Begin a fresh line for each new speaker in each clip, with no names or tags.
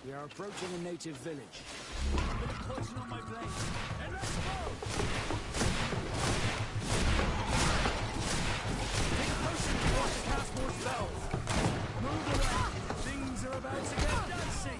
We are approaching a native village.
A bit of poison on my blade. And let's go! Take a potion if you want to cast more spells. Move away. Things are about to get dicey.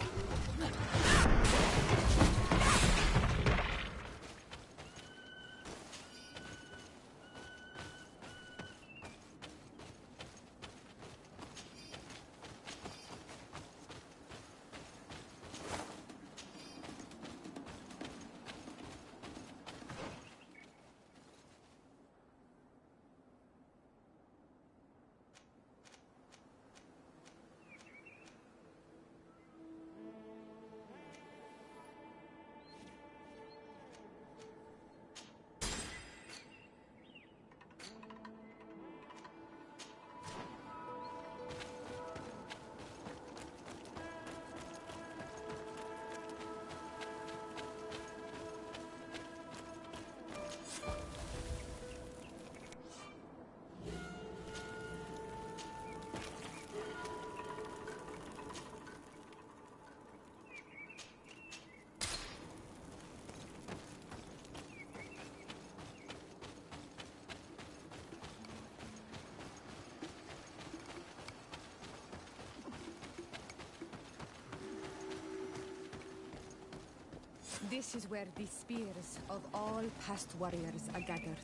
This is where the spears of all past warriors are gathered.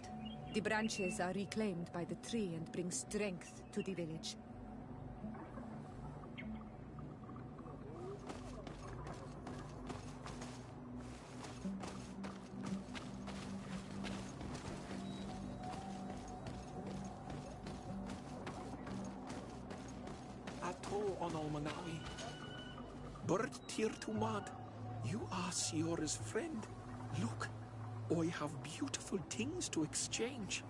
The branches are reclaimed by the tree and bring strength to the village.
Ato Onol Manawi. Bird Tir Tumad. You are Siora's friend. Look, I have beautiful things to exchange.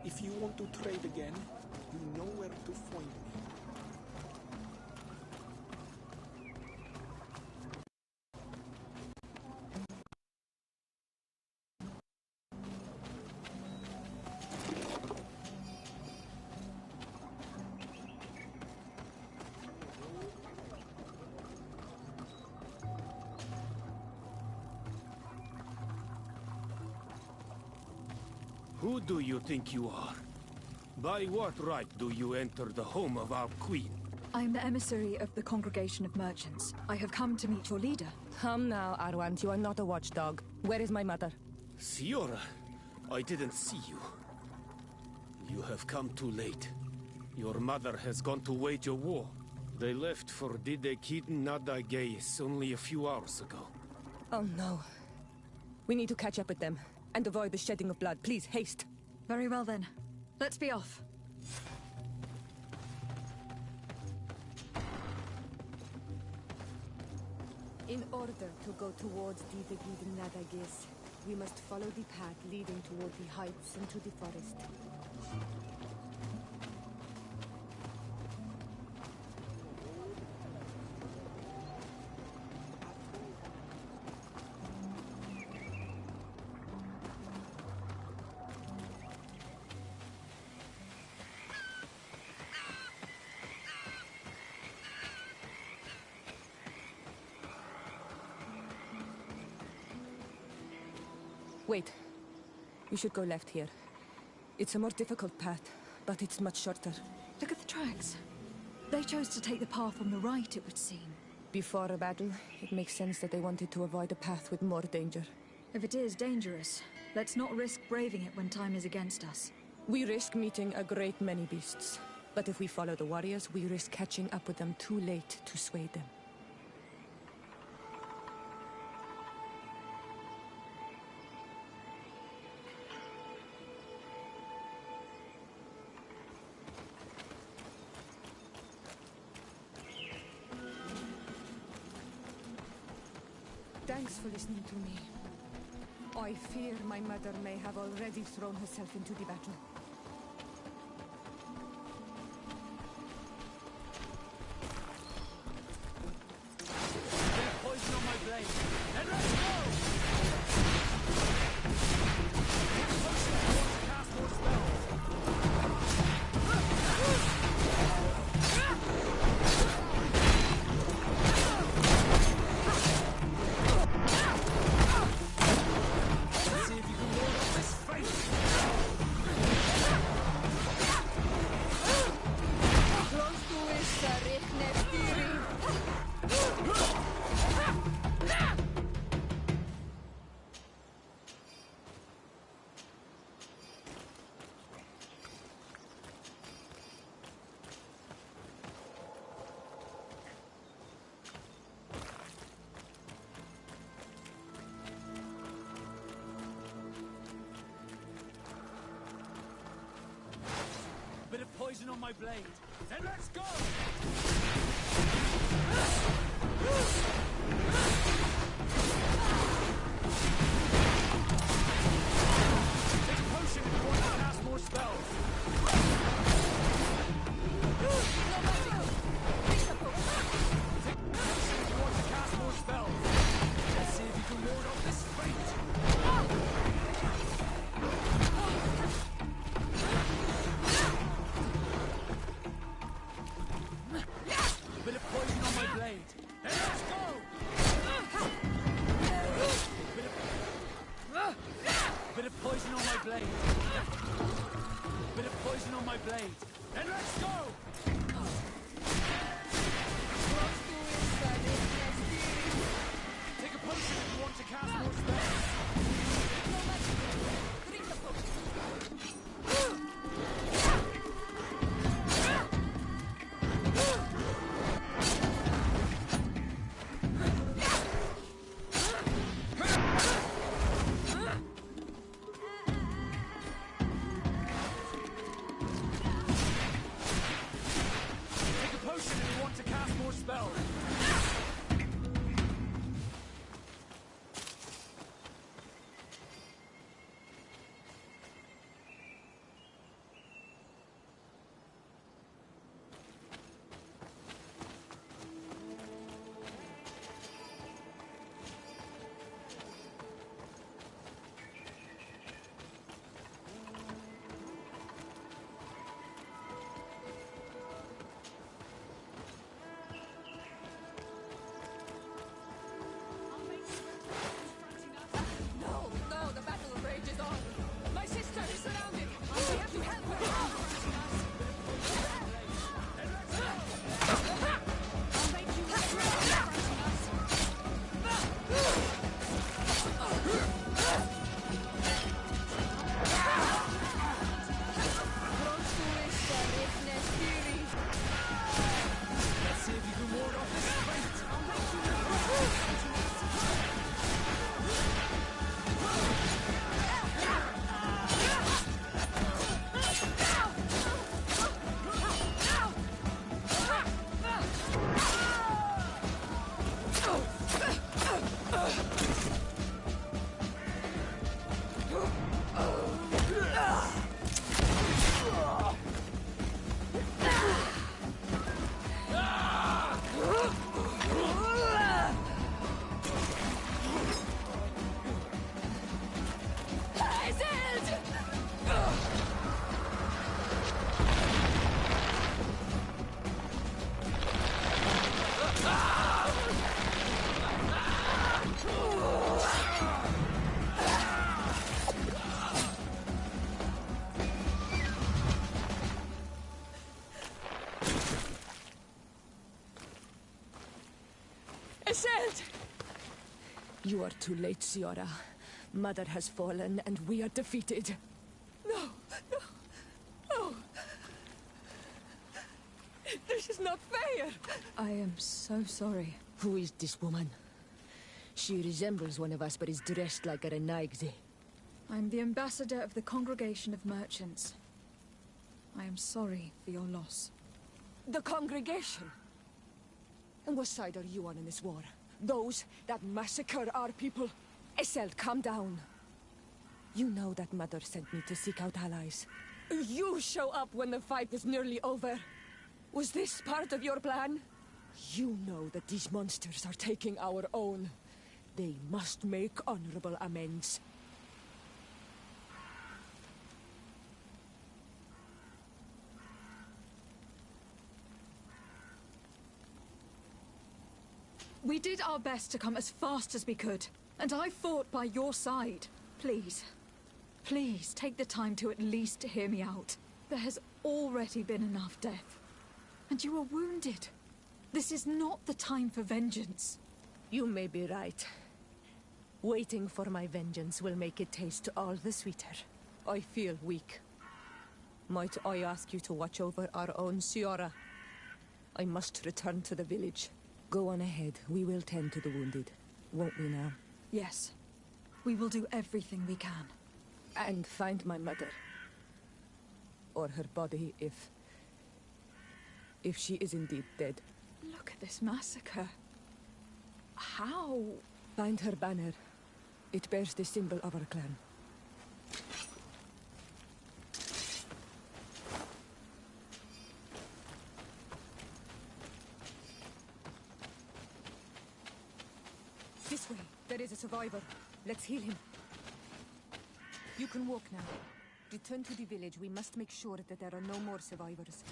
If you want to trade again, you know where to find me.
Who do you think you are? By what right do you enter the home of our queen?
I'm the emissary of the Congregation of Merchants. I have come to meet your leader.
Come now, Arwant, you are not a watchdog. Where is my mother?
Siora, I didn't see you. You have come too late. Your mother has gone to wage a war. They left for Didekid Nadageis only a few hours ago.
Oh no. We need to catch up with them and avoid the shedding of blood. Please, haste.
Very well then. Let's be off.
In order to go towards Didekid Nadageis, we must follow the path leading toward the heights and to the forest. Wait. You should go left here. It's a more difficult path, but it's much shorter.
Look at the tracks. They chose to take the path on the right, it would seem.
Before a battle, it makes sense that they wanted to avoid a path with more danger.
If it is dangerous, let's not risk braving it when time is against us.
We risk meeting a great many beasts. But if we follow the warriors, we risk catching up with them too late to sway them. Thanks for listening to me. I fear my mother may have already thrown herself into the battle.
There's poison on my blade. Then let's go! Take a potion if you want to cast more spells. Let's see if you can ward off this fate.
Close to it, Nestiri.
Bit of poison on my blade. Then let's go! Take a potion if you want to cast more spells. Take a potion if you want to cast more spells. Let's see if you can ward off this fate. Bit of poison on my blade. Then let's go! Bit of poison on my blade. Bit of poison on my blade. Then let's go! Take a potion if you want to cast more spells. Take a potion if you want to cast more spells.
Iselt! You are too late, Siora. Mother has fallen, and we are defeated. No, no, no. This is not fair.
I am so sorry.
Who is this woman? She resembles one of us, but is dressed like a Renaigze.
I'm the ambassador of the Congregation of Merchants. I am sorry for your loss.
The congregation? And what side are you on in this war? Those that massacre our people? Iselt, calm down. You know that Mother sent me to seek out allies. You show up when the fight was nearly over. Was this part of your plan? You know that these monsters are taking our own. They must make honorable amends.
We did our best to come as fast as we could, and I fought by your side. Please, please take the time to at least hear me out. There has already been enough death, and you were wounded. This is not the time for vengeance.
You may be right. Waiting for my vengeance will make it taste all the sweeter. I feel weak. Might I ask you to watch over our own Siora? I must return to the village. Go on ahead. We will tend to the wounded. Won't we now?
Yes, we will do everything we can.
And find my mother. Or her body, if she is indeed dead.
Look at this massacre. How?
Find her banner. It bears the symbol of our clan. This way. There is a survivor. Let's heal him. You can walk now. Return to the village. We must make sure that there are no more survivors.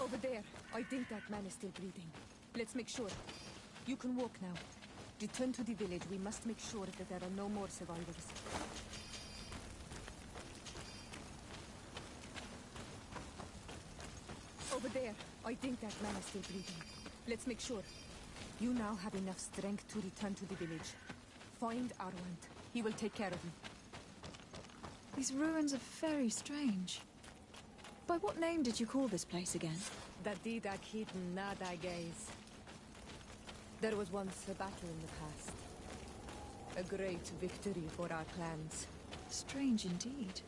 Over there. I think that man is still breathing. Let's make sure. You can walk now. Return to the village. We must make sure that there are no more survivors. Over there. I think that man is still breathing. Let's make sure. You now have enough strength to return to the village. Find Arwand. He will take care of you.
These ruins are very strange. By what name did you call this place again?
Dadida Keaton Nada Gaze. There was once a battle in the past. A great victory for our clans.
Strange indeed.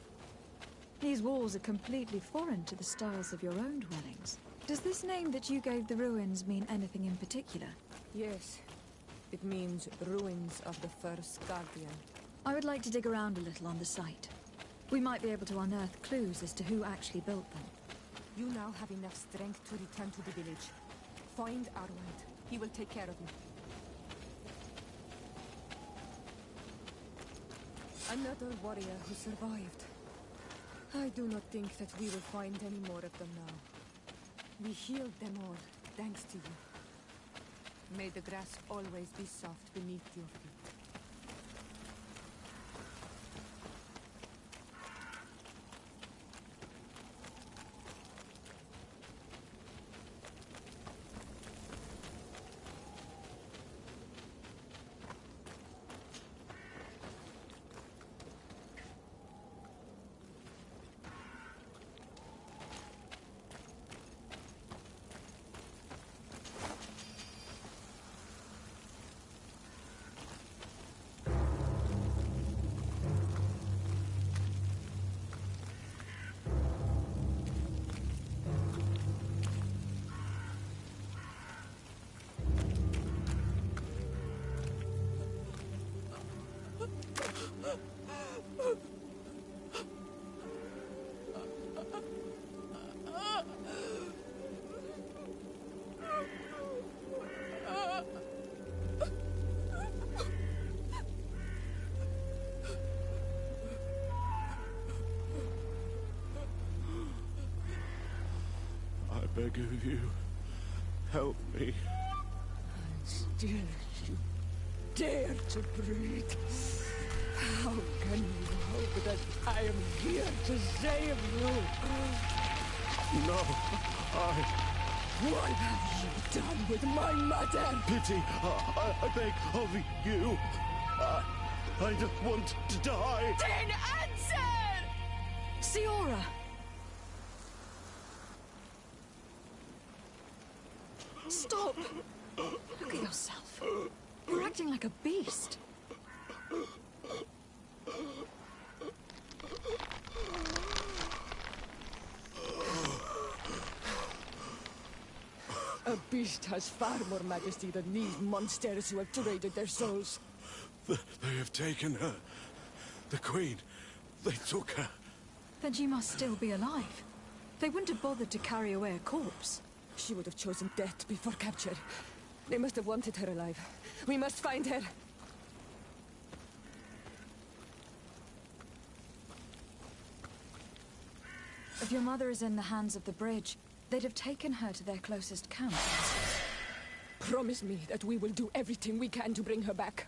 These walls are completely foreign to the styles of your own dwellings. Does this name that you gave the ruins mean anything in particular?
Yes. It means ruins of the first Guardian.
I would like to dig around a little on the site. We might be able to unearth clues as to who actually built them.
You now have enough strength to return to the village. Find Arwand. He will take care of you. Another warrior who survived. I do not think that we will find any more of them now. We healed them all, thanks to you. May the grass always be soft beneath your feet.
I beg of you, Help me.
Still you dare to breathe. How can you hope that I am here to save you?
No,
What have you done with my mother?
pity, I beg of you. I don't want to die.
Then answer!
Siora! Stop! Look at yourself. You're acting like a beast.
A beast has far more majesty than these monsters who have traded their souls.
They have taken her. The Queen. They took her.
Then she must still be alive. They wouldn't have bothered to carry away a corpse.
She would have chosen death before capture. They must have wanted her alive. We must find her.
If your mother is in the hands of the bridge, they'd have taken her to their closest camp.
Promise me that we will do everything we can to bring her back.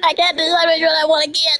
I can't decide which one I want to get.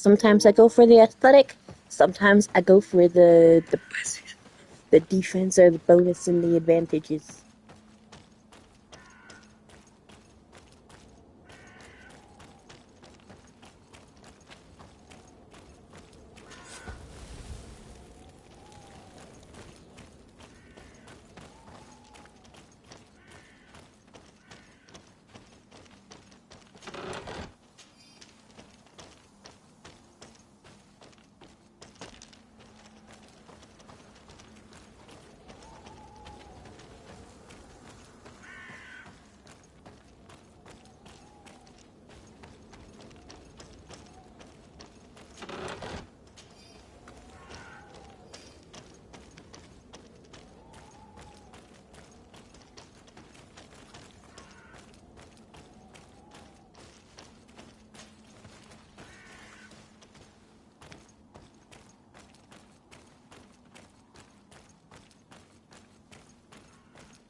Sometimes I go for the aesthetic. Sometimes I go for the defense or the bonus and the advantages.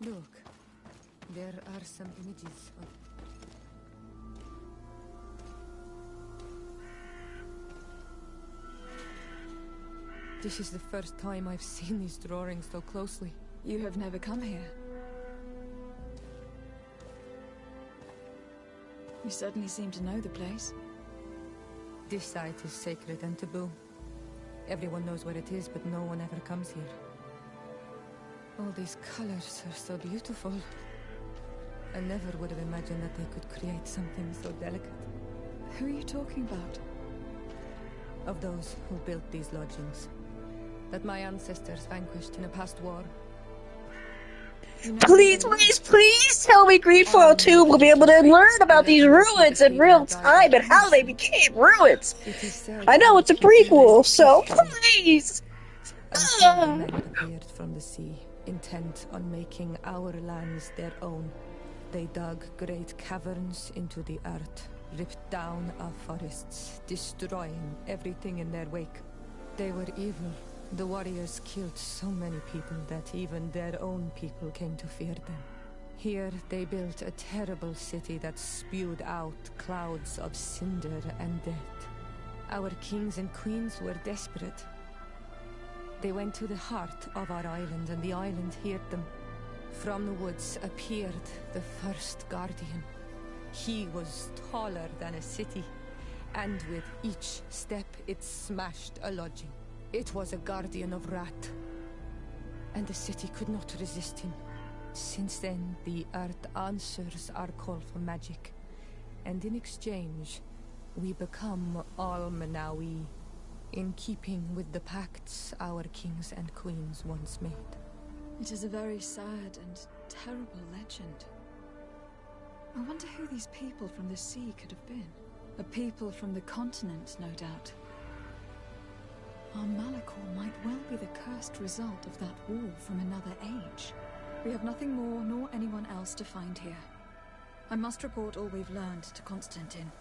Look, there are some images of... This is the first time I've seen these drawings so closely.
You have never come here. You certainly seem to know the place.
This site is sacred and taboo. Everyone knows where it is, but no one ever comes here. All these colors are so beautiful. I never would have imagined that they could create something so delicate.
Who are you talking about?
Of those who built these lodgings. That my ancestors vanquished in a past war. You know,
Please, please, please tell me Greedfall 2 will be able to learn about these ruins in real time and how they became ruins. I know it's a prequel, so please!
Until the men appeared from the sea, intent on making our lands their own. They dug great caverns into the earth, ripped down our forests, destroying everything in their wake. They were evil. The warriors killed so many people that even their own people came to fear them. Here they built a terrible city that spewed out clouds of cinder and death. Our kings and queens were desperate. They went to the heart of our island, and the island heard them. From the woods appeared the first guardian. He was taller than a city, and with each step it smashed a lodging. It was a guardian of Rat, and the city could not resist him. Since then, the earth answers our call for magic, and in exchange, we become Almanawi, in keeping with the pacts our kings and queens once made.
It is a very sad and terrible legend. I wonder who these people from the sea could have been. A people from the continent, no doubt. Our Malachor might well be the cursed result of that war from another age. We have nothing more nor anyone else to find here. I must report all we've learned to Constantine.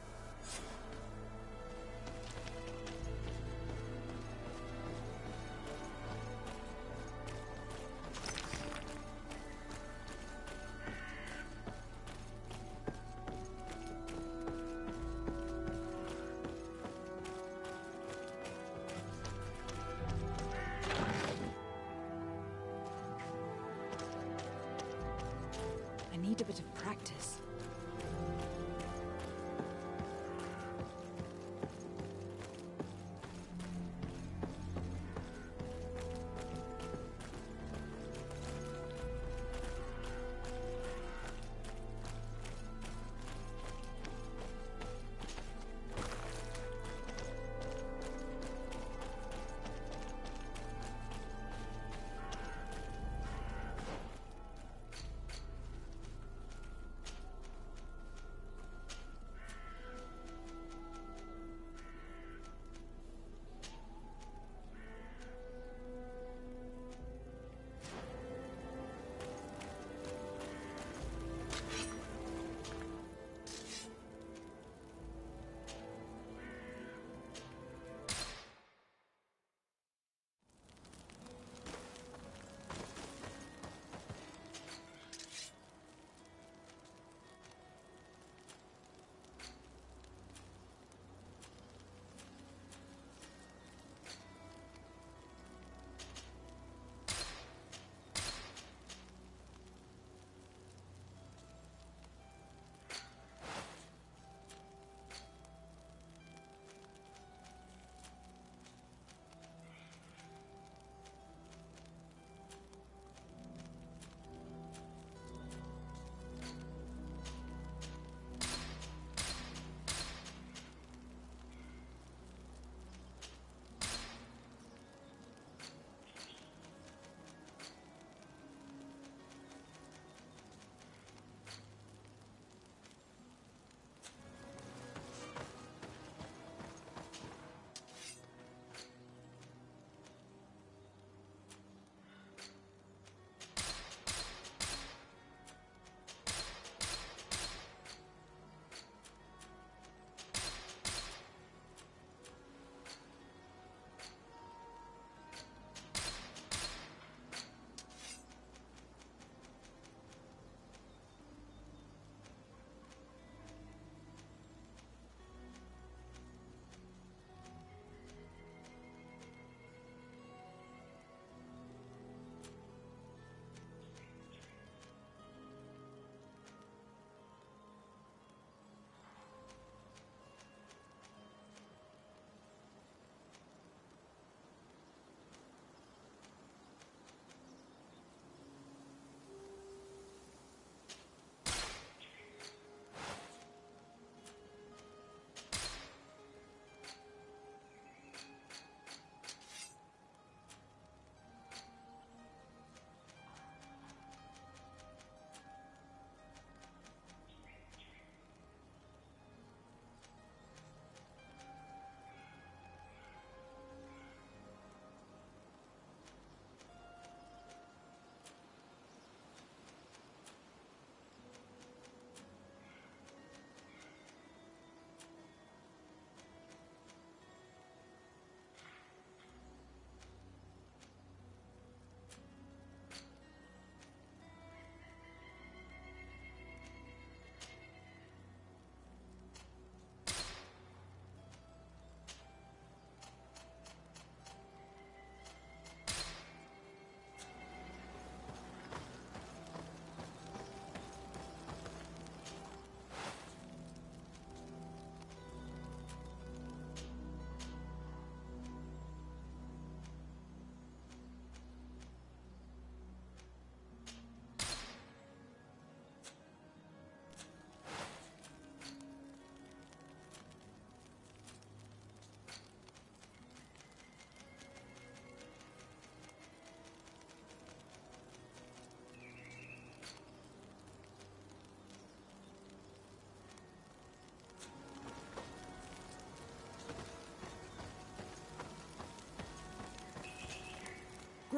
Need a bit of practice.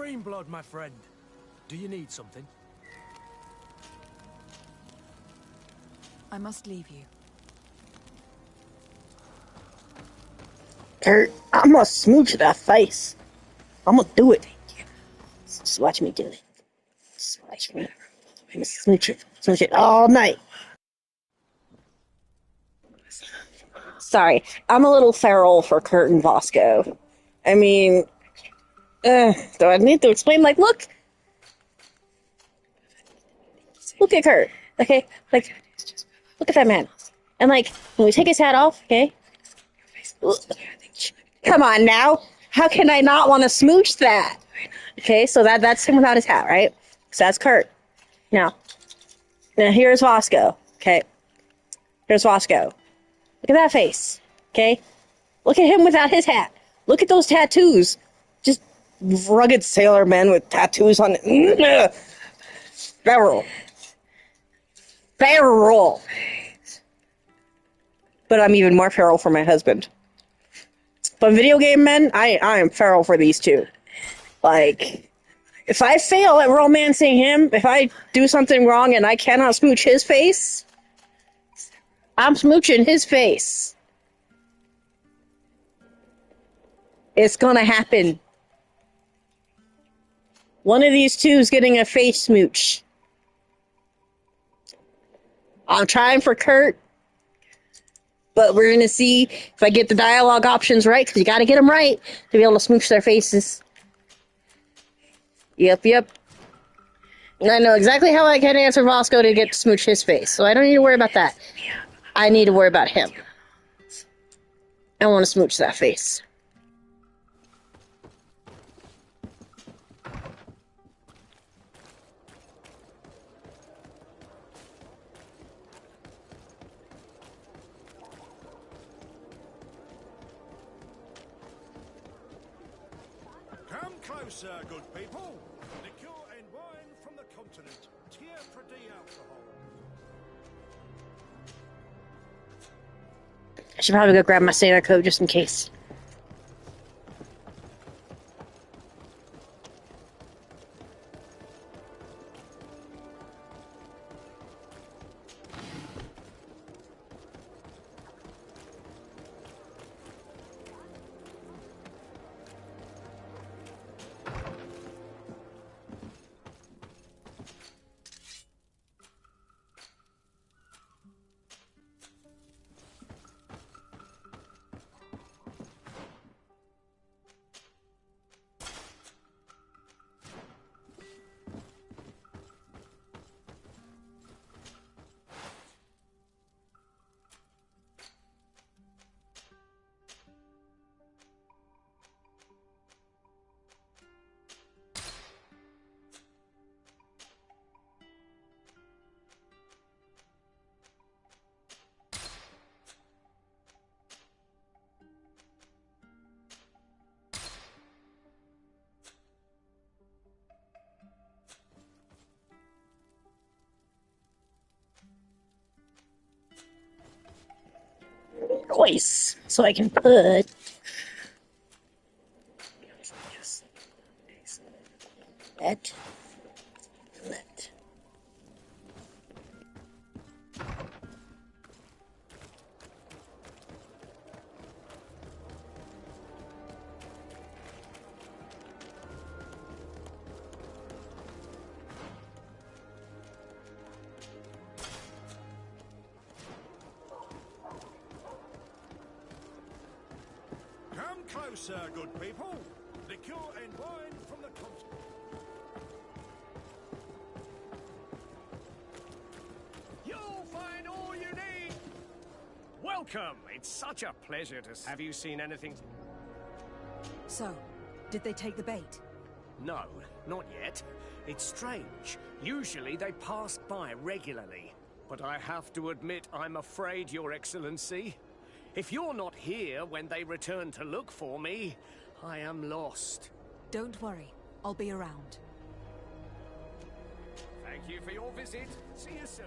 Greenblood, my friend. Do you need something?
I must leave you.
Kurt, I'm gonna smooch that face. I'm gonna do it. Just watch me do it. Just watch me. I'm gonna smooch it all night. Sorry, I'm a little feral for Kurt and Vasco. I mean, do I need to explain? Like, look at Kurt. Okay, like, look at that man. And like, when we take his hat off, okay? Come on now. How can I not want to smooch that? Okay, so that's him without his hat, right? So that's Kurt. Now here's Vasco. Okay, here's Vasco. Look at that face. Okay, look at him without his hat. Look at those tattoos. Just rugged sailor men with tattoos on it. Feral. But I'm even more feral for my husband. But video game men, I am feral for these two. Like, if I fail at romancing him, if I do something wrong and I cannot smooch his face, I'm smooching his face. It's gonna happen. One of these two is getting a face smooch. I'm trying for Kurt, but we're gonna see if I get the dialogue options right, because you gotta get them right to be able to smooch their faces. Yep. And I know exactly how I can answer Vasco to get to smooch his face, so I don't need to worry about that. I need to worry about him. I want to smooch that face.
Come closer, good people. Liqueur and wine from the continent. Tier for the alcohol.
I should probably go grab my sailor coat just in case. Voice, so I can put that.
Come closer, good people. Liqueur and wine from the continent.
You'll find all you need. Welcome. It's such a pleasure to... Have you seen anything?
So, did they take the bait?
No, not yet. It's strange. Usually they pass by regularly. But I have to admit, I'm afraid, Your Excellency. If you're not here when they return to look for me, I am lost.
Don't worry. I'll be around.
Thank you for your visit. See you soon.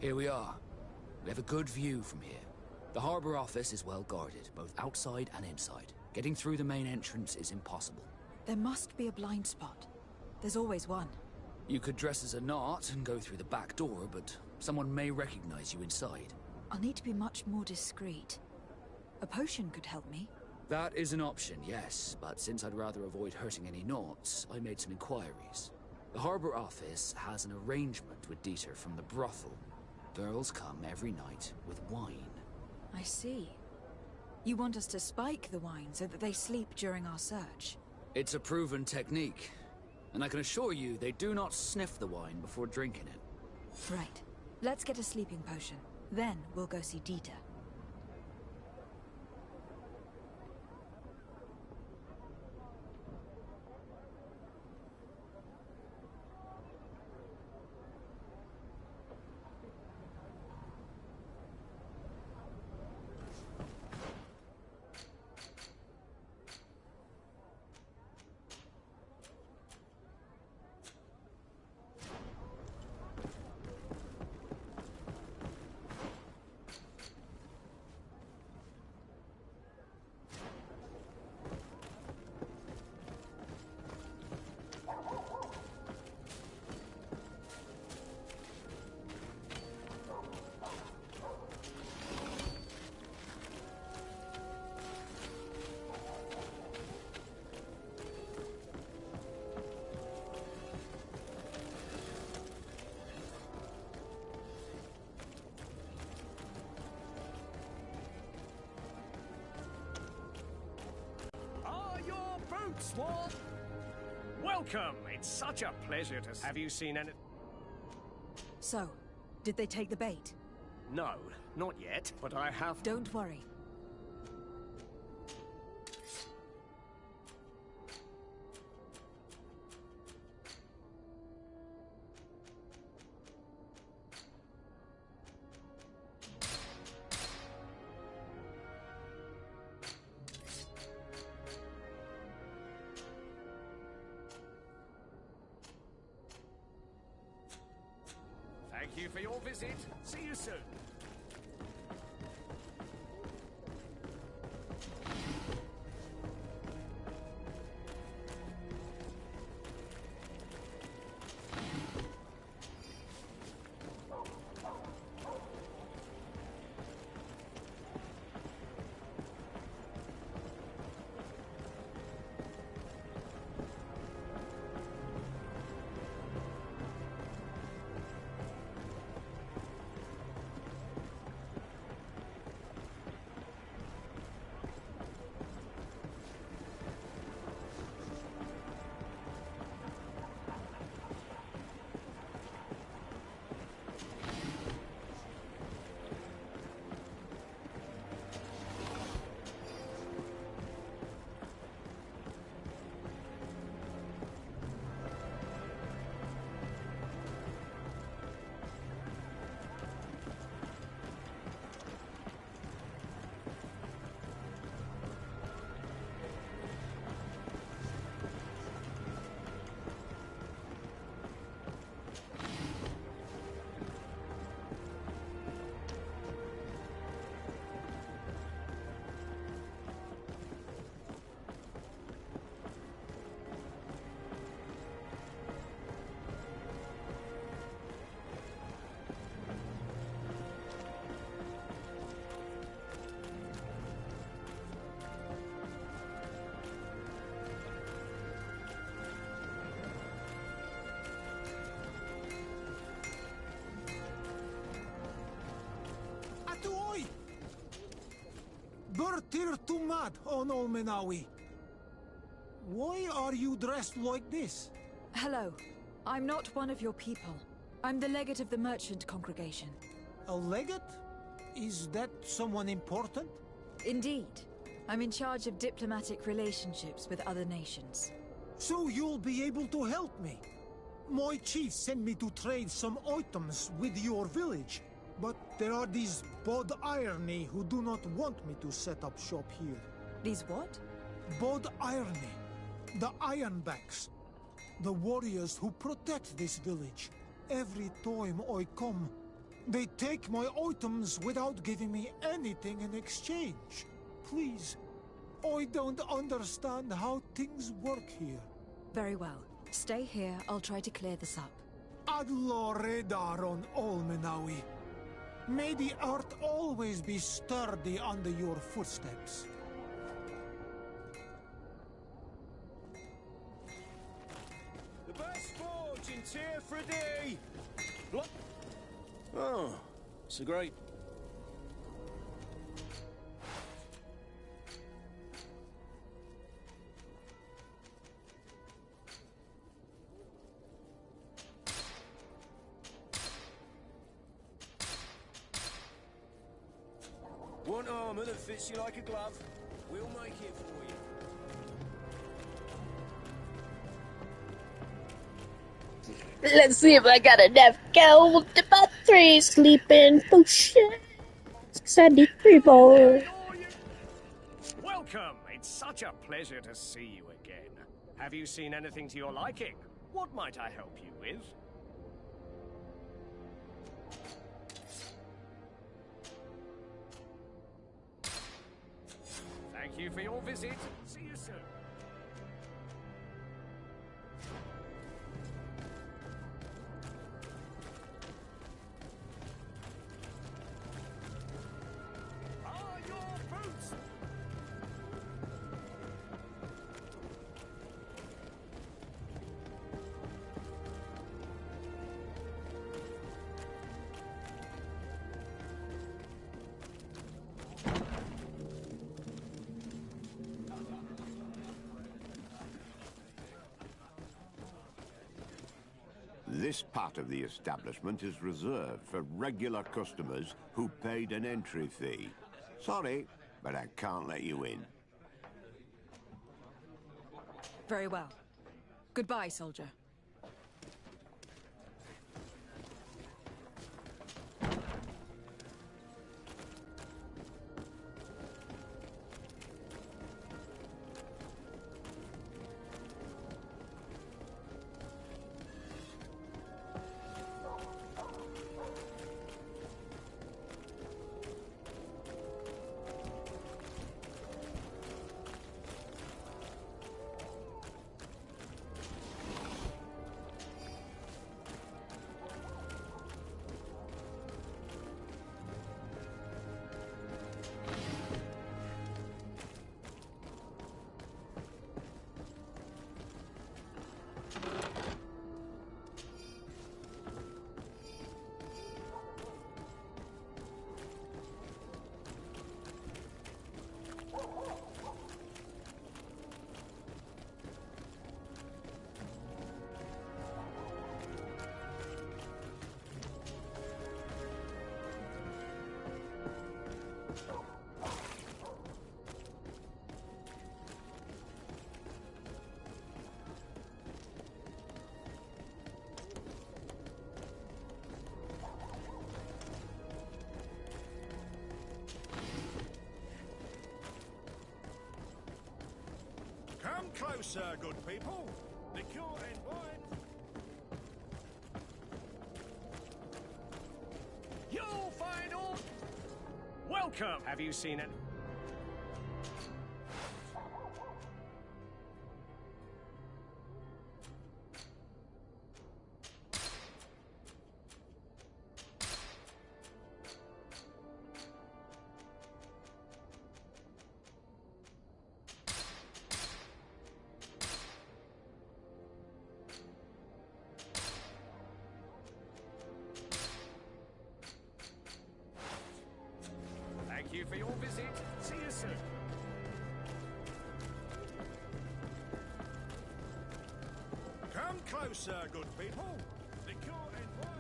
Here we are. We have a good view from here. The harbour office is well guarded, both outside and inside. Getting through the main entrance is impossible.
There must be a blind spot. There's always one.
You could dress as a knot and go through the back door, but someone may recognize you inside.
I'll need to be much more discreet. A potion could help me.
That is an option, yes, but since I'd rather avoid hurting any knots, I made some inquiries. The harbour office has an arrangement with Dieter from the brothel. Girls come every night with wine.
I see. You want us to spike the wine so that they sleep during our search?
It's a proven technique, and I can assure you they do not sniff the wine before drinking it.
Right. Let's get a sleeping potion. Then we'll go see Dieter.
Swan! Welcome! It's such a pleasure to... Have you seen any...
So, did they take the bait?
No, not yet, but I have...
Don't worry.
Thank you for your visit. See you soon.
Bertir Tumad on Olmenawi. Why are you dressed like this?
Hello. I'm not one of your people. I'm the legate of the merchant congregation.
A legate? Is that someone important?
Indeed. I'm in charge of diplomatic relationships with other nations.
So you'll be able to help me. My chief sent me to trade some items with your village. But there are these Bod Irony who do not want me to set up shop here.
These what?
Bod Irony. The Ironbacks. The warriors who protect this village. Every time I come, They take my items without giving me anything in exchange. Please, I don't understand how things work here.
Very well. Stay here, I'll try to clear this up.
Adlo Redar on Olmenawi. May the earth always be sturdy under your footsteps.
The best forge in Tyr Freddy! Oh, it's a great... Want armor that fits you like a glove? We'll make it for you.
Let's see if I got enough gold to buy 3 sleeping potions. 'Cause I need 3 more.
Welcome! It's such a pleasure to see you again. Have you seen anything to your liking? What might I help you with? Thank you for your visit. See you soon. Are your boots?
This part of the establishment is reserved for regular customers who paid an entry fee. Sorry, but I can't let you in.
Very well. Goodbye, soldier.
Come closer, good people. Liqueur and wine.
You'll find all... Welcome! Have you seen it? Thank you for your visit. See you soon.
Come closer, good people. Liqueur and wine.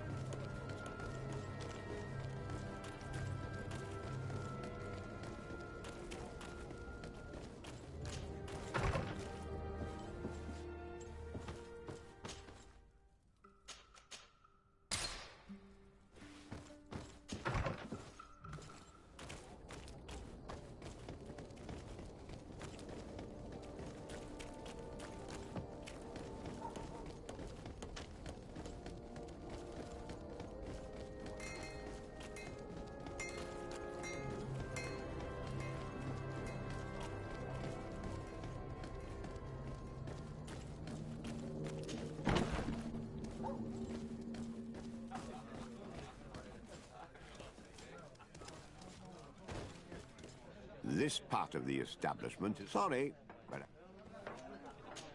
this part of the establishment. Sorry, but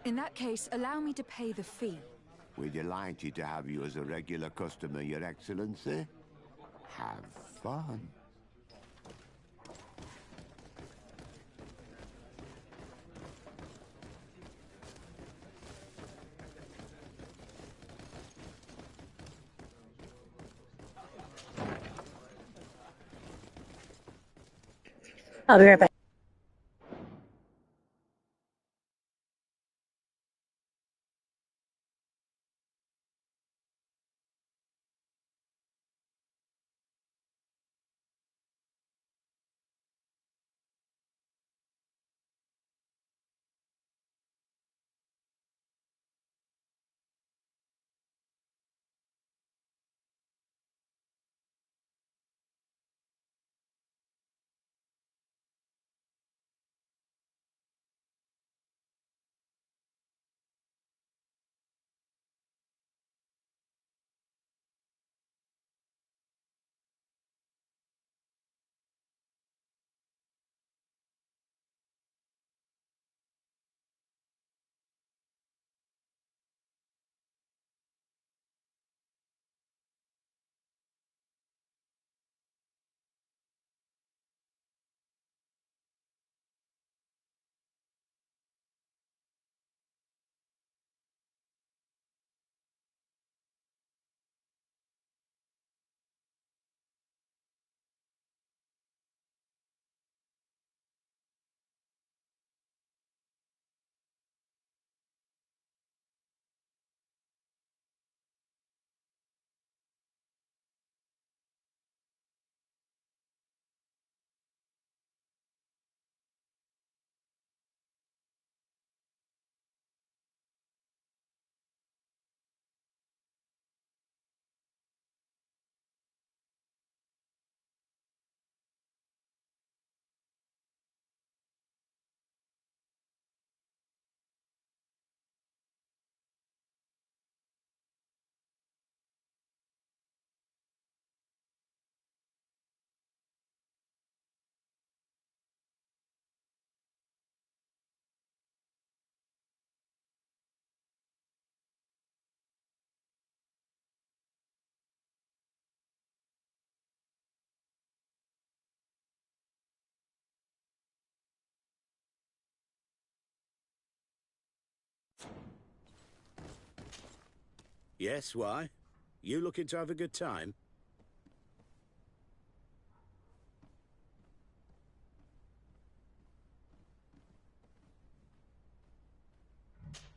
In that case, allow me to pay the fee.
we're delighted to have you as a regular customer, Your Excellency. Have fun.
I'll be right back.
Yes, why? You looking to have a good time?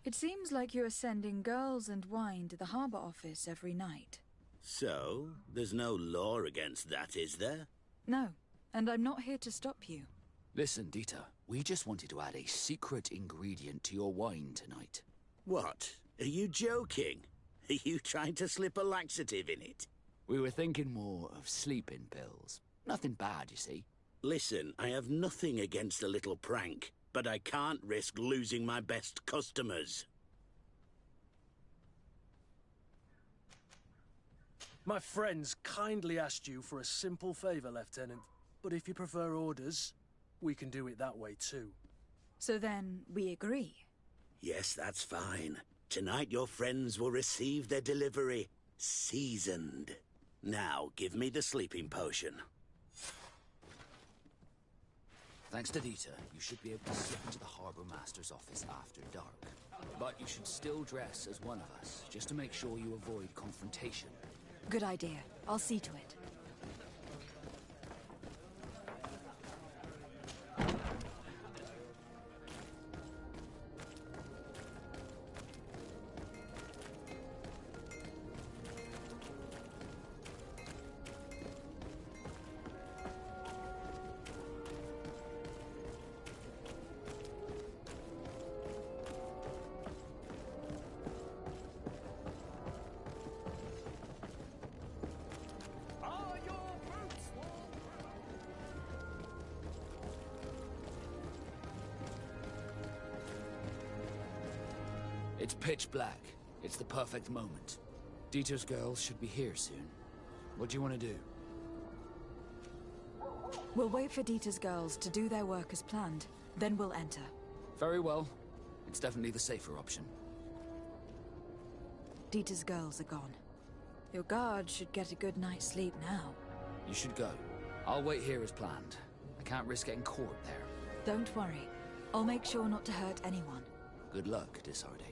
It seems like you are sending girls and wine to the Harbour Office every night.
So, there's no law against that, is there?
No, and I'm not here to stop you.
Listen, Dita, we just wanted to add a secret ingredient to your wine tonight.
What? Are you joking? Are you trying to slip a laxative in it?
We were thinking more of sleeping pills. Nothing bad, you see.
Listen, I have nothing against a little prank, but I can't risk losing my best customers.
My friends kindly asked you for a simple favor, Lieutenant. But if you prefer orders, we can do it that way too.
So then, we agree?
Yes, that's fine. Tonight your friends will receive their delivery, seasoned. Now, give me the sleeping potion.
Thanks to Dita, you should be able to slip into the Harbour Master's office after dark. But you should still dress as one of us, just to make sure you avoid confrontation.
Good idea. I'll see to it.
It's pitch black. It's the perfect moment. Dieter's girls should be here soon. What do you want to do?
We'll wait for Dieter's girls to do their work as planned, then we'll enter.
Very well. It's definitely the safer option.
Dieter's girls are gone. Your guard should get a good night's sleep now.
You should go. I'll wait here as planned. I can't risk getting caught there.
Don't worry. I'll make sure not to hurt anyone.
Good luck, Disarde.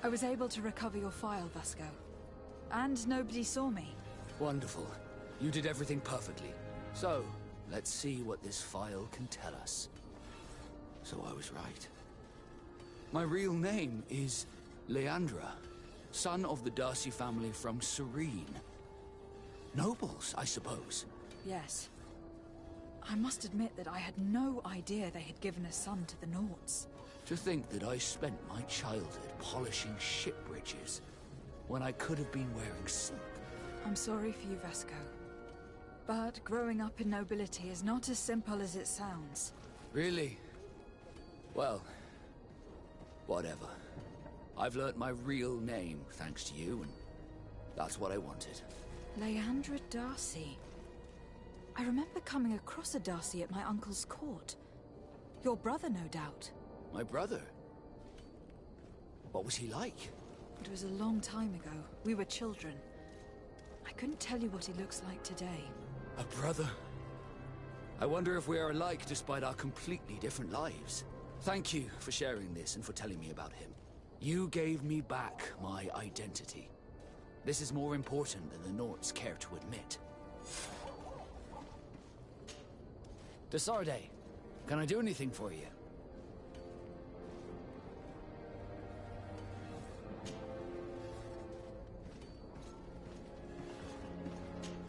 I was able to recover your file, Vasco. And nobody saw me.
Wonderful. You did everything perfectly. So, let's see what this file can tell us. So I was right. My real name is Leandra, son of the Darcy family from Serene. Nobles, I suppose.
Yes. I must admit that I had no idea they had given a son to the Nauts.
To think that I spent my childhood polishing ship bridges when I could have been wearing silk.
I'm sorry for you, Vasco. But growing up in nobility is not as simple as it sounds.
Really? Well, whatever. I've learnt my real name thanks to you, and that's what I wanted.
Leandra Darcy. I remember coming across a Darcy at my uncle's court. Your brother, no doubt.
My brother? What was he like?
It was a long time ago. We were children. I couldn't tell you what he looks like today.
A brother? I wonder if we are alike despite our completely different lives. Thank you for sharing this and for telling me about him. You gave me back my identity. This is more important than the Nauts care to admit. Disarde, can I do anything for you?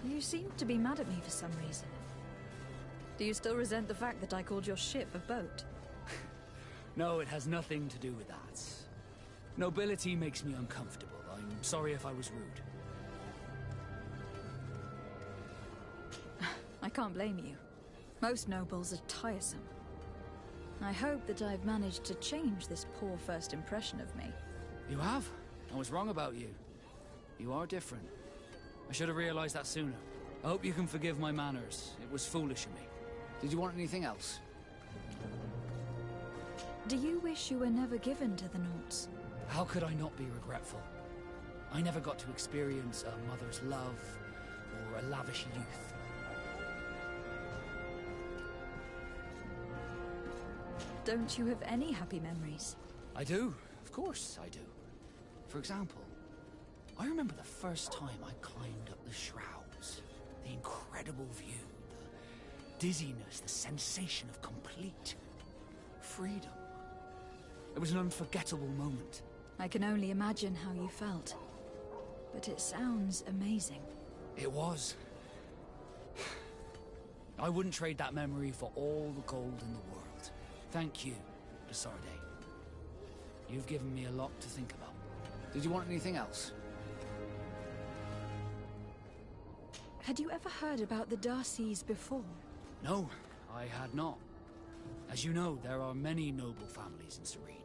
You seem to be mad at me for some reason. Do you still resent the fact that I called your ship a boat?
No, it has nothing to do with that. Nobility makes me uncomfortable. I'm sorry if I was rude.
I can't blame you. Most nobles are tiresome. I hope that I've managed to change this poor first impression of me.
You have? I was wrong about you. You are different. I should have realized that sooner. I hope you can forgive my manners. It was foolish of me. Did you want anything else?
Do you wish you were never given to the Nauts?
How could I not be regretful? I never got to experience a mother's love or a lavish youth.
Don't you have any happy memories?
I do. Of course I do. For example, I remember the first time I climbed up the shrouds. The incredible view, the dizziness, the sensation of complete freedom. It was an unforgettable moment.
I can only imagine how you felt. But it sounds amazing.
It was. I wouldn't trade that memory for all the gold in the world. Thank you, de Sardet. You've given me a lot to think about. Did you want anything else?
Had you ever heard about the Darcys before?
No, I had not. As you know, there are many noble families in Serene.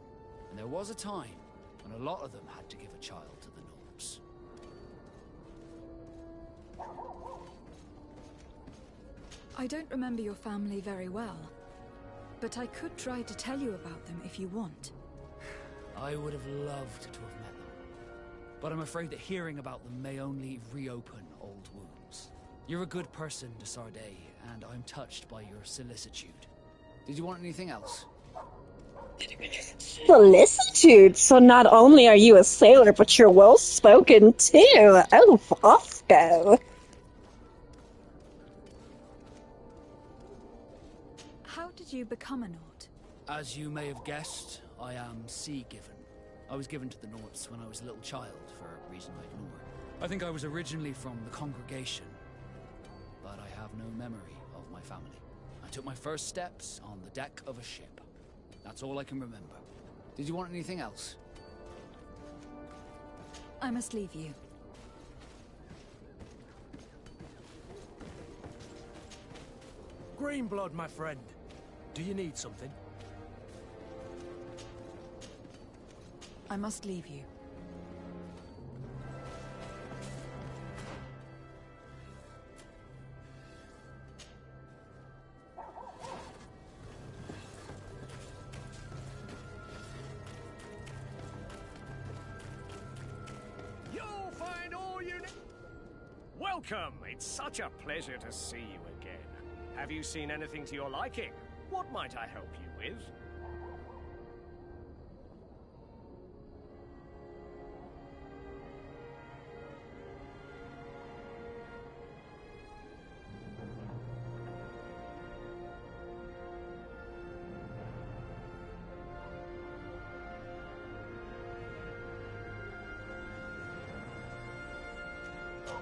And there was a time when a lot of them had to give a child to the Nauts.
I don't remember your family very well, but I could try to tell you about them if you want.
I would have loved to have met them, but I'm afraid that hearing about them may only reopen old wounds. You're a good person, de Sardet, and I'm touched by your solicitude. Did you want anything else?
Solicitude? So not only are you a sailor, but you're well-spoken too. Oh, Vasco.
How did you become a Naut?
As you may have guessed, I am sea-given. I was given to the Nauts when I was a little child, for a reason I ignore. I think I was originally from the congregation, but I have no memory of my family. I took my first steps on the deck of a ship. That's all I can remember. Did you want anything else?
I must leave you.
Greenblood, my friend. Do you need something?
I must leave you.
You'll find all you need. Welcome. It's such a pleasure to see you again. Have you seen anything to your liking? What might I help you with?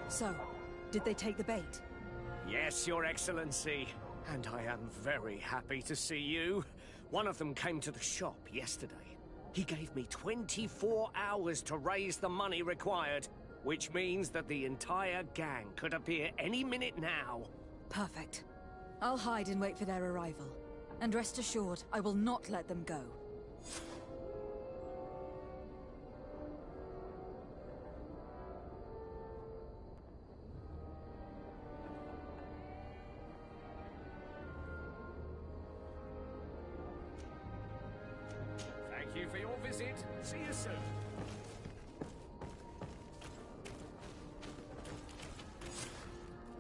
So, did they take the bait?
Yes, Your Excellency. And I am very happy to see you. One of them came to the shop yesterday. He gave me 24 hours to raise the money required, which means that the entire gang could appear any minute now.
Perfect. I'll hide and wait for their arrival. And rest assured, I will not let them go.
Thank you for your visit. See you soon.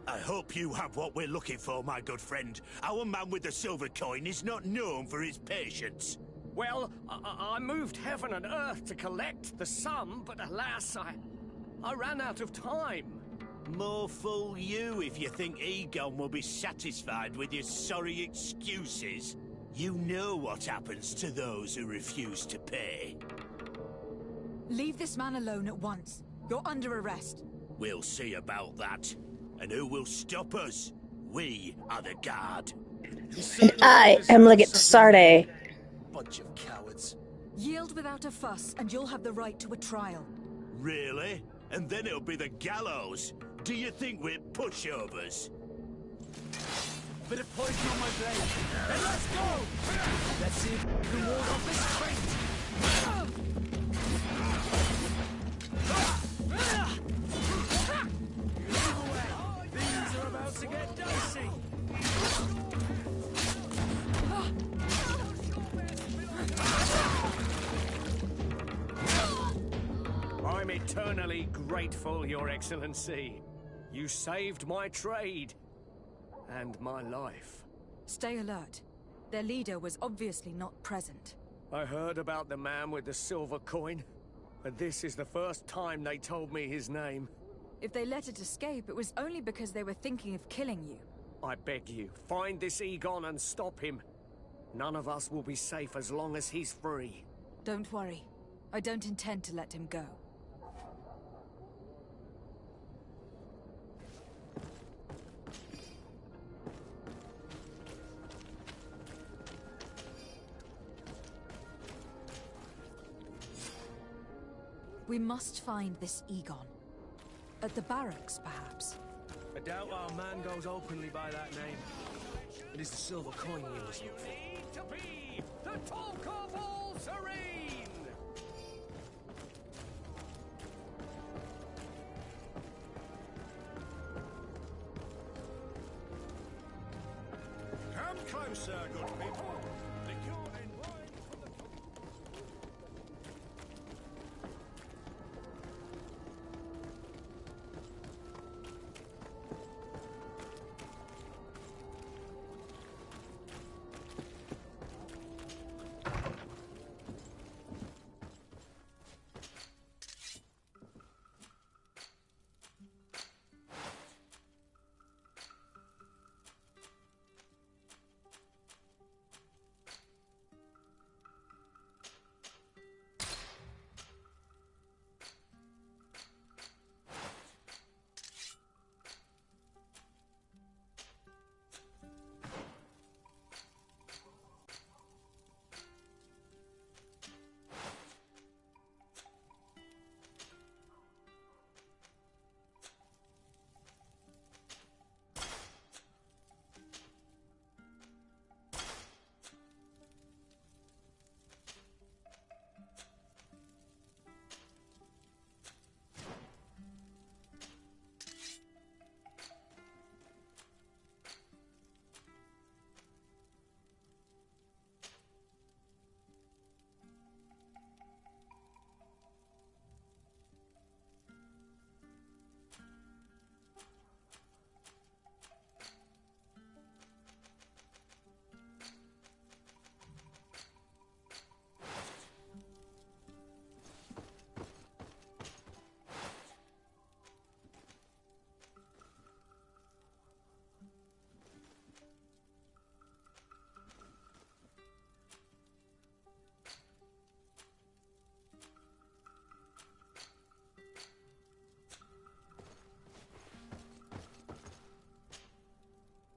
I hope you have what we're looking for, my good friend. Our man with the silver coin is not known for his patience.
Well, I moved heaven and earth to collect the sum, but alas, I ran out of time.
More fool you if you think Egon will be satisfied with your sorry excuses. You know what happens to those who refuse to pay.
Leave this man alone at once. You're under arrest.
We'll see about that. And who will stop us? We are the guard.
I am Legate Sardet.
Bunch of cowards.
Yield without a fuss, and you'll have the right to a trial.
Really? And then it'll be the gallows. Do you think we're pushovers?
Bit of poison on my blade. And let's go! Let's see if we can ward off this trait. Things are about to get dicey.
eternally grateful, Your Excellency. You saved my trade. And my life.
Stay alert. Their leader was obviously not present.
I heard about the man with the silver coin, but this is the first time they told me his name.
If they let it escape, it was only because they were thinking of killing you.
I beg you, find this Egon and stop him. None of us will be safe as long as he's free.
Don't worry. I don't intend to let him go. We must find this Egon. At the barracks, perhaps.
I doubt our man goes openly by that name. It is the silver coin we must look for.
Need to be the talk of all Serene!
Come closer, good people. Liqueur and wine from the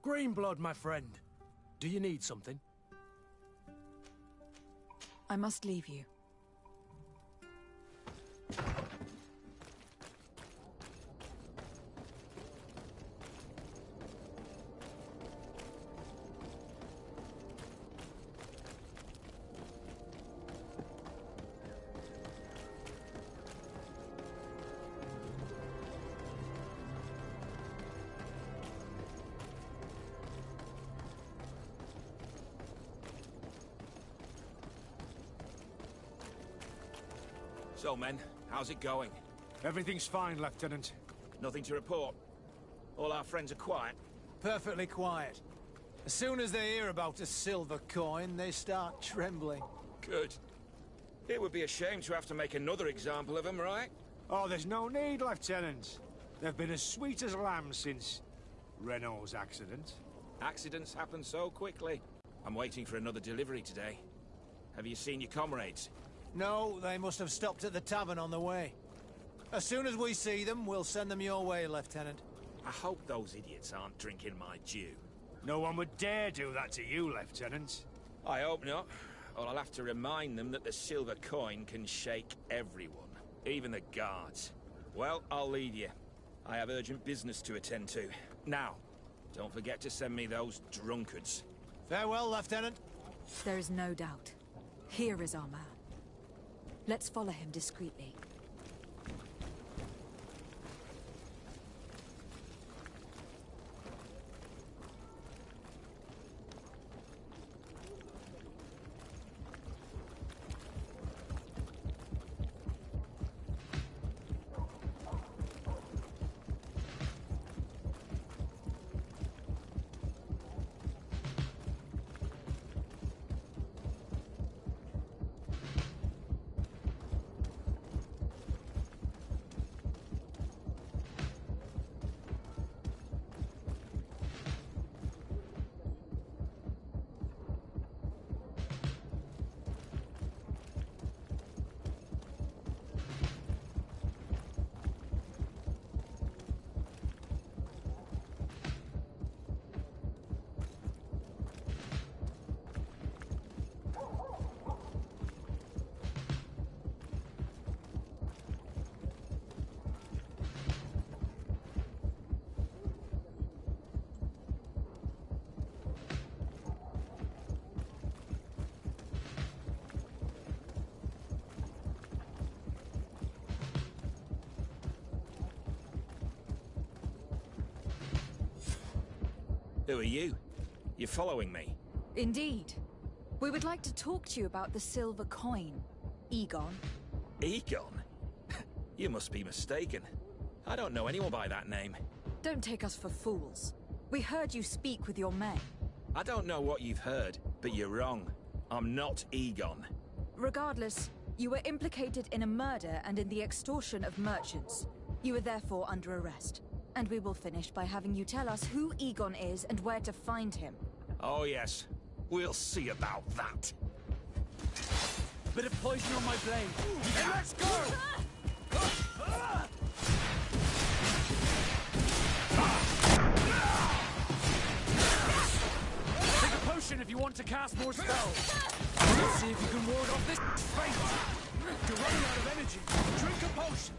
Greenblood, my friend. Do you need something?
I must leave you.
So, men, how's it going?
Everything's fine, Lieutenant.
Nothing to report. All our friends are quiet.
Perfectly quiet. As soon as they hear about a silver coin, they start trembling.
Good. It would be a shame to have to make another example of them, right?
Oh, there's no need, Lieutenant. They've been as sweet as lambs since Renault's accident.
Accidents happen so quickly. I'm waiting for another delivery today. Have you seen your comrades?
No, they must have stopped at the tavern on the way. As soon as we see them, we'll send them your way, Lieutenant.
I hope those idiots aren't drinking my dew.
No one would dare do that to you, Lieutenant.
I hope not. Or I'll have to remind them that the silver coin can shake everyone, even the guards. Well, I'll leave you. I have urgent business to attend to. Now, don't forget to send me those drunkards.
Farewell, Lieutenant.
There is no doubt. Here is our man. Let's follow him discreetly.
Who are you? You're following me?
Indeed. We would like to talk to you about the silver coin, Egon.
Egon? You must be mistaken. I don't know anyone by that name.
Don't take us for fools. We heard you speak with your men.
I don't know what you've heard, but you're wrong. I'm not Egon.
Regardless, you were implicated in a murder and in the extortion of merchants. You are therefore under arrest. And we will finish by having you tell us who Egon is and where to find him.
Oh yes, we'll see about that.
Bit of poison on my blade. And let's go! Take a potion if you want to cast more spells. Let's see if you can ward off this fate. You're running out of energy. Drink a potion.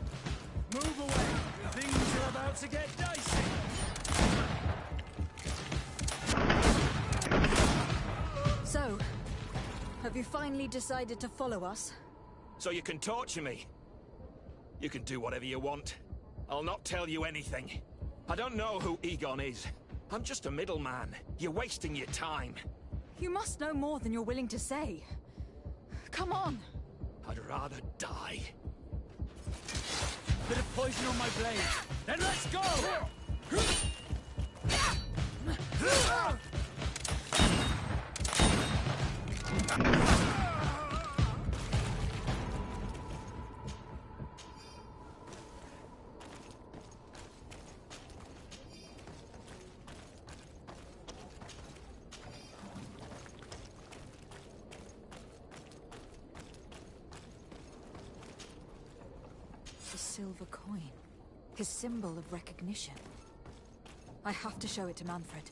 Move away. Things are about to get dicey.
So, have you finally decided to follow us?
So you can torture me. You can do whatever you want. I'll not tell you anything. I don't know who Egon is. I'm just a middleman. You're wasting your time.
You must know more than you're willing to say. Come on.
I'd rather die.
Bit of poison on my blade. Then let's go!
The silver coin. His symbol of recognition. I have to show it to Manfred.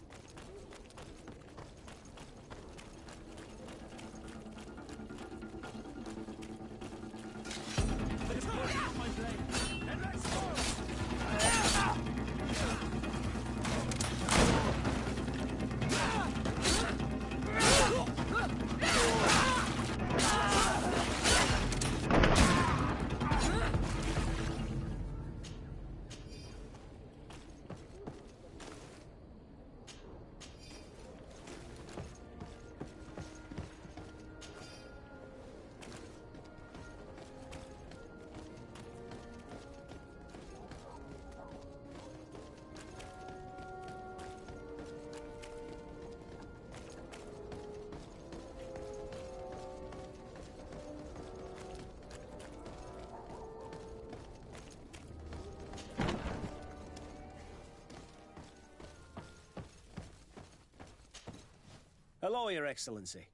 Hello, Your Excellency.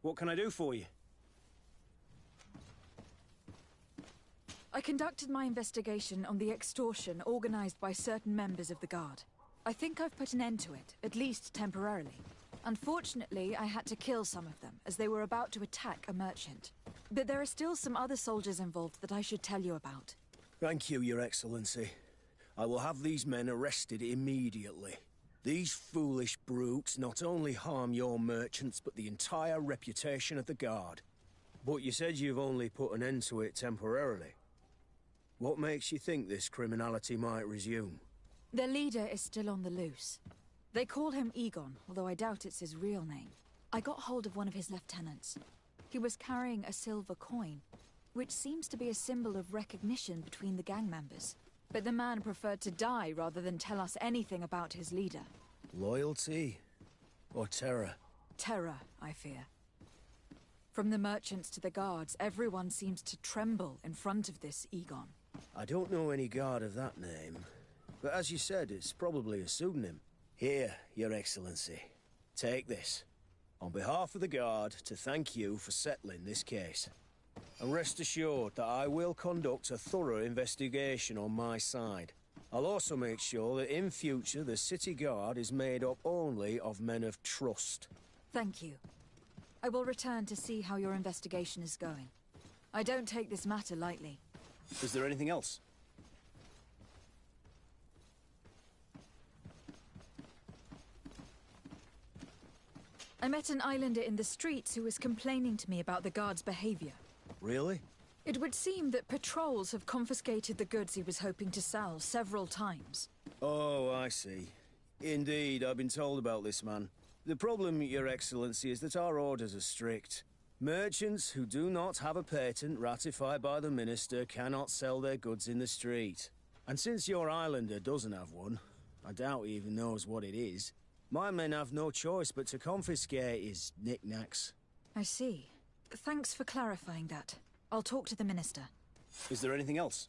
What can I do for you?
I conducted my investigation on the extortion organized by certain members of the Guard. I think I've put an end to it, at least temporarily. Unfortunately, I had to kill some of them, as they were about to attack a merchant. But there are still some other soldiers involved that I should tell you about.
Thank you, Your Excellency. I will have these men arrested immediately. These foolish brutes not only harm your merchants, but the entire reputation of the Guard. But you said you've only put an end to it temporarily. What makes you think this criminality might resume?
Their leader is still on the loose. They call him Egon, although I doubt it's his real name. I got hold of one of his lieutenants. He was carrying a silver coin, which seems to be a symbol of recognition between the gang members. But the man preferred to die rather than tell us anything about his leader.
Loyalty? Or terror?
Terror, I fear. From the merchants to the guards, everyone seems to tremble in front of this Egon.
I don't know any guard of that name. But as you said, it's probably a pseudonym. Here, Your Excellency. Take this. On behalf of the Guard, to thank you for settling this case. And rest assured that I will conduct a thorough investigation on my side. I'll also make sure that in future the City Guard is made up only of men of trust.
Thank you. I will return to see how your investigation is going. I don't take this matter lightly.
Is there anything else?
I met an islander in the streets who was complaining to me about the guard's behavior.
Really?
It would seem that patrols have confiscated the goods he was hoping to sell several times.
Oh, I see.
Indeed, I've been told about this man. The problem, Your Excellency, is that our orders are strict. Merchants who do not have a patent ratified by the Minister cannot sell their goods in the street. And since your islander doesn't have one, I doubt he even knows what it is, my men have no choice but to confiscate his knickknacks.
I see. Thanks for clarifying that. I'll talk to the Minister.
Is there anything else?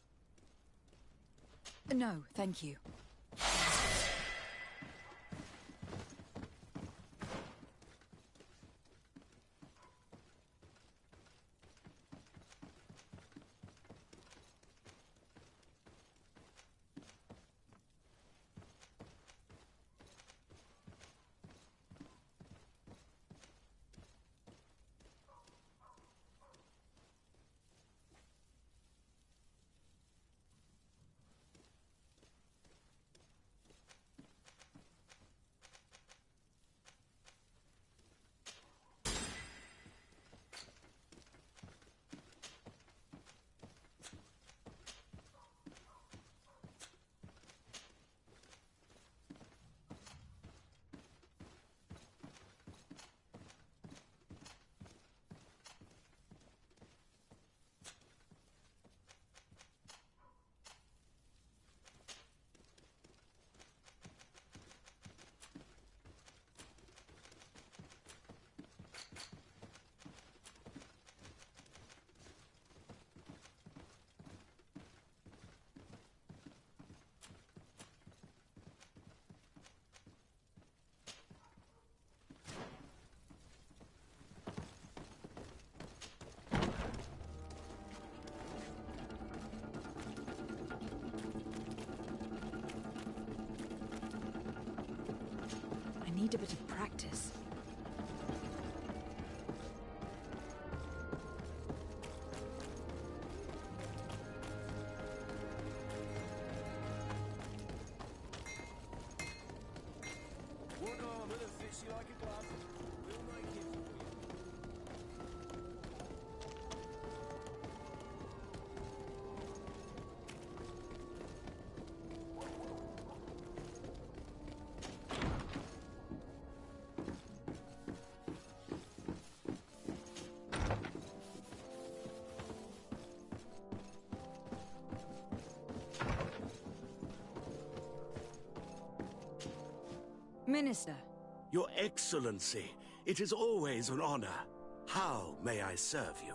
No, thank you. Need a bit of practice.
One arm and a fist you like a glove. We'll make it for you.
Minister.
Your Excellency, it is always an honor. How may I serve you?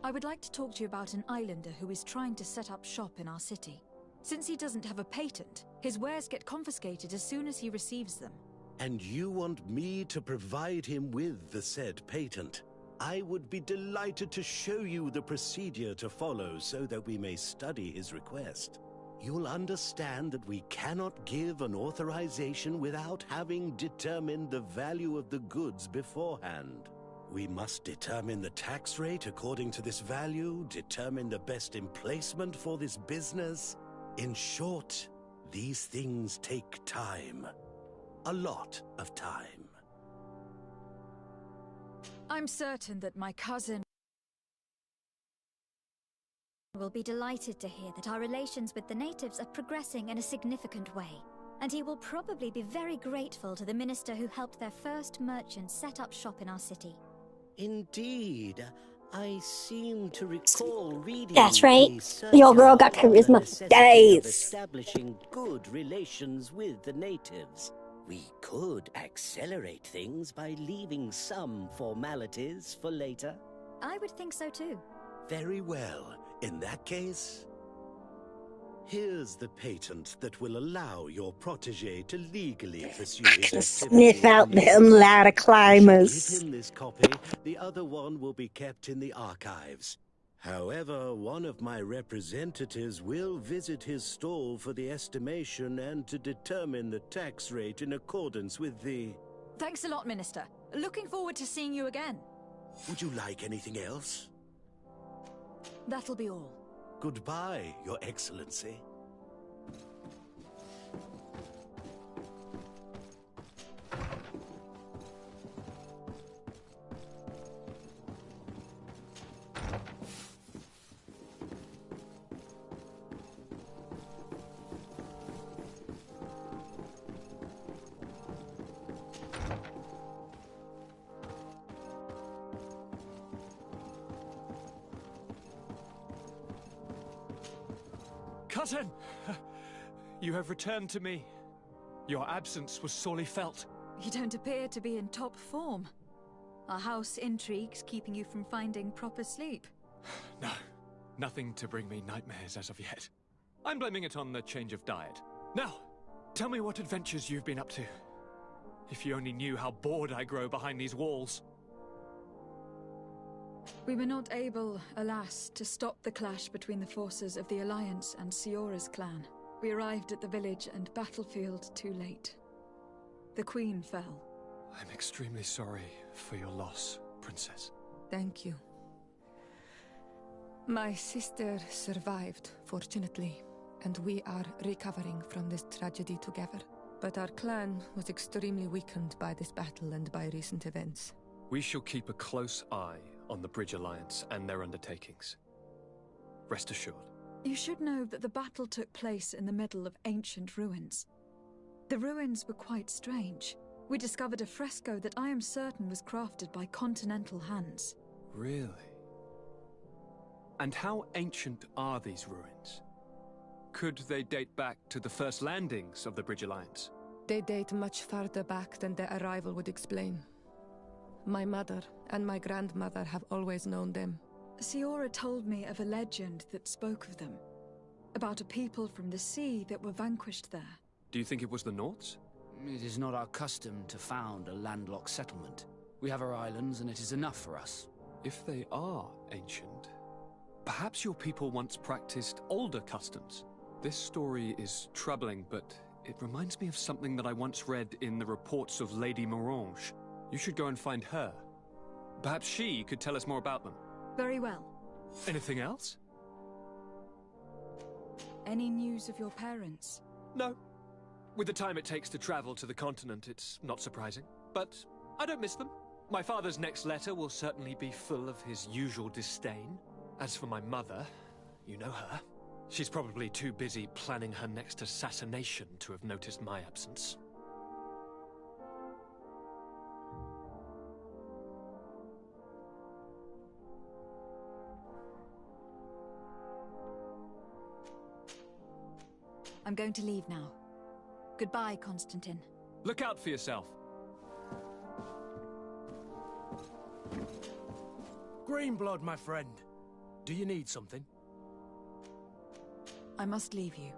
I would like to talk to you about an islander who is trying to set up shop in our city. Since he doesn't have a patent, his wares get confiscated as soon as he receives them.
And you want me to provide him with the said patent? I would be delighted to show you the procedure to follow so that we may study his request. You'll understand that we cannot give an authorization without having determined the value of the goods beforehand. We must determine the tax rate according to this value, determine the best emplacement for this business. In short, these things take time. A lot of time.
I'm certain that my cousin
will be delighted to hear that our relations with the natives are progressing in a significant way. And he will probably be very grateful to the minister who helped their first merchant set up shop in our city.
Indeed. I seem to recall reading...
That's right. Your girl got charisma for days.
Establishing good relations with the natives. We could accelerate things by leaving some formalities for later.
I would think so too.
Very well. In that case, here's the patent that will allow your protege to legally pursue his activities.
Sniff out them ladder climbers.
Give him this copy. The other one will be kept in the archives. However, one of my representatives will visit his stall for the estimation and to determine the tax rate in accordance with the...
Thanks a lot, Minister. Looking forward to seeing you again.
Would you like anything else?
That'll be all.
Goodbye, Your Excellency.
Cousin! You have returned to me. Your absence was sorely felt.
You don't appear to be in top form. Are house intrigues keeping you from finding proper sleep?
No, nothing to bring me nightmares as of yet. I'm blaming it on the change of diet. Now, tell me what adventures you've been up to. If you only knew how bored I grow behind these walls.
We were not able, alas, to stop the clash between the forces of the Alliance and Siora's clan. We arrived at the village and battlefield too late. The Queen fell.
I'm extremely sorry for your loss, Princess.
Thank you. My sister survived, fortunately, and we are recovering from this tragedy together. But our clan was extremely weakened by this battle and by recent events.
We shall keep a close eye on the Bridge Alliance and their undertakings. Rest assured.
You should know that the battle took place in the middle of ancient ruins. The ruins were quite strange. We discovered a fresco that I am certain was crafted by continental hands.
Really? And how ancient are these ruins? Could they date back to the first landings of the Bridge Alliance?
They date much farther back than their arrival would explain. My mother and my grandmother have always known them.
Siora told me of a legend that spoke of them. About a people from the sea that were vanquished there.
Do you think it was the Nauts?
It is not our custom to found a landlocked settlement. We have our islands, and it is enough for us.
If they are ancient, perhaps your people once practiced older customs. This story is troubling, but it reminds me of something that I once read in the reports of Lady Morange. You should go and find her. Perhaps she could tell us more about them.
Very well.
Anything else?
Any news of your parents?
No. With the time it takes to travel to the continent, it's not surprising. But I don't miss them. My father's next letter will certainly be full of his usual disdain. As for my mother, you know her. She's probably too busy planning her next assassination to have noticed my absence.
I'm going to leave now. Goodbye, Constantine.
Look out for yourself.
Greenblood, my friend. Do you need something?
I must leave you.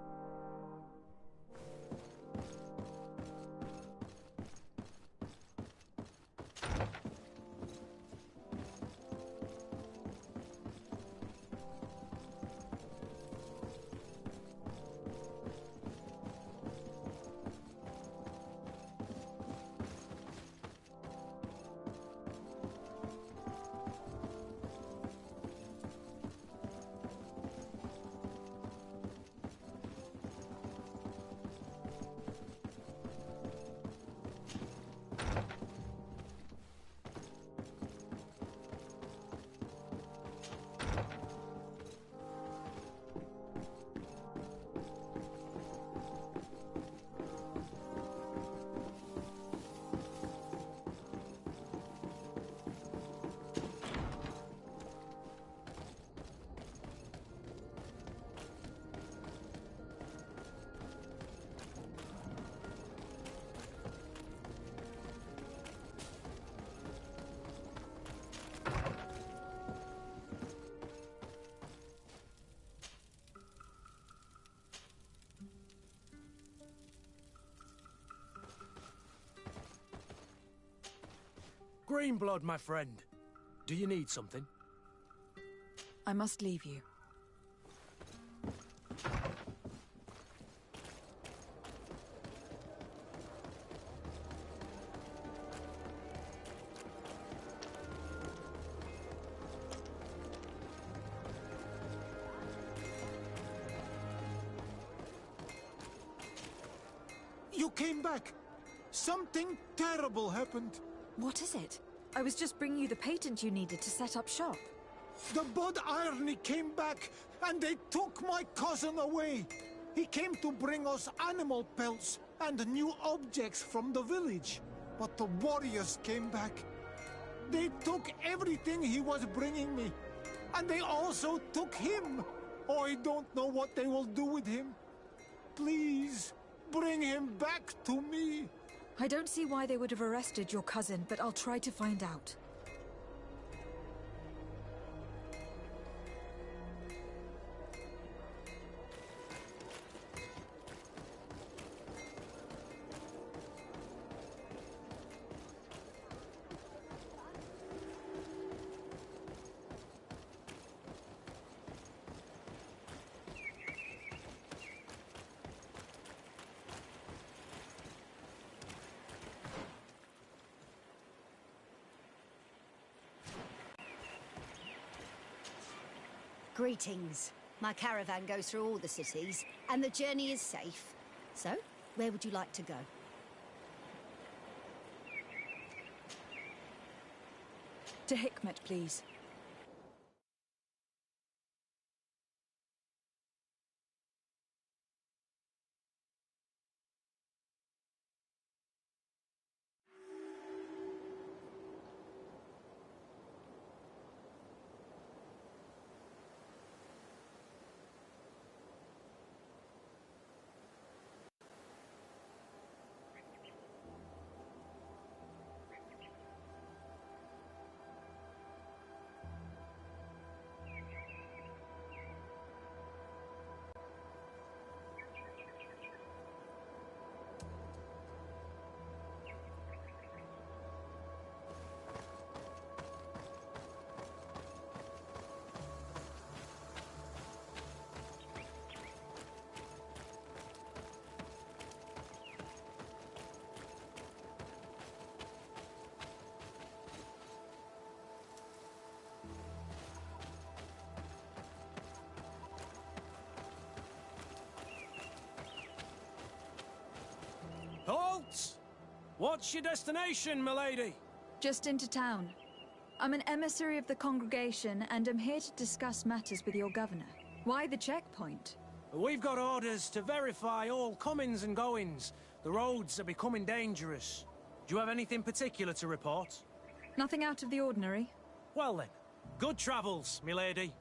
Greenblood, my friend. Do you need something?
I must leave you.
You came back. Something terrible happened.
What is it? I was just bringing you the patent you needed to set up shop.
The Bod Irony came back, and they took my cousin away. He came to bring us animal pelts and new objects from the village. But the warriors came back. They took everything he was bringing me. And they also took him. I don't know what they will do with him. Please, bring him back to me.
I don't see why they would have arrested your cousin, but I'll try to find out.
Greetings. My caravan goes through all the cities, and the journey is safe. So, where would you like to go?
To Hikmet, please.
Halt! What's your destination, milady?
Just into town. I'm an emissary of the congregation and am here to discuss matters with your governor. Why the checkpoint?
We've got orders to verify all comings and goings. The roads are becoming dangerous. Do you have anything particular to report?
Nothing out of the ordinary.
Well then, good travels, milady.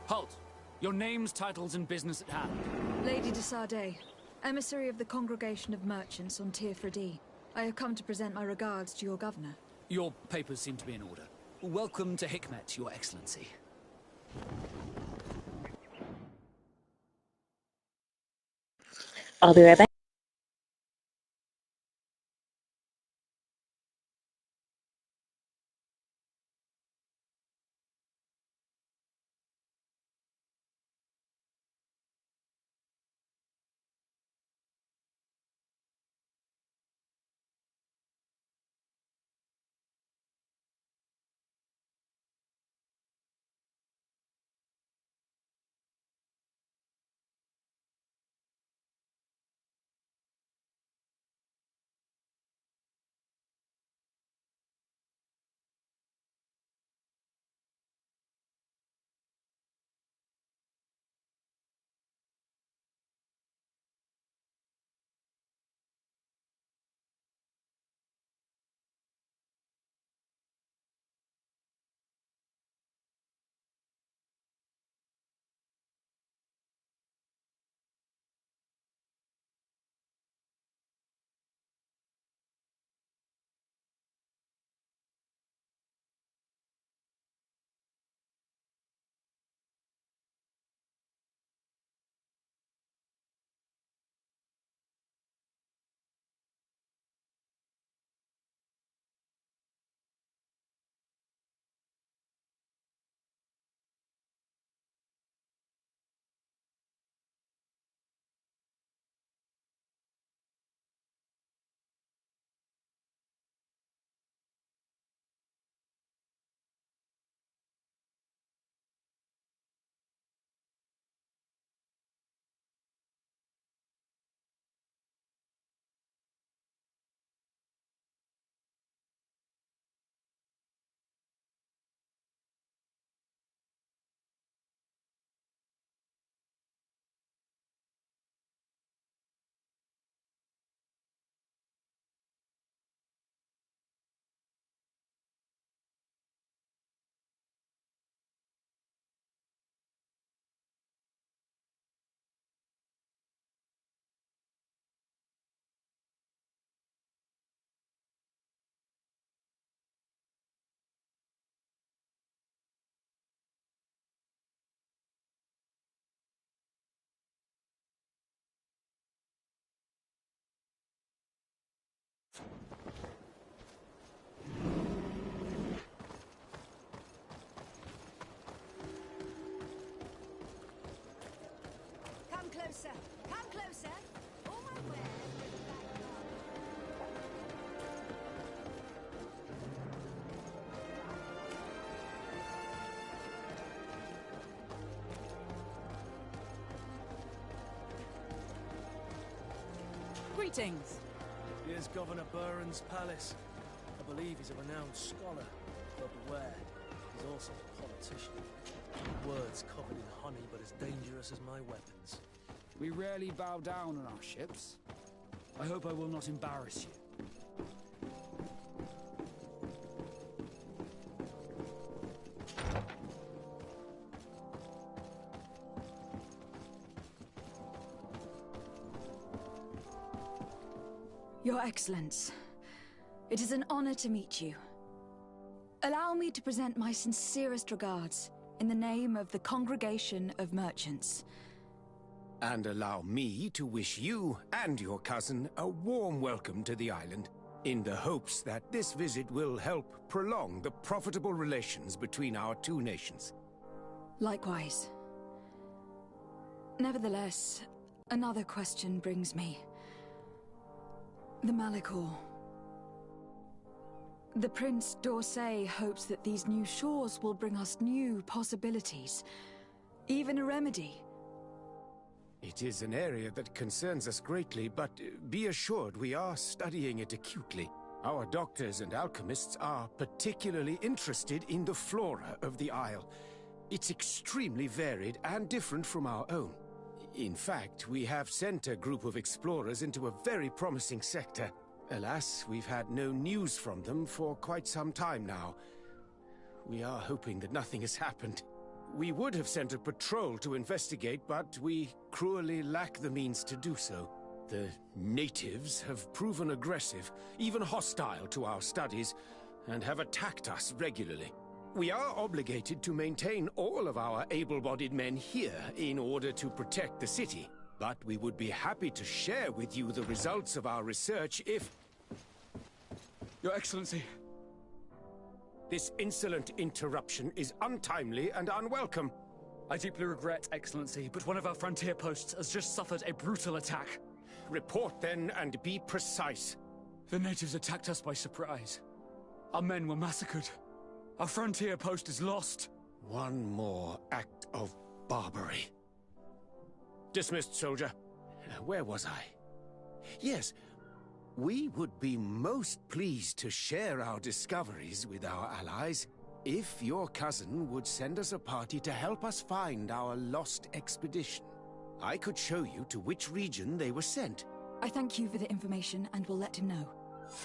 Halt! Your names, titles, and business at hand.
Lady de Sardet, emissary of the Congregation of Merchants on Tir Freddy. I have come to present my regards to your governor.
Your papers seem to be in order. Welcome to Hikmet, Your Excellency.
I'll be right back.
Come closer. Come closer. All my wares.
Greetings.
Here's Governor Buren's palace. I believe he's a renowned scholar, but beware, he's also a politician. Words covered in honey, but as dangerous as my weapons.
We rarely bow down on our ships. I hope I will not embarrass you.
Your Excellence, it is an honor to meet you. Allow me to present my sincerest regards in the name of the Congregation of Merchants.
And allow me to wish you and your cousin a warm welcome to the island, in the hopes that this visit will help prolong the profitable relations between our two nations.
Likewise. Nevertheless, another question brings me. The Malachor. The Prince d'Orsay hopes that these new shores will bring us new possibilities, even a remedy.
It is an area that concerns us greatly, but be assured we are studying it acutely. Our doctors and alchemists are particularly interested in the flora of the Isle. It's extremely varied and different from our own. In fact, we have sent a group of explorers into a very promising sector. Alas, we've had no news from them for quite some time now. We are hoping that nothing has happened. We would have sent a patrol to investigate, but we cruelly lack the means to do so. The natives have proven aggressive, even hostile to our studies, and have attacked us regularly. We are obligated to maintain all of our able-bodied men here in order to protect the city. But we would be happy to share with you the results of our research if...
Your Excellency.
This insolent interruption is untimely and unwelcome.
I deeply regret, Excellency, but one of our frontier posts has just suffered a brutal attack.
Report then, and be precise.
The natives attacked us by surprise. Our men were massacred. Our frontier post is lost.
One more act of barbarity. Dismissed, soldier. Where was I? Yes, we would be most pleased to share our discoveries with our allies if your cousin would send us a party to help us find our lost expedition. I could show you to which region they were sent.
I thank you for the information and will let him know.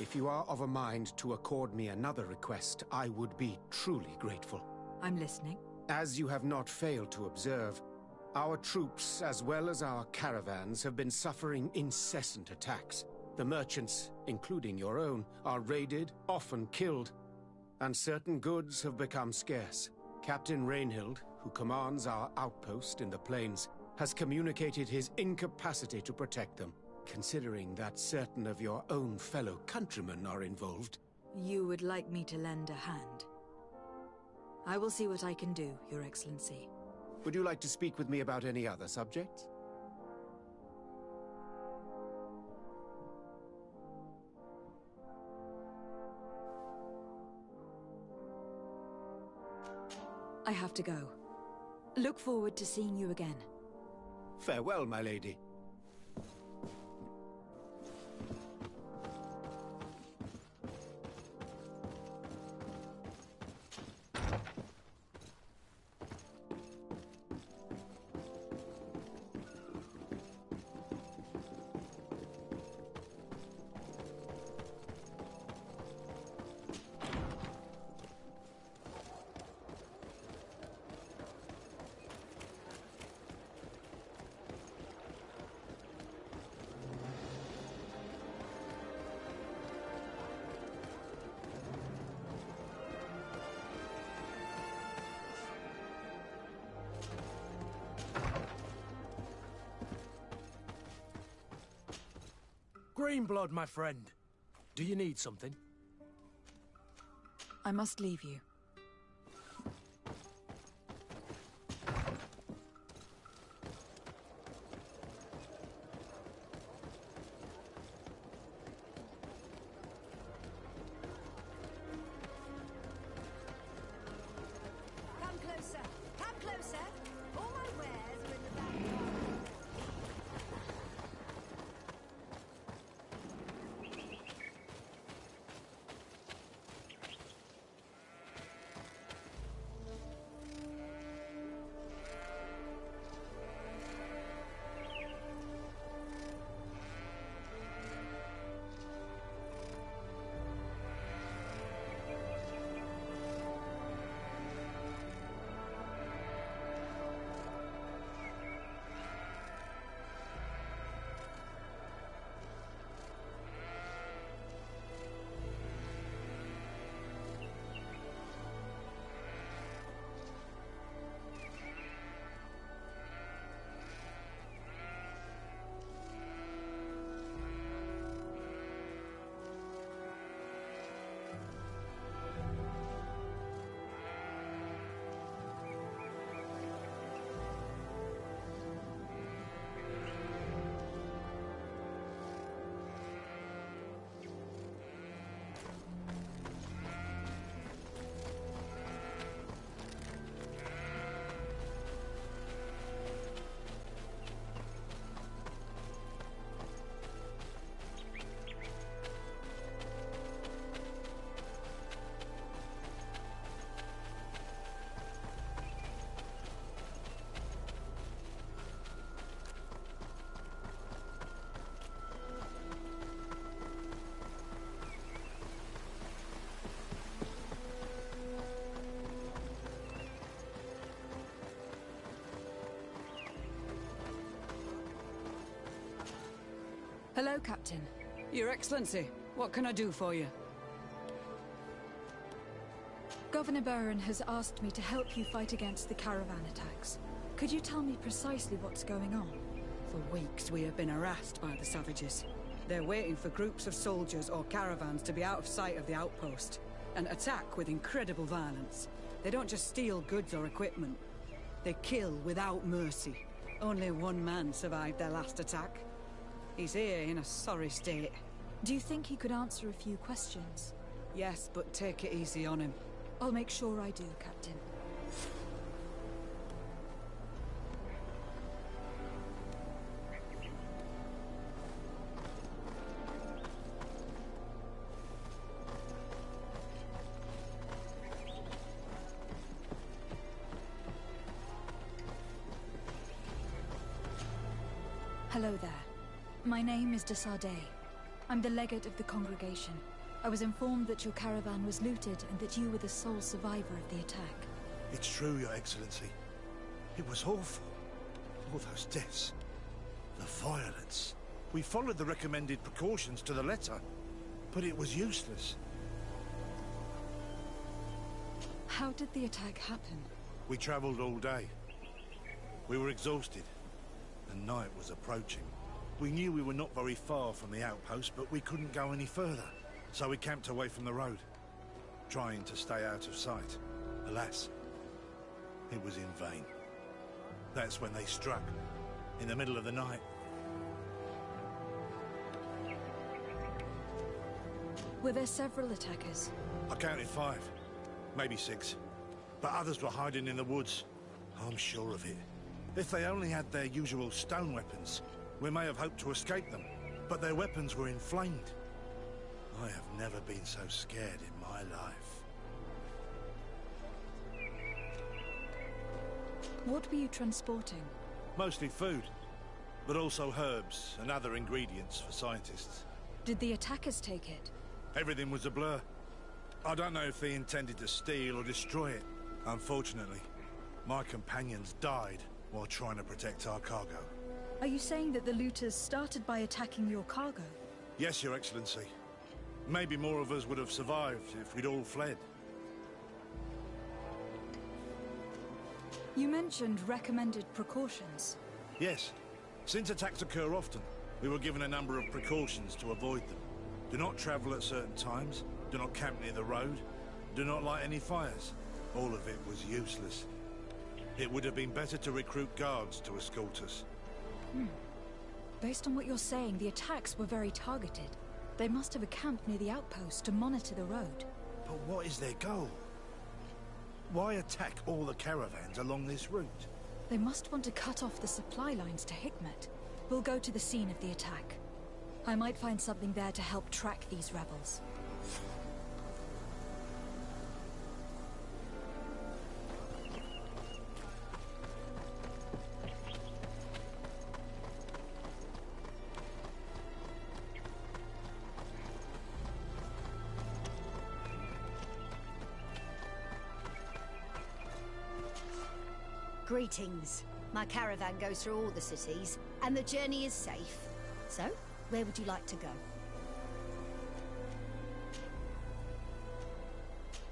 If you are of a mind to accord me another request, I would be truly grateful.
I'm listening.
As you have not failed to observe, our troops, as well as our caravans, have been suffering incessant attacks. The merchants, including your own, are raided, often killed, and certain goods have become scarce. Captain Rainhild, who commands our outpost in the plains, has communicated his incapacity to protect them. Considering that certain of your own fellow countrymen are involved.
You would like me to lend a hand? I will see what I can do, Your Excellency.
Would you like to speak with me about any other subjects?
I have to go. Look forward to seeing you again.
Farewell, my lady.
Greenblood, my friend. Do you need something?
I must leave you.
Come closer. Come closer. All my wares are in the back yard.
Hello, Captain.
Your Excellency, what can I do for you?
Governor Burren has asked me to help you fight against the caravan attacks. Could you tell me precisely what's going on?
For weeks we have been harassed by the savages. They're waiting for groups of soldiers or caravans to be out of sight of the outpost, and attack with incredible violence. They don't just steal goods or equipment. They kill without mercy. Only one man survived their last attack. He's here in a sorry state.
Do you think he could answer a few questions?
Yes, but take it easy on him.
I'll make sure I do, Captain. Hello there. My name is de Sardet. I'm the legate of the congregation. I was informed that your caravan was looted and that you were the sole survivor of the attack.
It's true, Your Excellency. It was awful. All those deaths. The violence. We followed the recommended precautions to the letter, but it was useless.
How did the attack happen?
We traveled all day. We were exhausted, and night was approaching. We knew we were not very far from the outpost, but we couldn't go any further. So we camped away from the road, trying to stay out of sight. Alas, it was in vain. That's when they struck, in the middle of the night.
Were there several attackers?
I counted 5, maybe 6. But others were hiding in the woods. I'm sure of it. If they only had their usual stone weapons, we may have hoped to escape them. But their weapons were inflamed. I have never been so scared in my life.
What were you transporting?
Mostly food, but also herbs and other ingredients for scientists.
Did the attackers take it?
Everything was a blur. I don't know if they intended to steal or destroy it. Unfortunately, my companions died while trying to protect our cargo.
Are you saying that the looters started by attacking your cargo?
Yes, Your Excellency. Maybe more of us would have survived if we'd all fled.
You mentioned recommended precautions.
Yes. Since attacks occur often, we were given a number of precautions to avoid them. Do not travel at certain times, do not camp near the road, do not light any fires. All of it was useless. It would have been better to recruit guards to escort us.
Based on what you're saying, the attacks were very targeted. They must have camped near the outpost to monitor the road.
But what is their goal? Why attack all the caravans along this route?
They must want to cut off the supply lines to Hikmet. We'll go to the scene of the attack. I might find something there to help track these rebels.
Greetings. My caravan goes through all the cities, and the journey is safe. So, where would you like to go?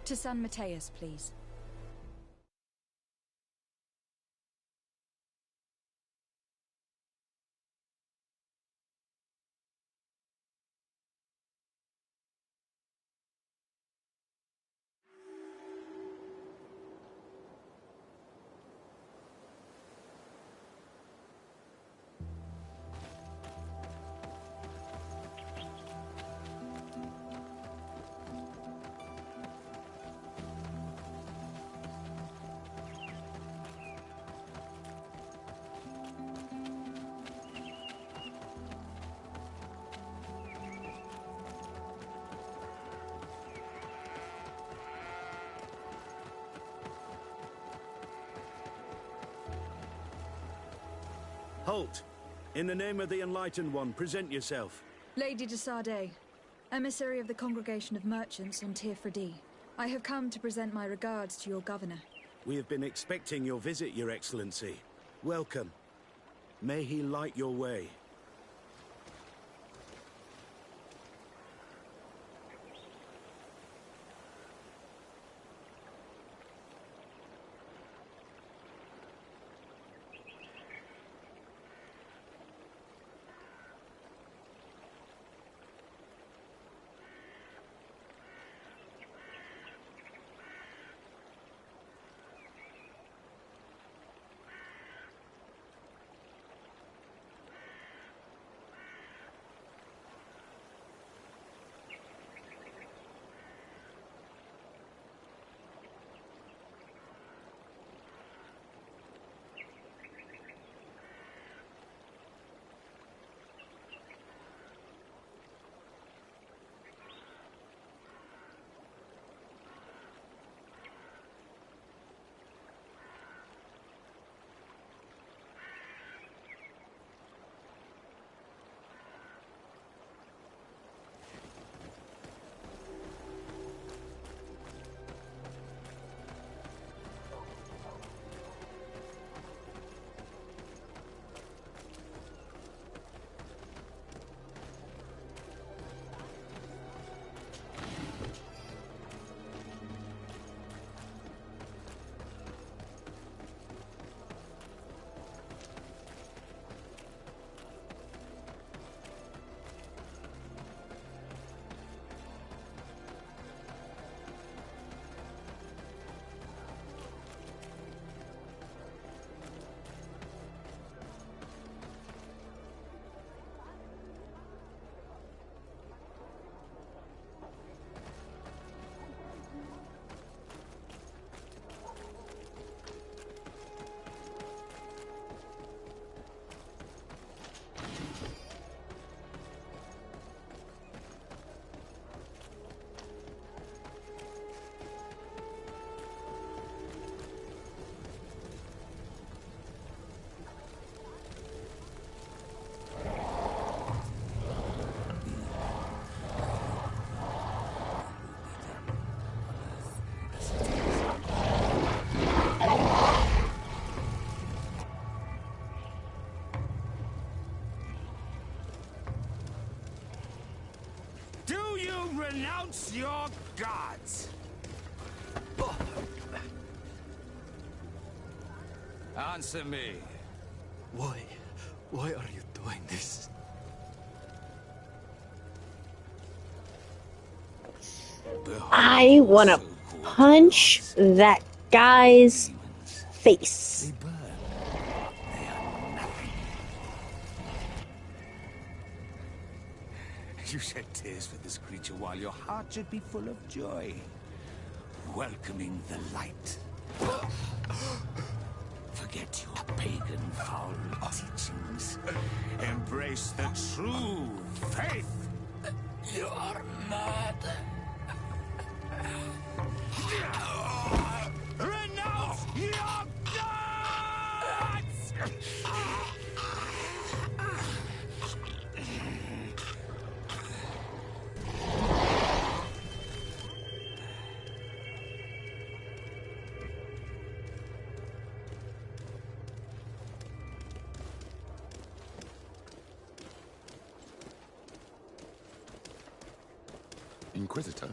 To San Mateus, please.
Halt! In the name of the Enlightened One, present yourself.
Lady de Sardet, emissary of the Congregation of Merchants on Tir Freddy. I have come to present my regards to your governor.
We have been expecting your visit, Your Excellency. Welcome. May he light your way.
renounce your gods? Answer me.
Why are you doing this?
I want to punch that guy's face.
You shed tears for this creature while your heart should be full of joy. Welcoming the light. Forget your pagan foul teachings. Embrace the true faith. You are mad. Renounce your gods!
Inquisitor?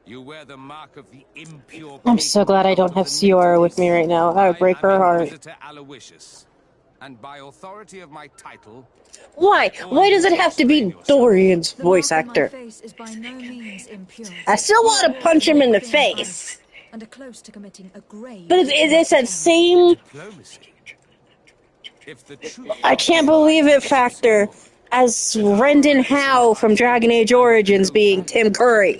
You wear the mark of the impure.
I'm so glad I don't have Siora with me right now. That would break her heart.
Inquisitor Aloysius, and by authority of my title.
Why? Why does it have to be Dorian's voice actor? I still want to punch him in the face.
And are close to committing a grave.
But it's that same I can't believe it factor as Rendon Howe from Dragon Age Origins being Tim Curry.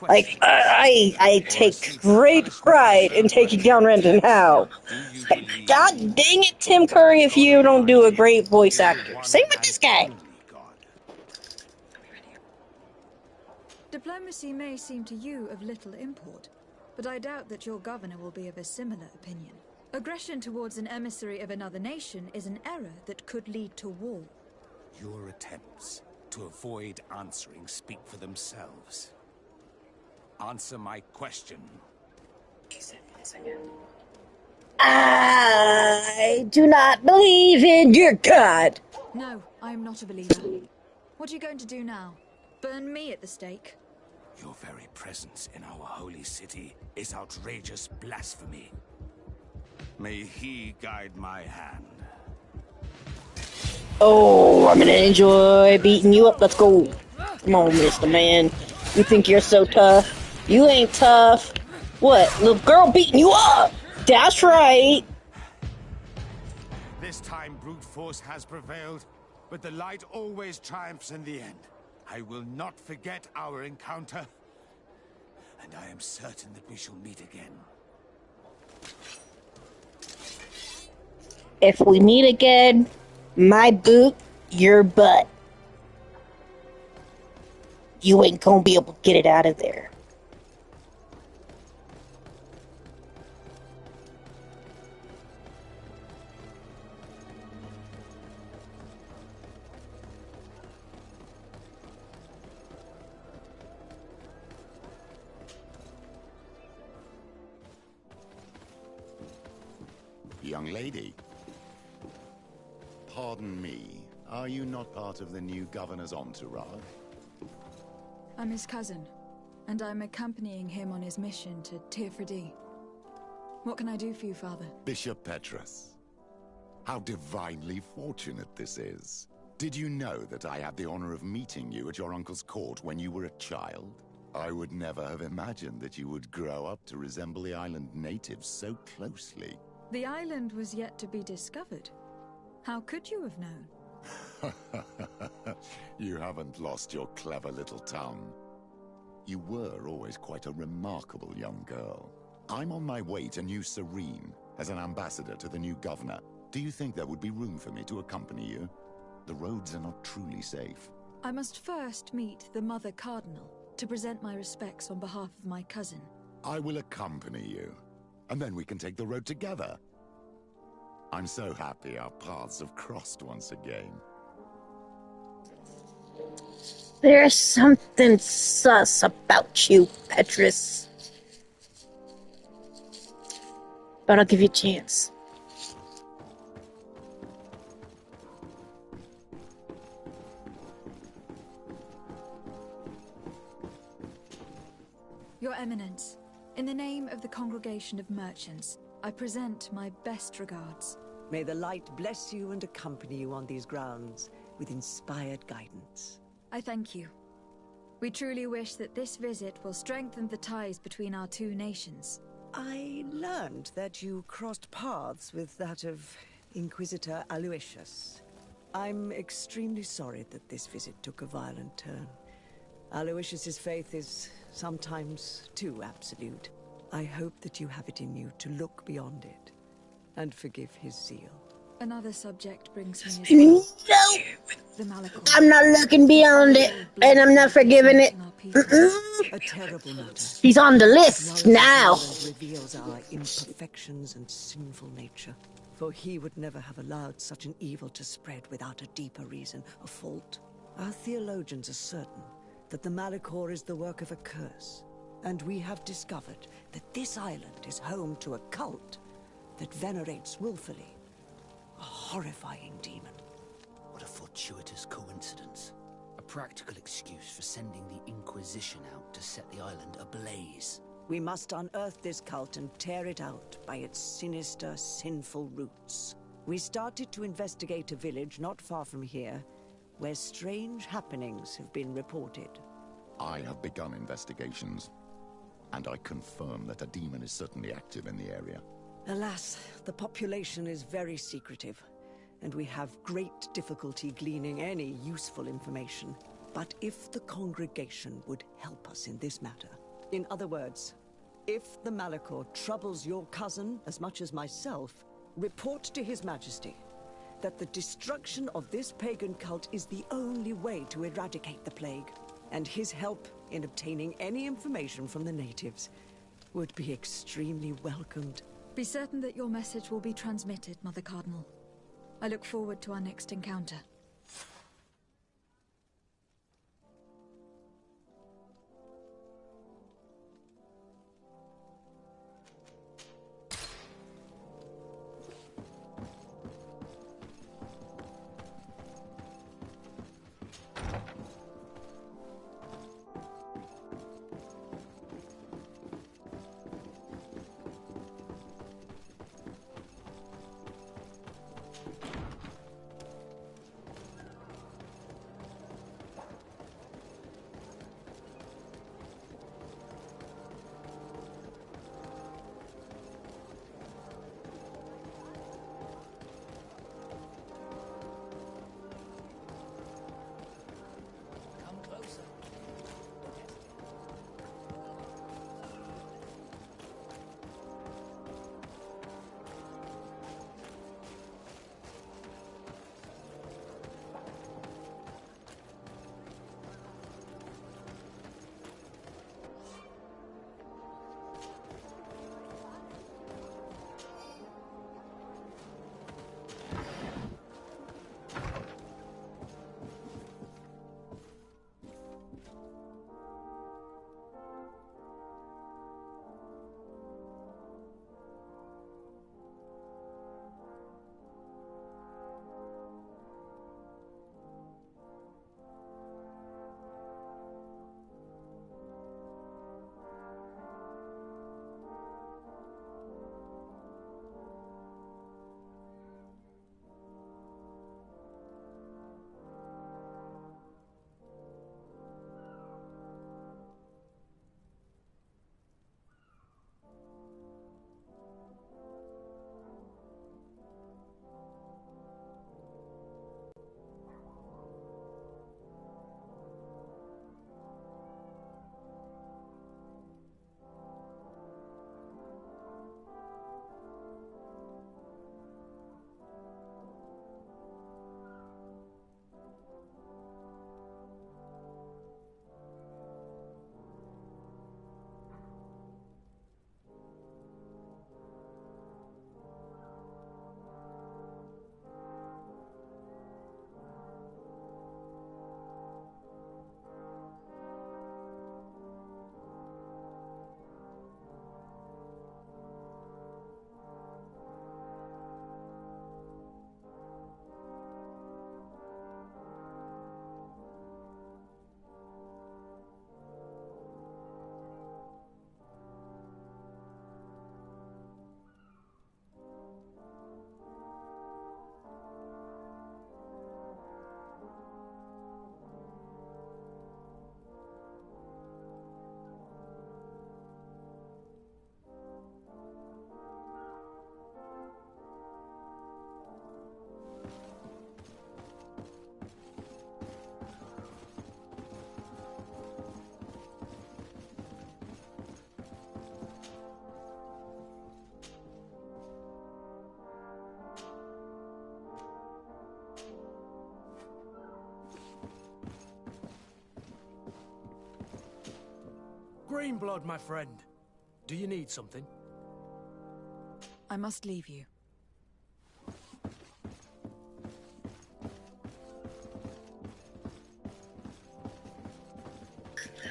Like, I take great pride in taking down Rendon Howe. God dang it, Tim Curry, if you don't do a great voice actor. Same with this guy.
Diplomacy may seem to you of little import, but I doubt that your governor will be of a similar opinion. Aggression towards an emissary of another nation is an error that could lead to war.
Your attempts to avoid answering speak for themselves. Answer my question.
I do not believe in your god.
No, I am not a believer. What are you going to do now? Burn me at the stake?
Your very presence in our holy city is outrageous blasphemy. May he guide my hand.
Oh, I'm gonna enjoy beating you up. Let's go. Come on, Mr. Man. You think you're so tough? You ain't tough. What? Little girl beating you up? That's right.
This time brute force has prevailed, but the light always triumphs in the end. I will not forget our encounter, and I am certain that we shall meet again.
If we meet again, my boot, your butt. You ain't gonna be able to get it out of there.
Young lady. Pardon me, are you not part of the new governor's entourage?
I'm his cousin, and I'm accompanying him on his mission to Teofredi. What can I do for you, Father?
Bishop Petrus. How divinely fortunate this is. Did you know that I had the honor of meeting you at your uncle's court when you were a child? I would never have imagined that you would grow up to resemble the island natives so closely.
The island was yet to be discovered. How could you have known?
You haven't lost your clever little tongue. You were always quite a remarkable young girl. I'm on my way to New Serene as an ambassador to the new governor. Do you think there would be room for me to accompany you? The roads are not truly safe.
I must first meet the Mother Cardinal to present my respects on behalf of my cousin.
I will accompany you, and then we can take the road together. I'm so happy our paths have crossed once again.
There's something sus about you, Petrus. but I'll give you a chance.
Your Eminence, in the name of the Congregation of Merchants, I present my best regards.
May the light bless you and accompany you on these grounds with inspired guidance.
I thank you. We truly wish that this visit will strengthen the ties between our two nations.
I learned that you crossed paths with that of Inquisitor Aloysius. I'm extremely sorry that this visit took a violent turn. Aloysius's faith is sometimes too absolute. I hope that you have it in you to look beyond it and forgive his zeal.
Another subject brings me
No,
the Malachor.
I'm not looking beyond it, and I'm not forgiving it.
A terrible matter.
He's on the list now.
Reveals our imperfections and sinful nature. For he would never have allowed such an evil to spread without a deeper reason, a fault. Our theologians are certain that the Malachor is the work of a curse, and we have discovered that this island is home to a cult that venerates willfully a horrifying demon.
What a fortuitous coincidence. A practical excuse for sending the Inquisition out to set the island ablaze.
We must unearth this cult and tear it out by its sinister, sinful roots. We started to investigate a village not far from here, where strange happenings have been reported.
I have begun investigations, and I confirm that a demon is certainly active in the area.
Alas, the population is very secretive, and we have great difficulty gleaning any useful information. But if the congregation would help us in this matter, in other words, if the Malachor troubles your cousin as much as myself, report to His Majesty that the destruction of this pagan cult is the only way to eradicate the plague, and his help in obtaining any information from the natives would be extremely welcomed.
Be certain that your message will be transmitted, Mother Cardinal. I look forward to our next encounter.
Greenblood, my friend. Do you need something?
I must leave you.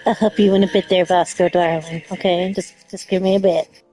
I'll help you in a bit there, Vasco, darling. Okay, just give me a bit.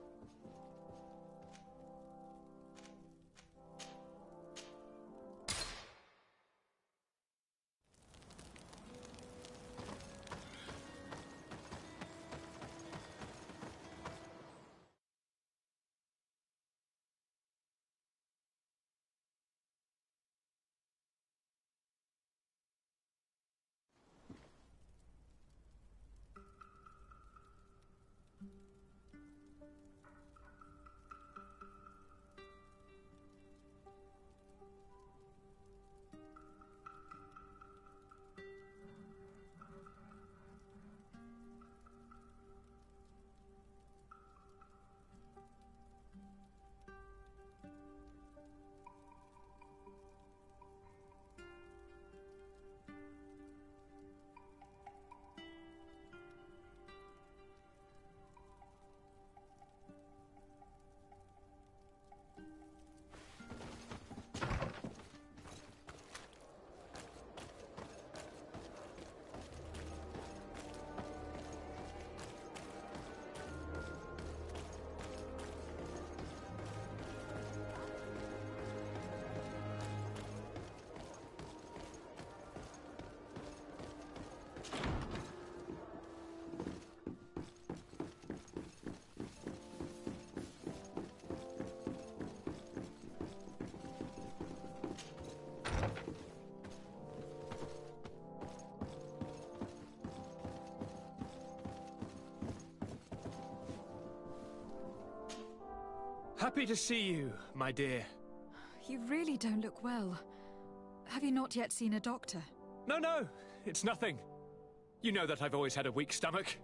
Happy to see you, my dear.
You really don't look well. Have you not yet seen a doctor?
No, it's nothing. You know that I've always had a weak stomach.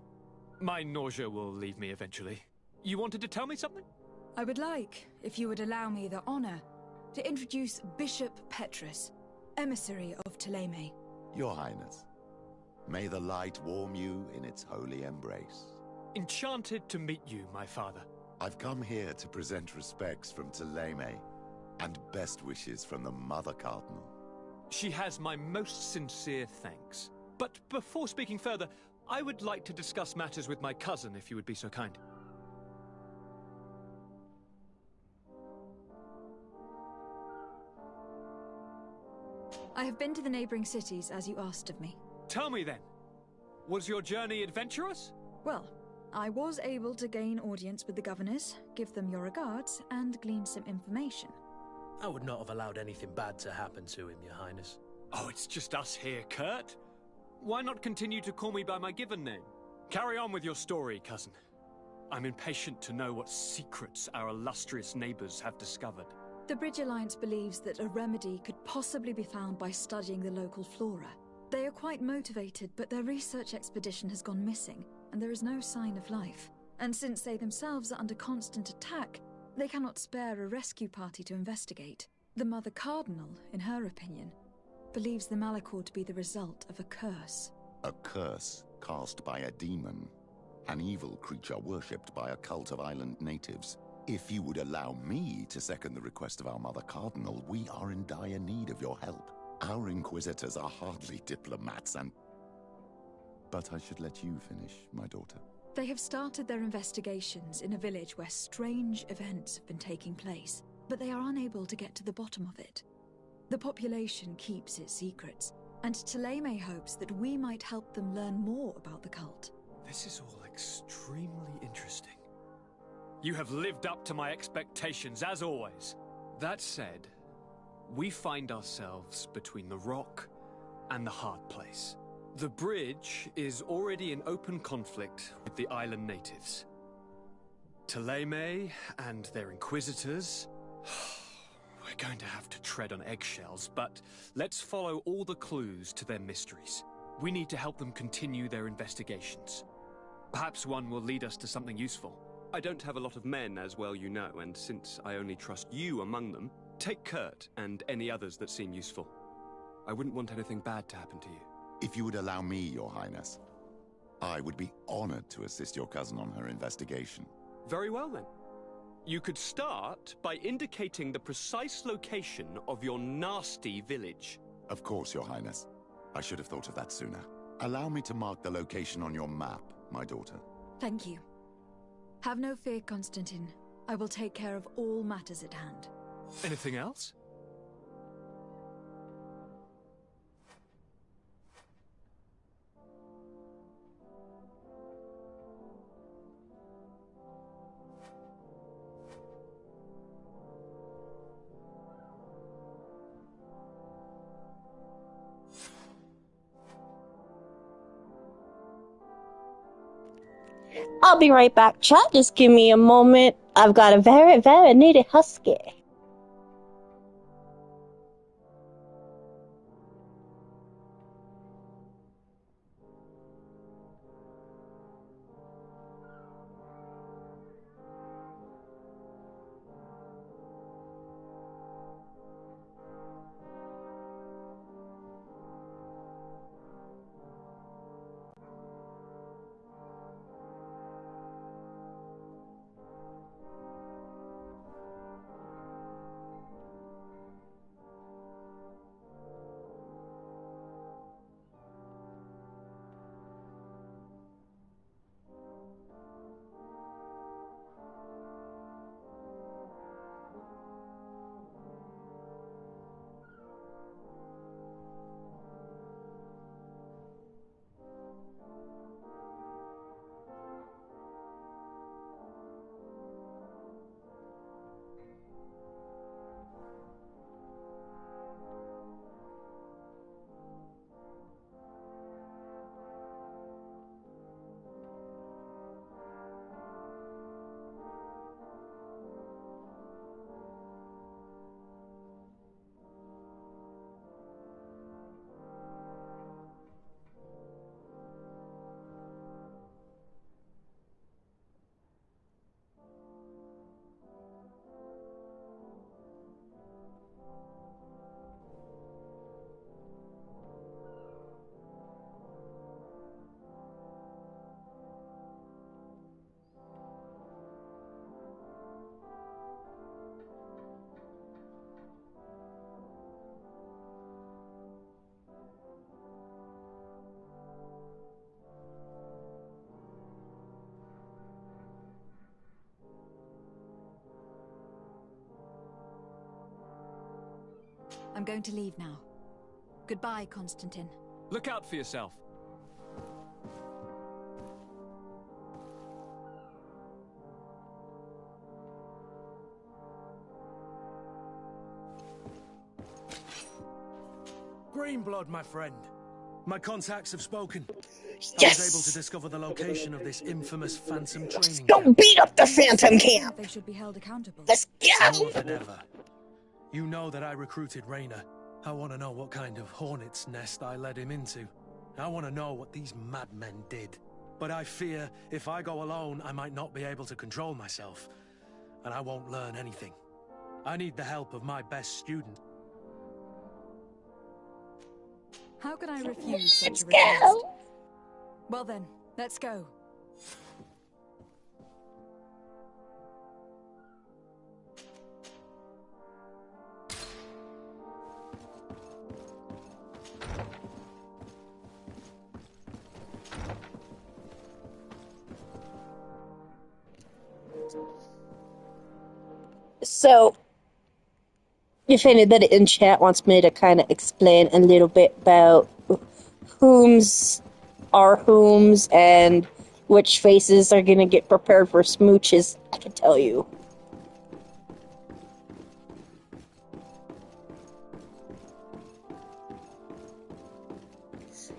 My nausea will leave me eventually. You wanted to tell me something?
I would like, if you would allow me the honor, to introduce Bishop Petrus, emissary of Thélème.
Your Highness, may the light warm you in its holy embrace.
Enchanted to meet you, my father.
I've come here to present respects from Thélème, and best wishes from the Mother Cardinal.
She has my most sincere thanks. But before speaking further, I would like to discuss matters with my cousin, if you would be so kind.
I have been to the neighboring cities, as you asked of me.
Tell me then, was your journey adventurous?
Well, I was able to gain audience with the governors, give them your regards, and glean some information.
I would not have allowed anything bad to happen to him, Your Highness. Oh, it's just us here, Kurt. Why not continue to call me by my given name? Carry on with your story, cousin. I'm impatient to know what secrets our illustrious neighbors have discovered.
The Bridge Alliance believes that a remedy could possibly be found by studying the local flora. They are quite motivated, but their research expedition has gone missing, and there is no sign of life. And since they themselves are under constant attack, they cannot spare a rescue party to investigate. The Mother Cardinal, in her opinion, believes the Malachor to be the result of a curse.
A curse cast by a demon. An evil creature worshipped by a cult of island natives. If you would allow me to second the request of our Mother Cardinal, we are in dire need of your help. Our Inquisitors are hardly diplomats But I should let you finish, my daughter.
They have started their investigations in a village where strange events have been taking place, but they are unable to get to the bottom of it. The population keeps its secrets, and Thélème hopes that we might help them learn more about the cult.
This is all extremely interesting. You have lived up to my expectations, as always. That said, we find ourselves between the rock and the hard place. The bridge is already in open conflict with the island natives. Thélème and their inquisitors... We're going to have to tread on eggshells, but let's follow all the clues to their mysteries. We need to help them continue their investigations. Perhaps one will lead us to something useful.
I don't have a lot of men, as well you know, and since I only trust you among them, take Kurt and any others that seem useful. I wouldn't want anything bad to happen to you.
If you would allow me, Your Highness, I would be honored to assist your cousin on her investigation.
Very well, then. You could start by indicating the precise location of your nasty village.
Of course, Your Highness. I should have thought of that sooner. Allow me to mark the location on your map, my daughter.
Thank you. Have no fear, Constantine. I will take care of all matters at hand.
Anything else?
I'll be right back, chat. Just give me a moment. I've got a very, very needy husky.
I'm going to leave now. Goodbye, Constantine.
Look out for yourself.
Greenblood, my friend. My contacts have spoken.
Yes!
I was able to discover the location of this infamous Phantom training
Go
camp.
beat up the Phantom camp!
They should be held accountable.
Let's go!
More than ever. You know that I recruited Raynor. I want to know what kind of hornet's nest I led him into. I want to know what these madmen did. But I fear if I go alone, I might not be able to control myself. And I won't learn anything. I need the help of my best student.
How can I refuse such
Let's
a request?
go!
Well then, let's go.
So, if anybody in chat wants me to kind of explain a little bit about whom's are whom's and which faces are going to get prepared for smooches, I can tell you.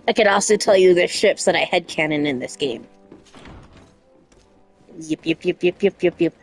I could also tell you the ships that I headcanon in this game. Yep.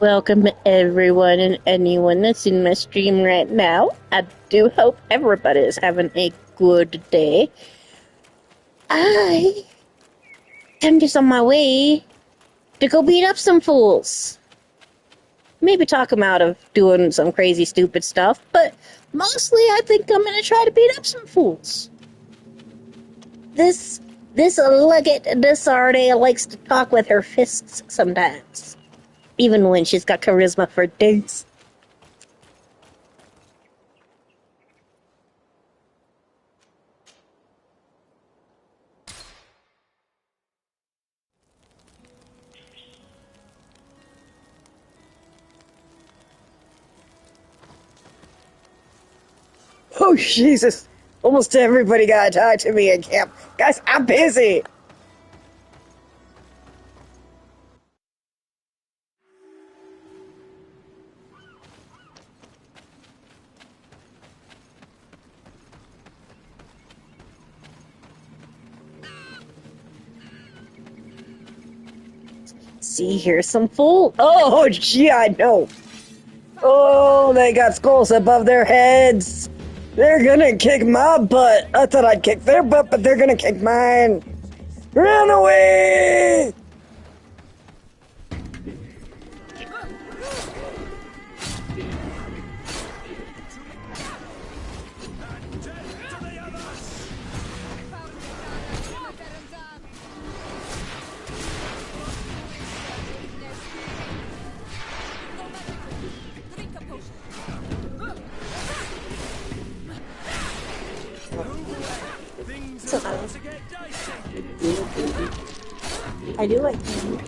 Welcome everyone and anyone that's in my stream right now. I do hope everybody is having a good day. I am just on my way to go beat up some fools. Maybe talk them out of doing some crazy stupid stuff, but mostly I think I'm gonna try to beat up some fools. This Legate Desarde likes to talk with her fists sometimes. Even when she's got charisma for days.
Oh, Jesus. Almost everybody got to talk to me in camp. Guys, I'm busy. See, here's some fool. Oh, gee, I know. Oh, they got skulls above their heads. They're gonna kick my butt. I thought I'd kick their butt, but they're gonna kick mine. Run away!
I do like him.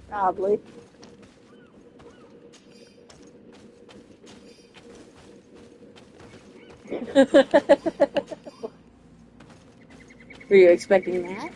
Probably. Were you expecting that?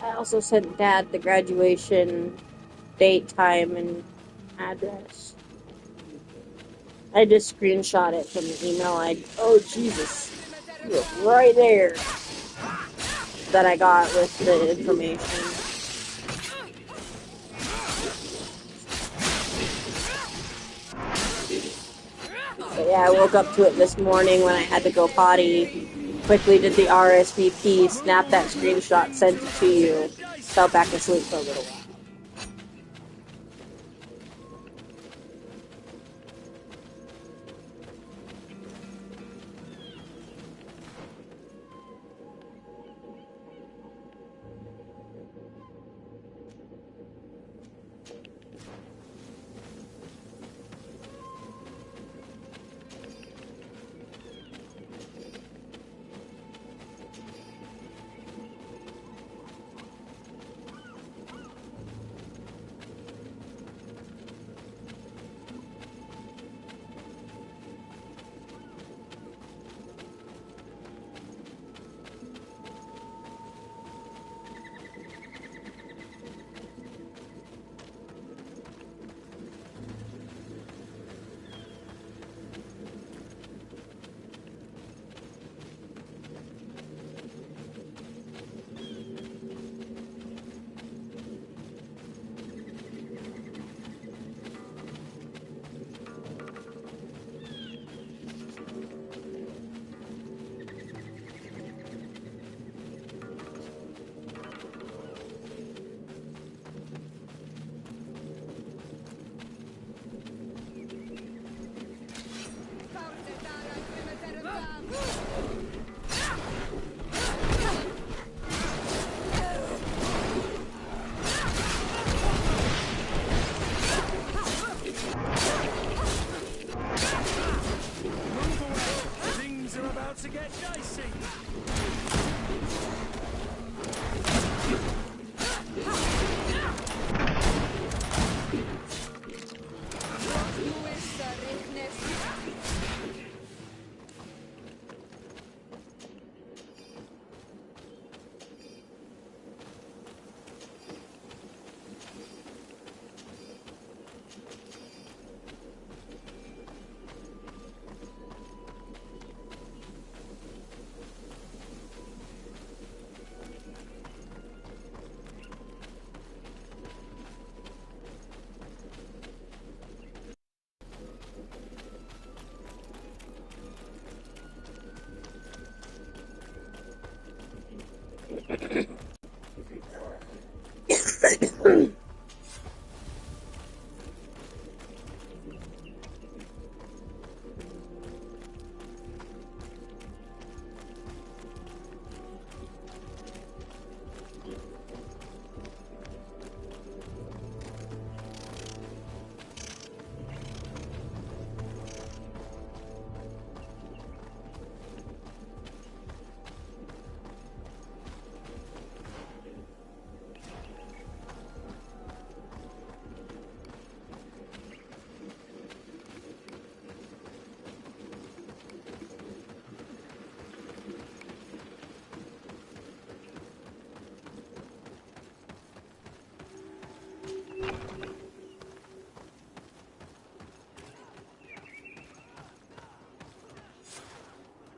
I also sent Dad the graduation date, time, and address. I just screenshot it from the email. Oh Jesus, you were right there. That I got with the information. But yeah, I woke up to it this morning when I had to go potty. Quickly did the RSVP, snapped that screenshot, sent it to you, fell back asleep for a little while.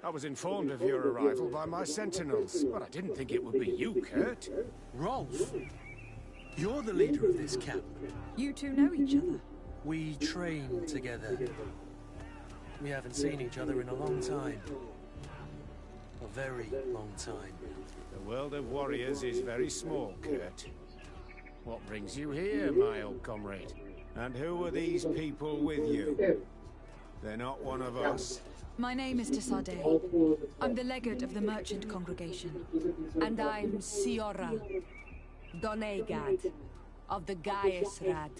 I was informed of your arrival by my sentinels, but I didn't think it would be you, Kurt.
Rolf, you're the leader of this camp.
You two know each other?
We train together. We haven't seen each other in a long time. A very long time.
The world of warriors is very small, Kurt. What brings you here, my old comrade? And who are these people with you? They're not one of us.
My name is Tisade. I'm the legate of the merchant congregation.
And I'm Siora, Doneigad, of the Gaius-Rad.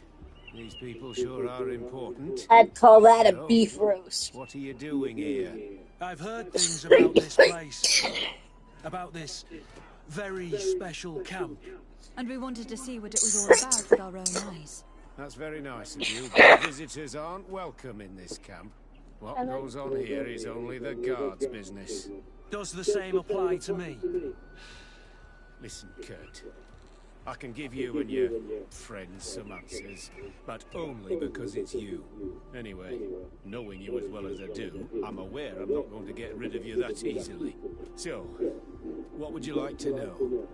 These people sure are important.
I'd call that a beef roast.
What are you doing here?
I've heard things about this place. About this very special camp.
And we wanted to see what it was all about with our own eyes.
That's very nice of you, but visitors aren't welcome in this camp. What goes on here is only the guards' business.
Does the same apply to me?
Listen, Kurt. I can give you and your friends some answers, but only because it's you. Anyway, knowing you as well as I do, I'm aware I'm not going to get rid of you that easily. So, what would you like to know?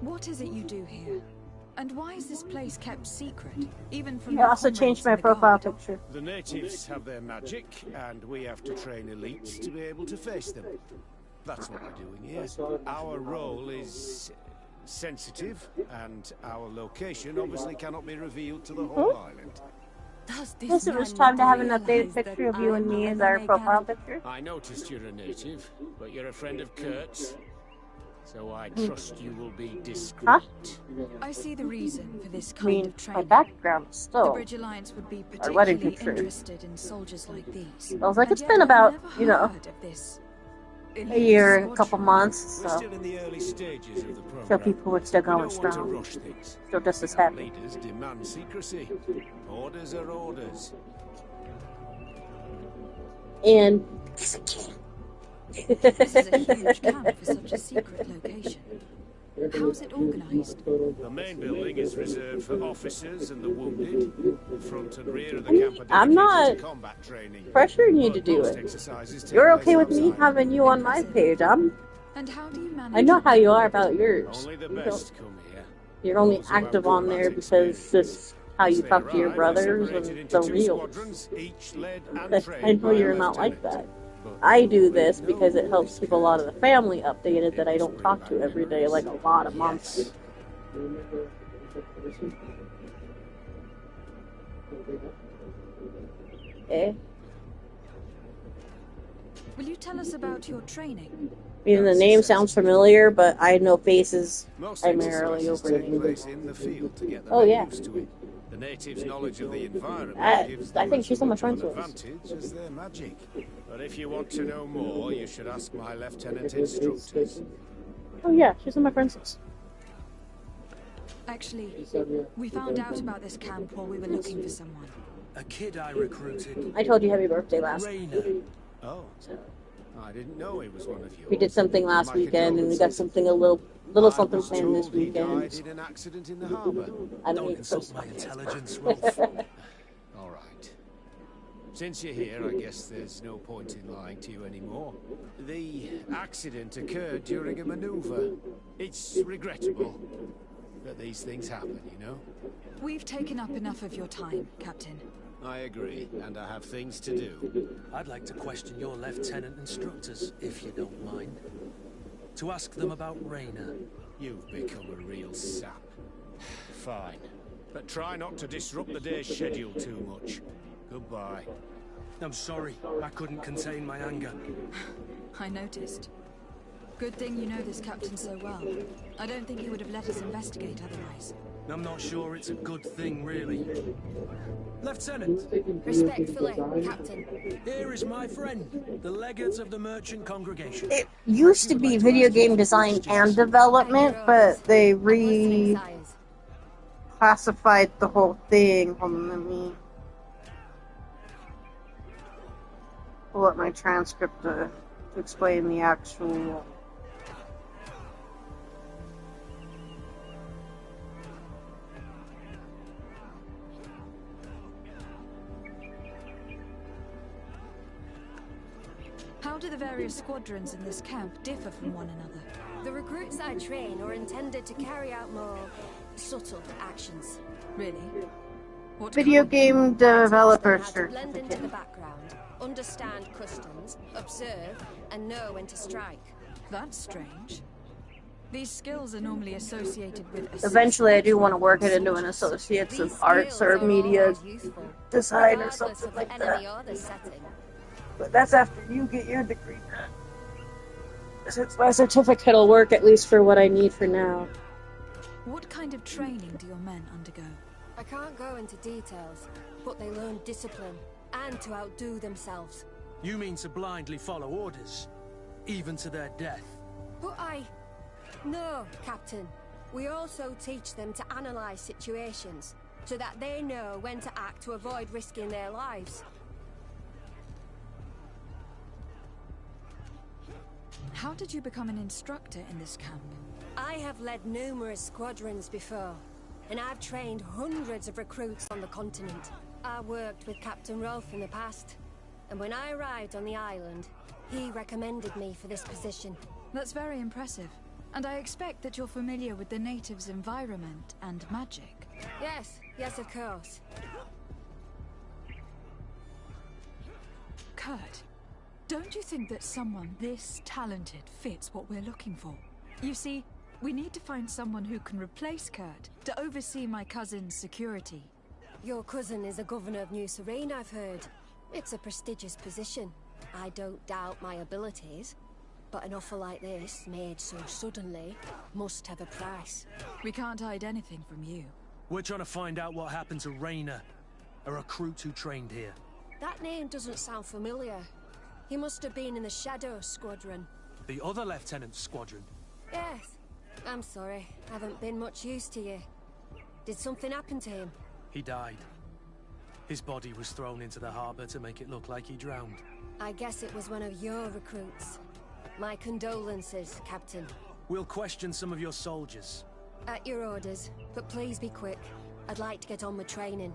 What is it you do here? And why is this place kept secret, even from
I also changed my profile picture.
The natives have their magic, and we have to train elites to be able to face them. That's what we're doing here. Our role is sensitive, and our location obviously cannot be revealed to the whole island.
Yes, it was time to have an updated picture of you and me as our profile picture.
I noticed you're a native, but you're a friend of Kurt's. So I trust you will be discreet.
Huh?
I see the reason for this kind of training.
My background
The
still.
Bridge Alliance would be
Our wedding
particularly
picture.
interested in soldiers like these.
I was like,
And
it's
yet
been
I've
about,
never
you know,
heard of this
a year, a couple months,
We're
so
still in the early stages of the program.
so people were still
We
going
don't want to
strong.
rush things.
Still just as
Our
happy.
leaders demand secrecy. Orders are orders.
And
This is a huge camp for such a secret location. How's it organized?
The main building is reserved for officers and the wounded. The front and rear of the camp are
I'm
dedicated
not
to combat training.
pressuring you to do
Most
it.
exercises take
You're
place
okay with me
outside.
having you on my page.
And how do you manage?
I know how you are about yours.
Only the
You don't-
best come here.
You're only
Those who have
active on there
combat
because it's how you
As they
talk to your
arrive, they're
brothers
separated
and
into
the
two
real.
squadrons, each led and
I
trained
know
by a
you're not like
lieutenant.
that. I do this because it helps keep a lot of the family updated that I don't talk to every day, like a lot of months. Eh?
Will you tell us about your training?
I mean, the name sounds familiar, but I know faces
Most
primarily
exercises
over
take
names.
place in the field to get the
Oh,
men
yeah.
used to it. The natives' knowledge of the environment gives
I
them
think
as
she's on my
much of an
friends list.
advantage as their magic. But if you want to know more, you should ask my lieutenant instructors.
Oh yeah, she's on my friends list.
Actually, we found out about this camp while we were looking for someone.
A kid I recruited.
I told you happy birthday last
Rainer.
Oh, I didn't know he was one of you.
We did something last
My
weekend, and we got
condolences.
something a little
I
something
was
planned this
told he died
weekend.
in an accident in the harbour.
I
Don't
don't
insult my intelligence, Rolf.
All right. Since you're here, I guess there's no point in lying to you anymore. The accident occurred during a maneuver. It's regrettable that these things happen, you know?
We've taken up enough of your time, Captain.
I agree, and I have things to do.
I'd like to question your lieutenant instructors, if you don't mind. to ask them about Reyna.
You've become a real sap. Fine. But try not to disrupt the day's schedule too much. Goodbye.
I'm sorry. I couldn't contain my anger.
I noticed. Good thing you know this captain so well. I don't think he would have let us investigate otherwise.
I'm not sure it's a good thing, really. Lieutenant!
Respectfully, Captain.
Here is my friend, the legate of the merchant congregation.
It used to be video game design and development, but they reclassified the whole thing. Hold on, let me pull up my transcript to explain the actual...
How do the various squadrons in this camp differ from one another?
The recruits I train are intended to carry out more subtle actions.
Really?
What
video game developer
blend into the background, understand customs, observe, and know when to strike.
That's strange. These skills are normally associated with...
Eventually, I do want to work it into an Associates of Arts or Media Design or something like that. But that's after you get your degree done. Since my certificate will work at least for what I need for now.
What kind of training do your men undergo?
I can't go into details, but they learn discipline and to outdo themselves.
You mean to blindly follow orders, even to their death?
But No, Captain. We also teach them to analyze situations, so that they know when to act to avoid risking their lives.
How did you become an instructor in this camp?
I have led numerous squadrons before, and I've trained hundreds of recruits on the continent. I worked with Captain Rolfe in the past, and when I arrived on the island, he recommended me for this position.
That's very impressive. And I expect that you're familiar with the natives' environment and magic.
Yes, of course.
Kurt, don't you think that someone this talented fits what we're looking for? You see, we need to find someone who can replace Kurt to oversee my cousin's security.
Your cousin is the governor of New Serene, I've heard. It's a prestigious position. I don't doubt my abilities. But an offer like this, made so suddenly, must have a price.
We can't hide anything from you.
We're trying to find out what happened to Reyna, a recruit who trained here.
That name doesn't sound familiar. He must have been in the Shadow Squadron.
The other lieutenant's squadron?
Yes. I'm sorry. I haven't been much use to you. Did something happen to him?
He died. His body was thrown into the harbor to make it look like he drowned.
I guess it was one of your recruits. My condolences, Captain.
We'll question some of your soldiers.
At your orders, but please be quick. I'd like to get on with training.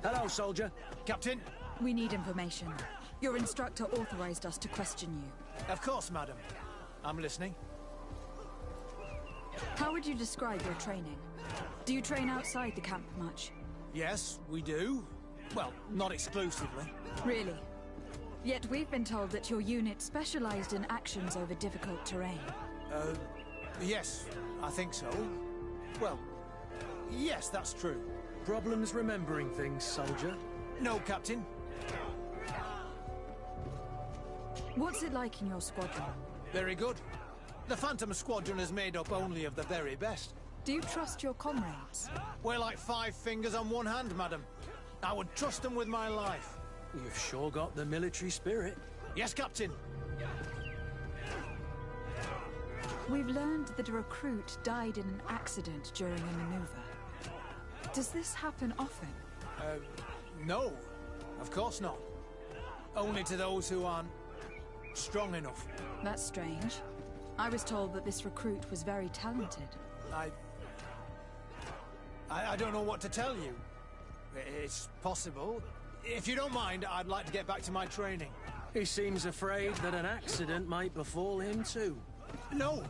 Hello, soldier.
Captain?
We need information. Your instructor authorized us to question you.
Of course, madam. I'm listening.
How would you describe your training? Do you train outside the camp much?
Yes, we do. Well, not exclusively.
Really? Yet we've been told that your unit specialized in actions over difficult terrain.
Yes, I think so. Well, yes, that's true.
Problems remembering things, soldier?
No, Captain.
What's it like in your squadron?
Very good. The Phantom Squadron is made up only of the very best.
Do you trust your comrades?
We're like 5 fingers on one hand, madam. I would trust them with my life.
You've sure got the military spirit.
Yes, Captain.
We've learned that a recruit died in an accident during a maneuver. Does this happen often?
No. Of course not. Only to those who aren't strong enough.
That's strange. I was told that this recruit was very talented.
I don't know what to tell you. It's possible. If you don't mind, I'd like to get back to my training.
He seems afraid that an accident might befall him too.
No.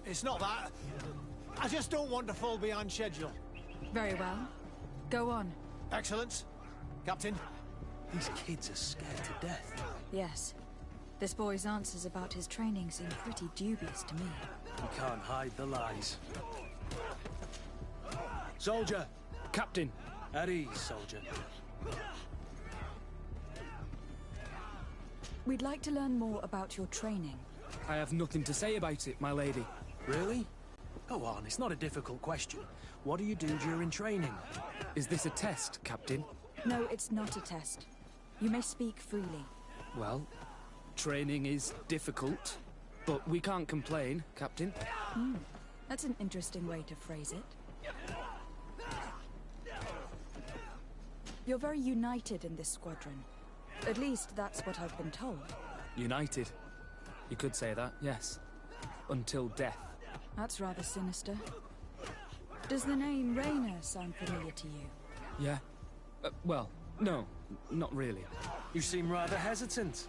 it's not that. I just don't want to fall behind schedule.
Very well. Go on.
Excellence. Captain. These kids are scared to death.
Yes. This boy's answers about his training seem pretty dubious to me.
You can't hide the lies. Soldier!
Captain!
At ease, soldier.
We'd like to learn more about your training.
I have nothing to say about it, my lady.
Really? Go on, it's not a difficult question. What do you do during training?
Is this a test, Captain?
No, it's not a test. You may speak freely.
Well, training is difficult, but we can't complain, Captain.
That's an interesting way to phrase it. You're very united in this squadron. At least that's what I've been told.
United. You could say that, yes. Until death.
That's rather sinister. Does the name Raynor sound familiar to you?
Yeah. Well, no, not really.
You seem rather hesitant.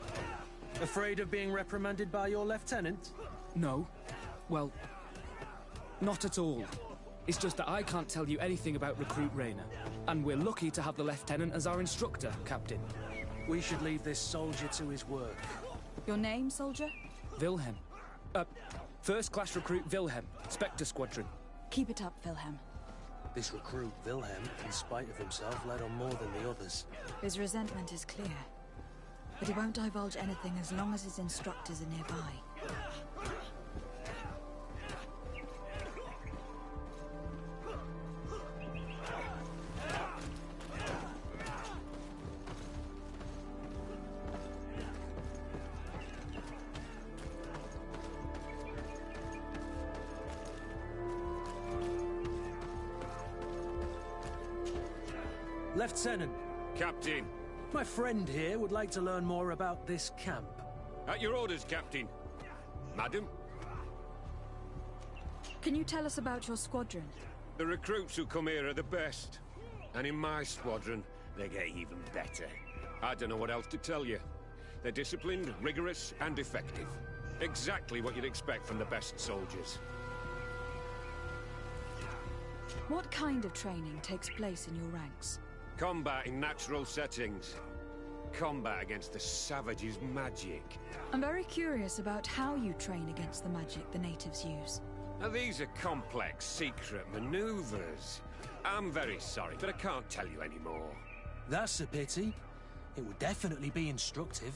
Afraid of being reprimanded by your lieutenant?
No. Well, not at all. It's just that I can't tell you anything about Recruit Raynor. And we're lucky to have the Lieutenant as our instructor, Captain.
We should leave this soldier to his work.
Your name, soldier?
Wilhelm. First class recruit Wilhelm, Spectre Squadron.
Keep it up, Wilhelm.
This recruit, Wilhelm, in spite of himself, led on more than the others.
His resentment is clear. But he won't divulge anything as long as his instructors are nearby.
Lieutenant.
Captain.
My friend here would like to learn more about this camp.
At your orders, Captain. Madam?
Can you tell us about your squadron?
The recruits who come here are the best. And in my squadron, they get even better. I don't know what else to tell you. They're disciplined, rigorous, and effective. Exactly what you'd expect from the best soldiers.
What kind of training takes place in your ranks?
Combat in natural settings. Combat against the savages' magic.
I'm very curious about how you train against the magic the natives use.
Now, these are complex, secret maneuvers. I'm very sorry, but I can't tell you anymore.
That's a pity. It would definitely be instructive.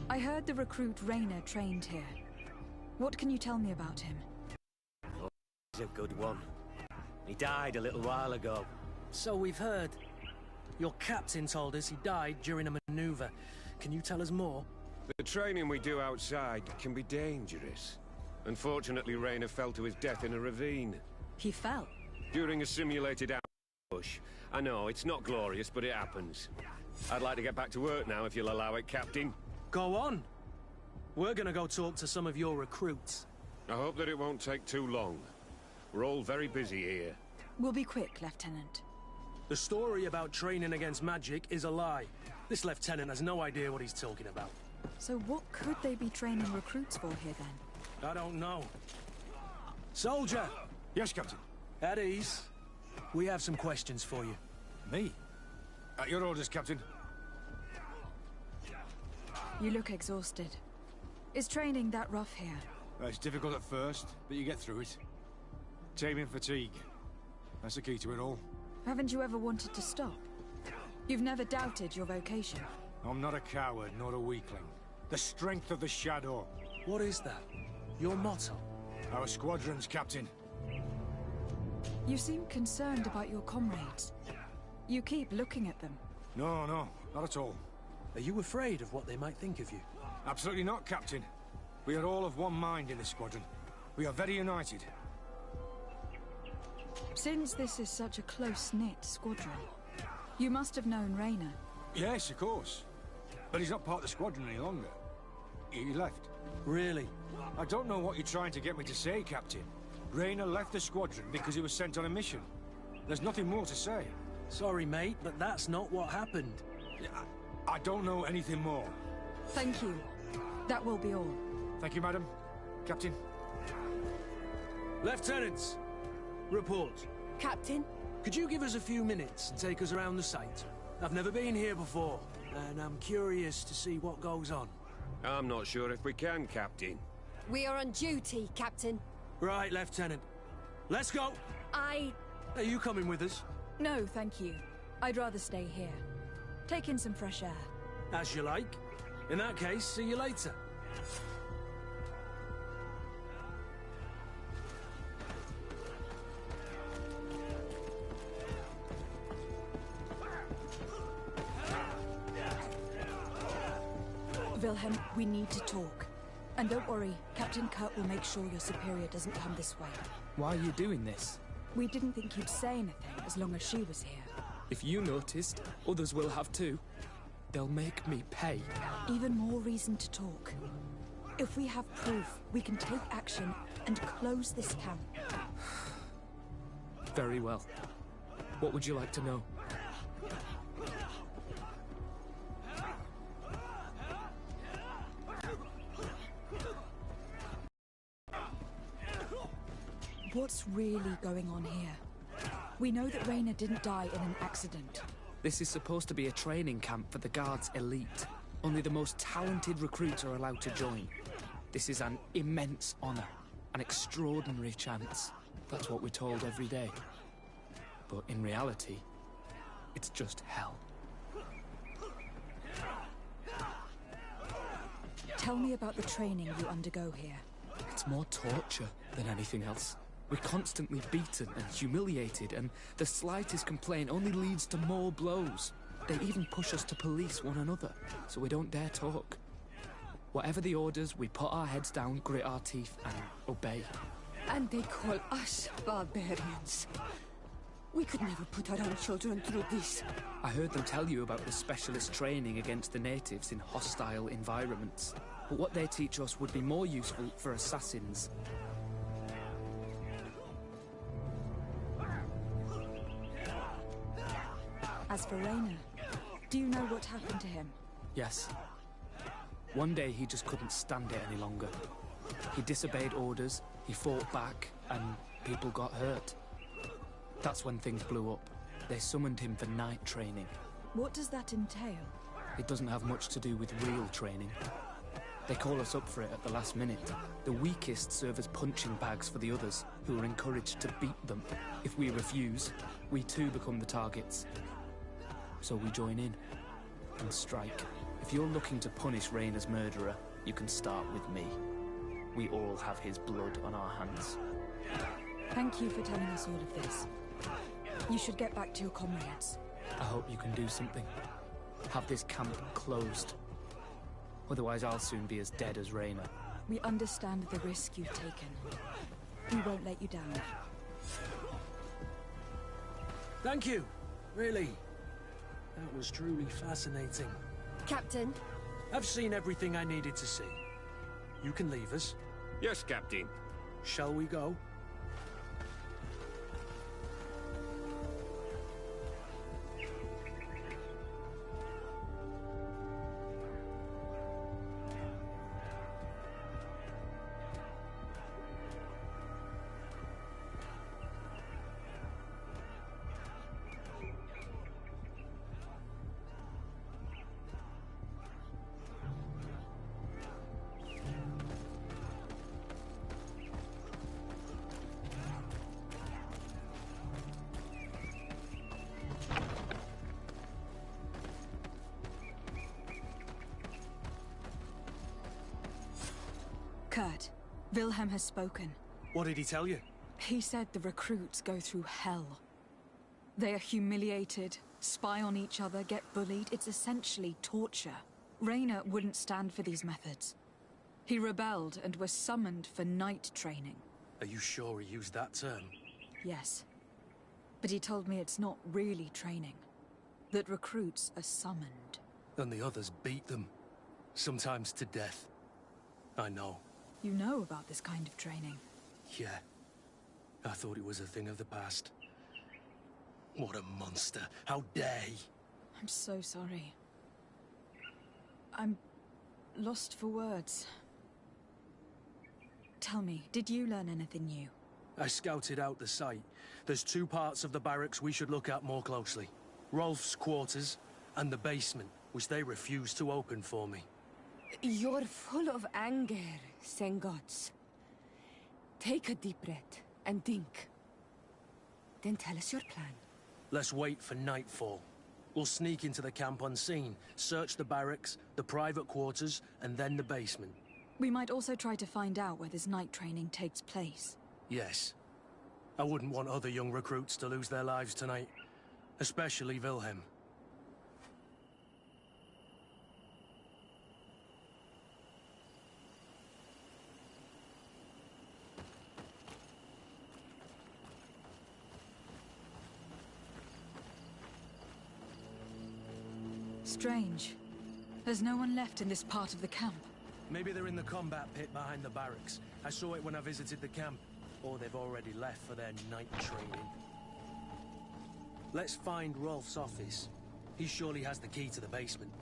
I heard the recruit Raynor trained here. What can you tell me about him?
Oh, he's a good one. He died a little while ago.
So we've heard. Your captain told us he died during a maneuver. Can you tell us more?
The training we do outside can be dangerous. Unfortunately, Raynor fell to his death in a ravine.
He fell?
During a simulated ambush. I know, it's not glorious, but it happens. I'd like to get back to work now, if you'll allow it, Captain.
Go on. We're gonna go talk to some of your recruits.
I hope that it won't take too long. We're all very busy here.
We'll be quick, Lieutenant.
The story about training against magic is a lie. This lieutenant has no idea what he's talking about.
So what could they be training recruits for here, then?
I don't know. Soldier!
Yes, Captain.
At ease. We have some questions for you.
Me? At your orders, Captain.
You look exhausted. Is training that rough here?
It's difficult at first, but you get through it. Taming fatigue. That's the key to it all.
Haven't you ever wanted to stop? You've never doubted your vocation.
I'm not a coward, nor a weakling. The strength of the Shadow.
What is that? Your motto?
Our squadron's captain.
You seem concerned about your comrades. You keep looking at them.
No, not at all.
Are you afraid of what they might think of you?
Absolutely not, Captain. We are all of one mind in this squadron. We are very united.
Since this is such a close-knit squadron, you must have known Raynor.
Yes, of course. But he's not part of the squadron any longer. He left.
Really?
I don't know what you're trying to get me to say, Captain. Raynor left the squadron because he was sent on a mission. There's nothing more to say.
Sorry, mate, but that's not what happened.
I don't know anything more.
Thank you. That will be all.
Thank you, madam. Captain.
Lieutenants, report.
Captain?
Could you give us a few minutes and take us around the site? I've never been here before, and I'm curious to see what goes on.
I'm not sure if we can, Captain.
We are on duty, Captain.
Right, Lieutenant. Let's go! Are you coming with us?
No, thank you. I'd rather stay here. Take in some fresh air.
As you like. In that case, see you later.
Wilhelm, we need to talk. And don't worry, Captain Kurt will make sure your superior doesn't come this way.
Why are you doing this?
We didn't think you'd say anything as long as she was here.
If you noticed, others will have too. They'll make me pay.
Even more reason to talk. If we have proof, we can take action and close this camp.
Very well. What would you like to know?
What's really going on here? We know that Raina didn't die in an accident.
This is supposed to be a training camp for the Guard's elite. Only the most talented recruits are allowed to join. This is an immense honor, an extraordinary chance. That's what we're told every day. But in reality, it's just hell.
Tell me about the training you undergo here.
It's more torture than anything else. We're constantly beaten and humiliated, and the slightest complaint only leads to more blows. They even push us to police one another, so we don't dare talk. Whatever the orders, we put our heads down, grit our teeth, and obey.
And they call us barbarians. We could never put our own children through this.
I heard them tell you about the specialist training against the natives in hostile environments. But what they teach us would be more useful for assassins.
As for Raina, do you know what happened to him?
Yes. One day he just couldn't stand it any longer. He disobeyed orders, he fought back, and people got hurt. That's when things blew up. They summoned him for night training.
What does that entail?
It doesn't have much to do with real training. They call us up for it at the last minute. The weakest serve as punching bags for the others, who are encouraged to beat them. If we refuse, we too become the targets. So we join in and strike. If you're looking to punish Raina's murderer, you can start with me. We all have his blood on our hands.
Thank you for telling us all of this. You should get back to your comrades.
I hope you can do something. Have this camp closed. Otherwise I'll soon be as dead as Raina.
We understand the risk you've taken. We won't let you down.
Thank you. Really. That was truly fascinating.
Captain?
I've seen everything I needed to see. You can leave us.
Yes, Captain.
Shall we go?
Kurt, Wilhelm has spoken.
What did he tell you?
He said the recruits go through hell. They are humiliated, spy on each other, get bullied. It's essentially torture. Raina wouldn't stand for these methods. He rebelled and was summoned for night training.
Are you sure he used that term?
Yes. But he told me it's not really training. That recruits are summoned.
And the others beat them. Sometimes to death. I know.
You know about this kind of training?
Yeah. I thought it was a thing of the past. What a monster. How dare he?
I'm so sorry. I'm lost for words. Tell me, did you learn anything new?
I scouted out the site. There's 2 parts of the barracks we should look at more closely. Rolf's quarters and the basement, which they refused to open for me.
You're full of anger, Sengots. Take a deep breath and think. Then tell us your plan.
Let's wait for nightfall. We'll sneak into the camp unseen, search the barracks, the private quarters, and then the basement.
We might also try to find out where this night training takes place.
Yes. I wouldn't want other young recruits to lose their lives tonight. Especially Wilhelm.
Strange. There's no one left in this part of the camp.
Maybe they're in the combat pit behind the barracks. I saw it when I visited the camp. Or they've already left for their night training. Let's find Rolf's office. He surely has the key to the basement.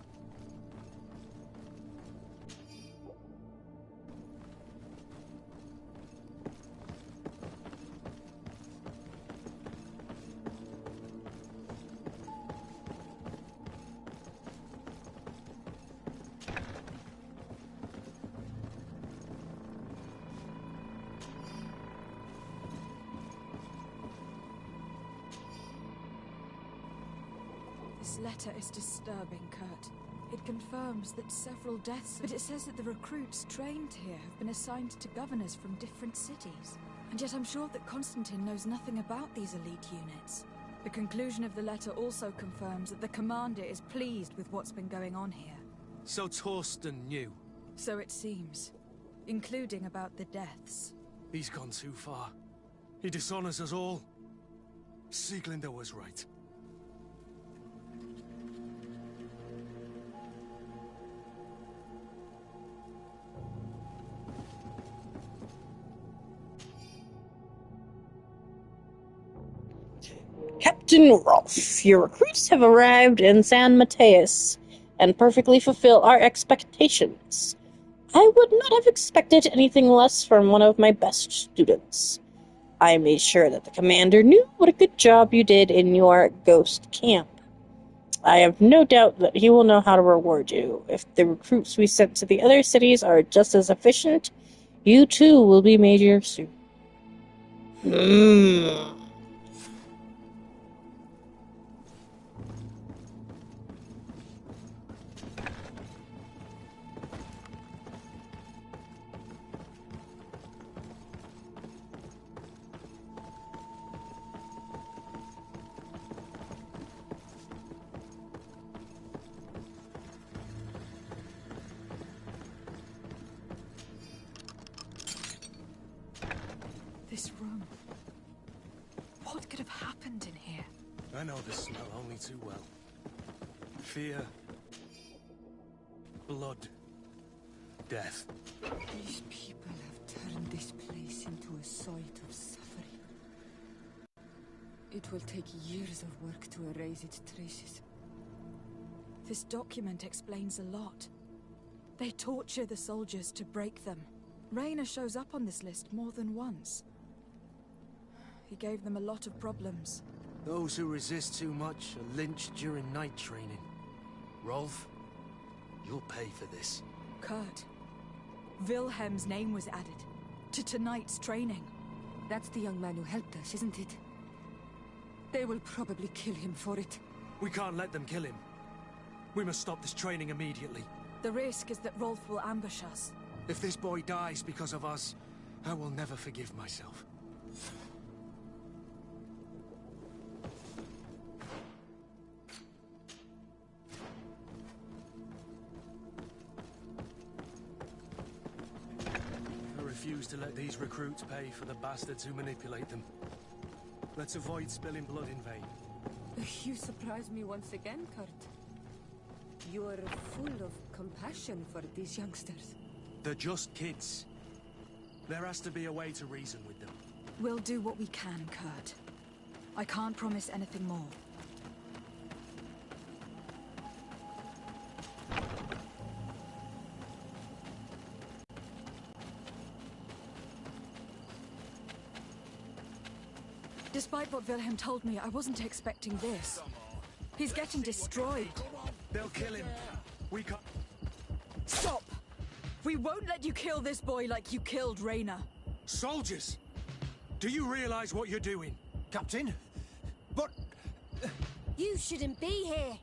This letter is disturbing, Kurt. It confirms that several deaths, but it says that the recruits trained here have been assigned to governors from different cities. And yet I'm sure that Constantine knows nothing about these elite units. The conclusion of the letter also confirms that the commander is pleased with what's been going on here.
So Torsten knew.
So it seems. Including about the deaths.
He's gone too far. He dishonors us all. Sieglinder was right.
Captain Rolf, your recruits have arrived in San Mateus and perfectly fulfill our expectations. I would not have expected anything less from one of my best students. I made sure that the commander knew what a good job you did in your ghost camp. I have no doubt that he will know how to reward you. If the recruits we sent to the other cities are just as efficient, you too will be major soon.
This room. What could have happened in here?
I know this smell only too well. Fear. Blood. Death.
These people have turned this place into a site of suffering. It will take years of work to erase its traces.
This document explains a lot. They torture the soldiers to break them. Rayner shows up on this list more than once. He gave them a lot of problems.
Those who resist too much are lynched during night training. Rolf, you'll pay for this.
Kurt, Wilhelm's name was added to tonight's training.
That's the young man who helped us, isn't it? They will probably kill him for it.
We can't let them kill him. We must stop this training immediately.
The risk is that Rolf will ambush us.
If this boy dies because of us, I will never forgive myself. I refuse to let these recruits pay for the bastards who manipulate them. Let's avoid spilling blood in vain.
You surprise me once again, Kurt. You're full of compassion for these youngsters.
They're just kids. There has to be a way to reason with them.
We'll do what we can, Kurt. I can't promise anything more. Despite what Wilhelm told me, I wasn't expecting this. He's getting destroyed.
They'll kill him. We can't...
Stop! We won't let you kill this boy like you killed Reyna.
Soldiers! Do you realize what you're doing?
Captain? But...
You shouldn't be here.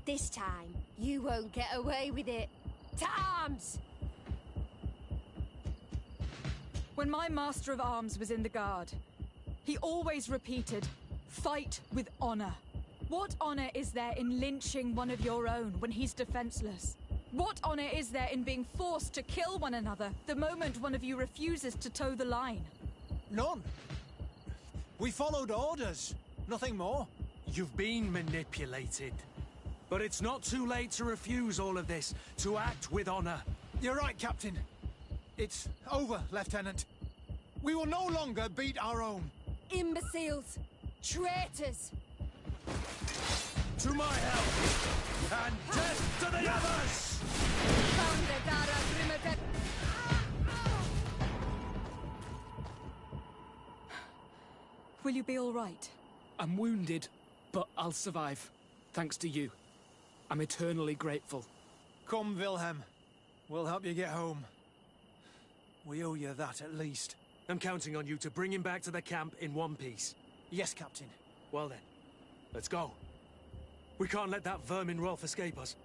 This time, you won't get away with it. To arms!
When my Master of Arms was in the Guard, he always repeated, fight with honor. What honor is there in lynching one of your own when he's defenseless? What honor is there in being forced to kill one another the moment one of you refuses to toe the line?
None. We followed orders. Nothing more.
You've been manipulated. But it's not too late to refuse all of this, to act with honor.
You're right, Captain. It's over, Lieutenant. We will no longer beat our own.
Imbeciles! Traitors!
To my help! And death to the others!
Will you be all right?
I'm wounded, but I'll survive. Thanks to you. I'm eternally grateful.
Come, Wilhelm. We'll help you get home. We owe you that at least.
I'm counting on you to bring him back to the camp in one piece.
Yes, Captain.
Well then, let's go. We can't let that vermin Rolf escape us.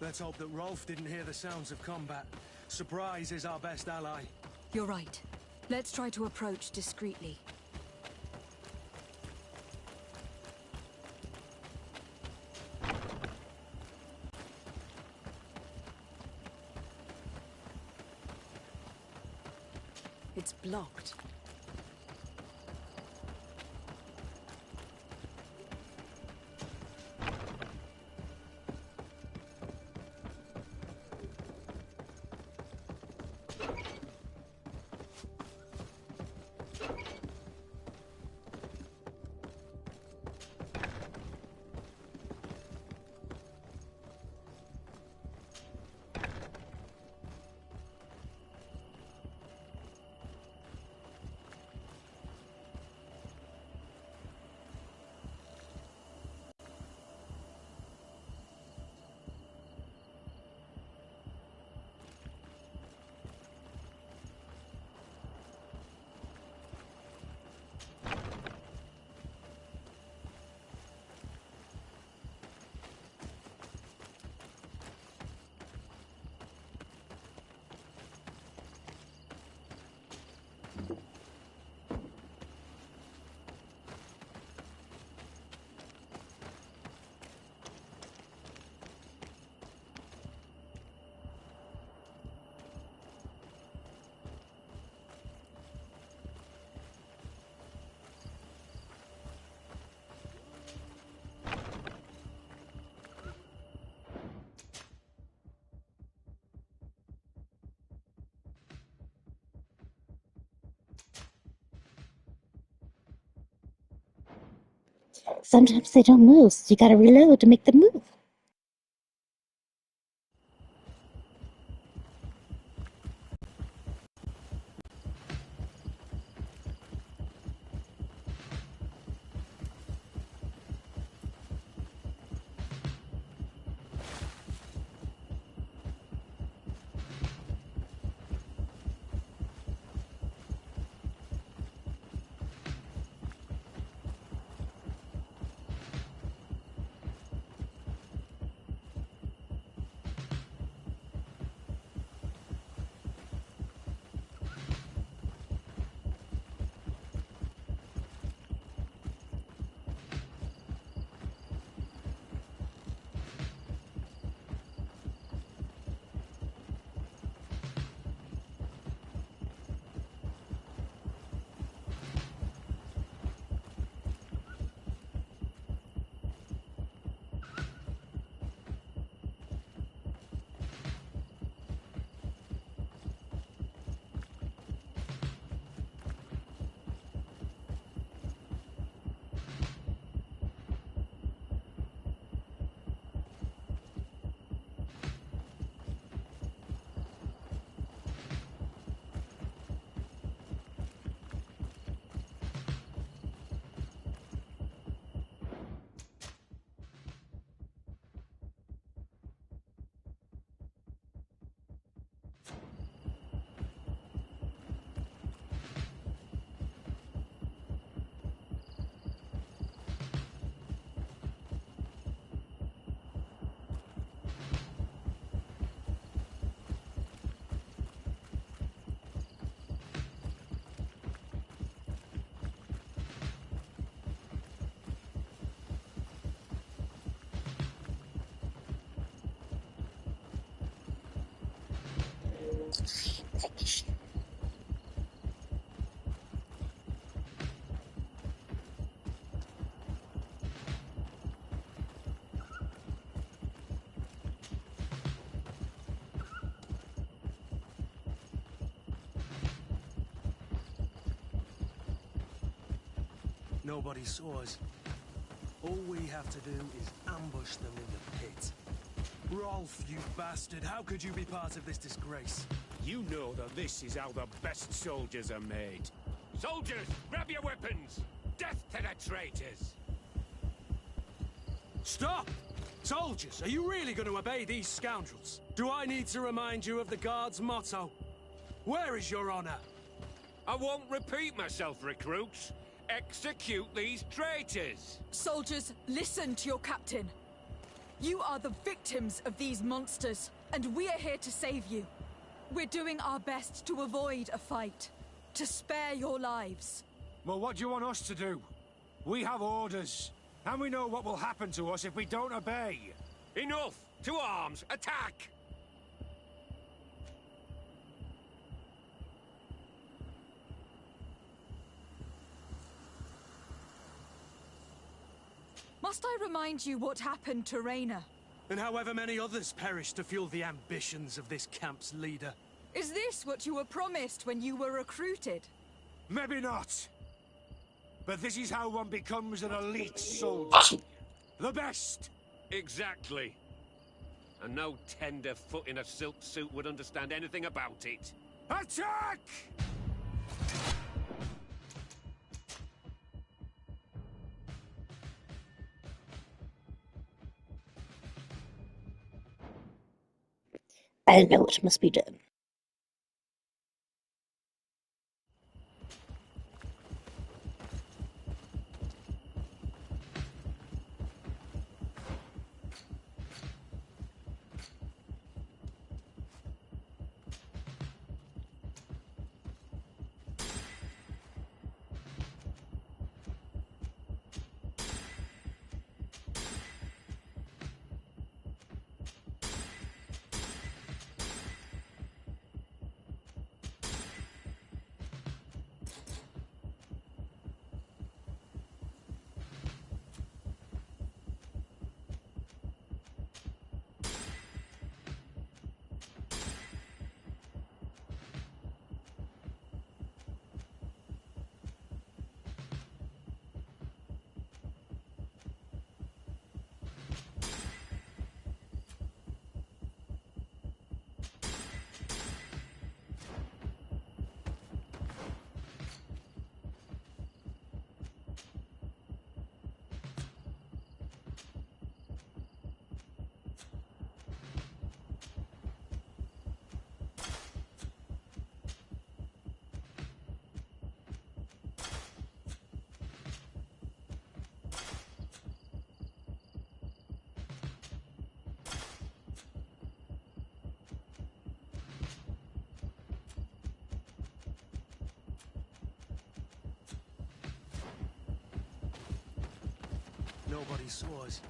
Let's hope that Rolf didn't hear the sounds of combat. Surprise is our best ally.
You're right. Let's try to approach discreetly. It's blocked.
Sometimes they don't move, so you gotta reload to make them move.
Nobody saw us. All we have to do is ambush them in the pit. Rolf, you bastard, how could you be part of this disgrace?
You know that this is how the best soldiers are made.
Soldiers, grab your weapons! Death to the traitors!
Stop! Soldiers, are you really going to obey these scoundrels? Do I need to remind you of the Guard's motto? Where is your honor?
I won't repeat myself, recruits. Execute these traitors!
Soldiers, listen to your captain. You are the victims of these monsters, and we are here to save you. We're doing our best to avoid a fight, to spare your lives.
Well, what do you want us to do? We have orders, and we know what will happen to us if we don't obey.
Enough! To arms! Attack!
Must I remind you what happened to Reyna?
And however many others perished to fuel the ambitions of this camp's leader.
Is this what you were promised when you were recruited?
Maybe not. But this is how one becomes an elite soldier. The best!
Exactly. And no tenderfoot in a silk suit would understand anything about it.
Attack!
I know what must be done.
Nobody saw us.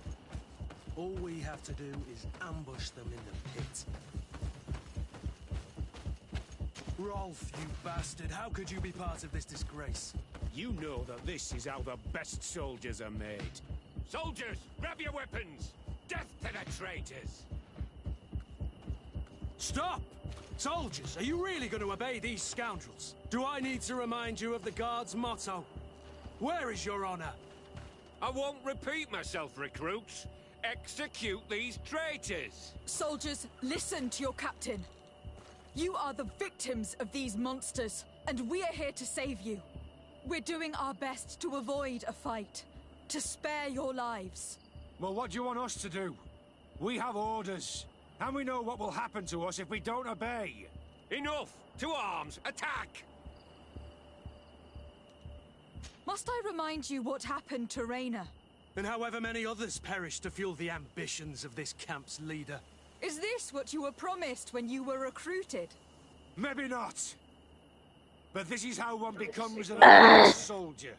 All we have to do is ambush them in the pit. Rolf, you bastard, how could you be part of this disgrace?
You know that this is how the best soldiers are made.
Soldiers, grab your weapons! Death to the traitors!
Stop! Soldiers, are you really going to obey these scoundrels? Do I need to remind you of the Guard's motto? Where is your honor?
I won't repeat myself, recruits. Execute these traitors!
Soldiers, listen to your captain. You are the victims of these monsters, and we are here to save you. We're doing our best to avoid a fight, to spare your lives.
Well, what do you want us to do? We have orders, and we know what will happen to us if we don't obey.
Enough! To arms! Attack!
Must I remind you what happened to Reyna?
And however many others perished to fuel the ambitions of this camp's leader.
Is this what you were promised when you were recruited?
Maybe not. But this is how one becomes an elite soldier.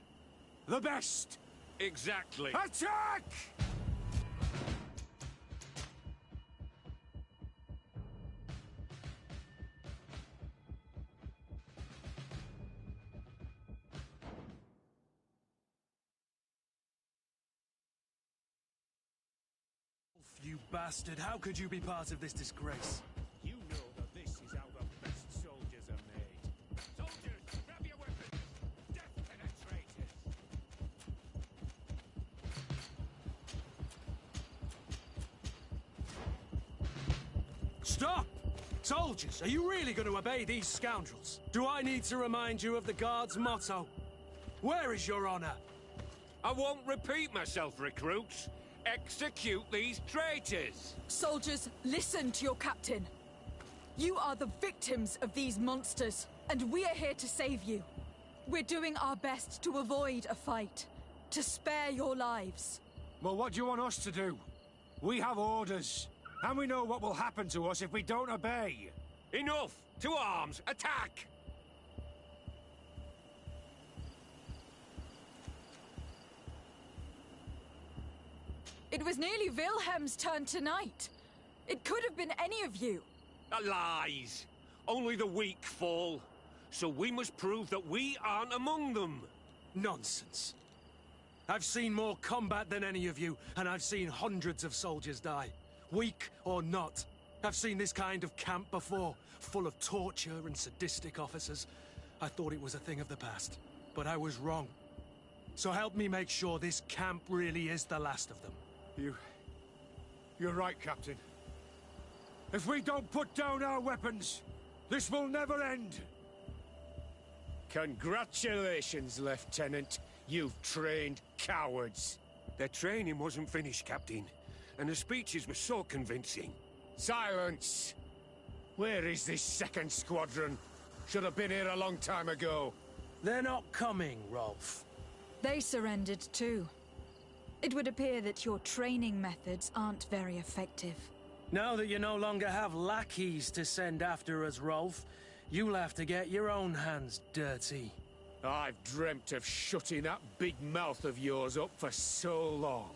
The best!
Exactly.
Attack!
You bastard, how could you be part of this disgrace?
You know that this is how the best soldiers are made.
Soldiers, grab your weapons! Death to the traitors!
Stop! Soldiers, are you really going to obey these scoundrels? Do I need to remind you of the Guard's motto? Where is your honor?
I won't repeat myself, recruits. Execute these traitors!
Soldiers, listen to your captain. You are the victims of these monsters, and we are here to save you. We're doing our best to avoid a fight, to spare your lives.
Well, what do you want us to do? We have orders, and we know what will happen to us if we don't obey.
Enough! To arms! Attack!
It was nearly Wilhelm's turn tonight. It could have been any of you.
Lies! Only the weak fall. So we must prove that we aren't among them.
Nonsense. I've seen more combat than any of you, and I've seen hundreds of soldiers die. Weak or not. I've seen this kind of camp before, full of torture and sadistic officers. I thought it was a thing of the past, but I was wrong. So help me make sure this camp really is the last of them.
You're right, Captain. If we don't put down our weapons, this will never end.
Congratulations, Lieutenant. You've trained cowards.
Their training wasn't finished, Captain, and the speeches were so convincing.
Silence! Where is this second squadron? Should have been here a long time ago.
They're not coming, Rolf.
They surrendered too. It would appear that your training methods aren't very effective.
Now that you no longer have lackeys to send after us, Rolf, you'll have to get your own hands dirty.
I've dreamt of shutting that big mouth of yours up for so long.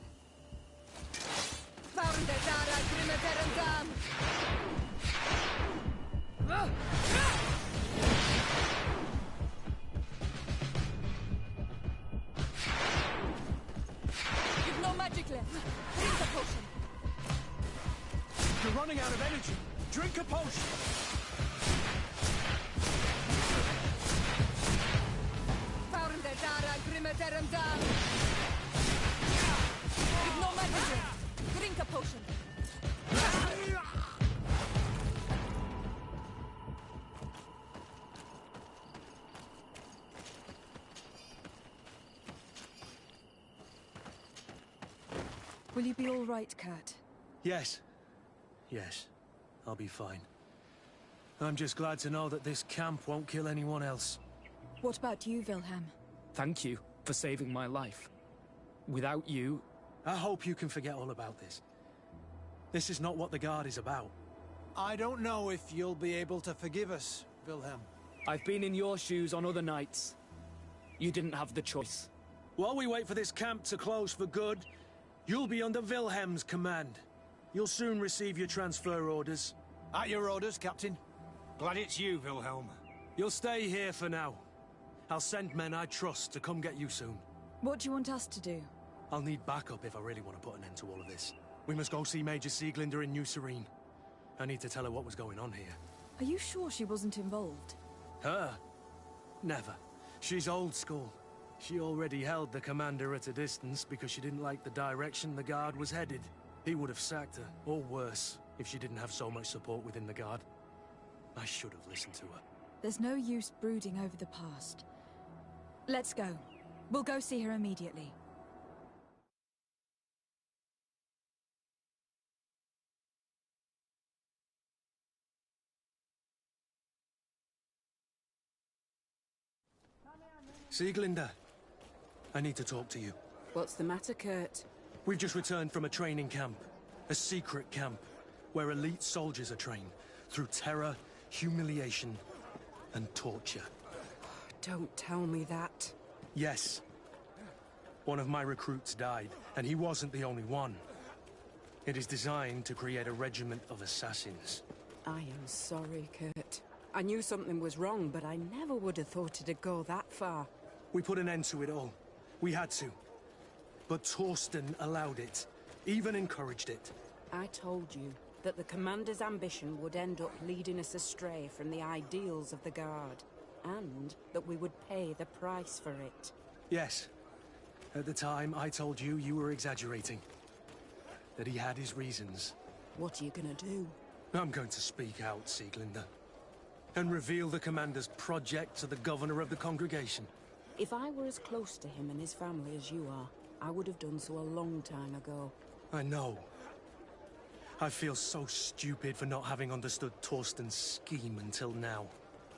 You've no magic left. Drink a potion.
You're running out of energy. Drink a potion.
You've no magic left. Drink a potion.
Will you be all right, Kurt?
Yes. Yes. I'll be fine. I'm just glad to know that this camp won't kill anyone else.
What about you, Wilhelm?
Thank you for saving my life. Without you...
I hope you can forget all about this. This is not what the Guard is about.
I don't know if you'll be able to forgive us, Wilhelm.
I've been in your shoes on other nights. You didn't have the choice.
While we wait for this camp to close for good, you'll be under Wilhelm's command. You'll soon receive your transfer orders.
At your orders, Captain.
Glad it's you, Wilhelm.
You'll stay here for now. I'll send men I trust to come get you soon.
What do you want us to do?
I'll need backup if I really want to put an end to all of this. We must go see Major Sieglinder in New Serene. I need to tell her what was going on here.
Are you sure she wasn't involved?
Her? Never. She's old school. She already held the commander at a distance because she didn't like the direction the Guard was headed. He would have sacked her, or worse, if she didn't have so much support within the Guard. I should have listened to her.
There's no use brooding over the past. Let's go. We'll go see her immediately.
Sieglinder, I need to talk to you.
What's the matter, Kurt?
We've just returned from a training camp. A secret camp, where elite soldiers are trained through terror, humiliation, and torture.
Don't tell me that.
Yes. One of my recruits died, and he wasn't the only one. It is designed to create a regiment of assassins.
I am sorry, Kurt. I knew something was wrong, but I never would have thought it'd go that far.
We put an end to it all. We had to. But Torsten allowed it, even encouraged it.
I told you that the Commander's ambition would end up leading us astray from the ideals of the Guard, and that we would pay the price for it.
Yes. At the time, I told you you were exaggerating. That he had his reasons.
What are you gonna do?
I'm going to speak out, Sieglinde, and reveal the Commander's project to the Governor of the Congregation.
If I were as close to him and his family as you are, I would have done so a long time ago.
I know. I feel so stupid for not having understood Torsten's scheme until now.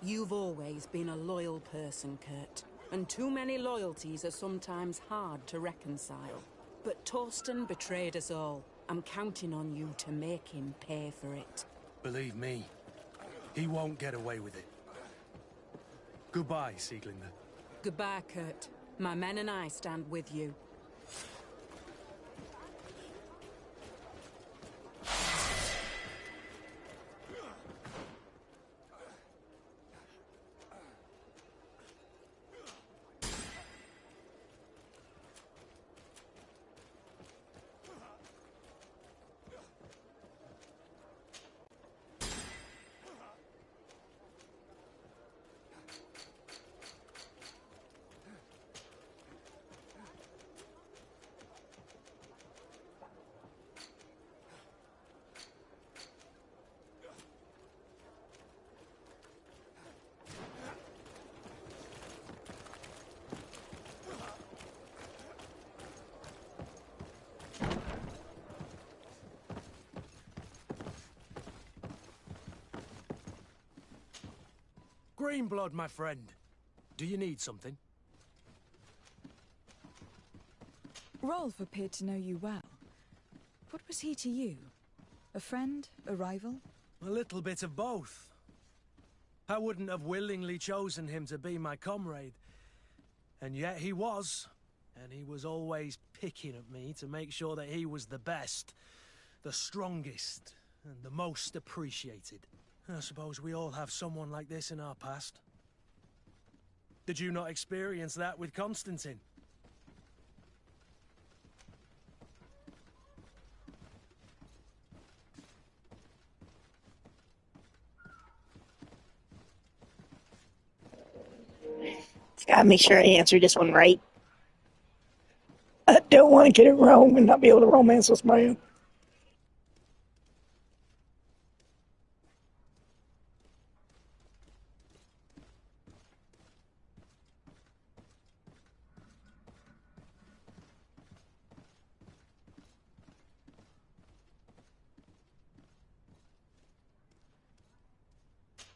You've always been a loyal person, Kurt. And too many loyalties are sometimes hard to reconcile. But Torsten betrayed us all. I'm counting on you to make him pay for it.
Believe me, he won't get away with it. Goodbye, Sieglinde.
Goodbye, Kurt. My men and I stand with you.
Greenblood, my friend. Do you need something?
Rolf appeared to know you well. What was he to you? A friend? A rival?
A little bit of both. I wouldn't have willingly chosen him to be my comrade. And yet he was. And he was always picking at me to make sure that he was the best, the strongest, and the most appreciated. I suppose we all have someone like this in our past. Did you not experience that with Constantine?
Just gotta make sure I answer this one right. I don't want to get it wrong and not be able to romance this man.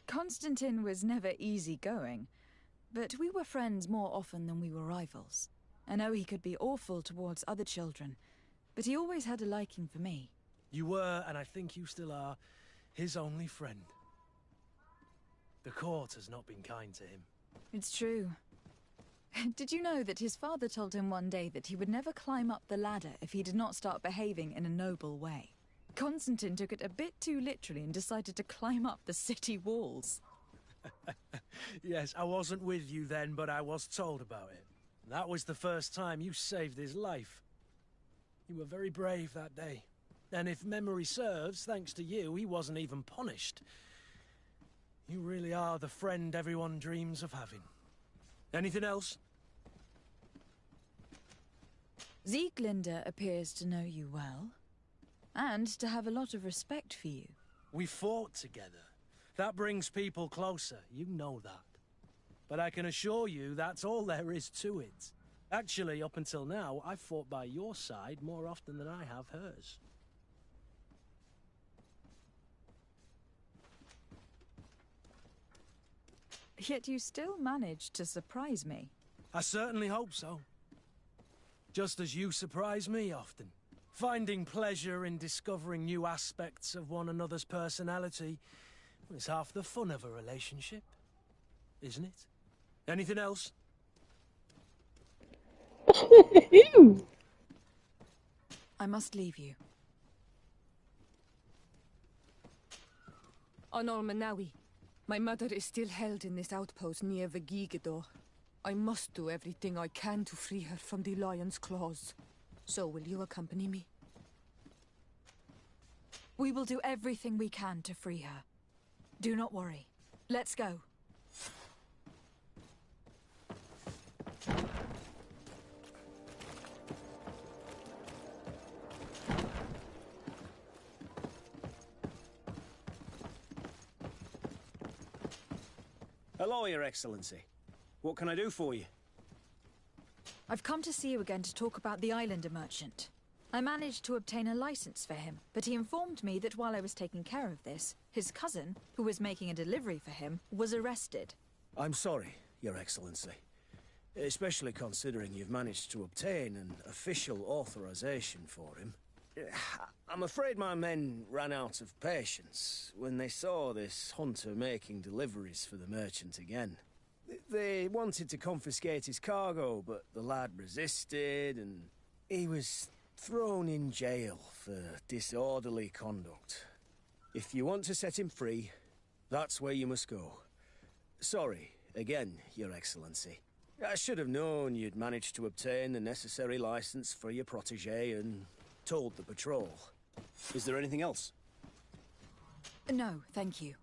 Constantine was never easygoing, but we were friends more often than we were rivals. I know he could be awful towards other children, but he always had a liking for me.
You were, and I think you still are, his only friend. The court has not been kind to him.
It's true. Did you know that his father told him one day that he would never climb up the ladder if he did not start behaving in a noble way? Constantine took it a bit too literally and decided to climb up the city walls.
Yes, I wasn't with you then, but I was told about it. That was the first time you saved his life. You were very brave that day. And if memory serves, thanks to you, he wasn't even punished. You really are the friend everyone dreams of having. Anything else?
Sieglinde appears to know you well, and to have a lot of respect for you.
We fought together. That brings people closer, you know that. But I can assure you that's all there is to it. Actually, up until now, I've fought by your side more often than I have hers.
Yet you still managed to surprise me.
I certainly hope so. Just as you surprise me often. Finding pleasure in discovering new aspects of one another's personality is half the fun of a relationship, isn't it? Anything else?
I must leave you.
On Olmanawi, my mother is still held in this outpost near Vegigedor. I must do everything I can to free her from the lion's claws. So will you accompany me?
We will do everything we can to free her. Do not worry. Let's go.
Hello, Your Excellency. What can I do for you?
I've come to see you again to talk about the Islander merchant. I managed to obtain a license for him, but he informed me that while I was taking care of this, his cousin, who was making a delivery for him, was arrested.
I'm sorry, Your Excellency. Especially considering you've managed to obtain an official authorization for him. I'm afraid my men ran out of patience when they saw this hunter making deliveries for the merchant again. They wanted to confiscate his cargo, but the lad resisted, and he was thrown in jail for disorderly conduct. If you want to set him free, that's where you must go. Sorry, again, Your Excellency. I should have known you'd managed to obtain the necessary license for your protégé and told the patrol. Is there anything else?
No, thank you.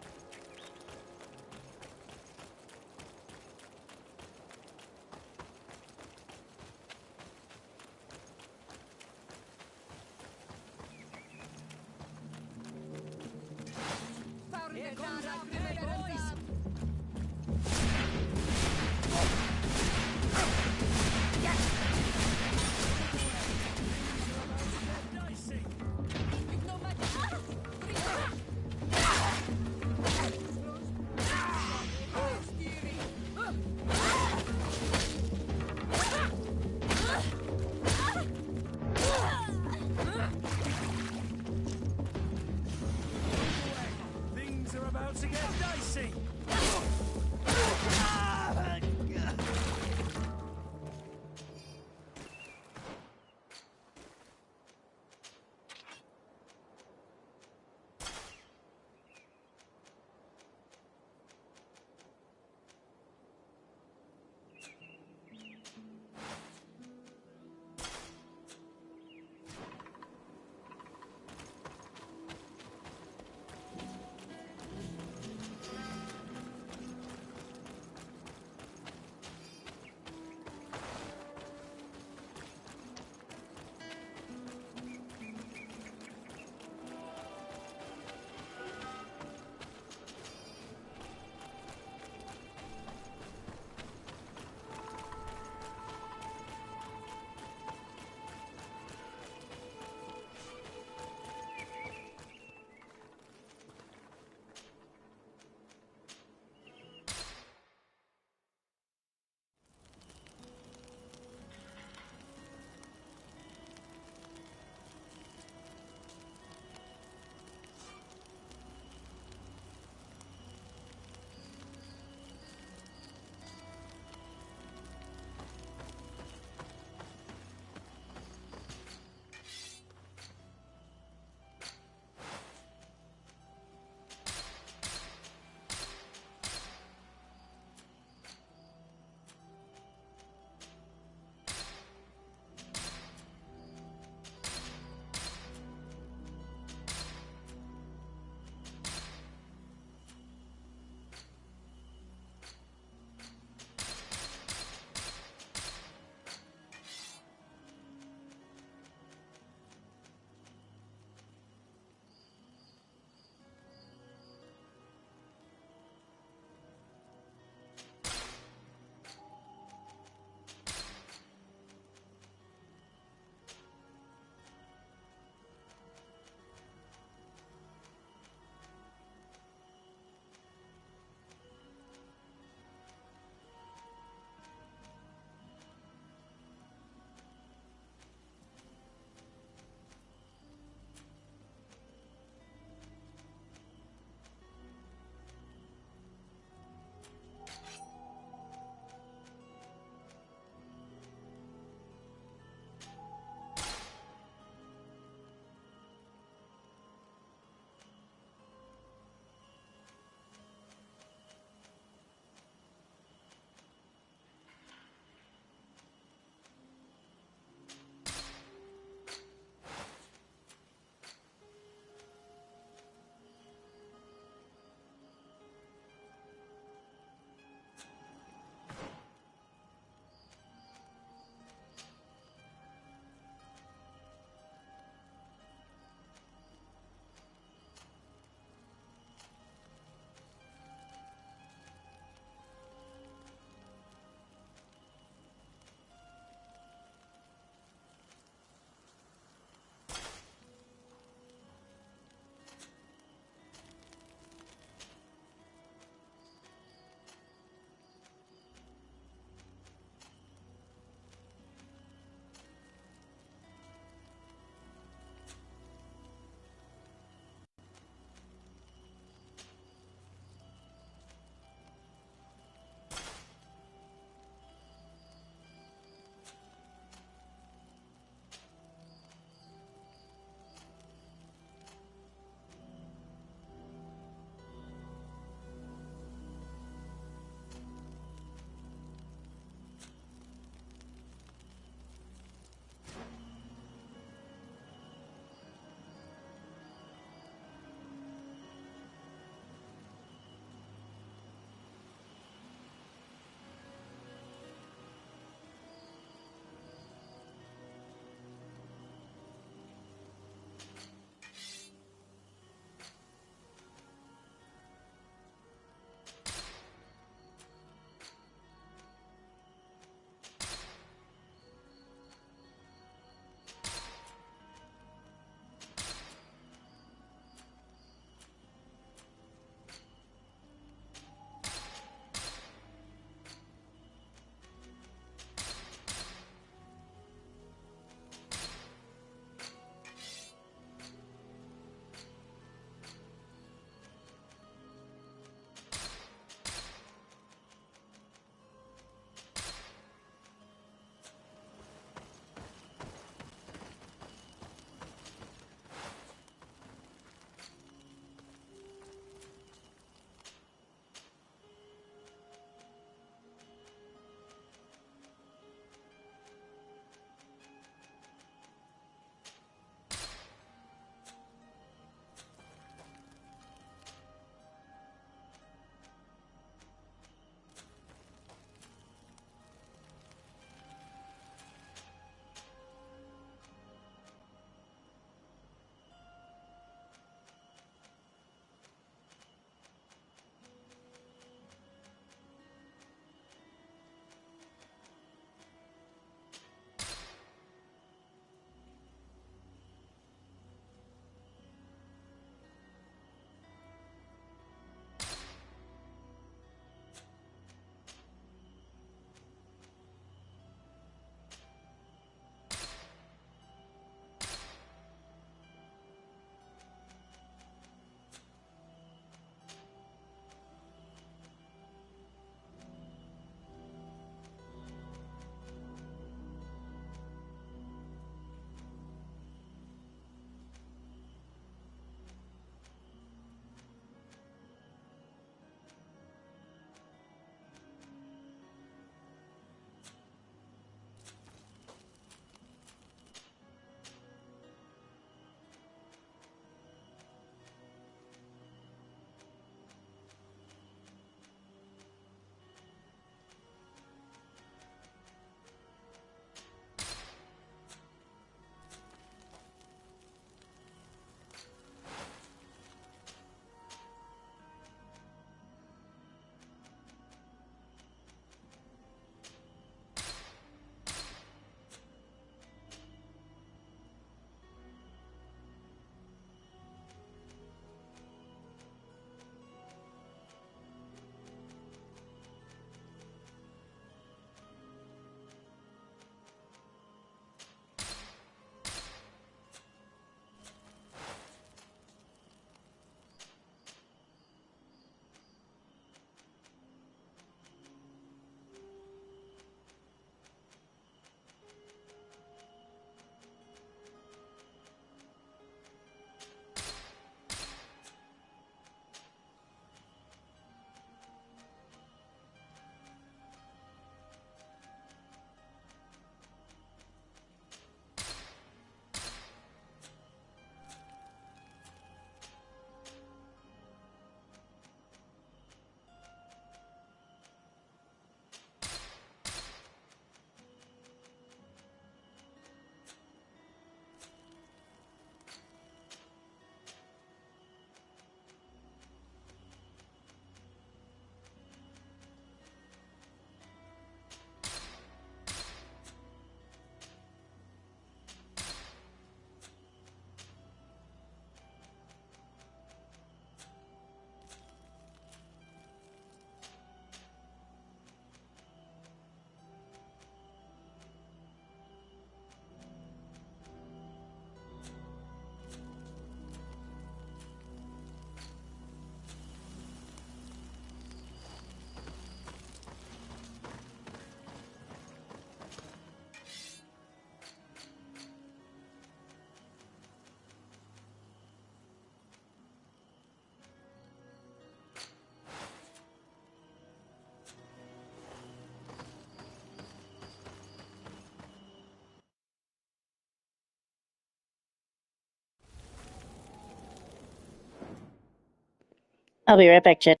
I'll be right back, Chet.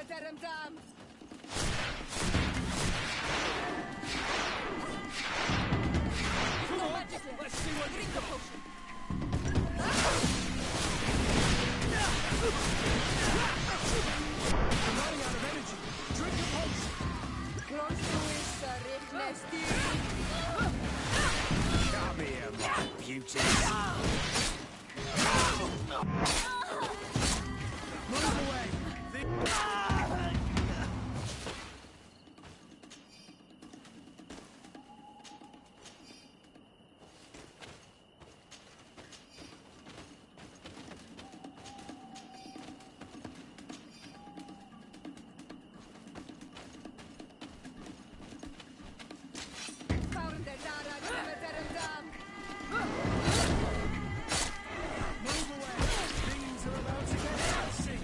Derim Dam!
Come on, let's see what
Drink the potion.
I'm running out of energy. Drink a potion.
Close to his Rich
Come here, my beauty.
Move away.
Found the Dara Derim Dam!
Move away. Things are about to get dicey.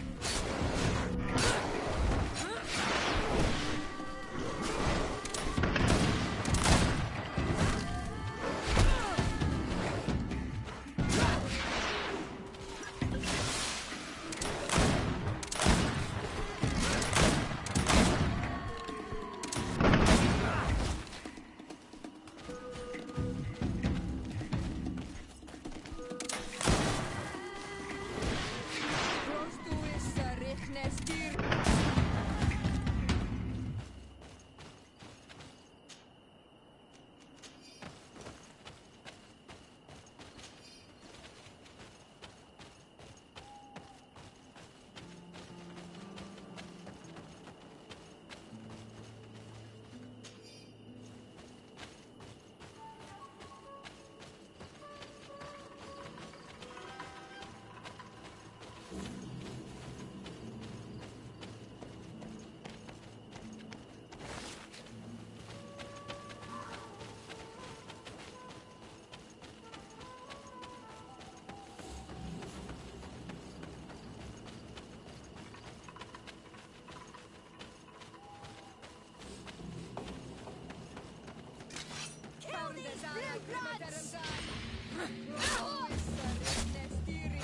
Close to his Rich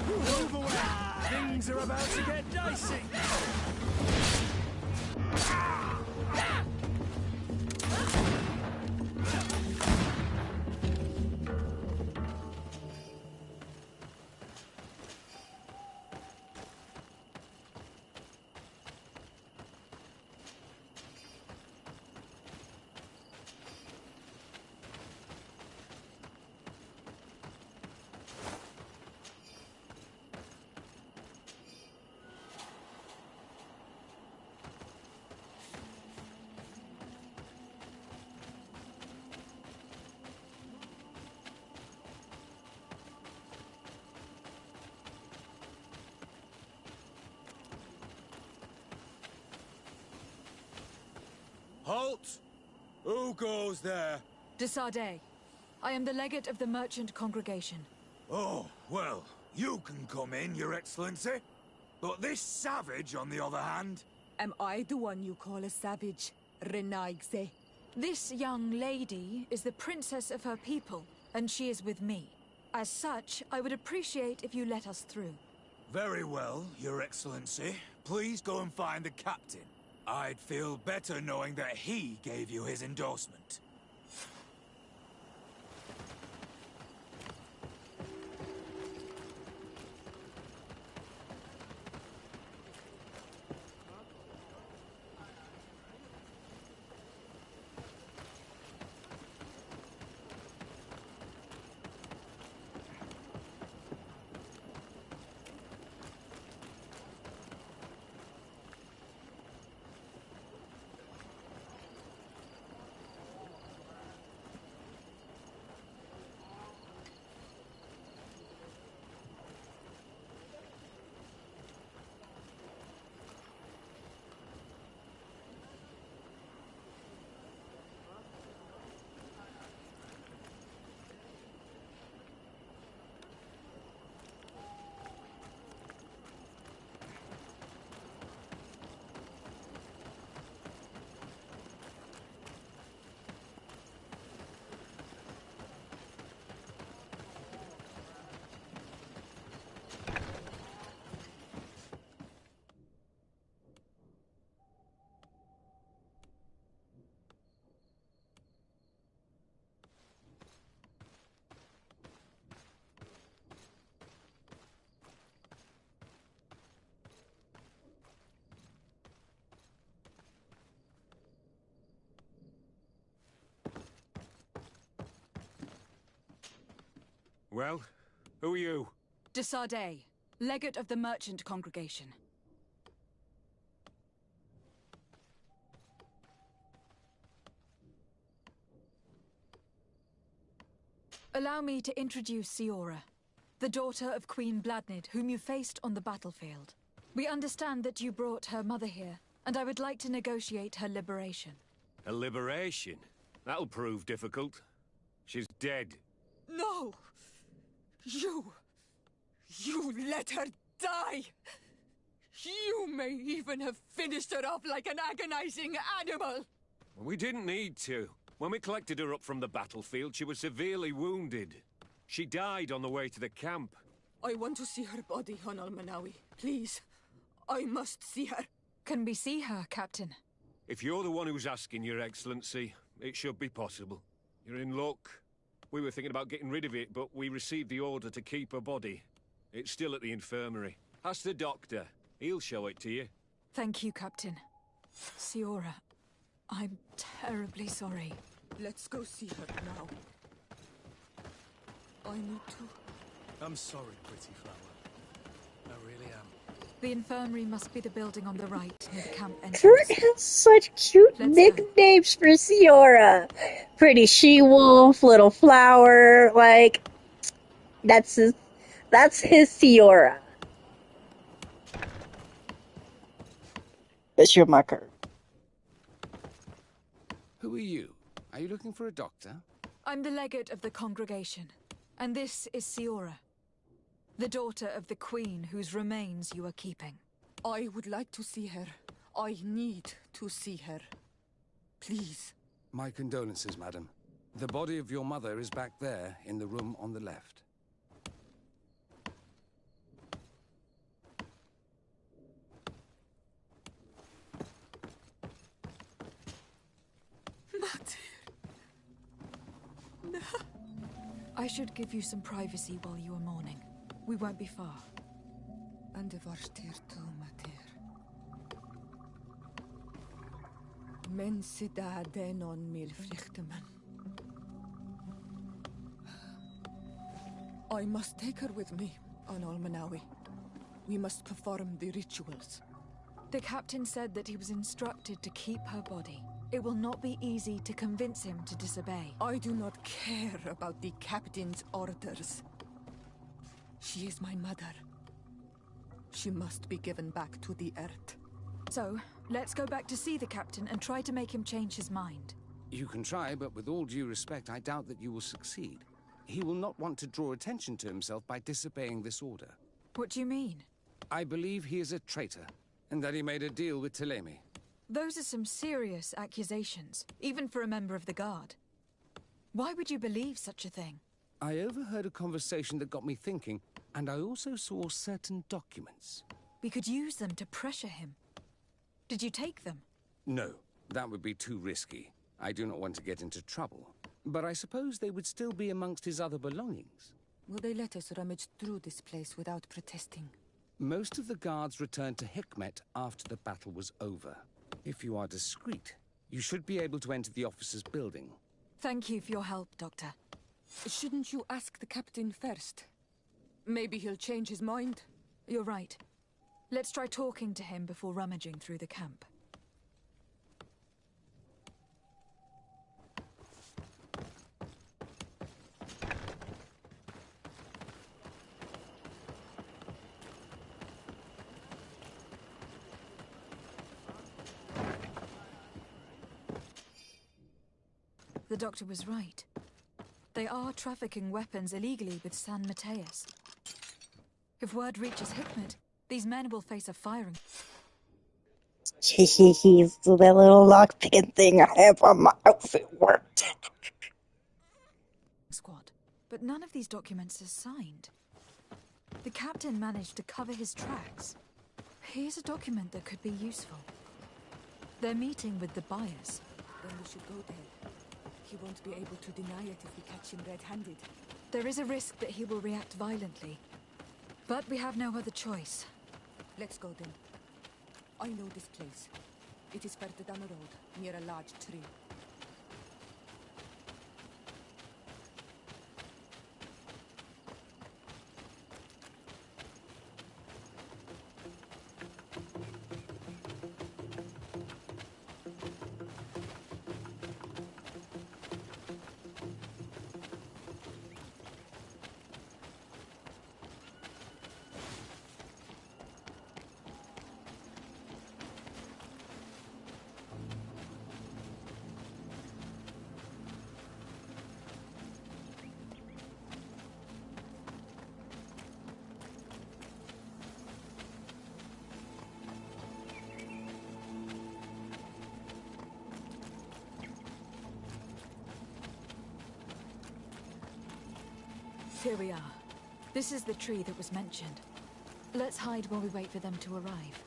Move away. Things are about to get dicey.
Halt! Who goes there?
De Sardet. I am the legate of the merchant congregation.
Oh, well, you can come in, Your Excellency. But this savage, on the other hand...
Am I the one you call a savage, Renaigze?
This young lady is the princess of her people, and she is with me. As such, I would appreciate if you let us through.
Very well, Your Excellency. Please go and find the captain. I'd feel better knowing that he gave you his endorsement.
Well, who are you?
De Sardet, legate of the merchant congregation. Allow me to introduce Siora, the daughter of Queen Bladnid, whom you faced on the battlefield. We understand that you brought her mother here, and I would like to negotiate her liberation.
A liberation? That'll prove difficult. She's dead.
No! You let her die! You may even have finished her off like an agonizing animal!
We didn't need to. When we collected her up from the battlefield, she was severely wounded. She died on the way to the camp.
I want to see her body, on Almanawi. Please. I must see her.
Can we see her, Captain?
If you're the one who's asking, Your Excellency, it should be possible. You're in luck. We were thinking about getting rid of it, but we received the order to keep her body. It's still at the infirmary. Ask the doctor. He'll show it to you.
Thank you, Captain. Siora, I'm terribly sorry.
Let's go see her now. I need to.
I'm sorry, pretty flower. I really am.
The infirmary must be the building on the right, near the camp entrance.
Kurt has such cute nicknames for Siora. Pretty she-wolf, little flower, like, that's his Siora. That's your marker.
Who are you? Are you looking for a doctor?
I'm the legate of the congregation, and this is Siora, the daughter of the queen whose remains you are keeping.
I would like to see her. I need to see her. Please.
My condolences, madam. The body of your mother is back there, in the room on the left.
I should give you some privacy while you are mourning. We won't be far.
And varstir tu mater. Men sida denon mil flichteman. I must take her with me on Almanawi. We must perform the rituals.
The captain said that he was instructed to keep her body. It will not be easy to convince him to disobey.
I do not care about the captain's orders. She is my mother. She must be given back to the earth.
So, let's go back to see the captain and try to make him change his mind.
You can try, but with all due respect, I doubt that you will succeed. He will not want to draw attention to himself by disobeying this order.
What do you mean?
I believe he is a traitor, and that he made a deal with Thélème.
Those are some serious accusations, even for a member of the Guard. Why would you believe such a thing?
I overheard a conversation that got me thinking, and I also saw certain documents.
We could use them to pressure him. Did you take them?
No, that would be too risky. I do not want to get into trouble. But I suppose they would still be amongst his other belongings.
Will they let us rummage through this place without protesting?
Most of the guards returned to Hikmet after the battle was over. If you are discreet, you should be able to enter the officer's building.
Thank you for your help, Doctor.
Shouldn't you ask the captain first? Maybe he'll change his mind.
You're right. Let's try talking to him before rummaging through the camp. The doctor was right. They are trafficking weapons illegally with San Mateus. If word reaches Hikmet, these men will face a firing.
He's that little lockpicking thing I have on my outfit worked.
Squad. But none of these documents is signed. The captain managed to cover his tracks. Here's a document that could be useful. They're meeting with the buyers.
Then we should go there. He won't be able to deny it if we catch him red-handed.
There is a risk that he will react violently. But we have no other choice.
Let's go then. I know this place. It is further down the road, near a large tree.
Here we are. This is the tree that was mentioned. Let's hide while we wait for them to arrive.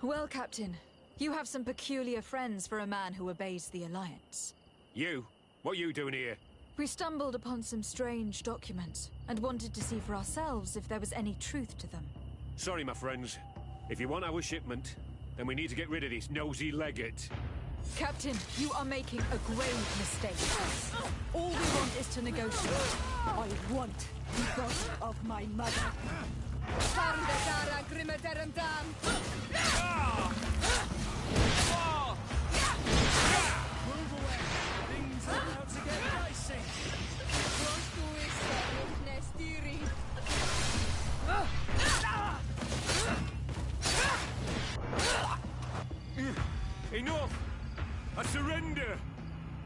Well, Captain, you have some peculiar friends for a man who obeys the Alliance.
You? What are you doing here?
We stumbled upon some strange documents and wanted to see for ourselves if there was any truth to them.
Sorry, my friends. If you want our shipment, then we need to get rid of this nosy legate.
Captain, you are making a grave mistake. All we want is to negotiate.
I want the ghost of my mother.
Move away! Things are about to get dicey!
Enough! I surrender!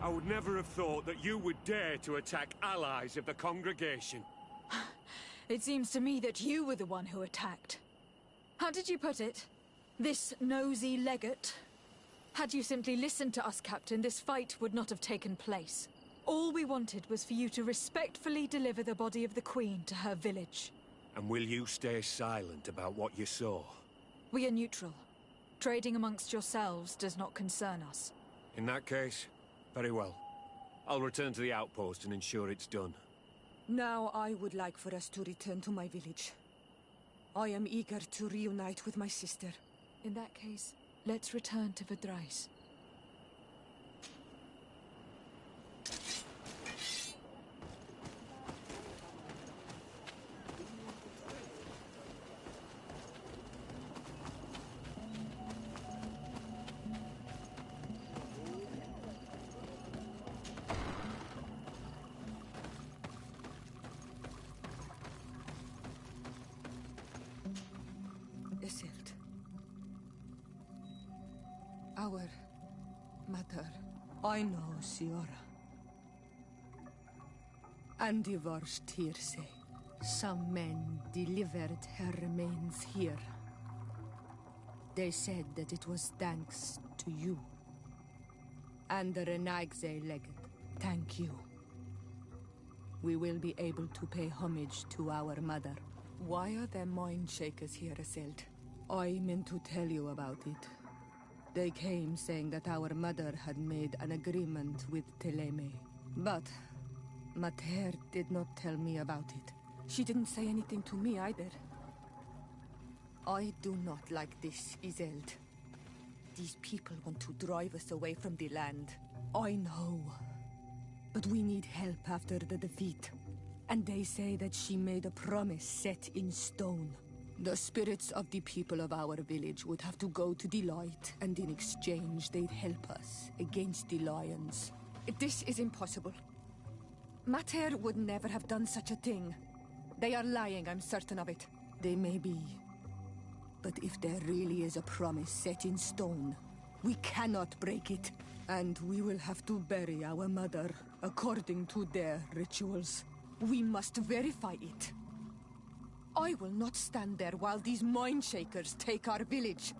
I would never have thought that you would dare to attack allies of the congregation.
It seems to me that you were the one who attacked. How did you put it? This nosy legate? Had you simply listened to us, Captain, this fight would not have taken place. All we wanted was for you to respectfully deliver the body of the Queen to her village.
And will you stay silent about what you saw?
We are neutral. Trading amongst yourselves does not concern us.
In that case, very well. I'll return to the outpost and ensure it's done.
Now I would like for us to return to my village. I am eager to reunite with my sister.
In that case, let's return to Verdrais.
Isildt. Our mother. I know, Siora. And the worst here say. Some men delivered her remains here. They said that it was thanks to you. And the Renagze legate. Thank you. We will be able to pay homage to our mother. Why are there mind shakers here, Isildt? I meant to tell you about it. They came saying that our mother had made an agreement with Thélème. But Mater did not tell me about it. She didn't say anything to me either. I do not like this, Isildt. These people want to drive us away from the land. I know. But we need help after the defeat. And they say that she made a promise set in stone. The spirits of the people of our village would have to go to the light, and in exchange they'd help us against the lions. This is impossible. Mater would never have done such a thing. They are lying, I'm certain of it. They may be. But if there really is a promise set in stone, we cannot break it. And we will have to bury our mother according to their rituals. We must verify it. I will not stand there while these mind shakers take our village.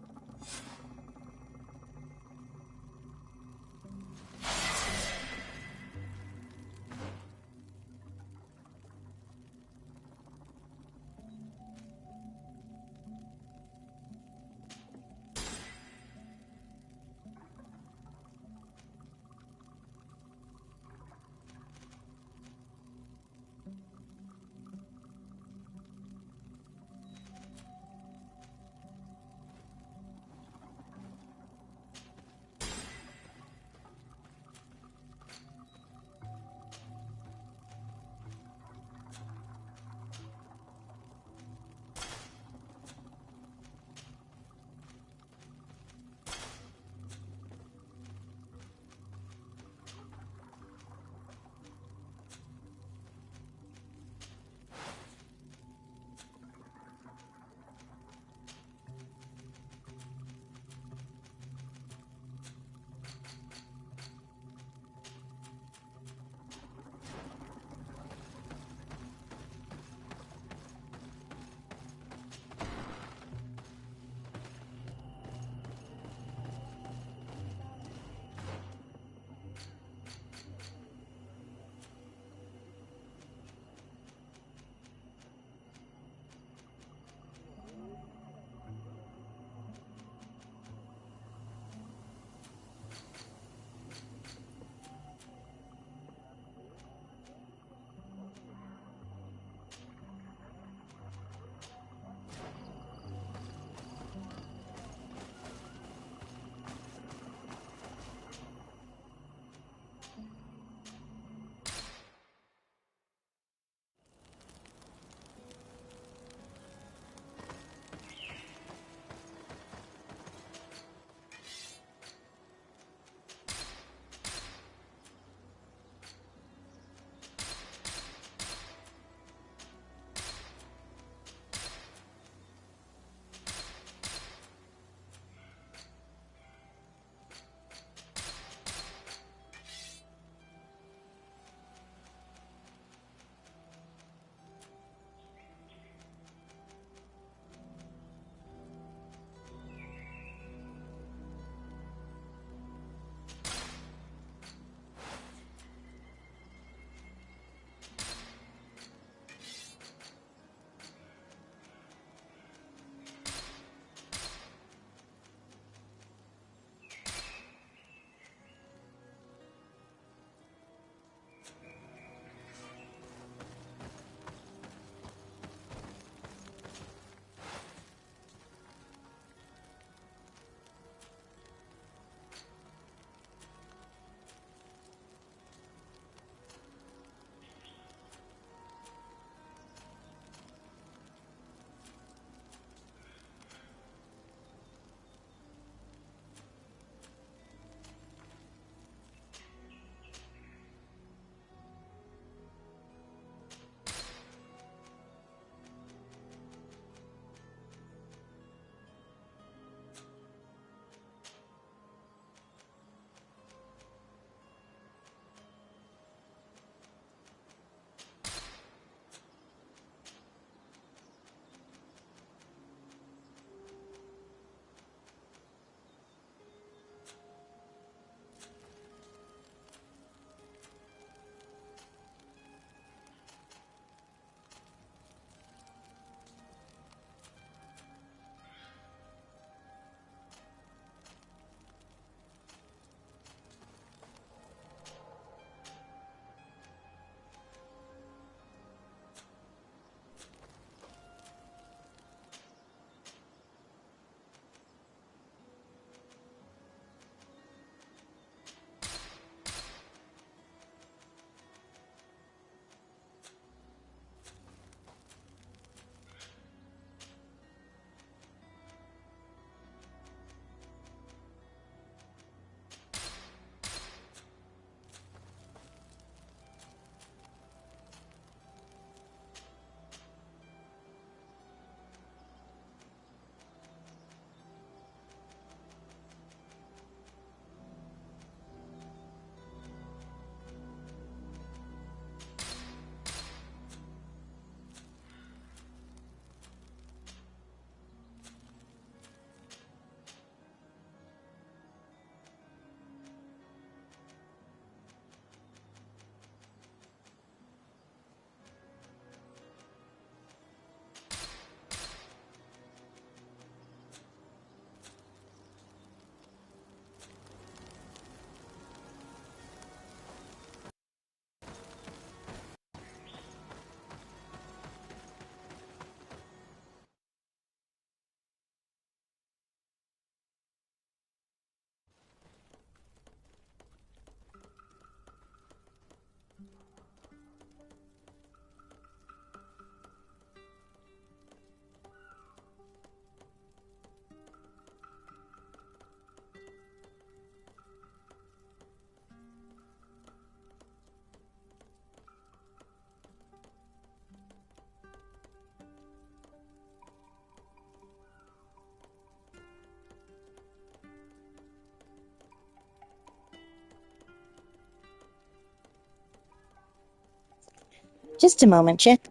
Just a moment, Chip.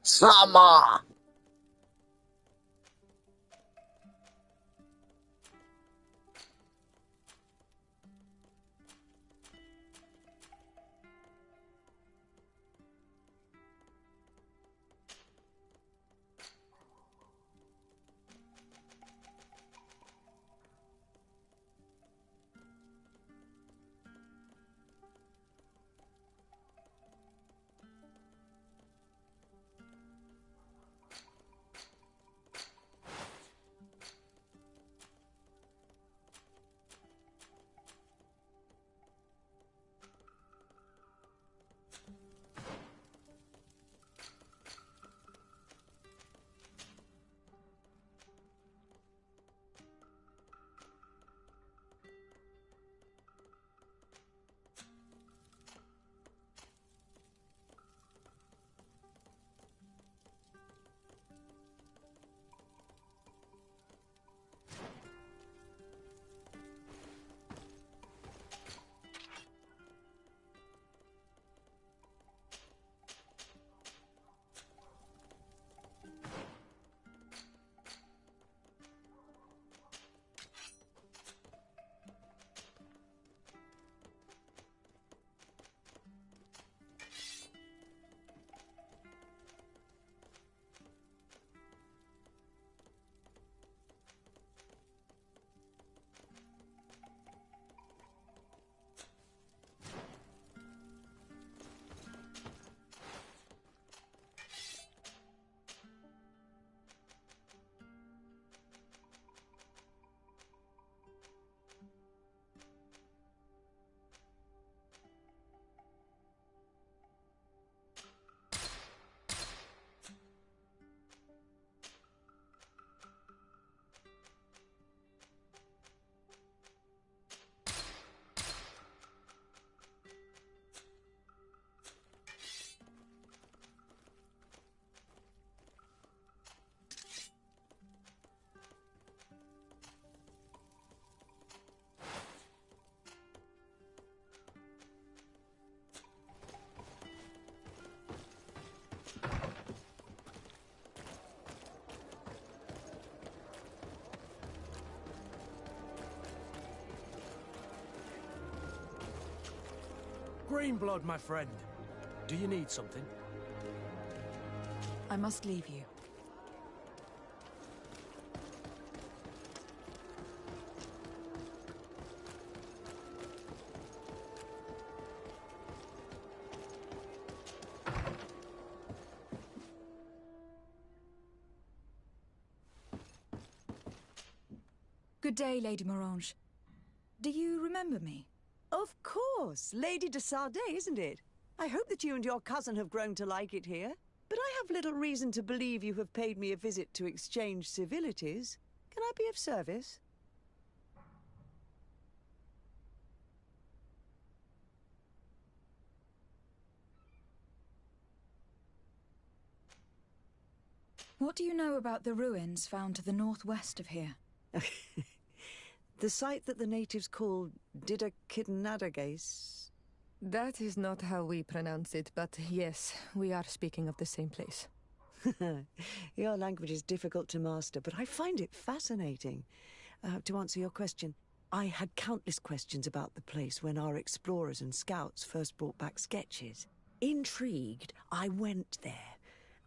Sama!
Greenblood, my friend. Do you need something?
I must leave you. Good day, Lady Morange. Do you remember me?
Of course, Lady de Sardet, isn't it? I hope that you and your cousin have grown to like it here. But I have little reason to believe you have paid me a visit to exchange civilities. Can I be of service?
What do you know about the ruins found to the northwest of here?
The site that the natives call Didakidnadagais?
That is not how we pronounce it, but yes, we are speaking of the same place.
Your language is difficult to master, but I find it fascinating. To answer your question, I had countless questions about the place when our explorers and scouts first brought back sketches. Intrigued, I went there.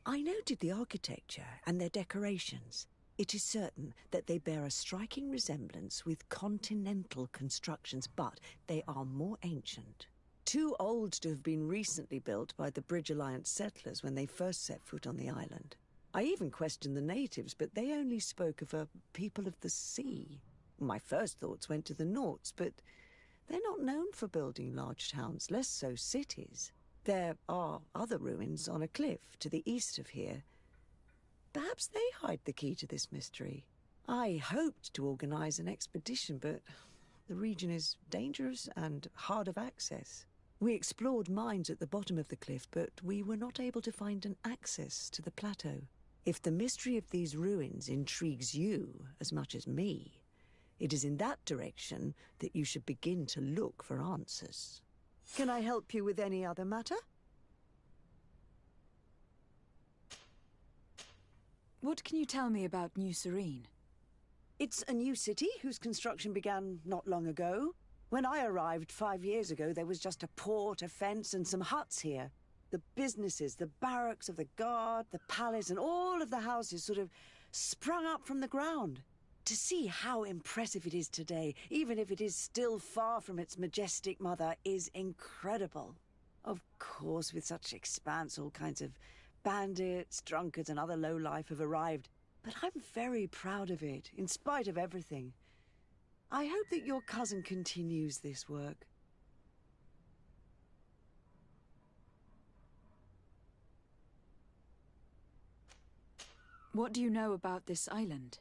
I noted the architecture and their decorations. It is certain that they bear a striking resemblance with continental constructions, but they are more ancient. Too old to have been recently built by the Bridge Alliance settlers when they first set foot on the island. I even questioned the natives, but they only spoke of a people of the sea. My first thoughts went to the Nauts, but they're not known for building large towns, less so cities. There are other ruins on a cliff to the east of here. Perhaps they hide the key to this mystery. I hoped to organize an expedition, but the region is dangerous and hard of access. We explored mines at the bottom of the cliff, but we were not able to find an access to the plateau. If the mystery of these ruins intrigues you as much as me, it is in that direction that you should begin to look for answers. Can I help you with any other matter?
What can you tell me about New Serene?
It's a new city whose construction began not long ago. When I arrived 5 years ago, there was just a port, a fence, and some huts here. The businesses, the barracks of the guard, the palace, and all of the houses sort of sprung up from the ground. To see how impressive it is today, even if it is still far from its majestic mother, is incredible. Of course, with such expanse, all kinds of bandits, drunkards, and other lowlife have arrived. But I'm very proud of it, in spite of everything. I hope that your cousin continues this work.
What do you know about this island?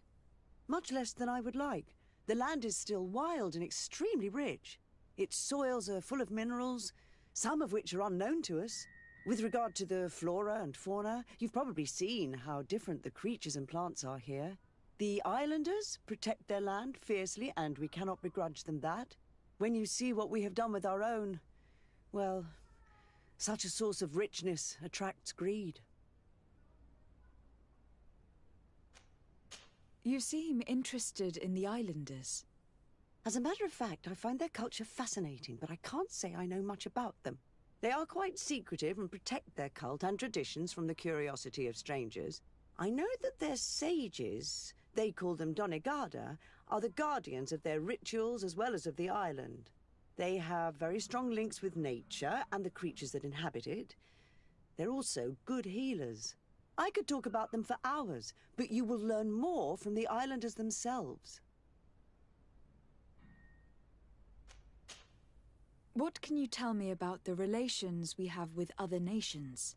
Much less than I would like. The land is still wild and extremely rich. Its soils are full of minerals, some of which are unknown to us. With regard to the flora and fauna, you've probably seen how different the creatures and plants are here. The islanders protect their land fiercely, and we cannot begrudge them that. When you see what we have done with our own, well, such a source of richness attracts greed.
You seem interested in the islanders.
As a matter of fact, I find their culture fascinating, but I can't say I know much about them. They are quite secretive and protect their cult and traditions from the curiosity of strangers. I know that their sages, they call them Donegada, are the guardians of their rituals as well as of the island. They have very strong links with nature and the creatures that inhabit it. They're also good healers. I could talk about them for hours, but you will learn more from the islanders themselves.
What can you tell me about the relations we have with other nations?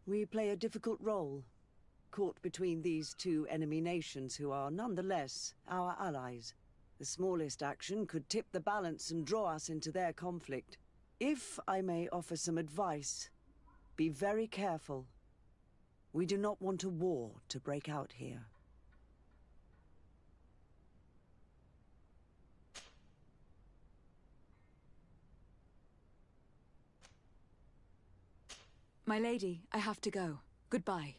We play a difficult role, caught between these two enemy nations who are nonetheless our allies. The smallest action could tip the balance and draw us into their conflict. If I may offer some advice, be very careful. We do not want a war to break out here.
My lady, I have to go. Goodbye.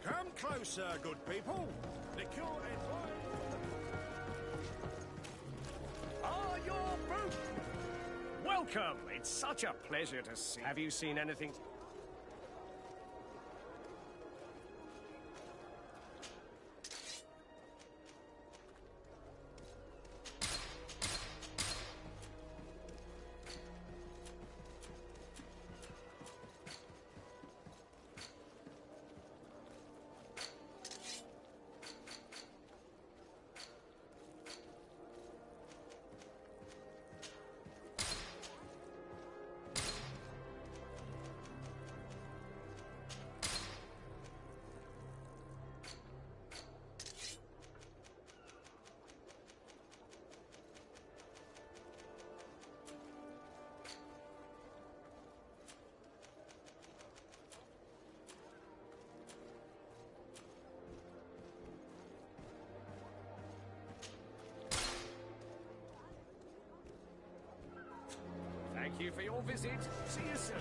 Come closer, good people. Liqueur and wine.
Ah, your boot! Welcome! It's such a pleasure to see. Have you seen anything?
Thank you for your visit. See you soon.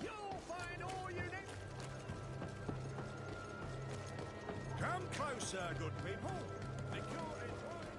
You'll find all you need. Come closer, good people. The cure is right.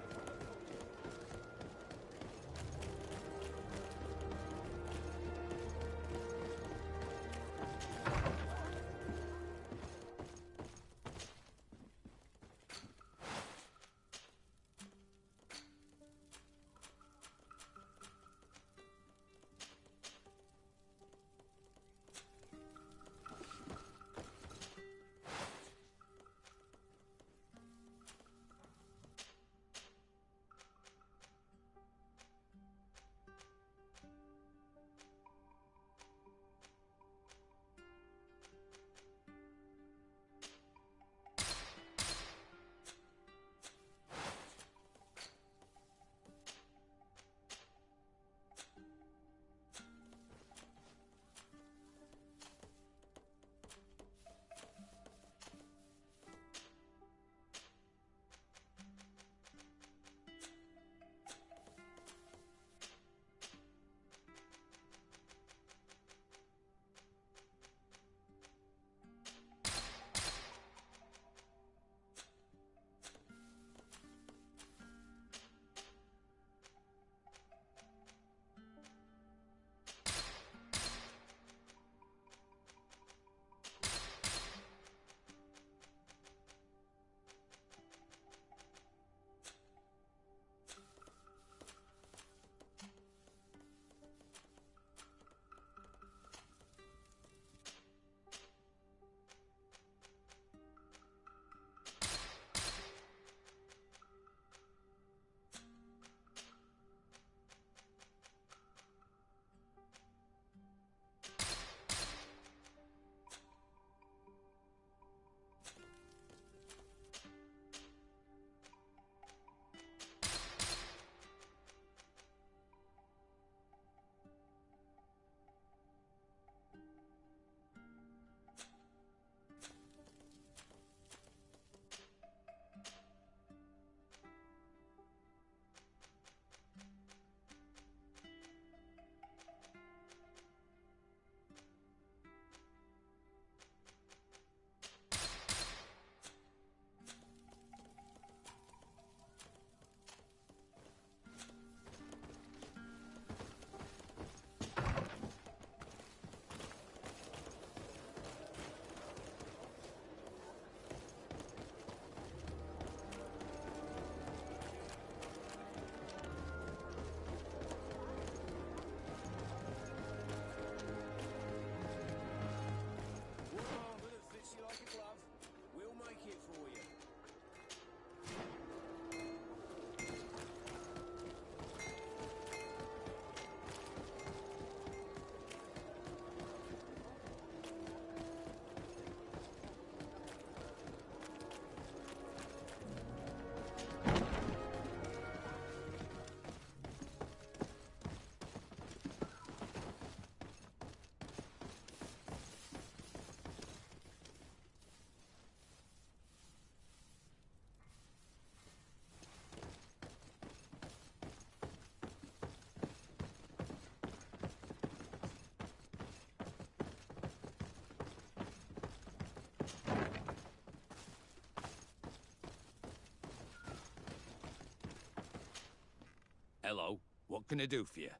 Hello, what can I do for you?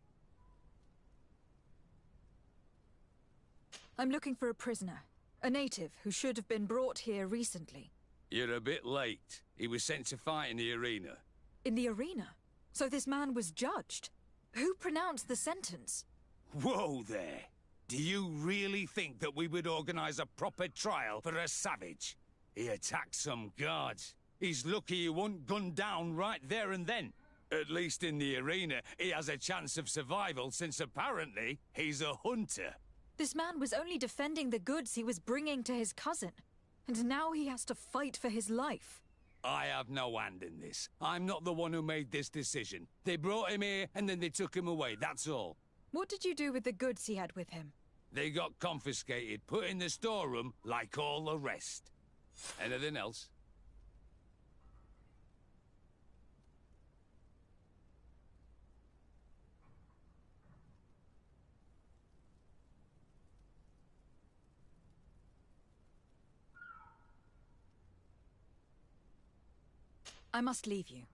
I'm looking for a prisoner. A native who should have been brought here recently.
You're a bit late. He was sent to fight in the arena.
In the arena? So this man was judged? Who pronounced the sentence?
Whoa there! Do you really think that we would organize a proper trial for a savage? He attacked some guards. He's lucky he wasn't gunned down right there and then. At least in the arena, he has a chance of survival since apparently he's a hunter.
This man was only defending the goods he was bringing to his cousin. And now he has to fight for his life.
I have no hand in this. I'm not the one who made this decision. They brought him here and then they took him away, that's all.
What did you do with the goods he had with him?
They got confiscated, put in the storeroom, like all the rest. Anything else?
I must leave you.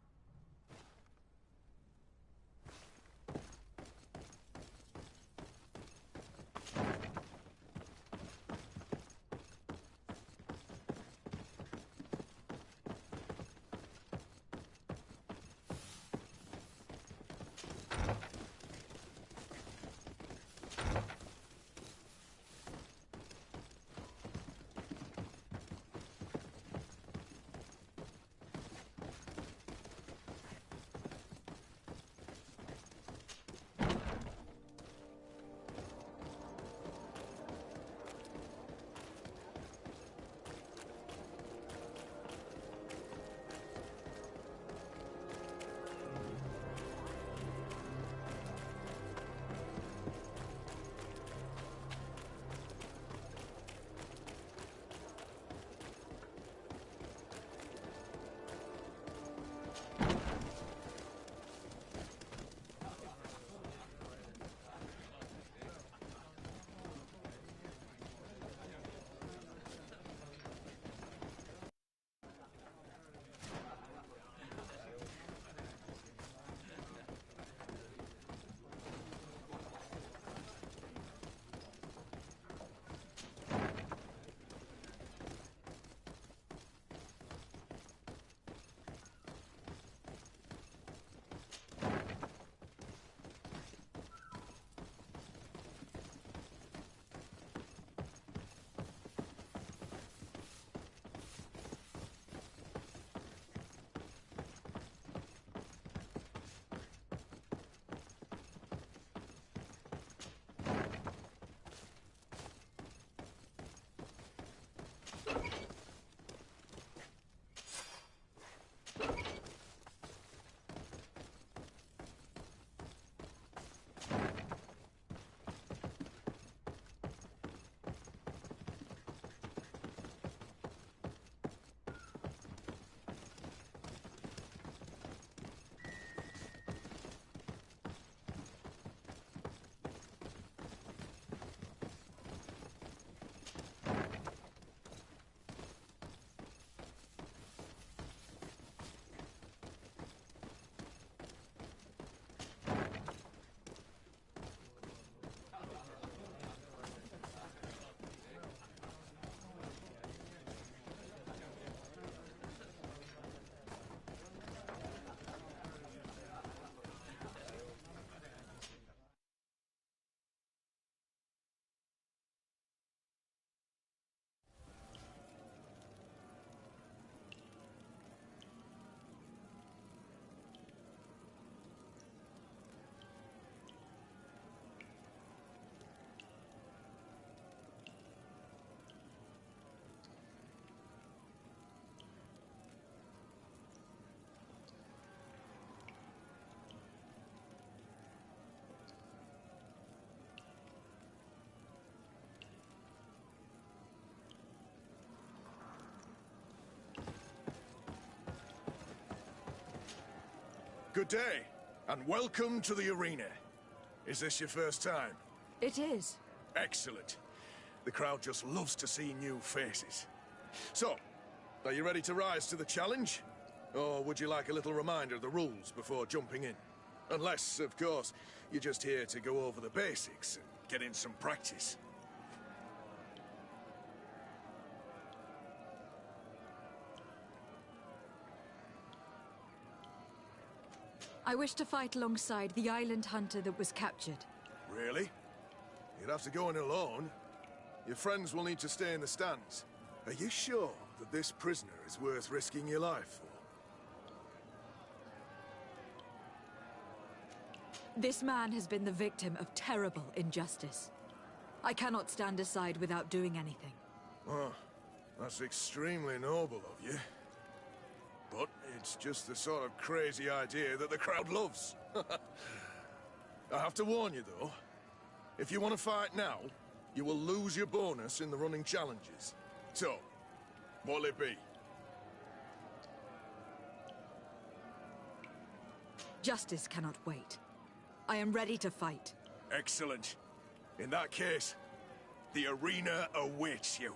Good day, and welcome to the arena. Is this your first time?
It is.
Excellent. The crowd just loves to see new faces. So, are you ready to rise to the challenge? Or would you like a little reminder of the rules before jumping in? Unless, of course, you're just here to go over the basics and get in some practice.
I wish to fight alongside the island hunter that was captured.
Really? You'd have to go in alone. Your friends will need to stay in the stands. Are you sure that this prisoner is worth risking your life for?
This man has been the victim of terrible injustice. I cannot stand aside without doing anything.
Oh, that's extremely noble of you. But it's just the sort of crazy idea that the crowd loves. I have to warn you, though. If you want to fight now, you will lose your bonus in the running challenges. So, what'll it be?
Justice cannot wait. I am ready to fight.
Excellent. In that case, the arena awaits you.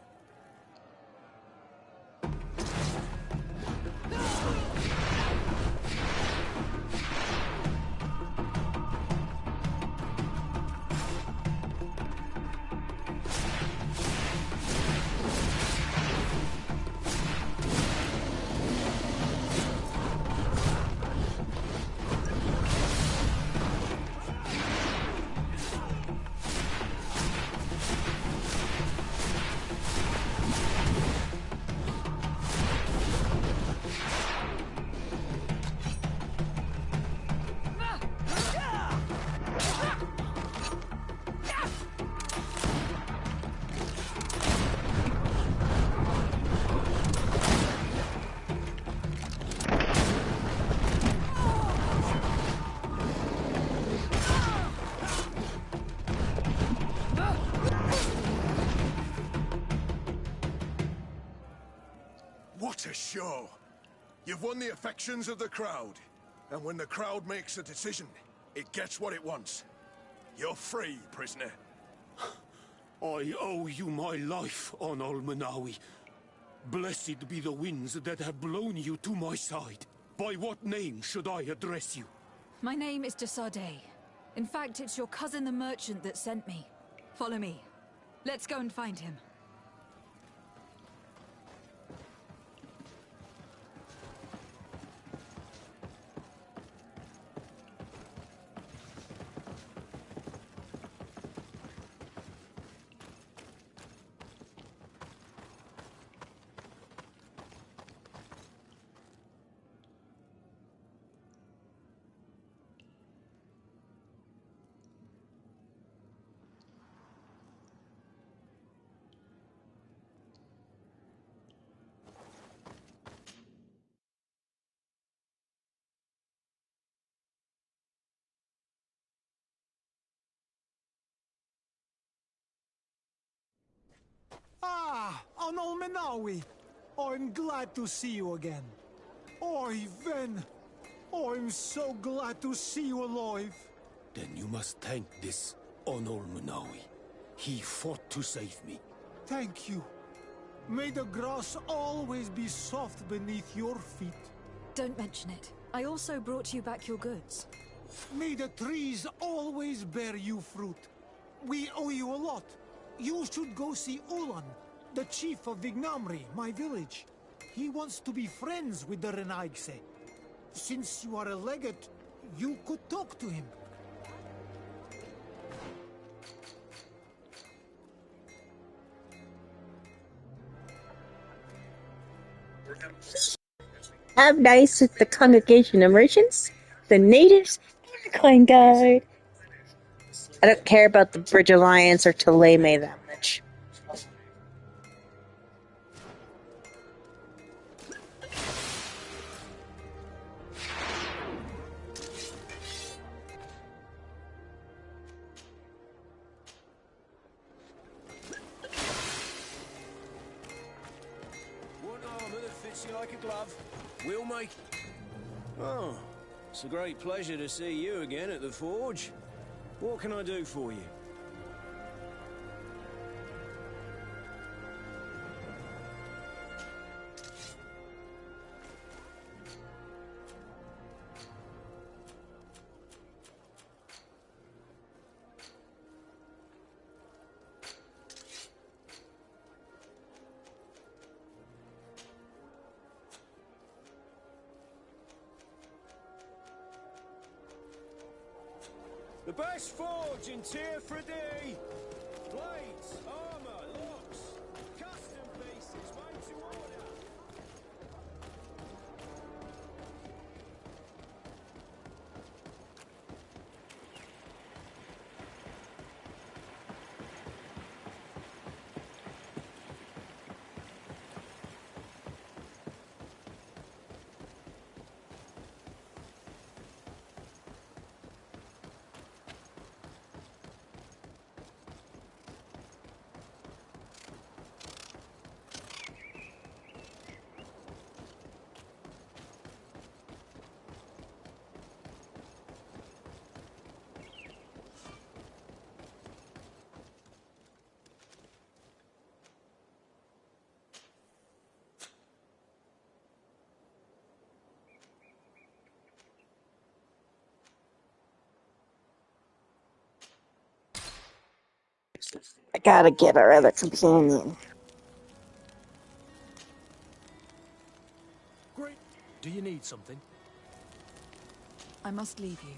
What a show! You've won the affections of the crowd. And when the crowd makes a decision, it gets what it wants. You're free, prisoner.
I owe you my life, on Olmanawi. Blessed be the winds that have blown you to my side. By what name should I address you?
My name is de Sardet. In fact, it's your cousin the merchant that sent me. Follow me. Let's go and find him.
Ah, on Olmanawi. I'm glad to see you again. Oi, Ven. I'm so glad to see you alive.
Then you must thank this on Olmanawi. He fought to save me.
Thank you. May the grass always be soft beneath your feet.
Don't mention it. I also brought you back your goods.
May the trees always bear you fruit. We owe you a lot. You should go see Ulan, the chief of Vignamri, my village. He wants to be friends with the Renaigse. Since you are a legate, you could talk to him.
Have nice with the congregation of merchants, the natives, and the coin guard. I don't care about the Bridge Alliance or Thélème that much.
One armor that fits you like a glove. We'll make... Oh, it's a great pleasure to see you again at the Forge. What can I do for you? The best forge in Tier Fredy! Blades, armor, locks, custom pieces made to order!
I gotta get our other companion.
Great. Do you need something?
I must leave you.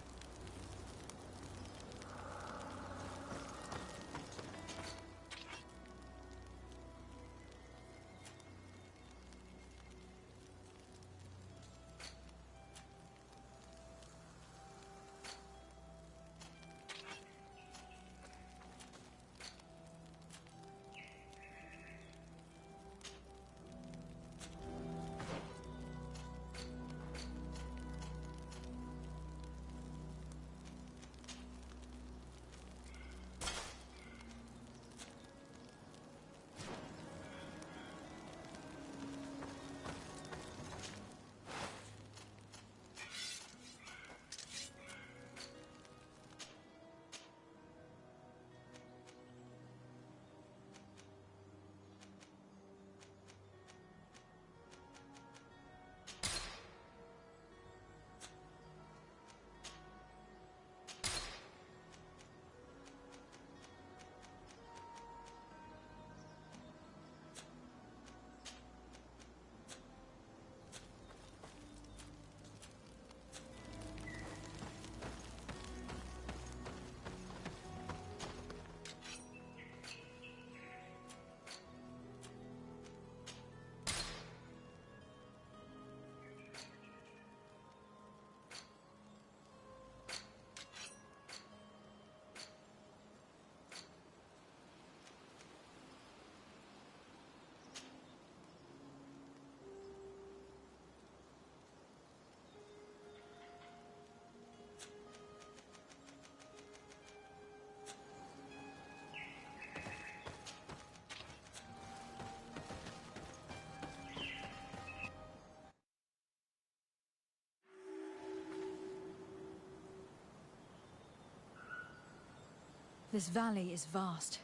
This valley is vast.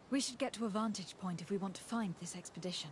We should get to a vantage point if we want to find this expedition.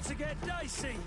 To get dicey.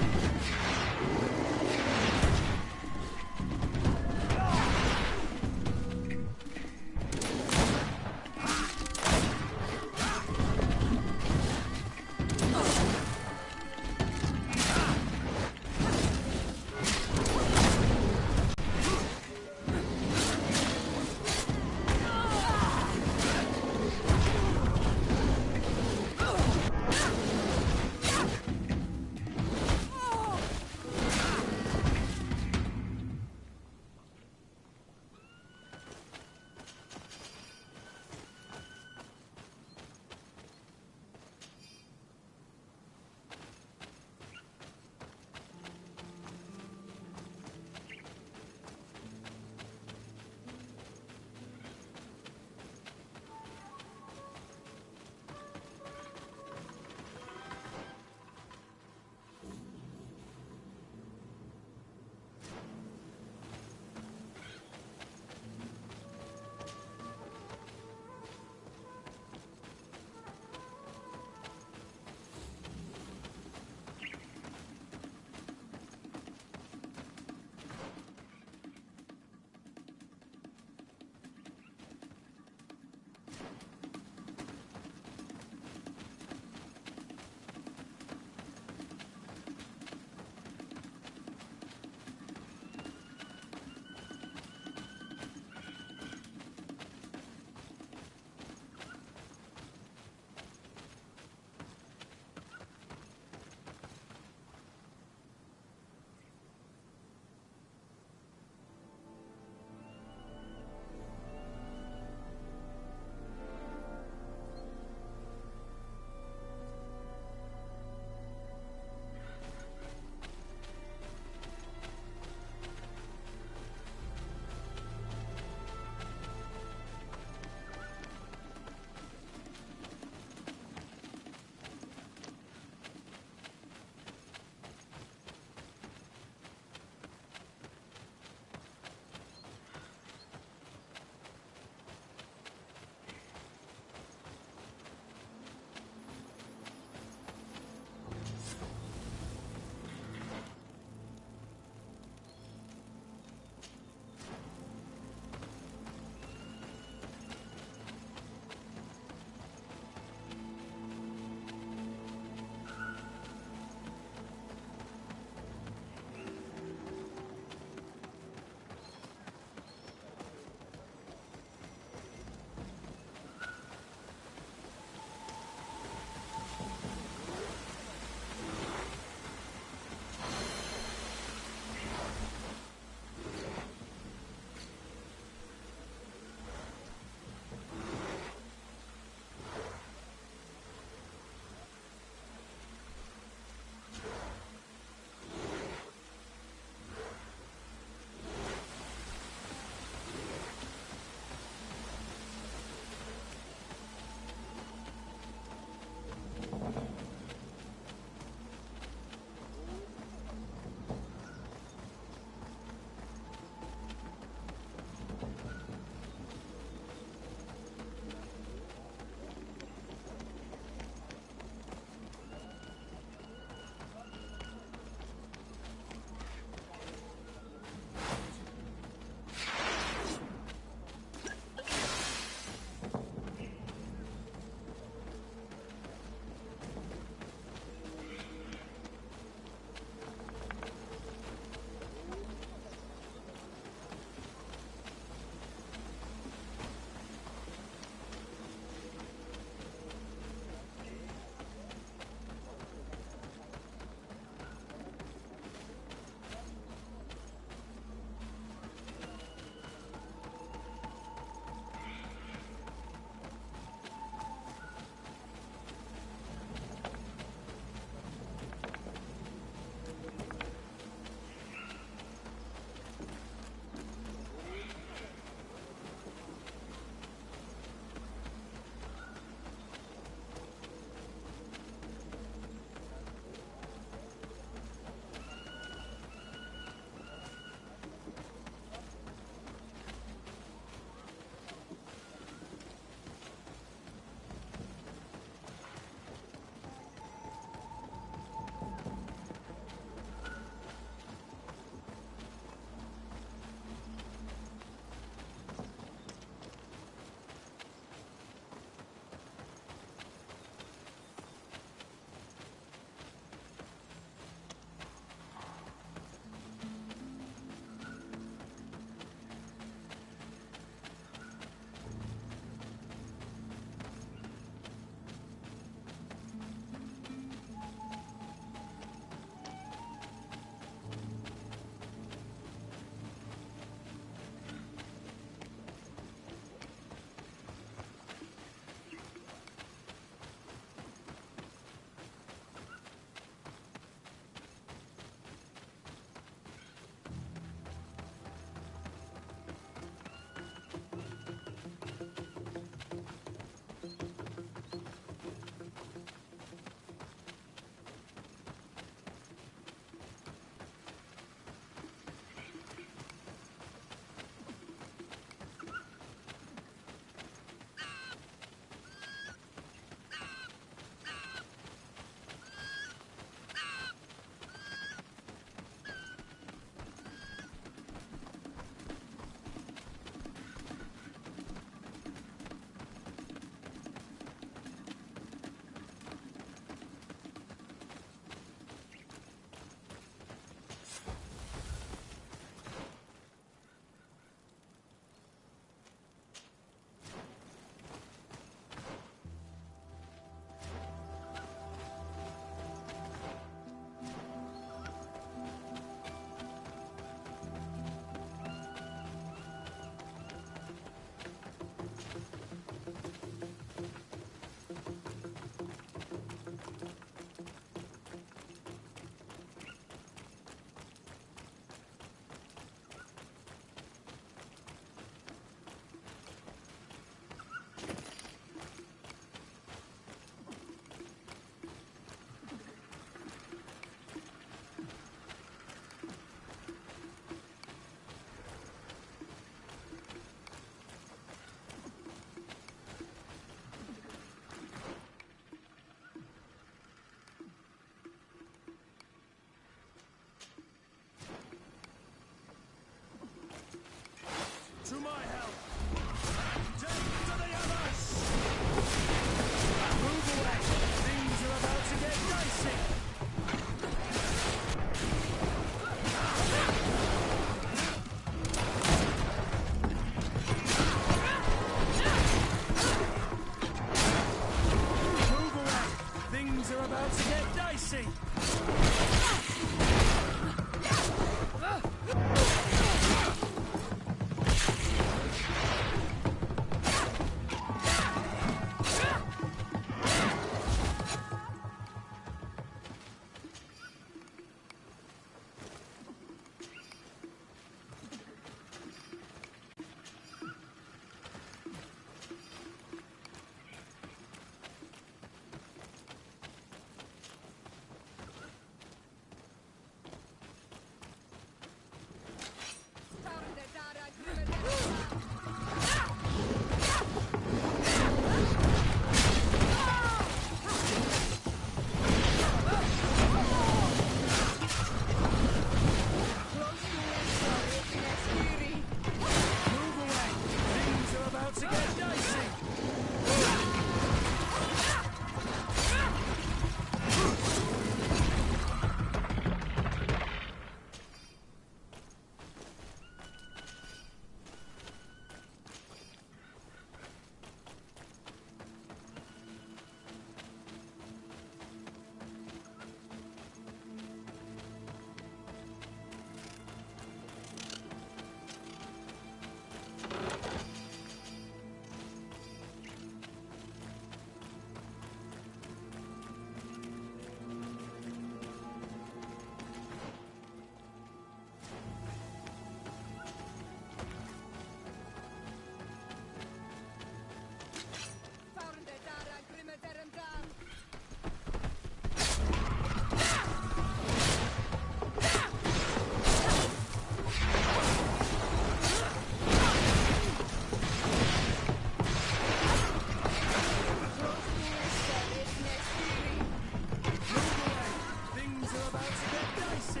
are about to get dicey.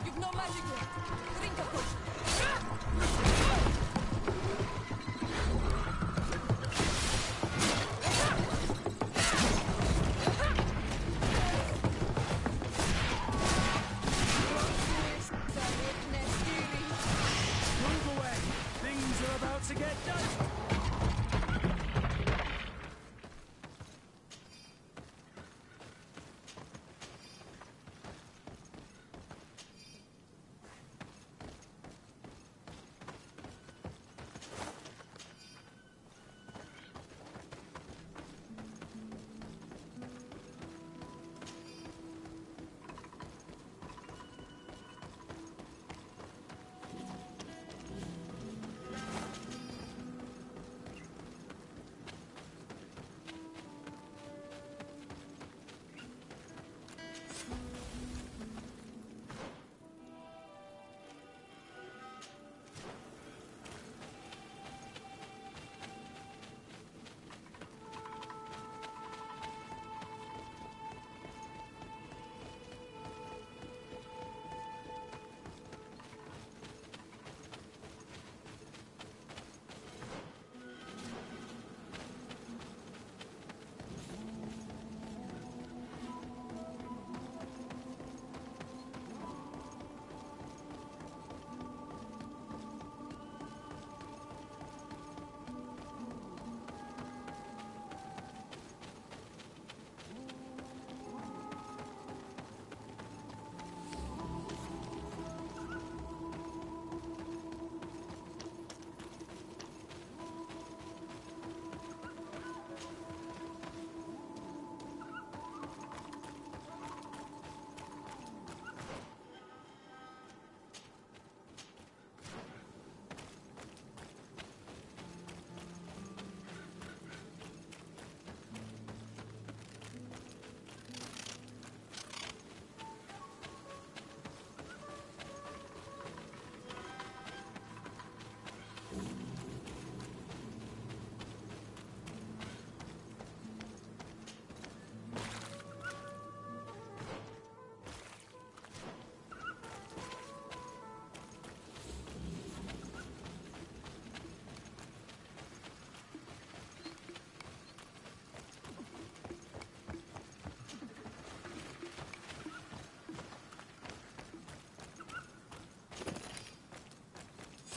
You've no magic left. Drink a potion.
Move away. Things are about to get dicey.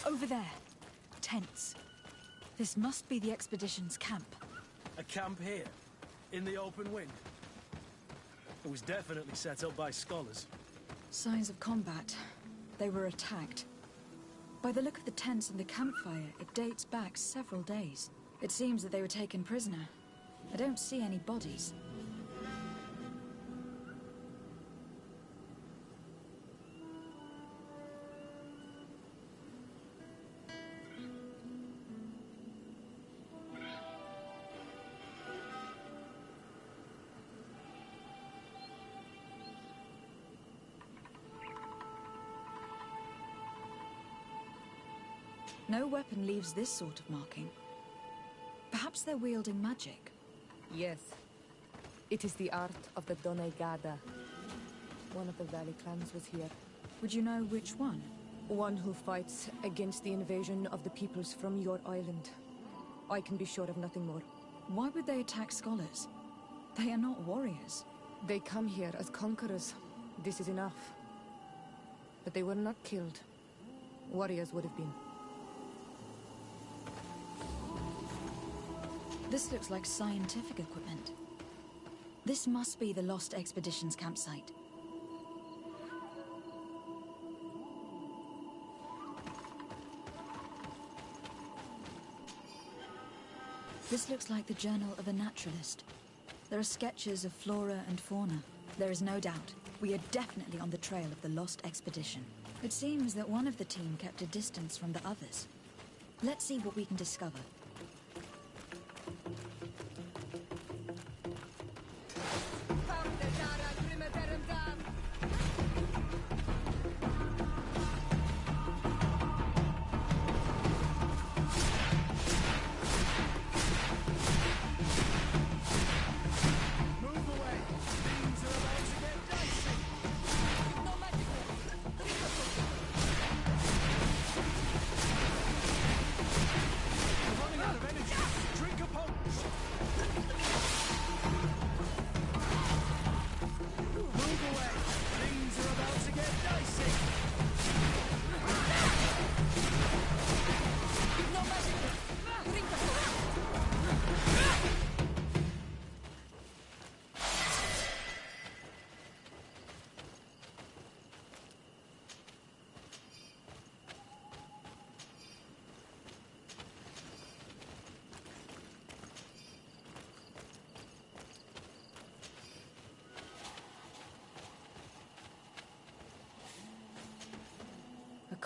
Over there. Tents. This must be the expedition's camp.
A camp here? In the open wind? It was definitely set up by scholars.
Signs of combat. They were attacked. By the look of the tents and the campfire, it dates back several days. It seems that they were taken prisoner. I don't see any bodies. No weapon leaves this sort of marking. Perhaps they're wielding magic.
Yes. It is the art of the Doneigada. One of the Valley clans was here.
Would you know which one?
One who fights against the invasion of the peoples from your island. I can be sure of nothing more.
Why would they attack scholars? They are not warriors.
They come here as conquerors. This is enough. But they were not killed. Warriors would have been.
This looks like scientific equipment. This must be the Lost Expedition's campsite. This looks like the journal of a naturalist. There are sketches of flora and fauna. There is no doubt, we are definitely on the trail of the Lost Expedition. It seems that one of the team kept a distance from the others. Let's see what we can discover.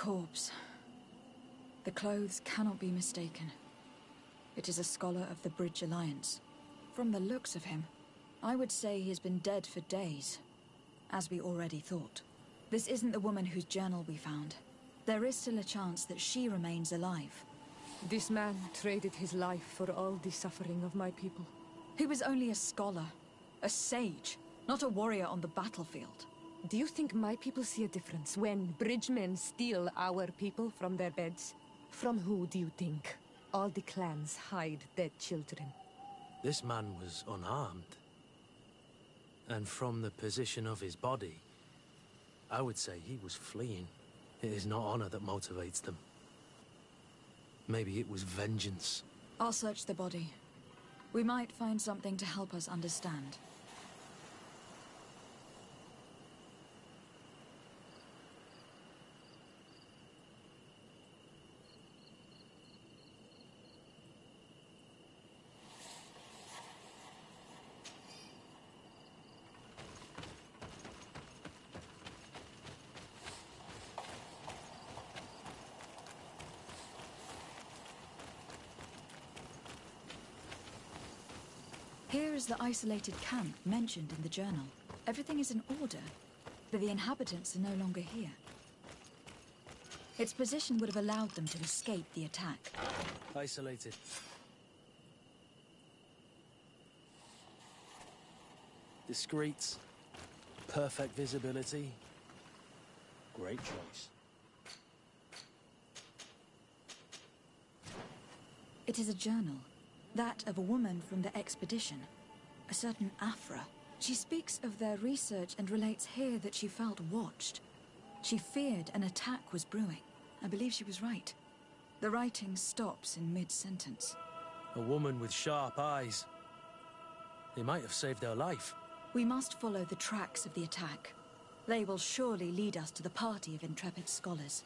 corpse. The clothes cannot be mistaken. It is a scholar of the Bridge Alliance. From the looks of him, I would say he has been dead for days, as we already thought. This isn't the woman whose journal we found. There is still a chance that she remains alive.
This man traded his life for all the suffering of my people.
He was only a scholar, a sage, not a warrior on the battlefield.
Do you think my people see a difference when bridgemen steal our people from their beds? From who do you think all the clans hide dead children?
This man was unarmed. And from the position of his body, I would say he was fleeing. It is not honor that motivates them. Maybe it was vengeance.
I'll search the body. We might find something to help us understand. Here is the isolated camp mentioned in the journal. Everything is in order, but the inhabitants are no longer here. Its position would have allowed them to escape the attack.
Isolated. Discreet. Perfect visibility. Great choice.
It is a journal. That of a woman from the expedition. A certain Afra. She speaks of their research and relates here that she felt watched. She feared an attack was brewing. I believe she was right. The writing stops in mid-sentence.
A woman with sharp eyes. They might have saved her life.
We must follow the tracks of the attack. They will surely lead us to the party of intrepid scholars.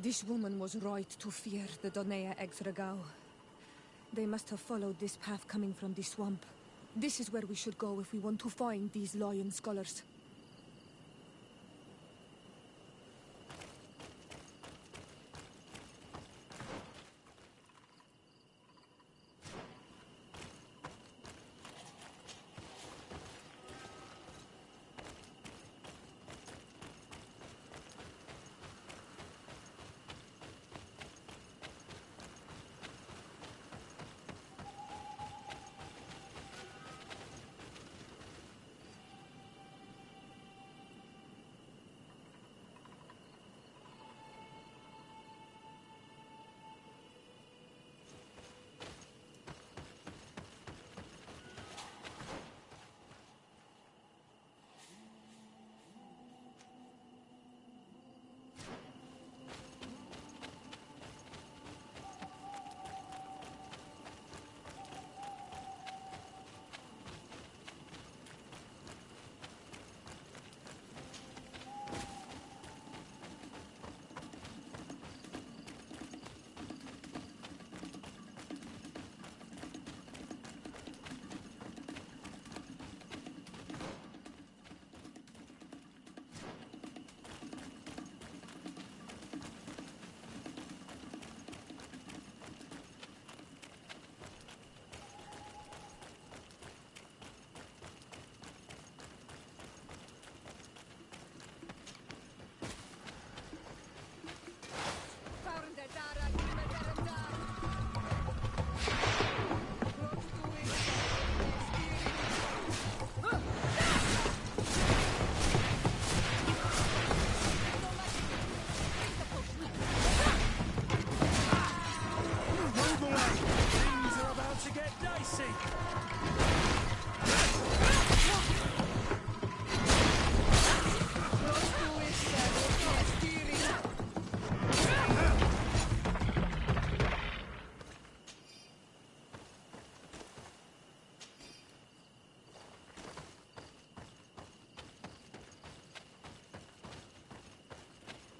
This woman was right to fear the Donea Exregao. They must have followed this path coming from the swamp. This is where we should go if we want to find these lion scholars.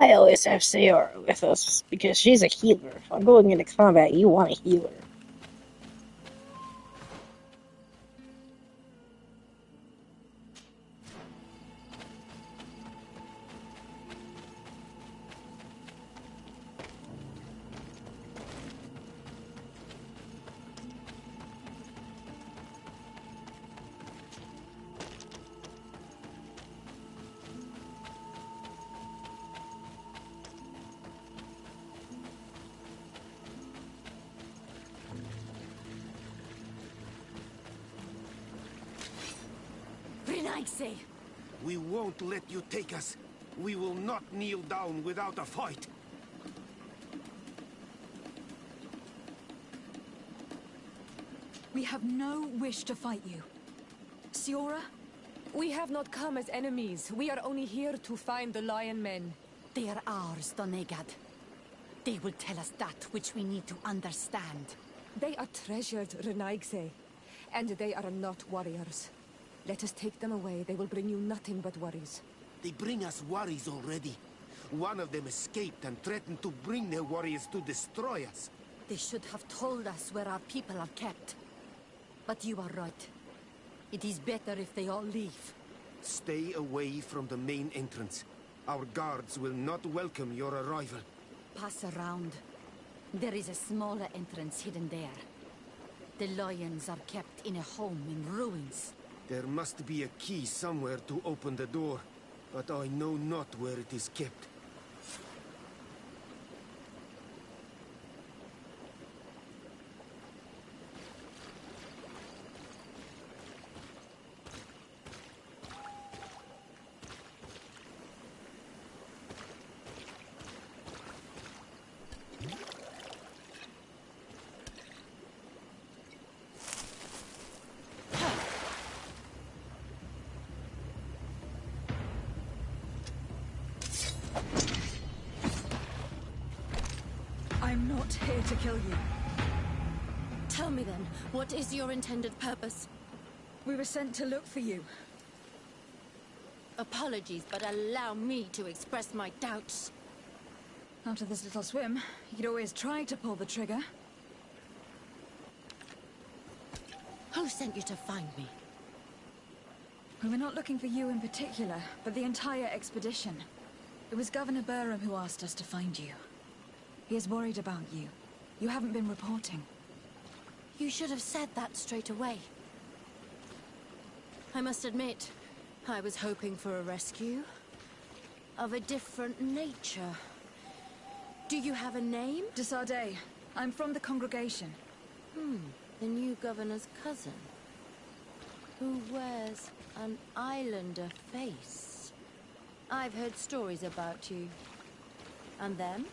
I always have Sayora with us because she's a healer. If I'm going into combat, you want a healer.
Renaigse!
We won't let you take us. We will not kneel down without a fight.
We have no wish to fight you. Siora?
We have not come as enemies. We are only here to find the Lion Men.
They are ours, Donegad. They will tell us that which we need to understand.
They are treasured, Renaigse. And they are not warriors. Let us take them away. They will bring you nothing but worries.
They bring us worries already. One of them escaped and threatened to bring their warriors to destroy us.
They should have told us where our people are kept. But you are right. It is better if they all leave.
Stay away from the main entrance. Our guards will not welcome your arrival.
Pass around. There is a smaller entrance hidden there. The lions are kept in a home in ruins.
There must be a key somewhere to open the door, but I know not where it is kept.
I'm not here to kill you.
Tell me then, what is your intended purpose?
We were sent to look for you.
Apologies, but allow me to express my doubts.
After this little swim, you could always try to pull the trigger.
Who sent you to find me?
We were not looking for you in particular, but the entire expedition. It was Governor Burham who asked us to find you. He is worried about you. You haven't been reporting.
You should have said that straight away. I must admit, I was hoping for a rescue. Of a different nature. Do you have a name?
De Sardet. I'm from the congregation.
The new governor's cousin. Who wears an islander face. I've heard stories about you. And them?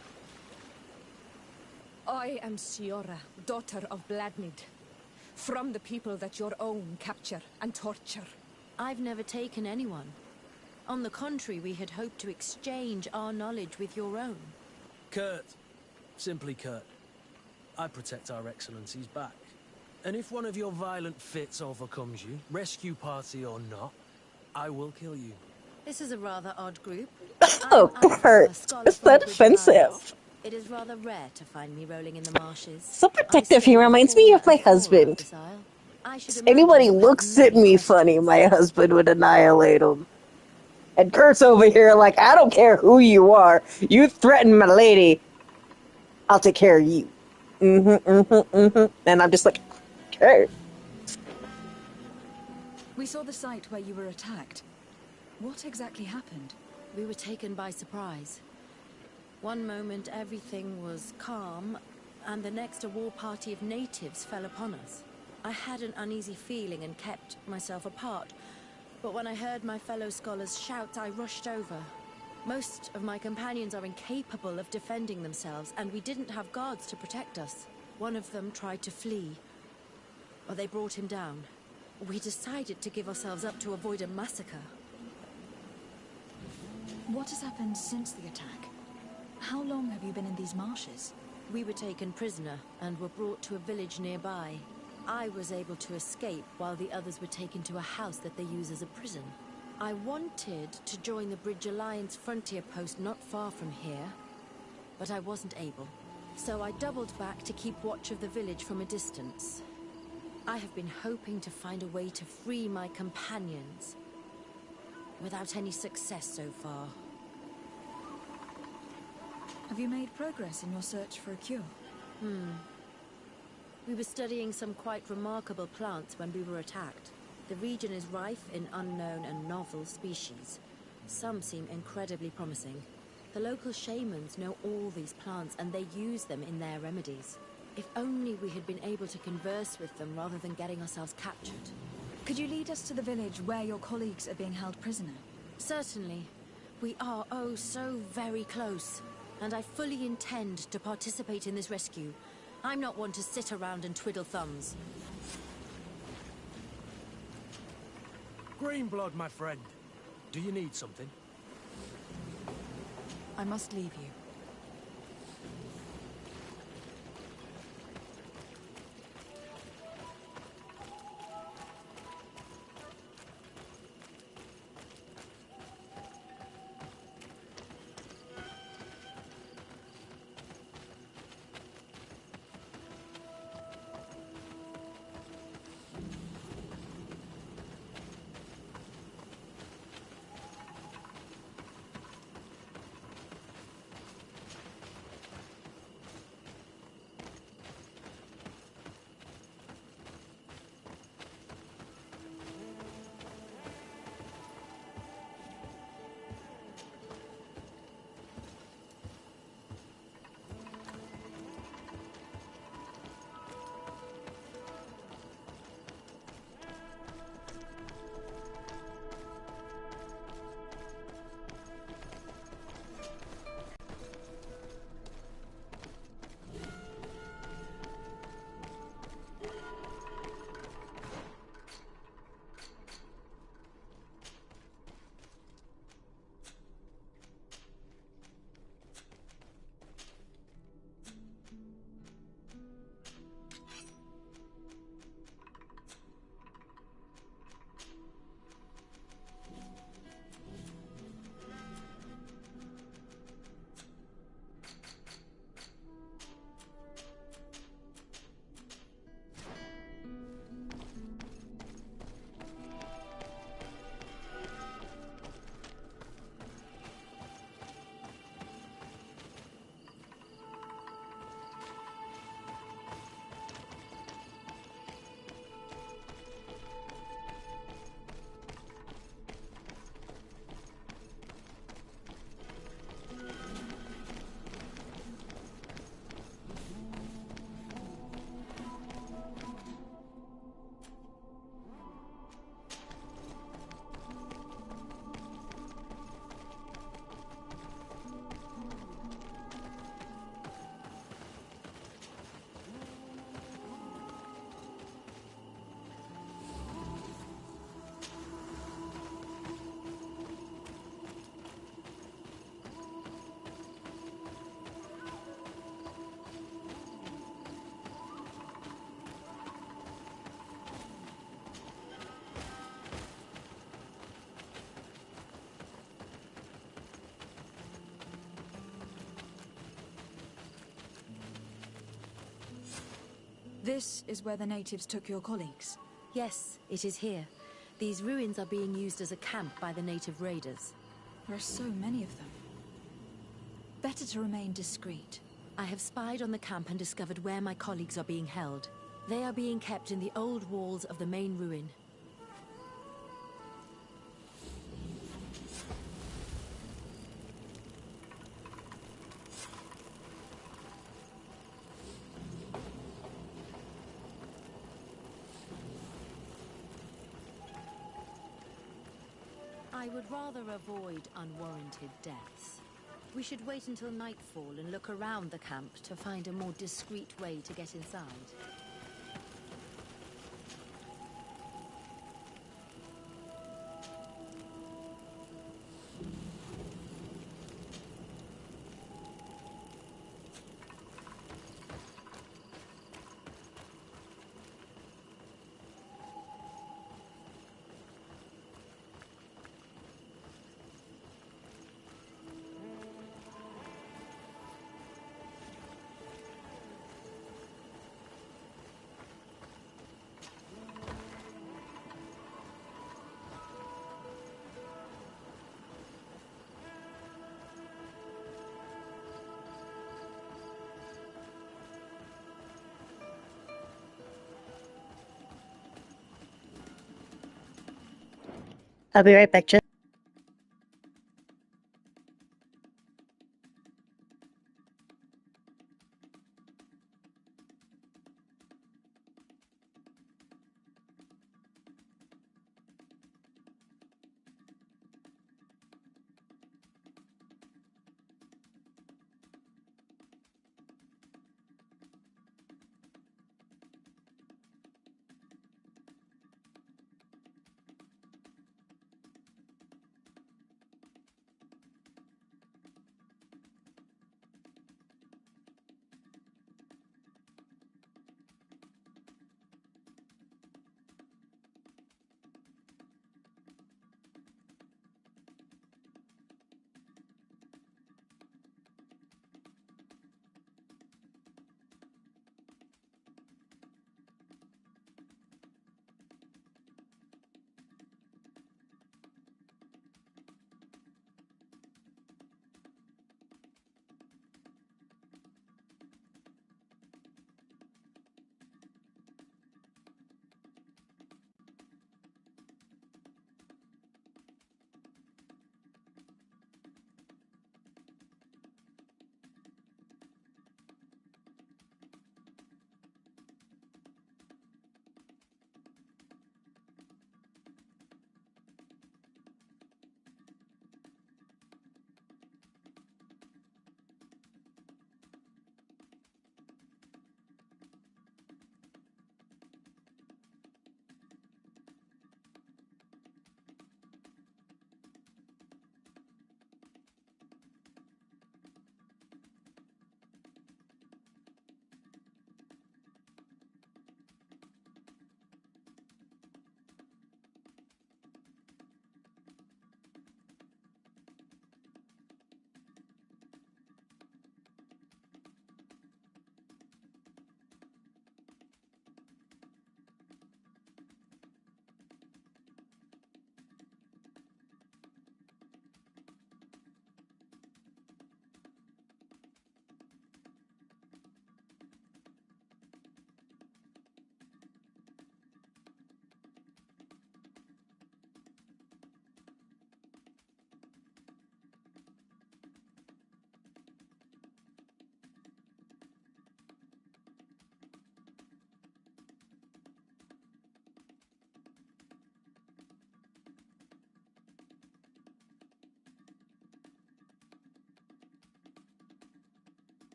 I am Siora, daughter of Bladnid. From the people that your own capture and torture.
I've never taken anyone. On the contrary, we had hoped to exchange our knowledge with your own.
Kurt. Simply Kurt. I protect our excellencies back. And if one of your violent fits overcomes you, rescue party or not, I will kill you.
This is a rather odd group.
Oh, Kurt. Is that offensive?
It is rather rare to find me rolling in the marshes.
So protective, he reminds me of my husband. If anybody looks at me funny, my husband would annihilate him. And Kurt's over here like, I don't care who you are. You threaten my lady, I'll take care of you. And I'm just like, okay.
We saw the site where you were attacked. What exactly happened?
We were taken by surprise. One moment everything was calm, and the next a war party of natives fell upon us. I had an uneasy feeling and kept myself apart, but when I heard my fellow scholars shout, I rushed over. Most of my companions are incapable of defending themselves, and we didn't have guards to protect us. One of them tried to flee, but they brought him down. We decided to give ourselves up to avoid a massacre.
What has happened since the attack? How long have you been in these marshes?
We were taken prisoner and were brought to a village nearby. I was able to escape while the others were taken to a house that they use as a prison. I wanted to join the Bridge Alliance frontier post not far from here, but I wasn't able. So I doubled back to keep watch of the village from a distance. I have been hoping to find a way to free my companions, without any success so far.
Have you made progress in your search for a cure?
We were studying some quite remarkable plants when we were attacked. The region is rife in unknown and novel species. Some seem incredibly promising. The local shamans know all these plants and they use them in their remedies. If only we had been able to converse with them rather than getting ourselves captured.
Could you lead us to the village where your colleagues are being held prisoner?
Certainly. We are oh so very close, and I fully intend to participate in this rescue. I'm not one to sit around and twiddle thumbs.
Greenblood, my friend. Do you need something?
I must leave you. This is where the natives took your colleagues?
Yes, it is here. These ruins are being used as a camp by the native raiders.
There are so many of them. Better to remain discreet.
I have spied on the camp and discovered where my colleagues are being held. They are being kept in the old walls of the main ruin. I would rather avoid unwarranted deaths. We should wait until nightfall and look around the camp to find a more discreet way to get inside.
I'll be right back, Jen.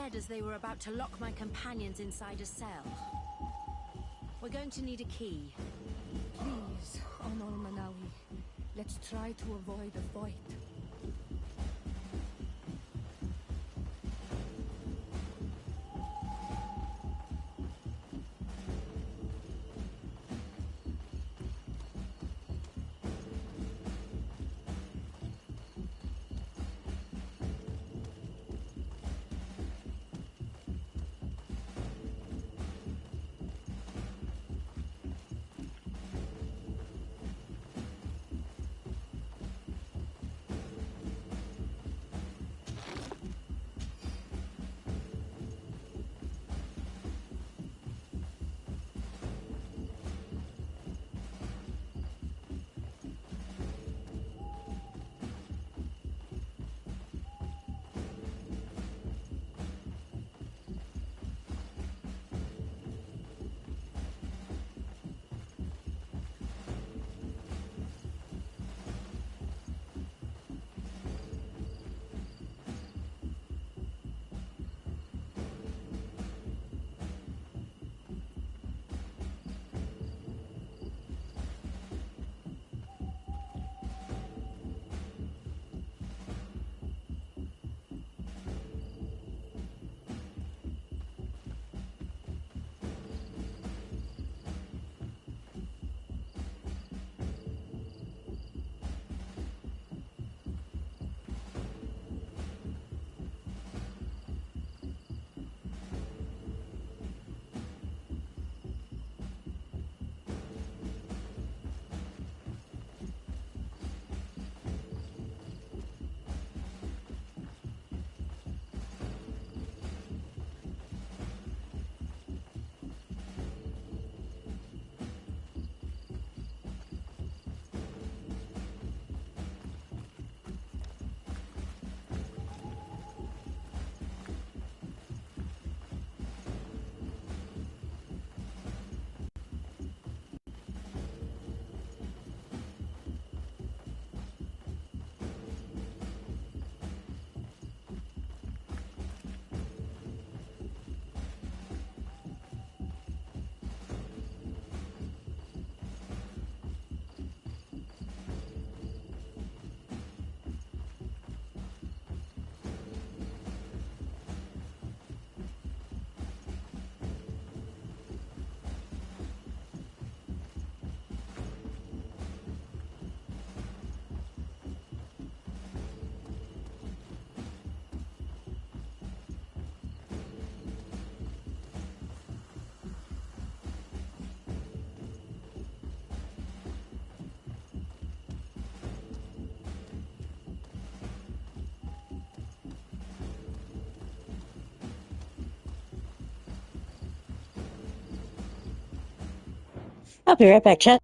fled as they were about to lock my companions inside a cell. We're going to need a key.
Please, Honor Manawi, let's try to avoid a fight.
I'll be right back, chat.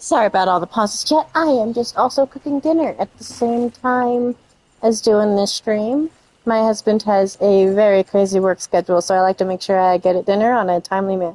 Sorry about all the pauses, chat. I am just also cooking dinner at the same time as doing this stream. My husband has a very crazy work schedule, so I like to make sure I get at dinner on a timely manner.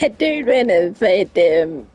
That dude renovated them.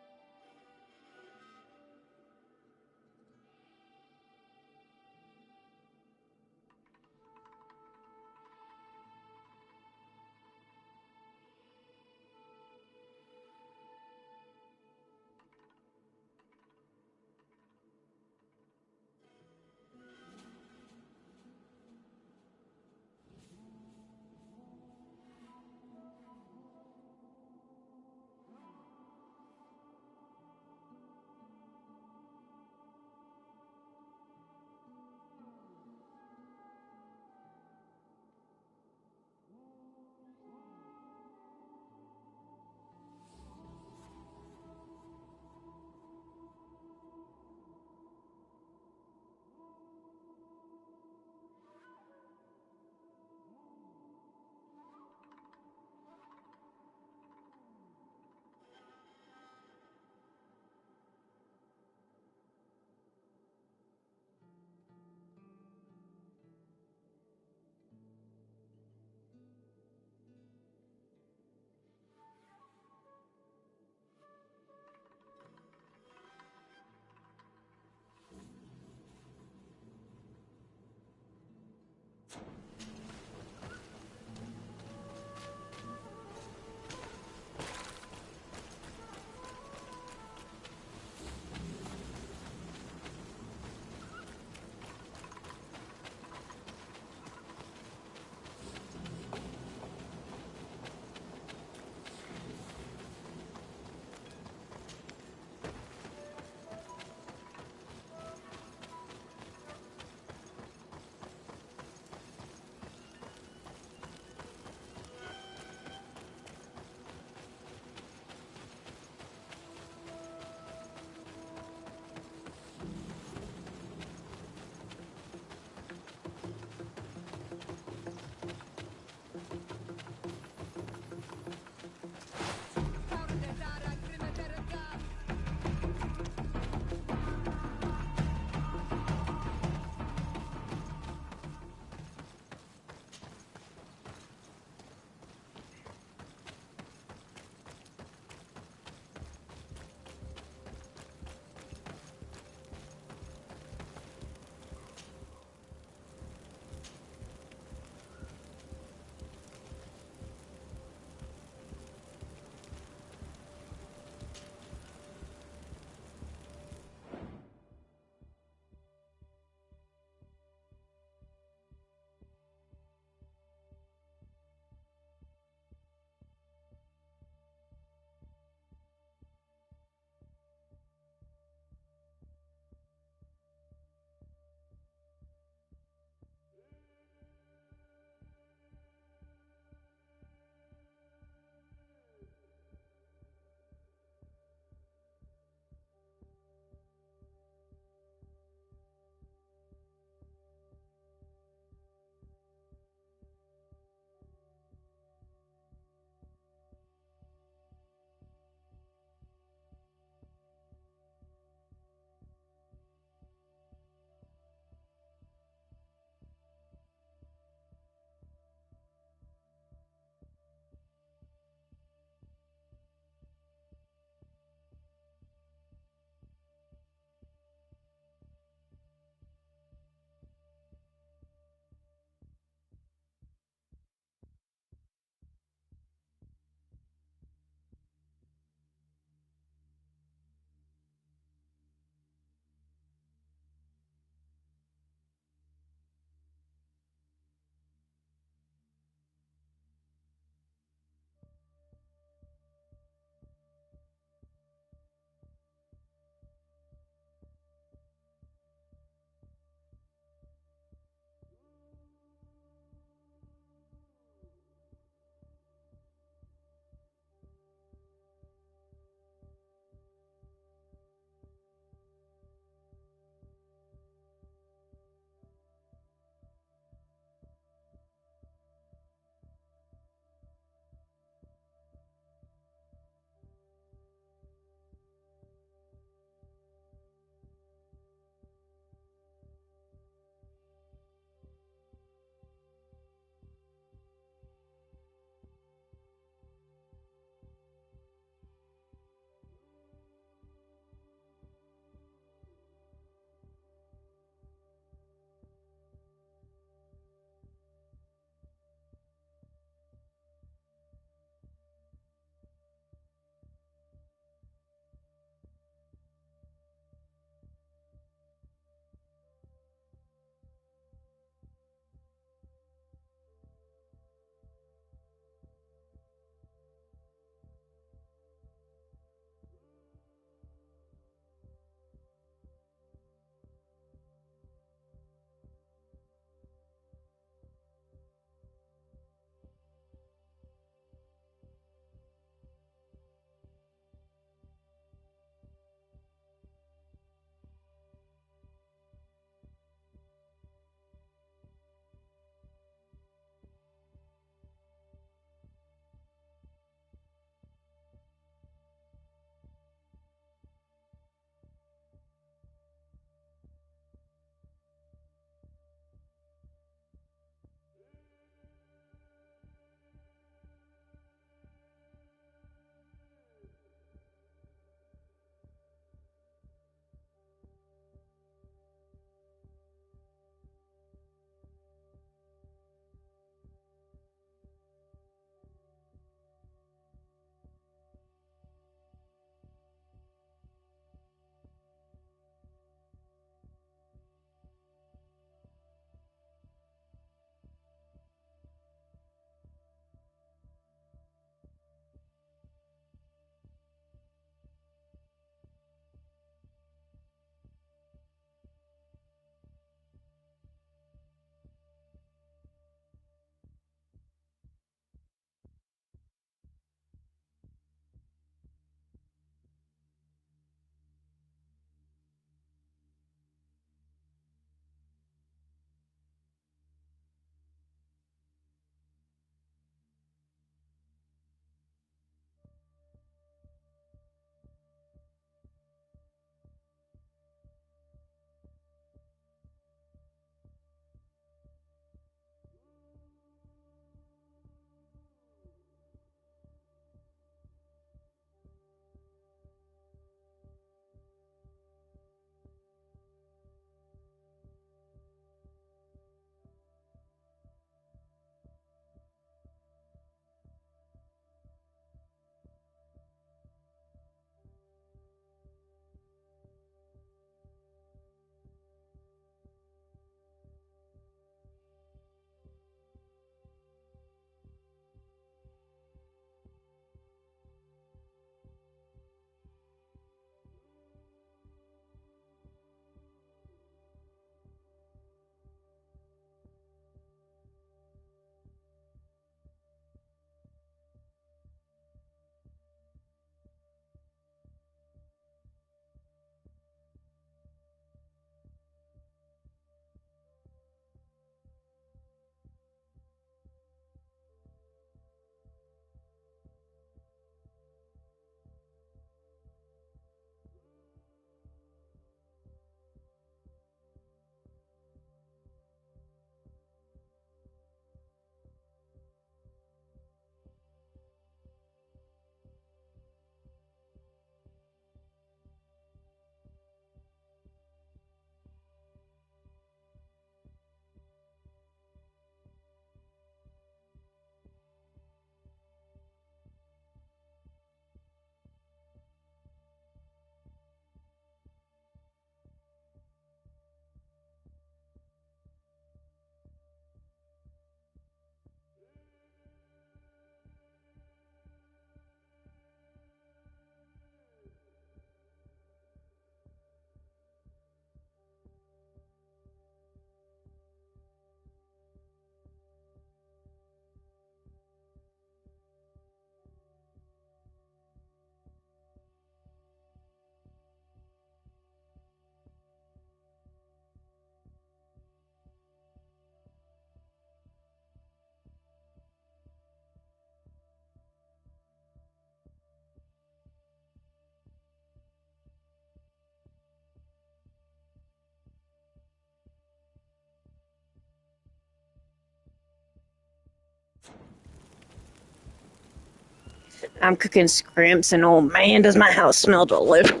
I'm cooking scrimps, and oh man, does my house smell delicious.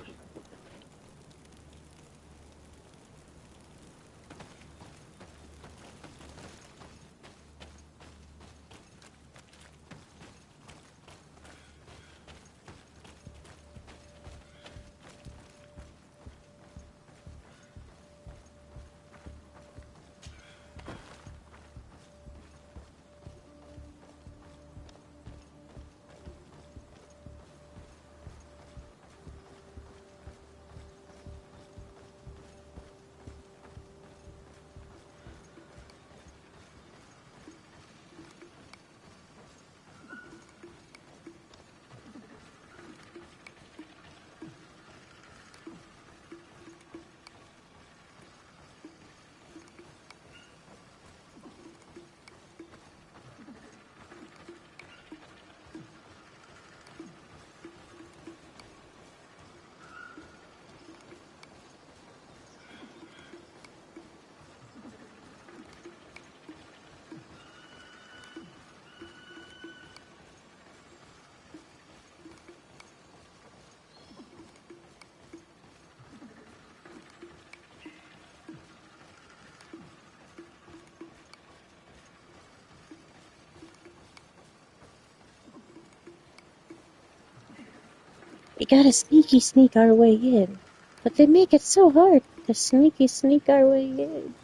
We gotta sneaky sneak our way in. But they make it so hard to sneaky sneak our way in.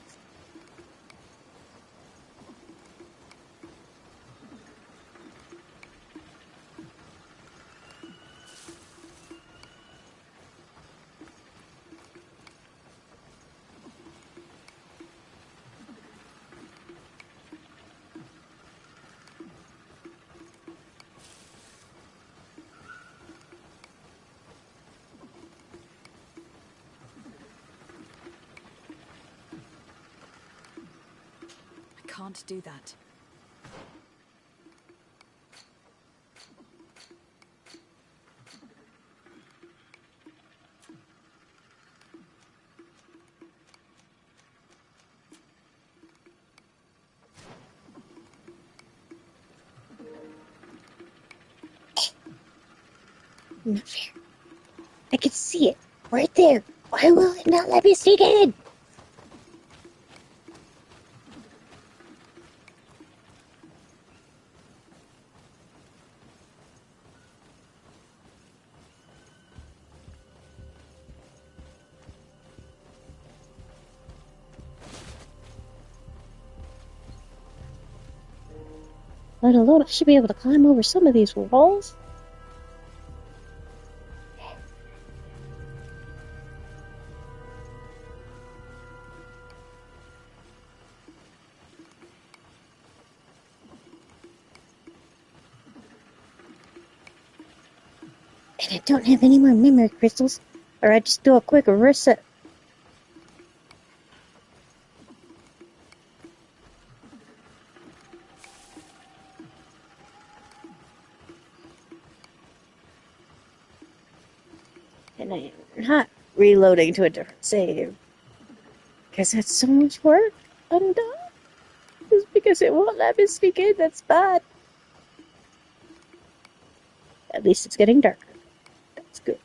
I can't do that.
Not fair. I can see it. Right there. Why will it not let me sneak in? Let alone I should be able to climb over some of these walls. And I don't have any more memory crystals, or I just do a quick reset. And I'm not reloading to a different save. Because that's so much work undone. Just because it won't let me sneak in, that's bad. At least it's getting darker. That's good.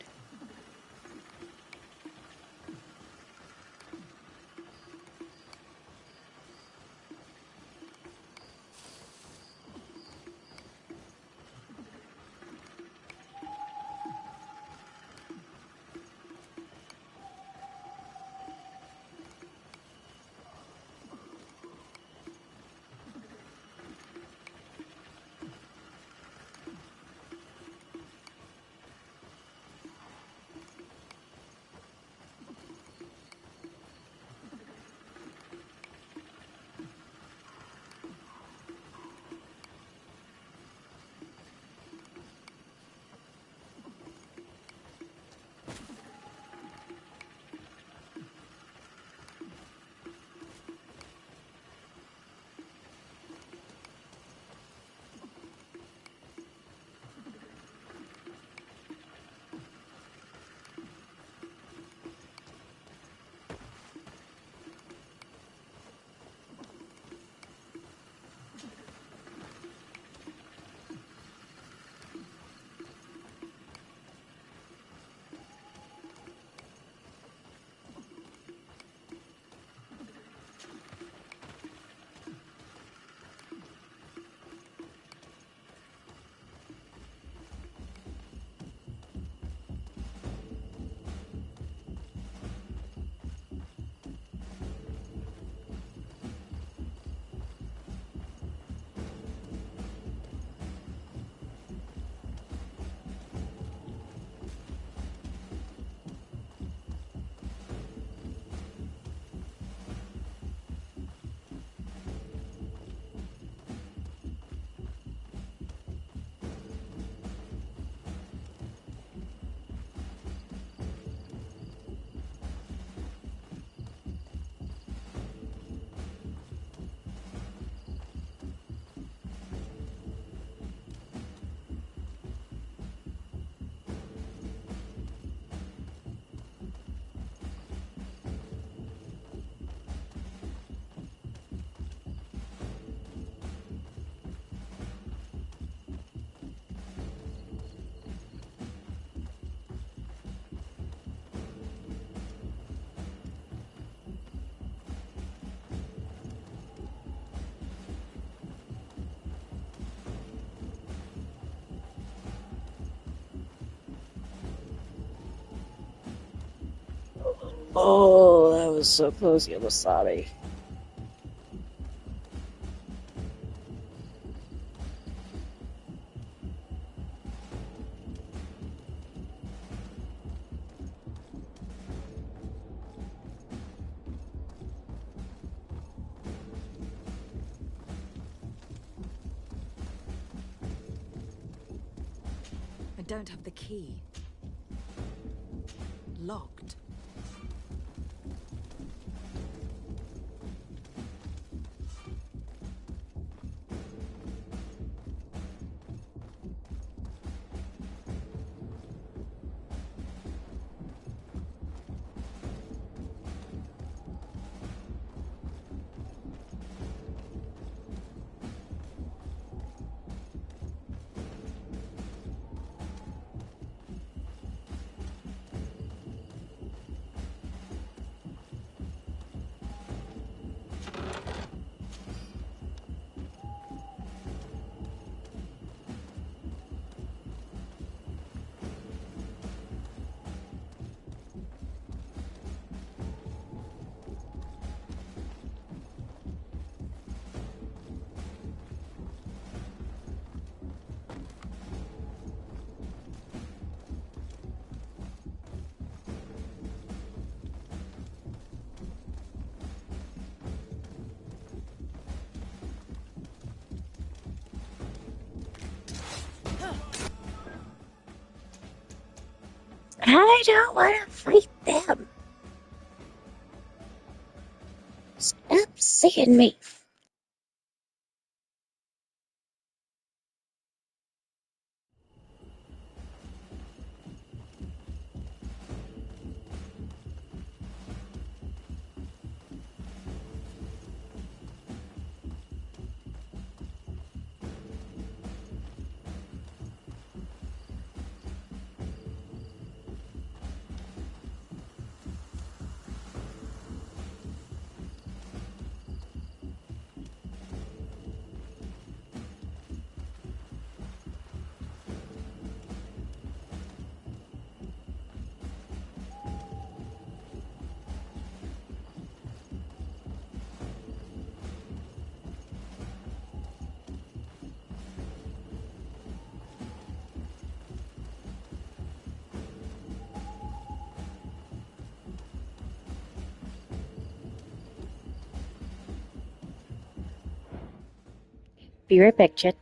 Oh, that was so close, Yamasari.
I don't have the key. Locked.
I don't want to fight them. Stop seeing me. Be right back, Chet.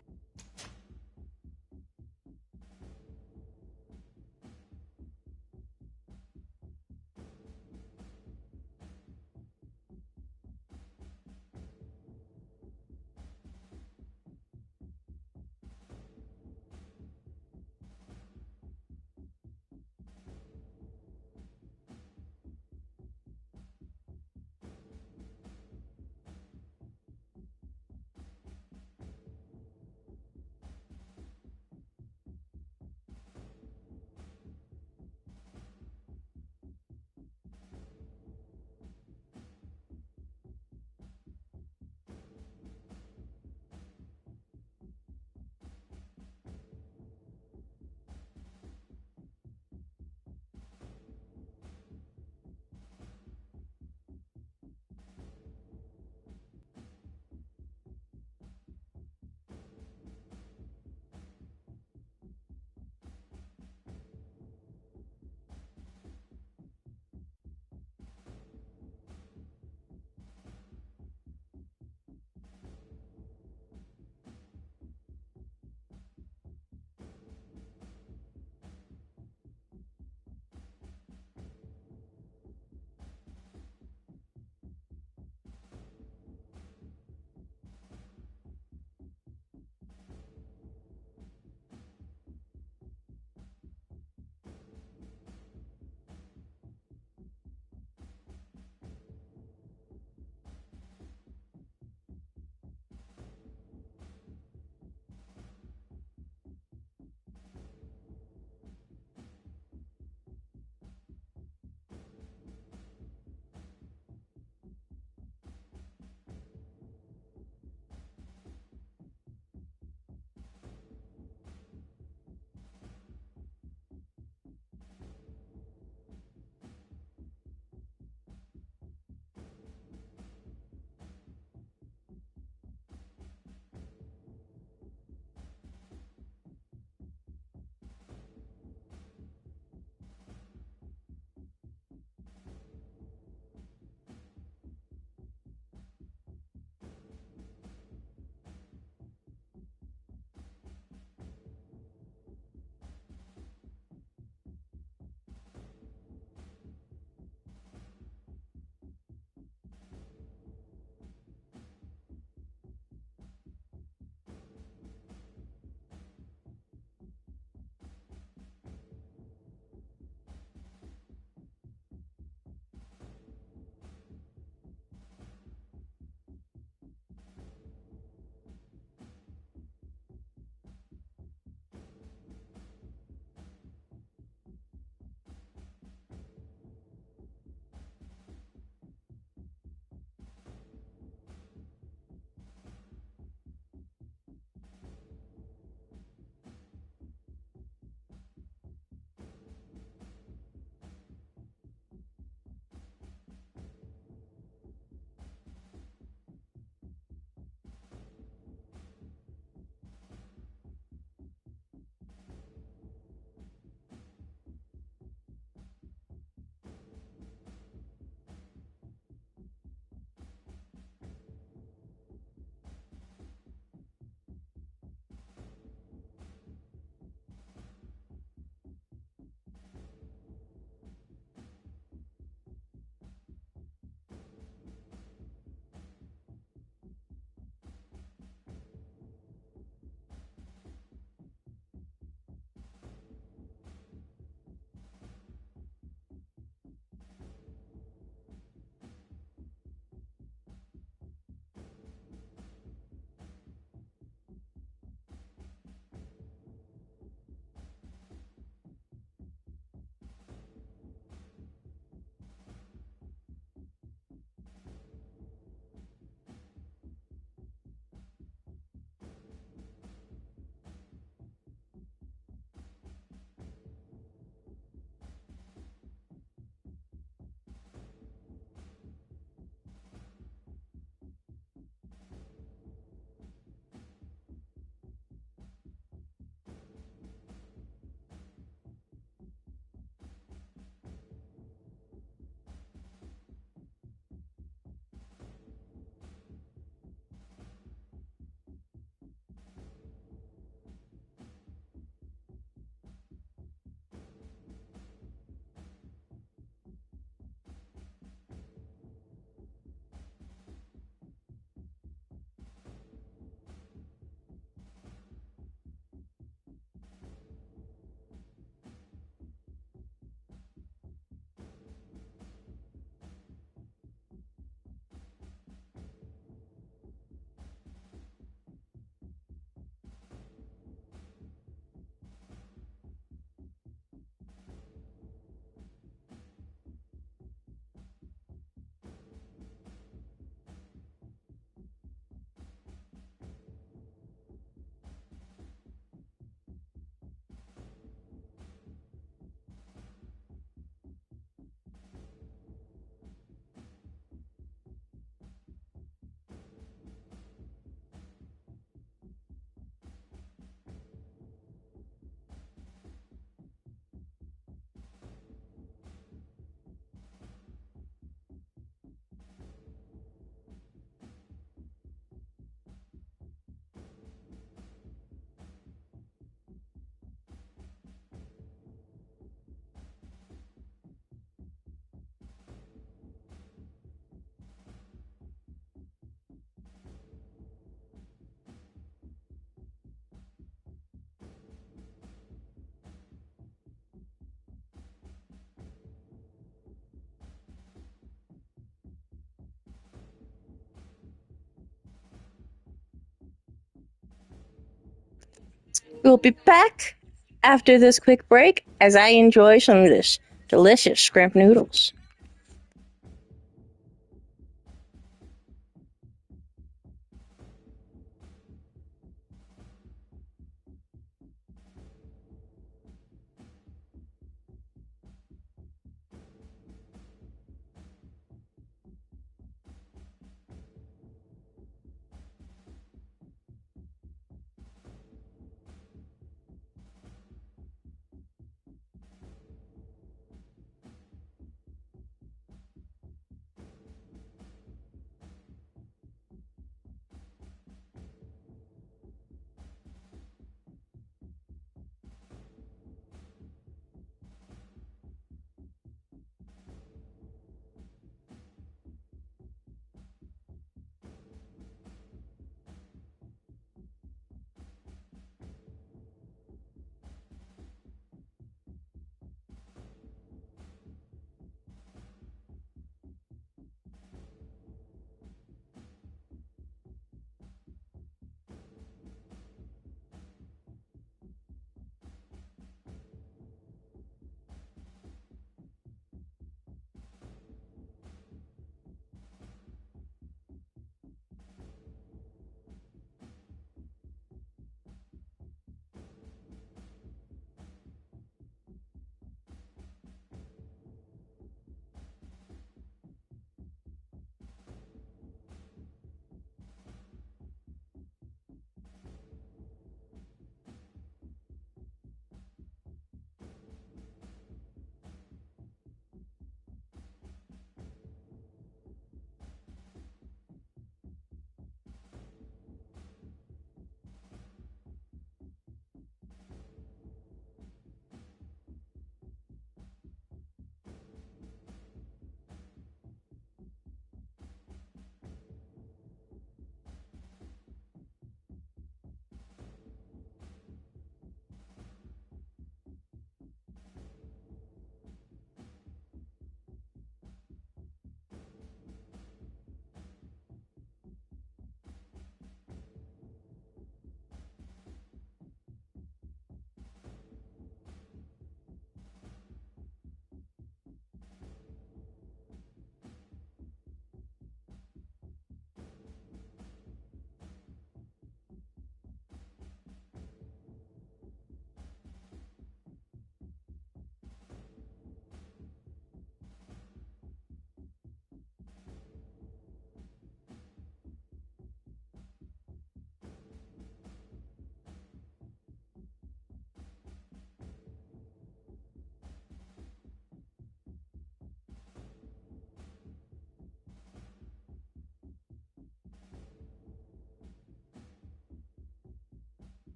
We'll be back after this quick break as I enjoy some of this delicious shrimp noodles.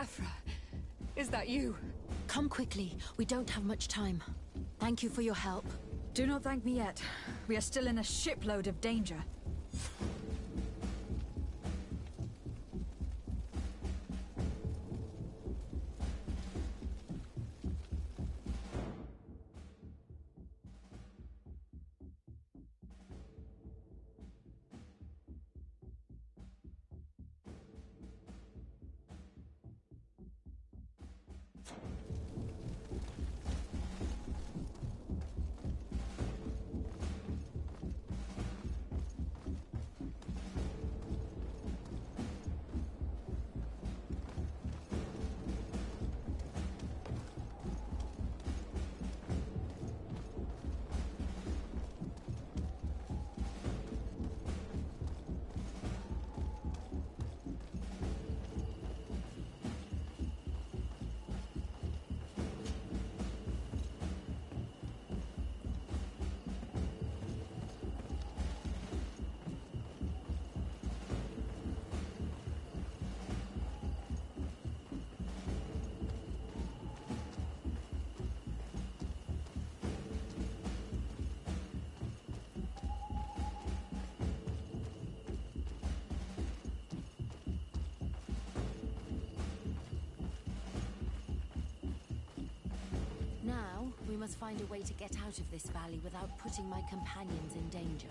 Afra, is that you?
Come quickly. We don't have much time. Thank you for your help.
Do not thank me yet. We are still in a shipload of danger.
Now, we must find a way to get out of this valley without putting my companions in danger.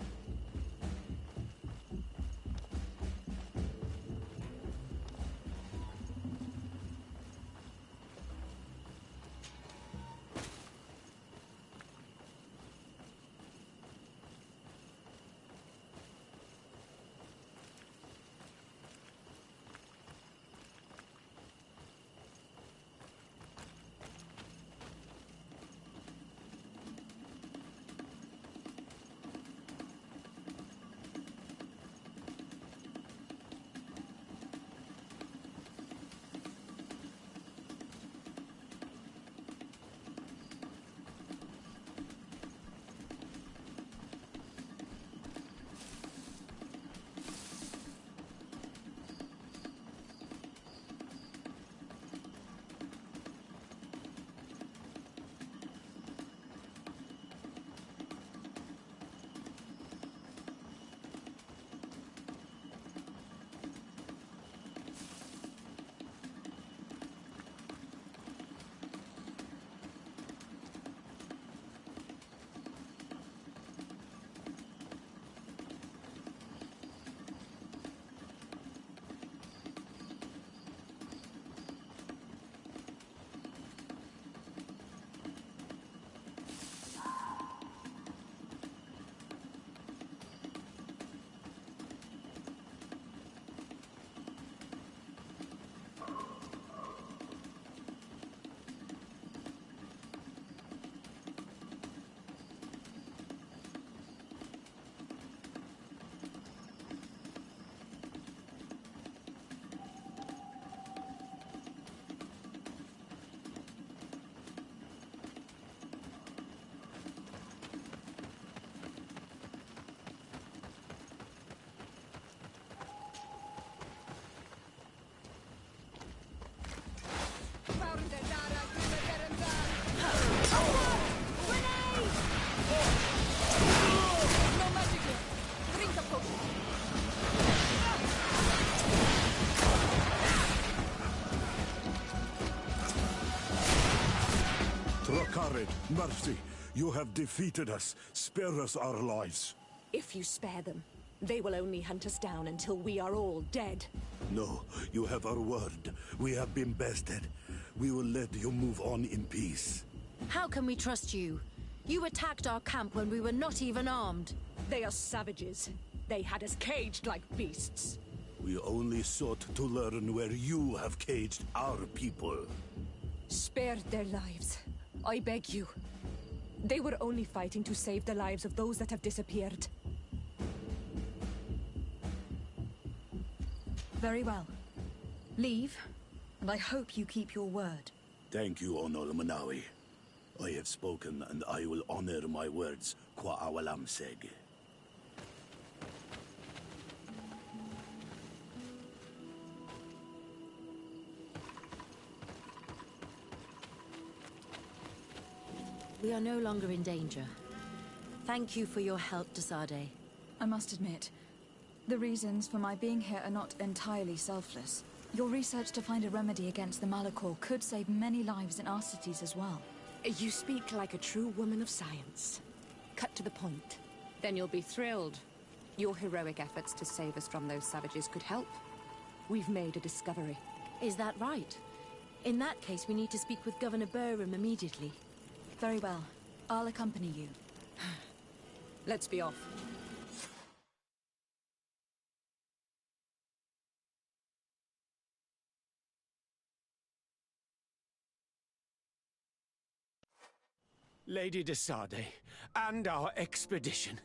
Trakarid, mercy, you have defeated us. Spare us our lives.
If you spare them, they will only hunt us down until we are all dead.
No, you have our word. We have been bested. We will let you move on in peace.
How can we trust you? You attacked our camp when we were not even armed.
They are savages. They had us caged like beasts.
We only sought to learn where you have caged our people.
Spare their lives. I beg you. They were only fighting to save the lives of those that have disappeared.
Very well. Leave, and I hope you keep your word.
Thank you, Onol Manawi. I have spoken, and I will honor my words, Kwa Awalam Seg.
We are no longer in danger. Thank you for your help, Desade.
I must admit, the reasons for my being here are not entirely selfless. Your research to find a remedy against the Malachor could save many lives in our cities as well.
You speak like a true woman of science. Cut to the point. Then you'll be thrilled. Your heroic efforts to save us from those savages could help. We've made a discovery.
Is that right? In that case, we need to speak with Governor Burham immediately.
Very well. I'll accompany you.
Let's be off.
Lady Desade, and our expedition.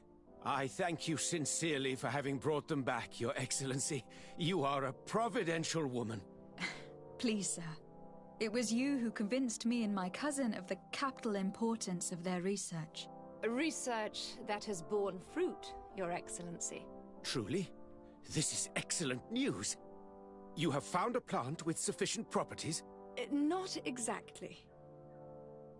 I thank you sincerely for having brought them back, Your Excellency. You are a providential woman.
Please, sir. It was you who convinced me and my cousin of the capital importance of their research.
Research that has borne fruit, Your Excellency.
Truly? This is excellent news. You have found a plant with sufficient properties?
Not exactly.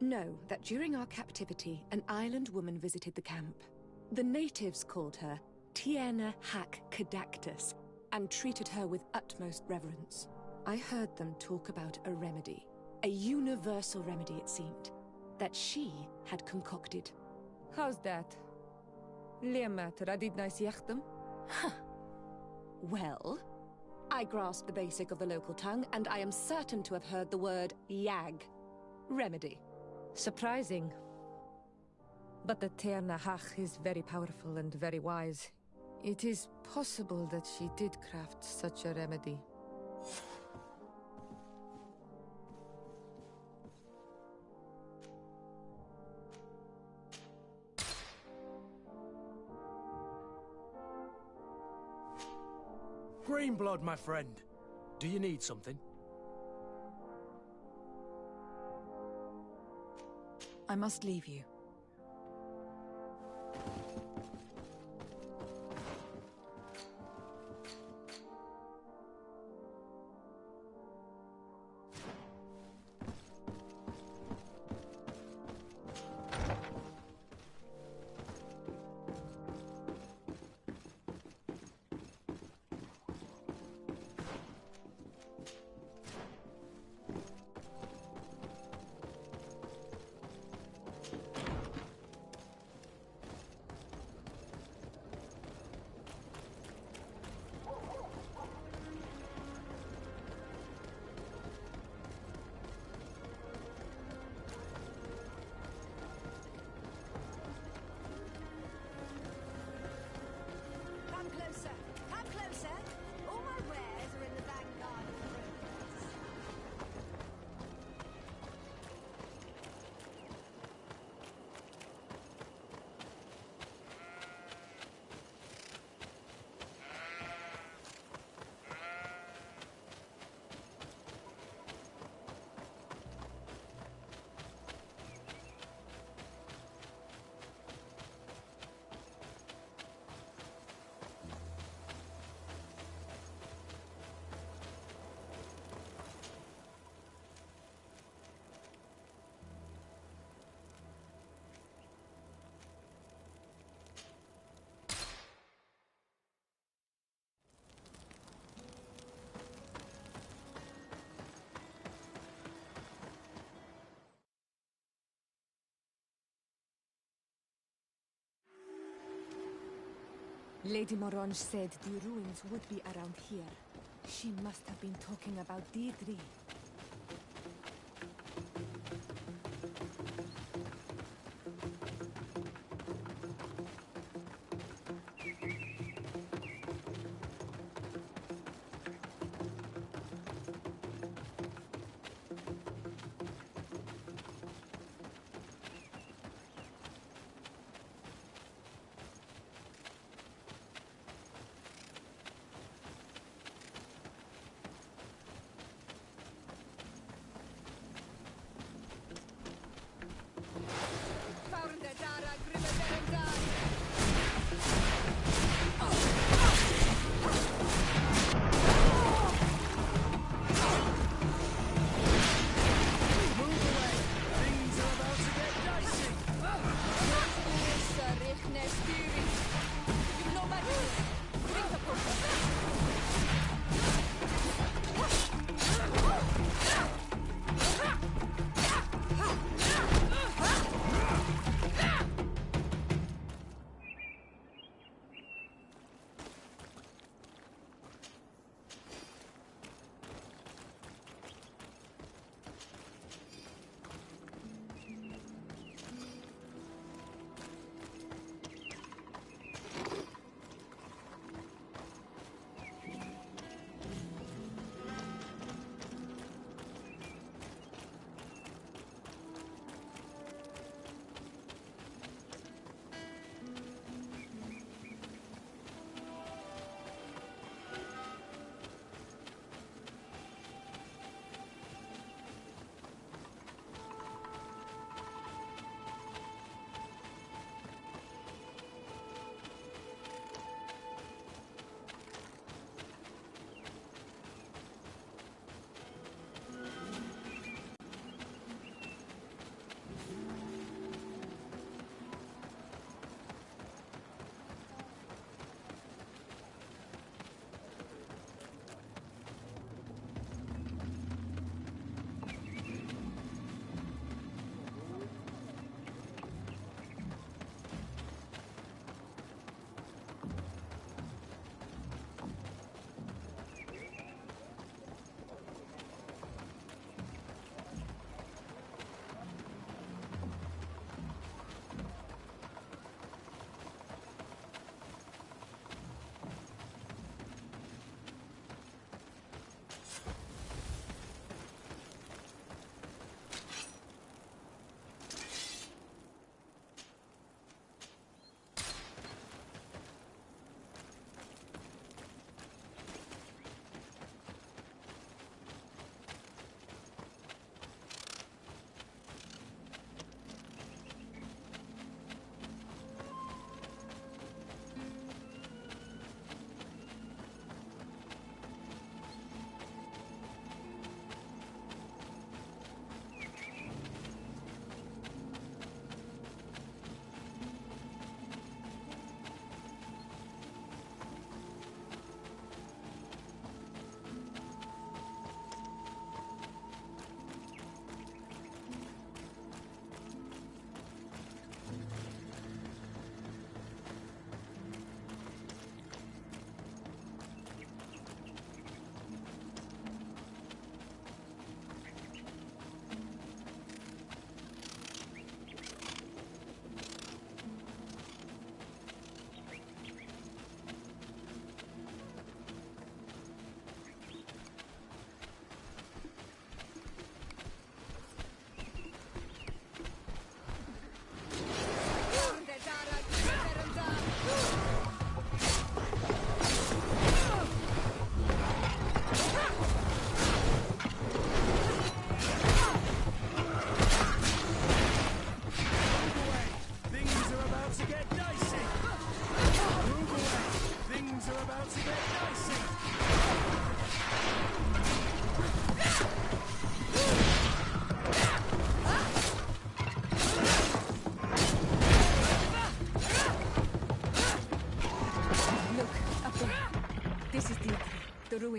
Know that during our captivity, an island woman visited the camp. The natives called her Tierna Hac Cadactus and treated her with utmost reverence. I heard them talk about a remedy, a universal remedy it seemed, that she had concocted.
How's that? Leamat radidnais yachtem?
Huh. Well, I grasp the basic of the local tongue, and I am certain to have heard the word yag. Remedy.
Surprising. But the Tierna Hac is very powerful and very wise. It is possible that she did craft such a remedy.
Greenblood, my friend. Do you need something?
I must leave you.
Lady Morange said the ruins would be around here. She must have been talking about Deirdre.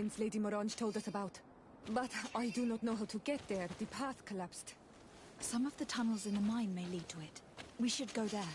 tunnels Lady Morange told us about. But I do not know how to get there. The path collapsed.
Some of the tunnels in the mine may lead to it. We should go there.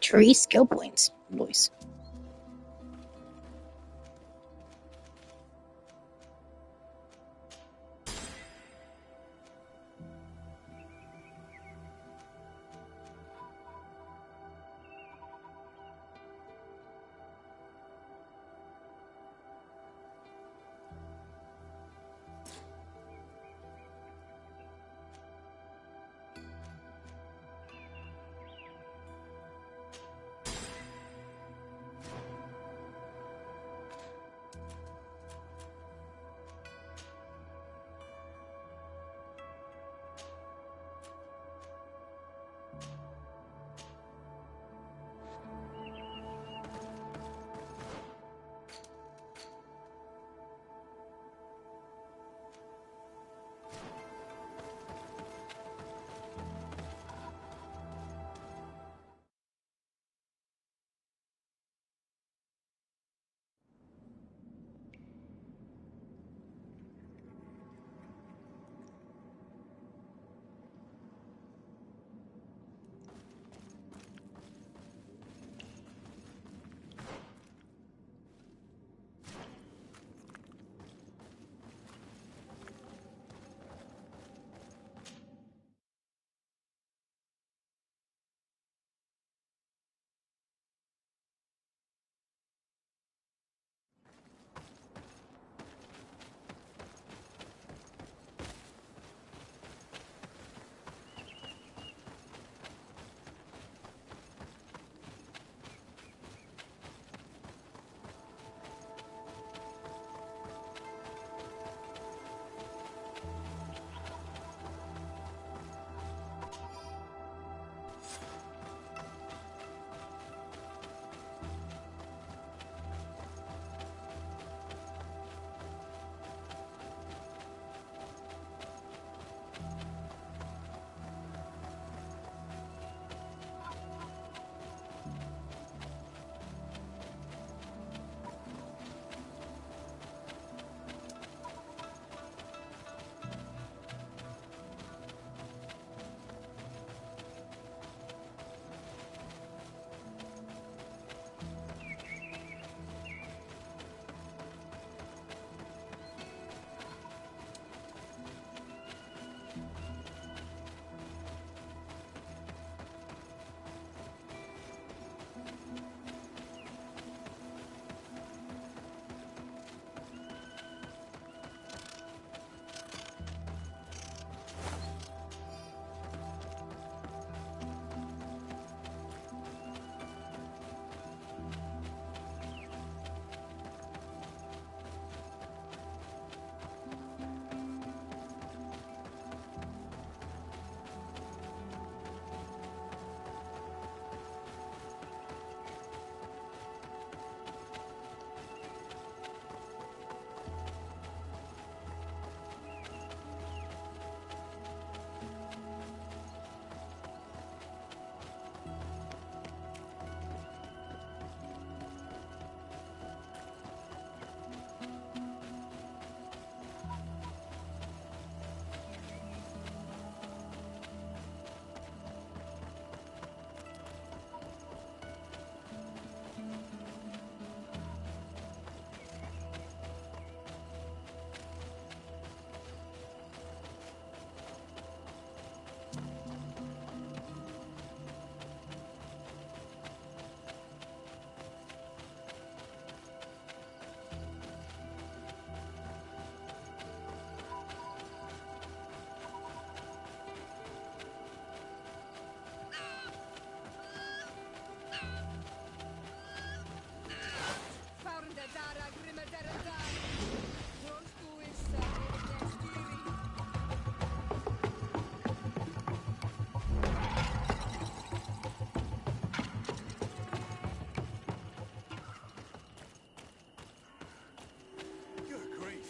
3 skill points. Nice.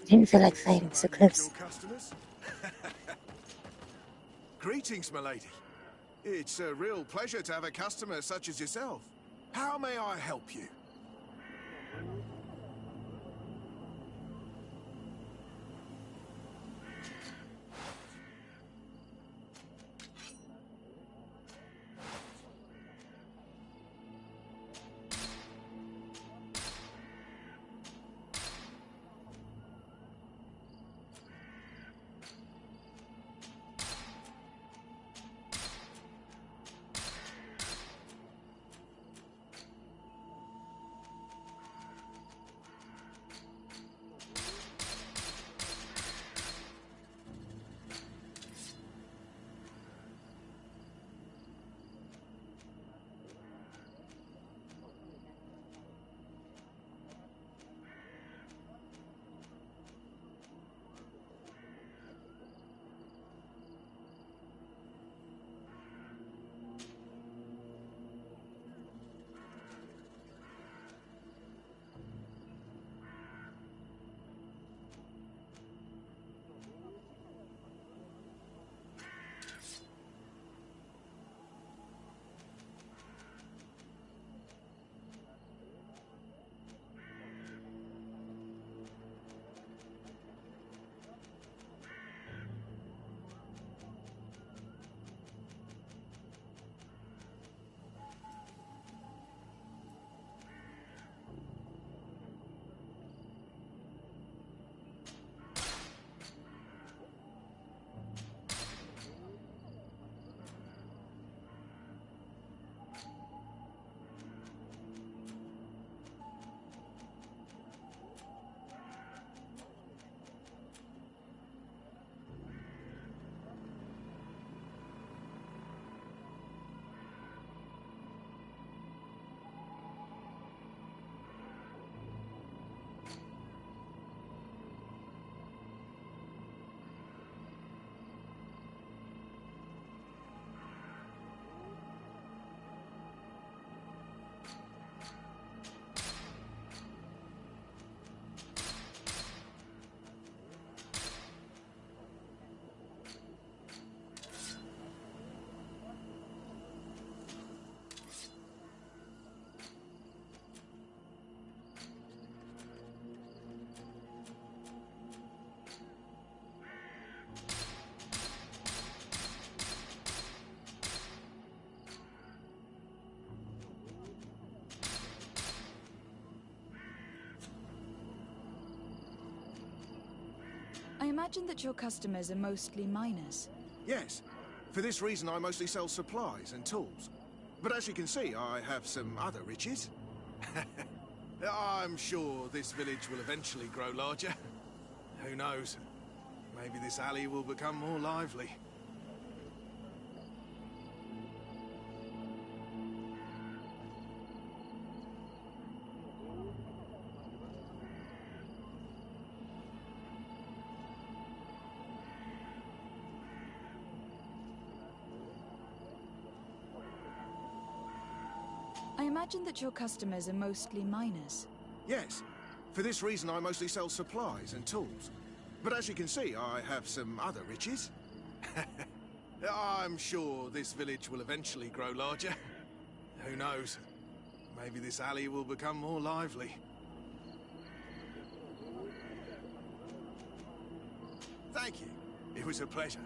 Didn't feel like fighting so close.
Greetings, my lady. It's a real pleasure to have a customer such as yourself. How may I help you?
imagine that your customers are mostly miners.
Yes. For this reason, I mostly sell supplies and tools. But as you can see, I have some other riches. I'm sure this village will eventually grow larger. Who knows? Maybe this alley will become more lively.
I imagine that your customers are mostly miners.
Yes. For this reason, I mostly sell supplies and tools. But as you can see, I have some other riches. I'm sure this village will eventually grow larger. Who knows? Maybe this alley will become more lively. Thank you. It was a pleasure.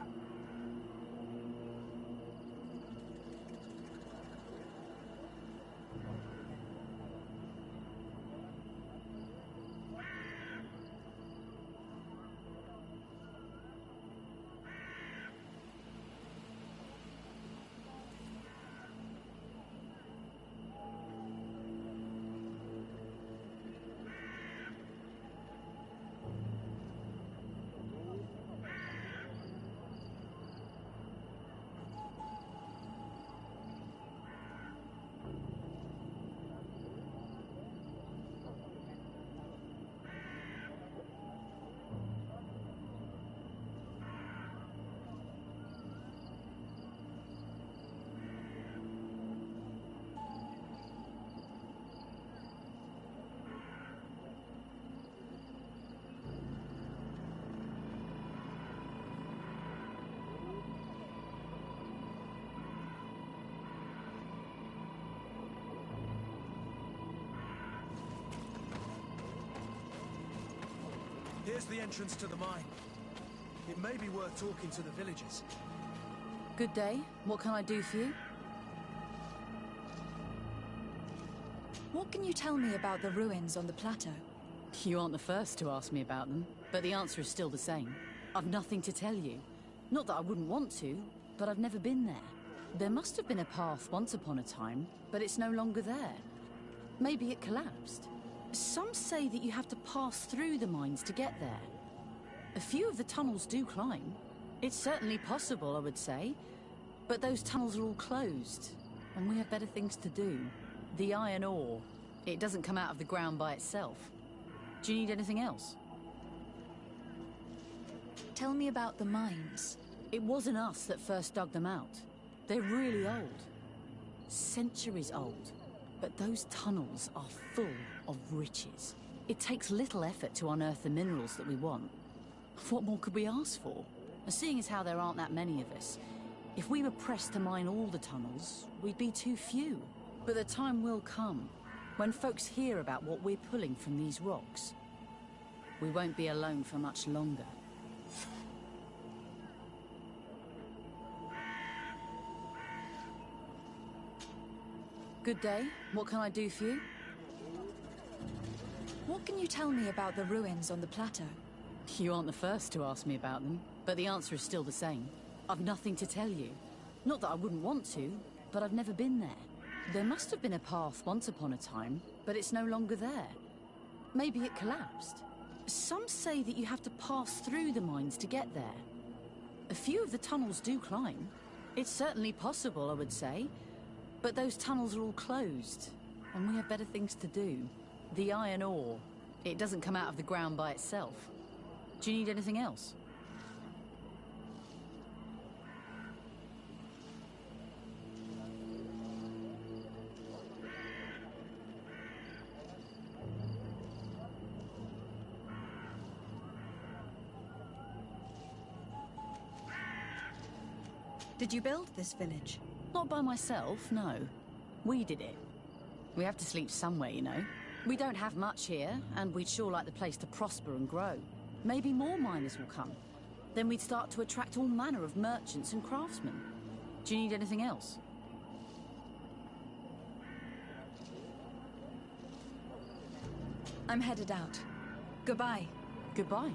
Here's the entrance to the mine. It may be worth talking to the villagers.
Good day. What can I do for you? What can you tell me about the ruins on the plateau?
You aren't the first to ask me about them, but the answer is still the same. I've nothing to tell you. Not that I wouldn't want to, but I've never been there. There must have been a path once upon a time, but it's no longer there. Maybe it collapsed. Some say that you have to pass through the mines to get there. A few of the tunnels do climb. It's certainly possible, I would say. But those tunnels are all closed, and we have better things to do. The iron ore, it doesn't come out of the ground by itself. Do you need anything else?
Tell me about the mines.
It wasn't us that first dug them out. They're really old. Centuries old. But those tunnels are full of riches. It takes little effort to unearth the minerals that we want. What more could we ask for? Seeing as how there aren't that many of us, if we were pressed to mine all the tunnels, we'd be too few. But the time will come when folks hear about what we're pulling from these rocks. We won't be alone for much longer. Good day. What can I do for you?
What can you tell me about the ruins on the plateau?
You aren't the first to ask me about them, but the answer is still the same. I've nothing to tell you. Not that I wouldn't want to, but I've never been there. There must have been a path once upon a time, but it's no longer there. Maybe it collapsed. Some say that you have to pass through the mines to get there. A few of the tunnels do climb. It's certainly possible, I would say. But those tunnels are all closed, and we have better things to do. The iron ore, it doesn't come out of the ground by itself. Do you need anything else?
Did you build this village?
Not by myself, no. We did it. We have to sleep somewhere, you know. We don't have much here, and we'd sure like the place to prosper and grow. Maybe more miners will come. Then we'd start to attract all manner of merchants and craftsmen. Do you need anything else?
I'm headed out. Goodbye.
Goodbye.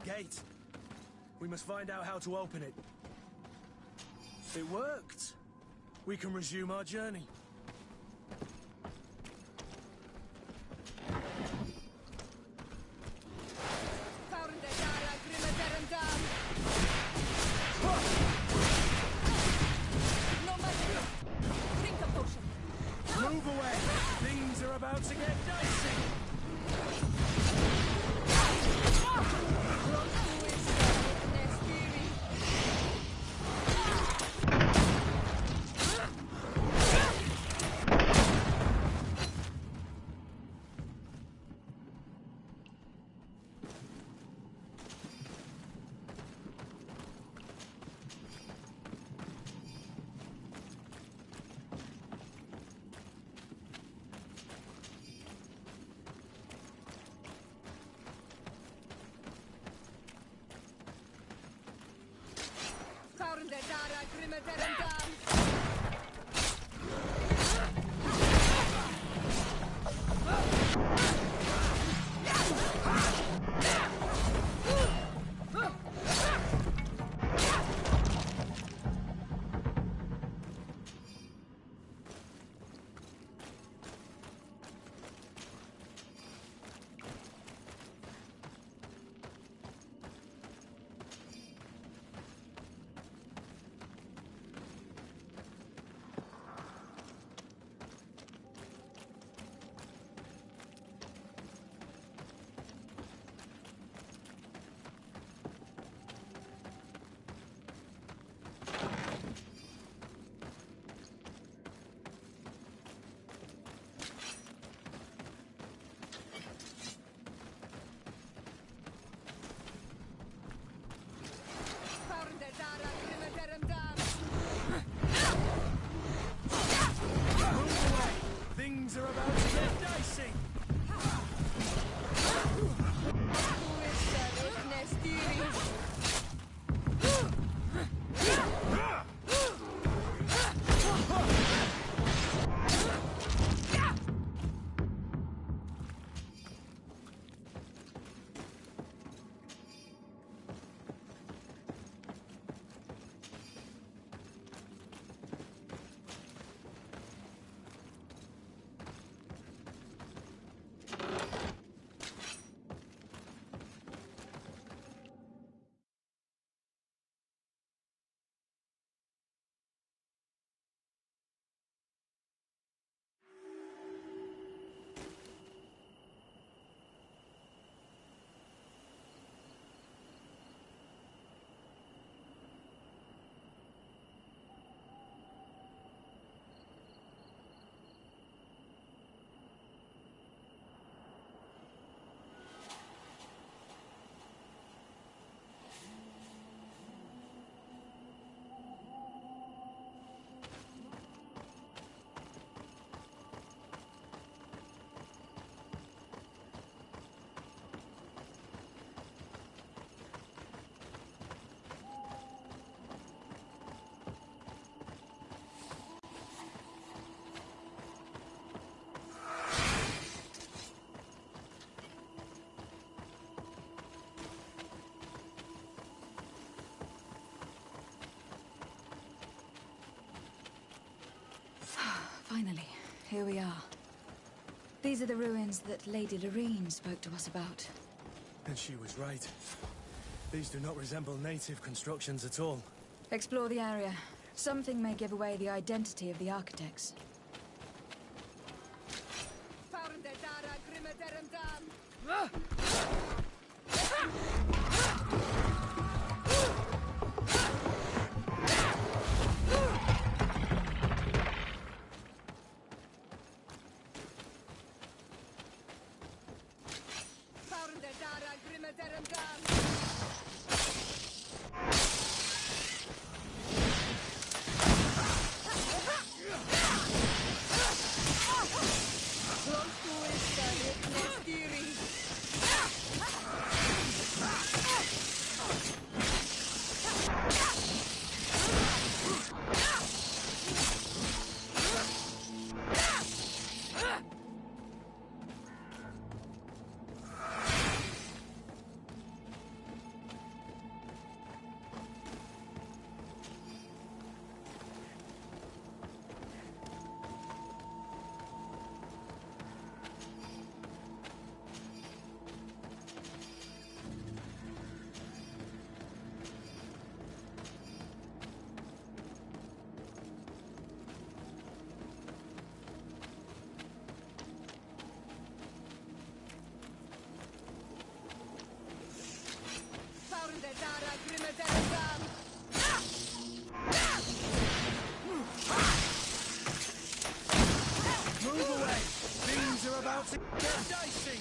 gate. We must find out how to open it. It worked. We can resume our journey. Move away! Things are about to get dicey! Things are about to get dicey!
Finally, here we are. These are the ruins that Lady Lorene spoke to us about.
And she was right. These do not resemble native constructions at all.
Explore the area. Something may give away the identity of the architects.
about to get dicey!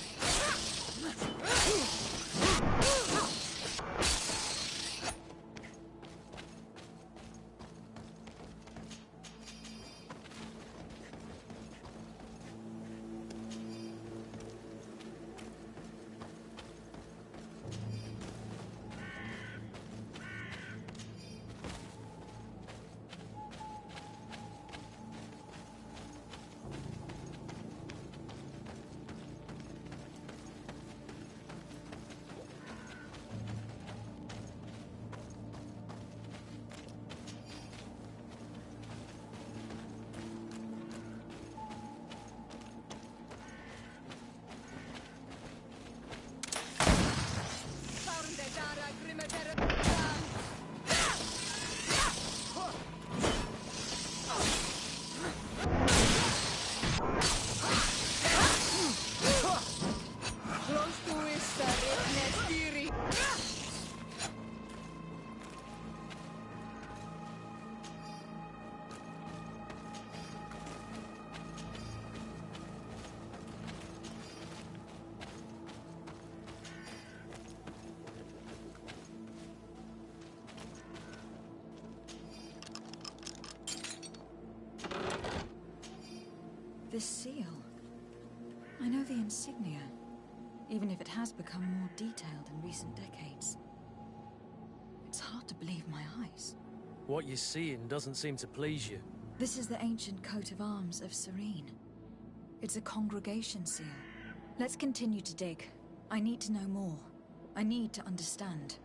This seal. I know the insignia, even if it has become more detailed in recent decades. It's hard to believe my eyes.
What you're seeing doesn't seem to please you.
This is the ancient coat of arms of Serene. It's a congregation seal. Let's continue to dig. I need to know more. I need to understand.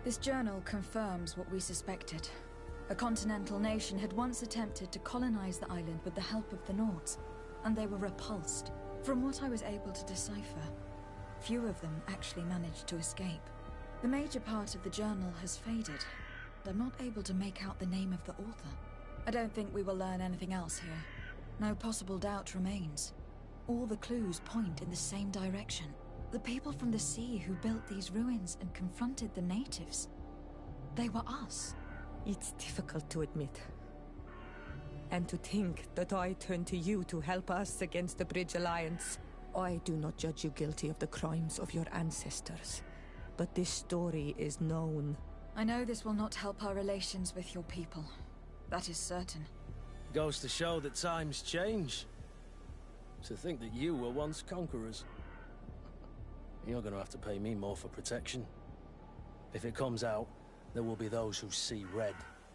This journal confirms what we suspected. A continental nation had once attempted to colonize the island with the help of the Nords, and they were repulsed. From what I was able to decipher, few of them actually managed to escape. The major part of the journal has faded, but I'm not able to make out the name of the author. I don't think we will learn anything else here. No possible doubt remains. All the clues point in the same direction. The people from the sea who built these ruins and confronted the natives. They were us.
It's difficult to admit. And to think that I turn to you to help us against the Bridge Alliance. I do not judge you guilty of the crimes of your ancestors. But this story is known.
I know this will not help our relations with your people. That is certain.
Goes to show that times change. To think that you were once conquerors. You're gonna have to pay me more for protection. If it comes out, there will be those who see red.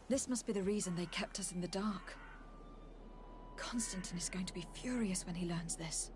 This must be the reason they kept us in the dark. Constantine is going to be furious when he learns this.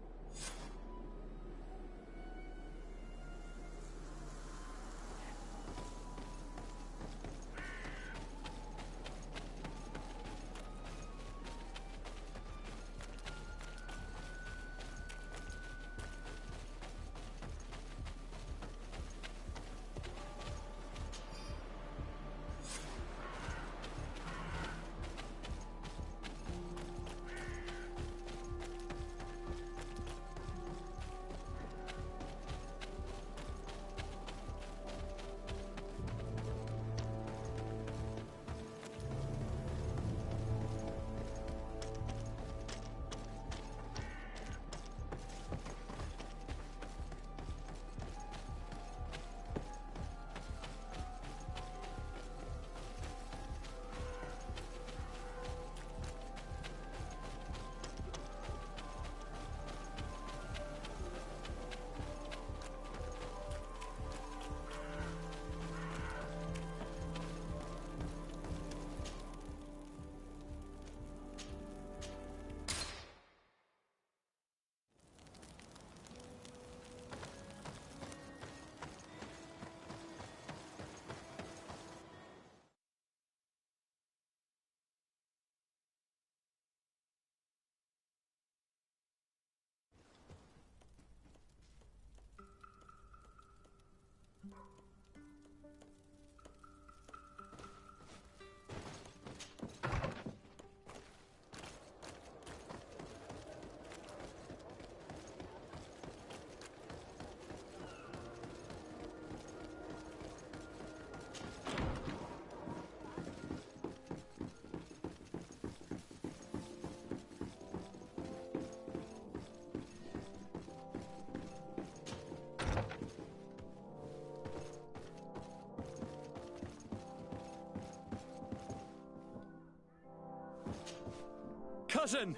Cousin!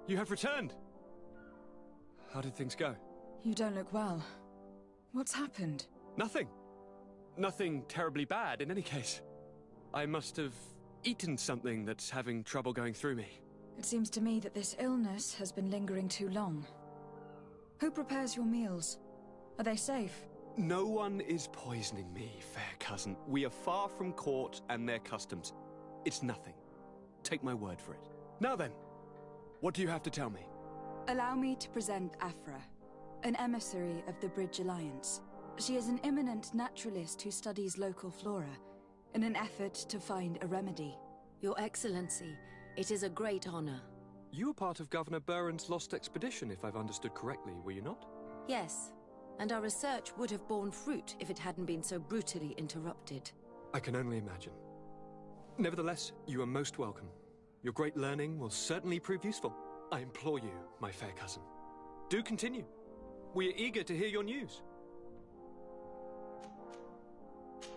You have returned. How did things go?
You don't look well. What's happened?
Nothing. Nothing terribly bad in any case. I must have eaten something that's having trouble going through me.
It seems to me that this illness has been lingering too long. Who prepares your meals? Are they safe?
No one is poisoning me, fair cousin. We are far from court and their customs. It's nothing. Take my word for it. Now then, what do you have to tell me?
Allow me to present Afra, an emissary of the Bridge Alliance. She is an eminent naturalist who studies local flora, in an effort to find a remedy.
Your Excellency, it is a great honor.
You were part of Governor Buren's lost expedition, if I've understood correctly, were you not?
Yes, and our research would have borne fruit if it hadn't been so brutally interrupted.
I can only imagine. Nevertheless, you are most welcome. Your great learning will certainly prove useful. I implore you, my fair cousin. Do continue. We are eager to hear your news.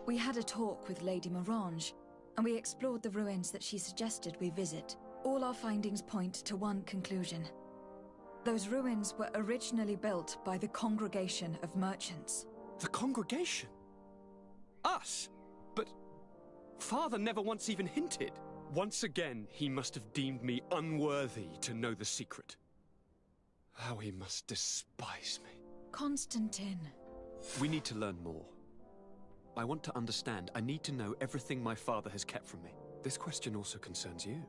We had a talk with Lady Morange, and we explored the ruins that she suggested we visit. All our findings point to one conclusion. Those ruins were originally built by the Congregation of Merchants.
The Congregation? Us? But Father never once even hinted. Once again, he must have deemed me unworthy to know the secret. How he must despise me.
Constantine.
We need to learn more. I want to understand. I need to know everything my father has kept from me. This question also concerns you.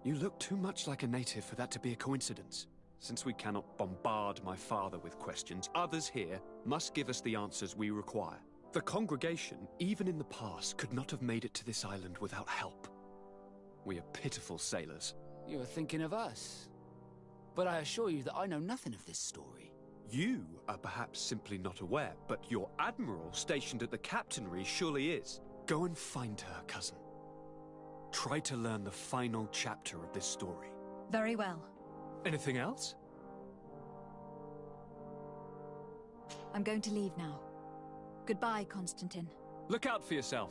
You look too much like a native for that to be a coincidence. Since we cannot bombard my father with questions, others here must give us the answers we require. The congregation, even in the past, could not have made it to this island without help. We are pitiful sailors.
You are thinking of us. But I assure you that I know nothing of this story.
You are perhaps simply not aware, but your admiral stationed at the captainry surely is. Go and find her, cousin. Try to learn the final chapter of this story.
Very well.
Anything else?
I'm going to leave now. Goodbye, Constantine.
Look out for yourself.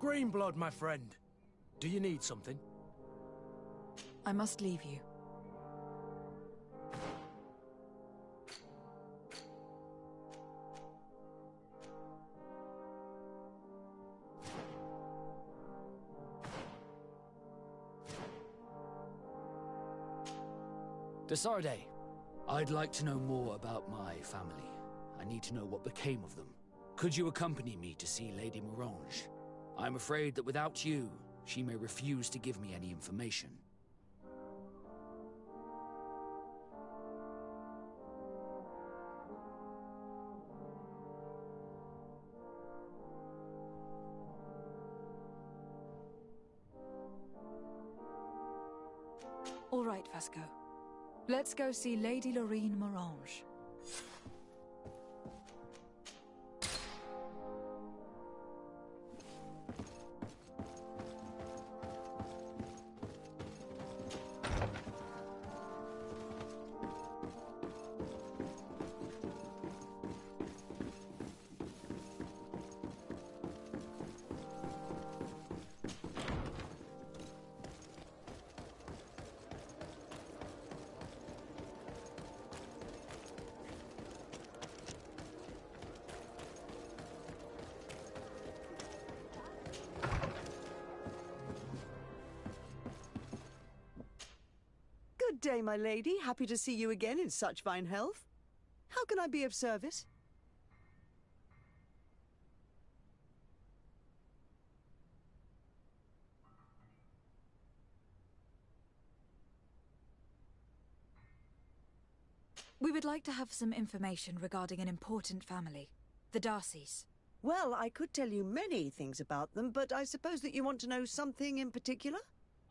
Greenblood, my friend. Do you need something?
I must leave you.
Desarde, I'd like to know more about my family. I need to know what became of them. Could you accompany me to see Lady Morange? I'm afraid that without you, she may refuse to give me any information.
All right, Vasco. Let's go see Lady Lorene Morange.
Good day, my lady. Happy to see you again in such fine health. How can I be of service?
We would like to have some information regarding an important family, the Darcys.
Well, I could tell you many things about them, but I suppose that you want to know something in particular?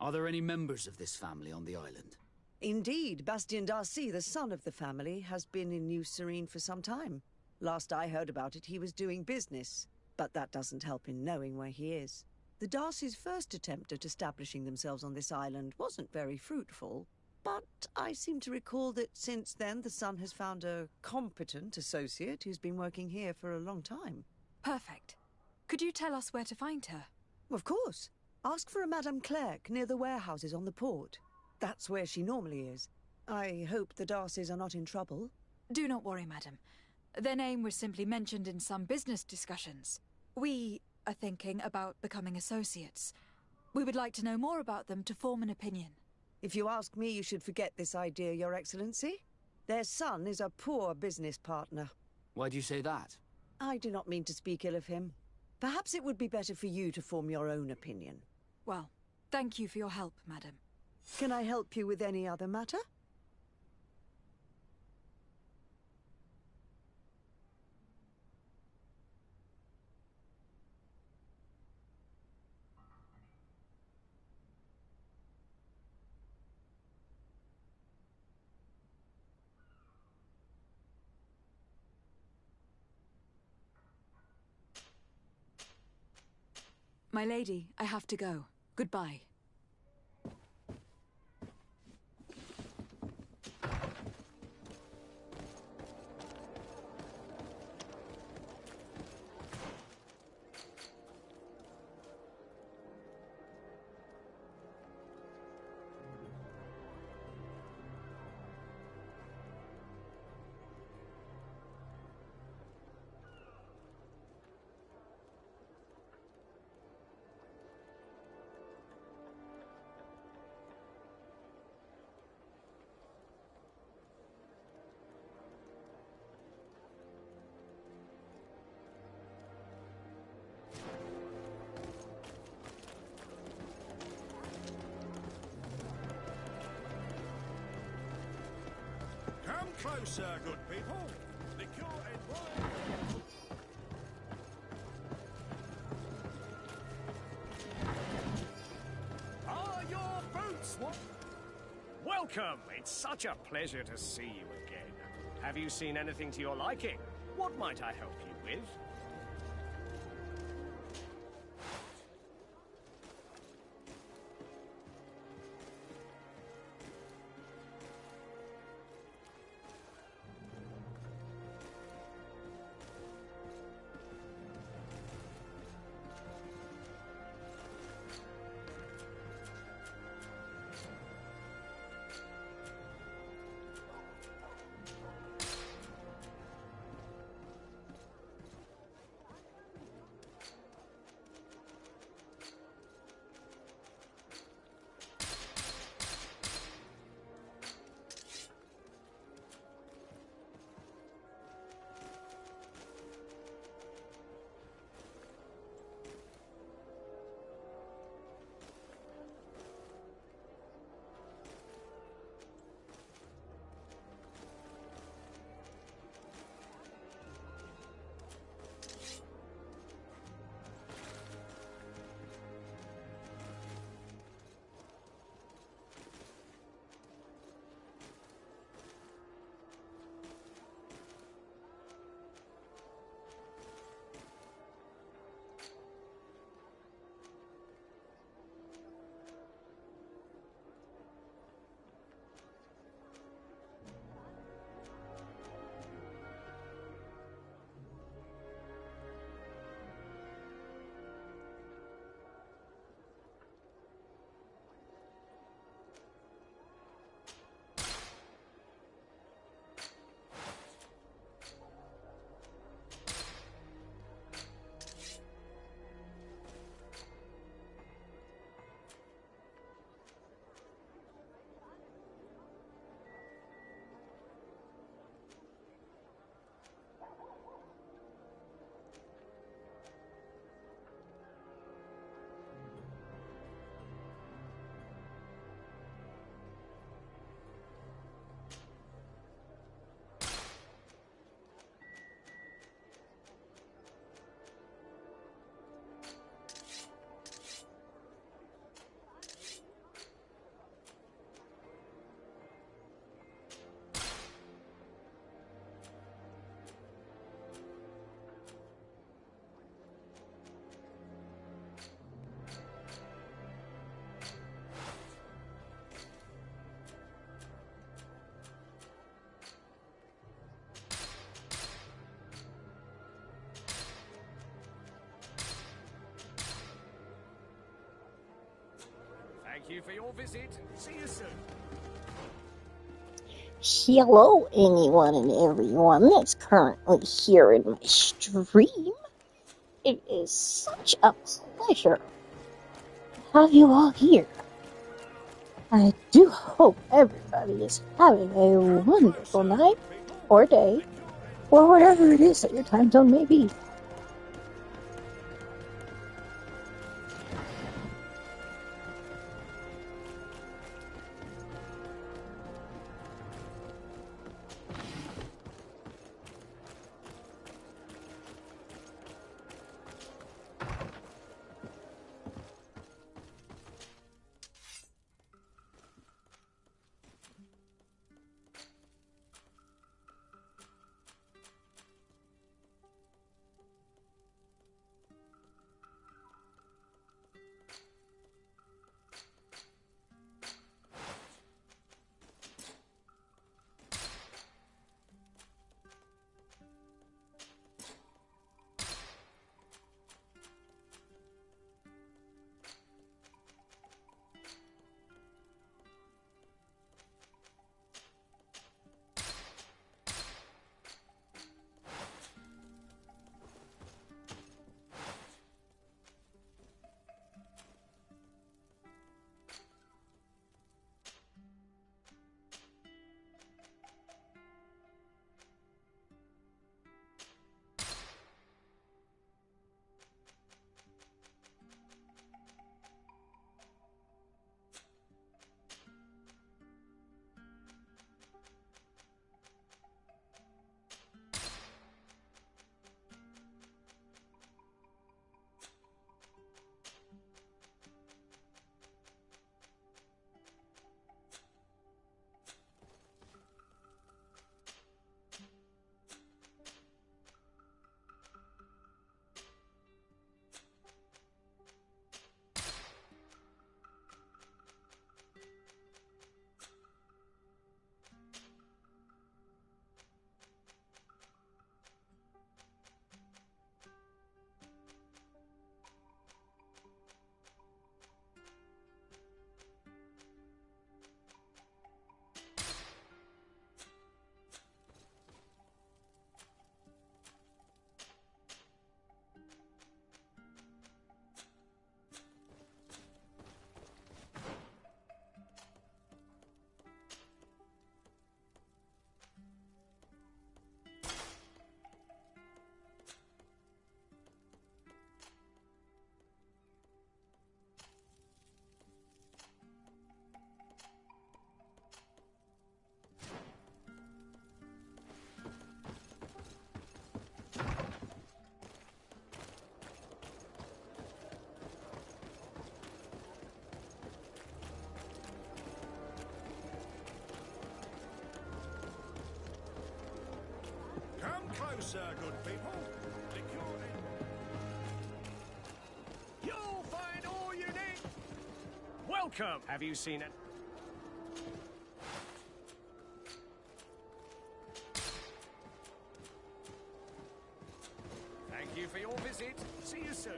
Are there any members of this family on the island?
Indeed, Bastien Darcy, the son of the family, has been in New Serene for some time. Last I heard about it, he was doing business, but that doesn't help in knowing where he is. The Darcys' first attempt at establishing themselves on this island wasn't very fruitful, but I seem to recall that since then the son has found a competent associate who's been working here for a long time.
Perfect. Could you tell us where to find her?
Of course. Ask for a Madame Clerc near the warehouses on the port. That's where she normally is. I hope the Darcys are not in trouble.
Do not worry, madam. Their name was simply mentioned in some business discussions. We are thinking about becoming associates. We would like to know more about them to form an opinion.
If you ask me, you should forget this idea, Your Excellency. Their son is a poor business partner.
Why do you say that?
I do not mean to speak ill of him. Perhaps it would be better for you to form your own opinion.
Well, thank you for your help, madam.
Can I help you with any other matter?
My lady, I have to go. Goodbye.
Come closer, good people. Liqueur and wine.
Are your boots what? Welcome. It's such a pleasure to see you again. Have you seen anything to your liking? What might I help you with? Thank you for your visit. See you soon.
Hello, anyone and everyone that's currently here in my stream. It is such a pleasure have you all here. I do hope everybody is having a wonderful night, or day, or whatever it is that your time zone may be.
Closer, good people.
You'll find all you need. Welcome. Have you seen it? Thank you for your visit. See you soon.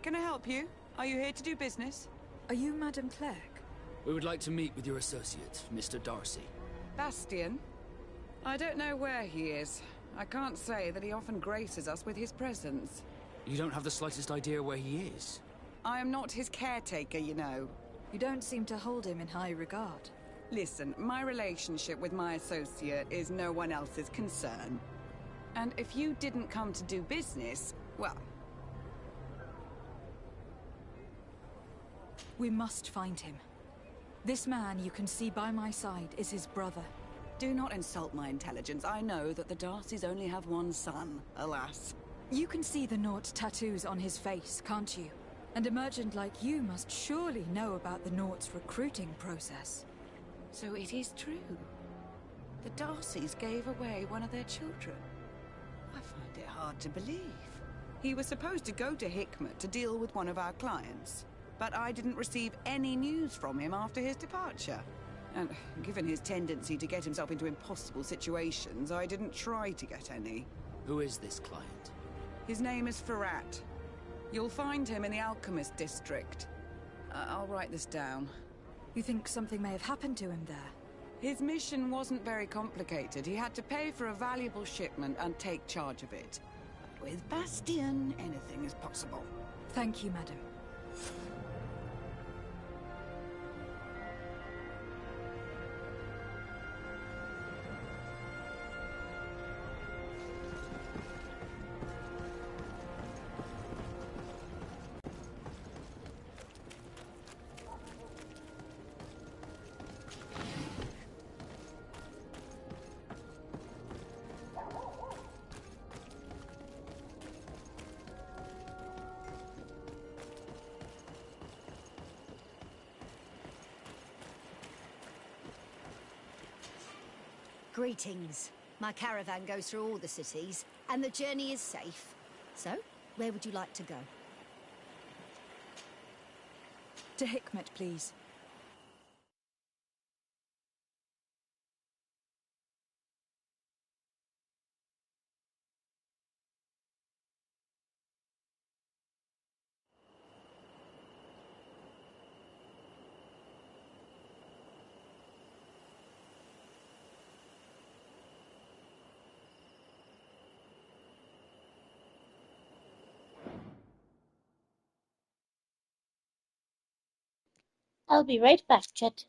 Can I help you? Are you here to do business?
Are you Madame Clerc?
We would like to meet with your associate, Mr. Darcy.
Bastian? I don't know where he is. I can't say that he often graces us with his presence.
You don't have the slightest idea where he is?
I am not his caretaker, you know.
You don't seem to hold him in high regard.
Listen, my relationship with my associate is no one else's concern. And if you didn't come to do business, well...
We must find him. This man you can see by my side is his brother.
Do not insult my intelligence. I know that the Darcys only have one son, alas.
You can see the Naught tattoos on his face, can't you? And a merchant like you must surely know about the Naught's recruiting process.
So it is true. The Darcys gave away one of their children. I find it hard to believe. He was supposed to go to Hikmet to deal with one of our clients. But I didn't receive any news from him after his departure. And given his tendency to get himself into impossible situations, I didn't try to get any.
Who is this client?
His name is Ferrat. You'll find him in the Alchemist District. I'll write this down.
You think something may have happened to him there?
His mission wasn't very complicated. He had to pay for a valuable shipment and take charge of it. But with Bastion, anything is possible.
Thank you, madam.
Greetings. My caravan goes through all the cities, and the journey is safe. So, where would you like to go?
To Hikmet, please.
I'll be right back, Chet.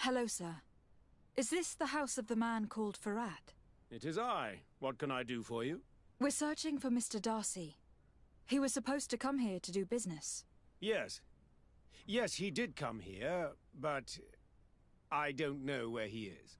Hello, sir. Is this the house of the man called Farad?
It is I. What can I do for you?
We're searching for Mr. Darcy. He was supposed to come here to do business.
Yes. Yes, he did come here, but I don't know where he is.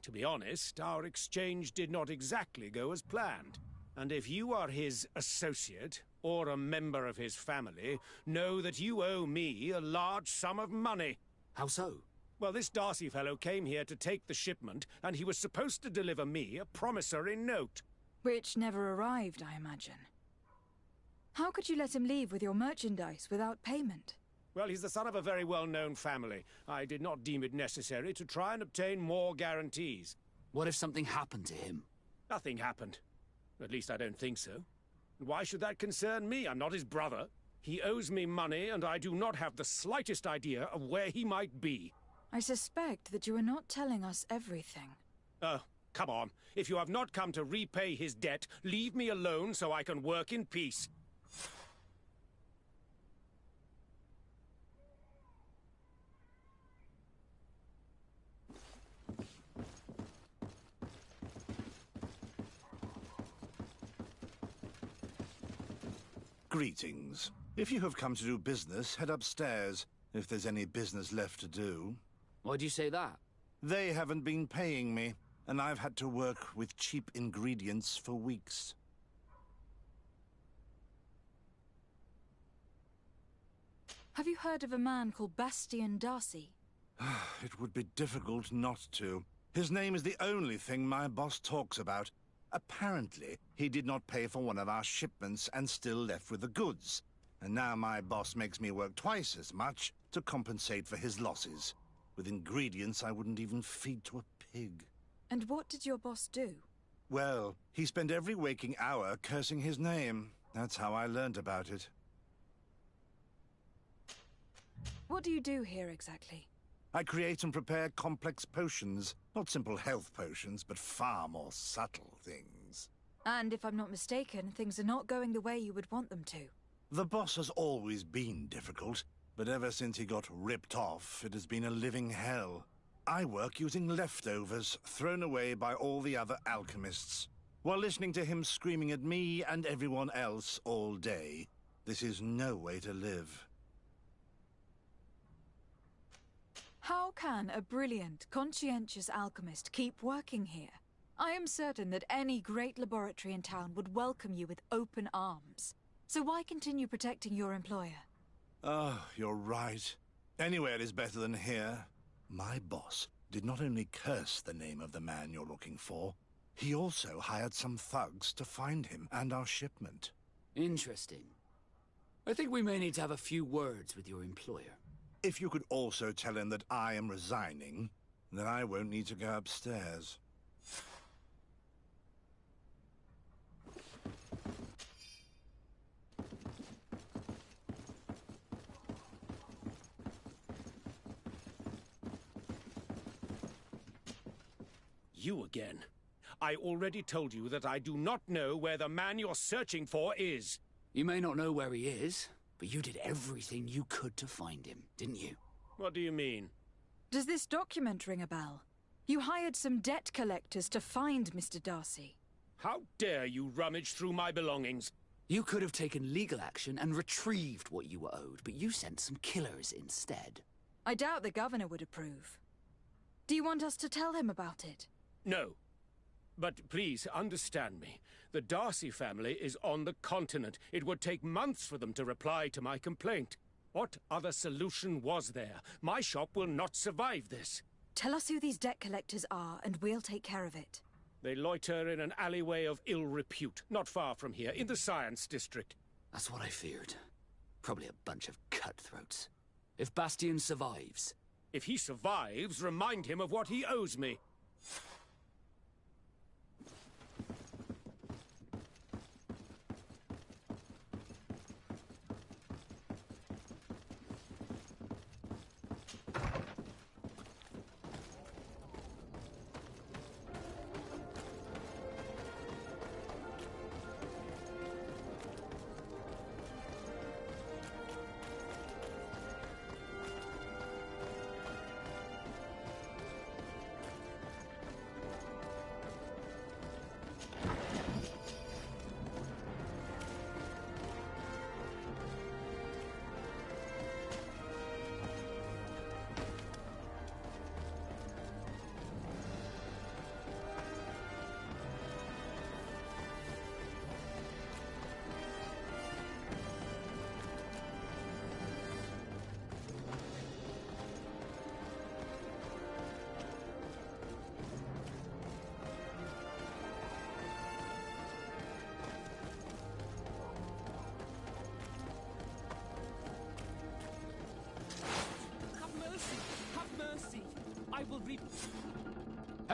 To be honest, our exchange did not exactly go as planned. And if you are his associate, or a member of his family, know that you owe me a large sum of money.
How so?
Well, this Darcy fellow came here to take the shipment, and he was supposed to deliver me a promissory note.
Which never arrived, I imagine. How could you let him leave with your merchandise without payment?
Well, he's the son of a very well-known family. I did not deem it necessary to try and obtain more guarantees.
What if something happened to him?
Nothing happened. At least I don't think so. Why should that concern me? I'm not his brother. He owes me money, and I do not have the slightest idea of where he might be.
I suspect that you are not telling us everything.
Oh, come on. If you have not come to repay his debt, leave me alone so I can work in peace.
Greetings. If you have come to do business, head upstairs, if there's any business left to do.
Why'd you say that?
They haven't been paying me, and I've had to work with cheap ingredients for weeks.
Have you heard of a man called Bastian Darcy?
It would be difficult not to. His name is the only thing my boss talks about. Apparently, he did not pay for one of our shipments and still left with the goods. And now my boss makes me work twice as much to compensate for his losses. With ingredients I wouldn't even feed to a pig.
And what did your boss do?
Well, he spent every waking hour cursing his name. That's how I learned about it.
What do you do here exactly?
I create and prepare complex potions. Not simple health potions, but far more subtle things.
And if I'm not mistaken, things are not going the way you would want them to.
The boss has always been difficult, but ever since he got ripped off, it has been a living hell. I work using leftovers thrown away by all the other alchemists, while listening to him screaming at me and everyone else all day. This is no way to live.
How can a brilliant, conscientious alchemist keep working here? I am certain that any great laboratory in town would welcome you with open arms. So why continue protecting your employer?
Oh, you're right. Anywhere is better than here. My boss did not only curse the name of the man you're looking for, he also hired some thugs to find him and our shipment.
Interesting. I think we may need to have a few words with your employer.
If you could also tell him that I am resigning, then I won't need to go upstairs.
You again. I already told you that I do not know where the man you're searching for is.
You may not know where he is, but you did everything you could to find him, didn't you?
What do you mean?
Does this document ring a bell? You hired some debt collectors to find Mr. Darcy.
How dare you rummage through my belongings?
You could have taken legal action and retrieved what you were owed, but you sent some killers instead.
I doubt the governor would approve. Do you want us to tell him about it?
No. But please, understand me. The Darcy family is on the continent. It would take months for them to reply to my complaint. What other solution was there? My shop will not survive this.
Tell us who these debt collectors are, and we'll take care of it.
They loiter in an alleyway of ill repute, not far from here, in the Science District.
That's what I feared. Probably a bunch of cutthroats. If Bastian survives...
If he survives, remind him of what he owes me.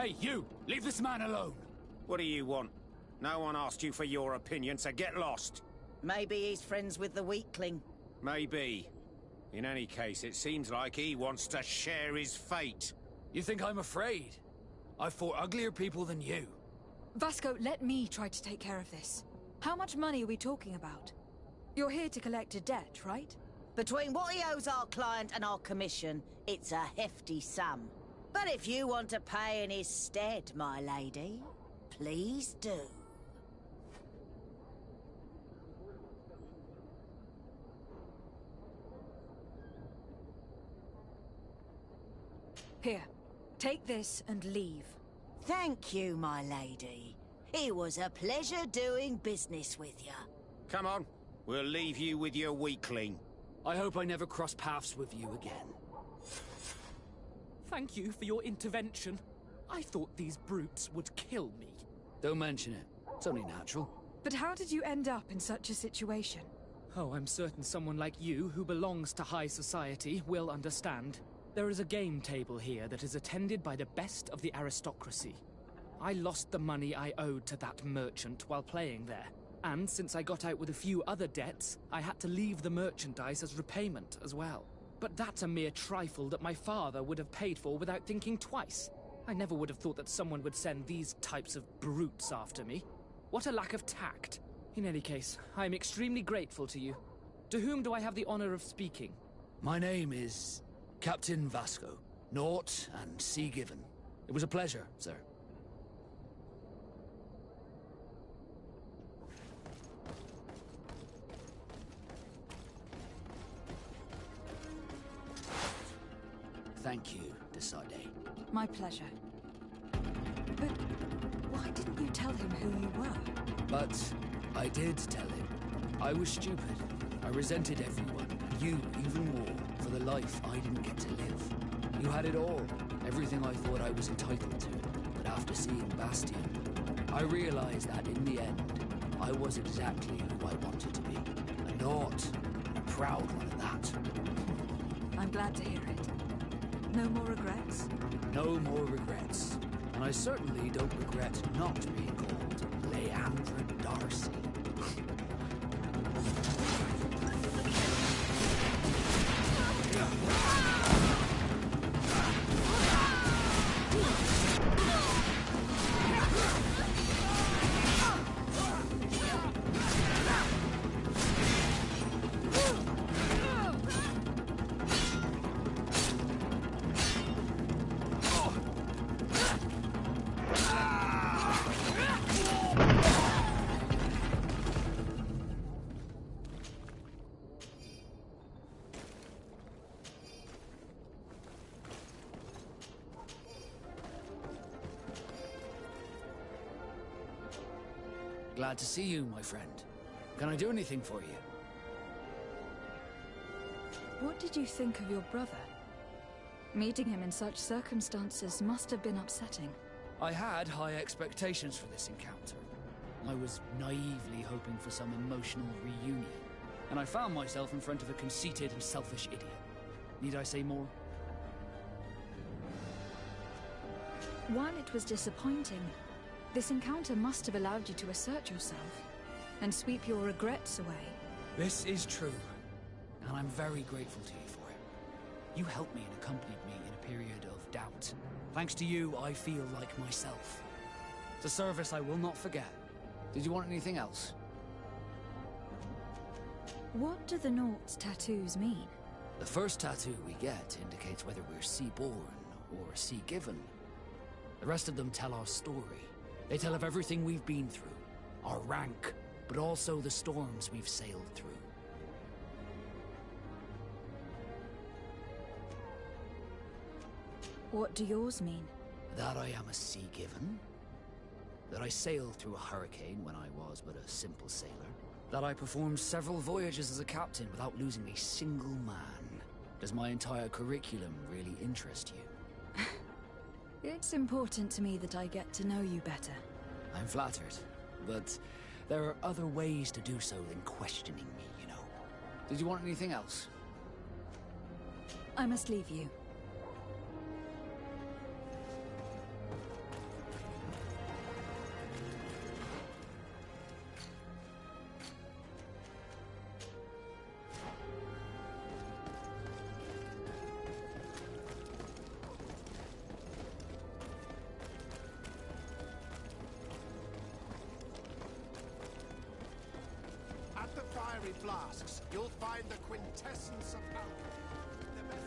Hey, you! Leave this man alone!
What do you want? No one asked you for your opinion, so get lost.
Maybe he's friends with the weakling.
Maybe. In any case, it seems like he wants to share his fate.
You think I'm afraid? I've fought uglier people than you.
Vasco, let me try to take care of this. How much money are we talking about? You're here to collect a debt, right?
Between what he owes our client and our commission, it's a hefty sum. But if you want to pay in his stead, my lady, please do.
Here, take this and leave.
Thank you, my lady. It was a pleasure doing business with you.
Come on, we'll leave you with your weakling.
I hope I never cross paths with you again.
Thank you for your intervention. I thought these brutes would kill me.
Don't mention it. It's only natural.
But how did you end up in such a situation?
Oh, I'm certain someone like you, who belongs to high society, will understand. There is a game table here that is attended by the best of the aristocracy. I lost the money I owed to that merchant while playing there. And since I got out with a few other debts, I had to leave the merchandise as repayment as well. But that's a mere trifle that my father would have paid for without thinking twice. I never would have thought that someone would send these types of brutes after me. What a lack of tact. In any case, I am extremely grateful to you. To whom do I have the honor of speaking?
My name is Captain Vasco, Naught and Sea Given. It was a pleasure, sir. Thank you, Desade.
My pleasure. But why didn't you tell him who you were?
But I did tell him. I was stupid. I resented everyone, and you even more, for the life I didn't get to live. You had it all, everything I thought I was entitled to. But after seeing Bastion, I realized that in the end, I was exactly who I wanted to be. A Naught, and a proud one at that.
I'm glad to hear it. No more regrets?
No more regrets. And I certainly don't regret not being called Leandra Darcy. Glad to see you, my friend. Can I do anything for you?
What did you think of your brother? Meeting him in such circumstances must have been upsetting.
I had high expectations for this encounter. I was naively hoping for some emotional reunion, and I found myself in front of a conceited and selfish idiot. Need I say more?
While it was disappointing, this encounter must have allowed you to assert yourself and sweep your regrets away.
This is true, and I'm very grateful to you for it. You helped me and accompanied me in a period of doubt. Thanks to you, I feel like myself. It's a service I will not forget. Did you want anything else?
What do the Naught's tattoos mean?
The first tattoo we get indicates whether we're sea-born or sea-given. The rest of them tell our story. They tell of everything we've been through, our rank, but also the storms we've sailed through.
What do yours mean?
That I am a sea-given. That I sailed through a hurricane when I was but a simple sailor. That I performed several voyages as a captain without losing a single man. Does my entire curriculum really interest you?
It's important to me that I get to know you better.
I'm flattered, but there are other ways to do so than questioning me, you know. Did you want anything else?
I must leave you.
sherry flasks, you'll find the quintessence of alchemy. The best...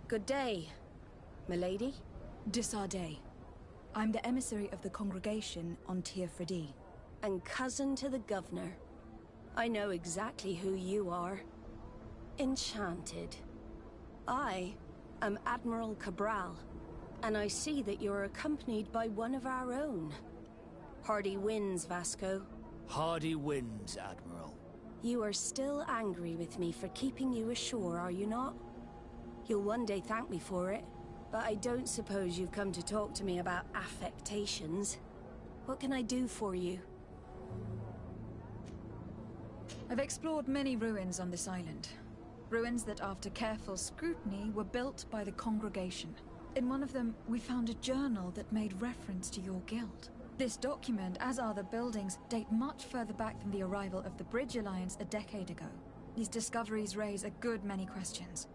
Good day, milady.
Disarday. I'm the emissary of the congregation on Tir Freddy.
And cousin to the governor. I know exactly who you are. Enchanted. I am Admiral Cabral, and I see that you're accompanied by one of our own. Hardy winds, Vasco.
Hardy winds, Admiral.
You are still angry with me for keeping you ashore, are you not? You'll one day thank me for it, but I don't suppose you've come to talk to me about affectations. What can I do for you?
I've explored many ruins on this island. Ruins that, after careful scrutiny, were built by the congregation. In one of them, we found a journal that made reference to your guild. This document, as are the buildings, date much further back than the arrival of the Bridge Alliance a decade ago. These discoveries raise a good many questions.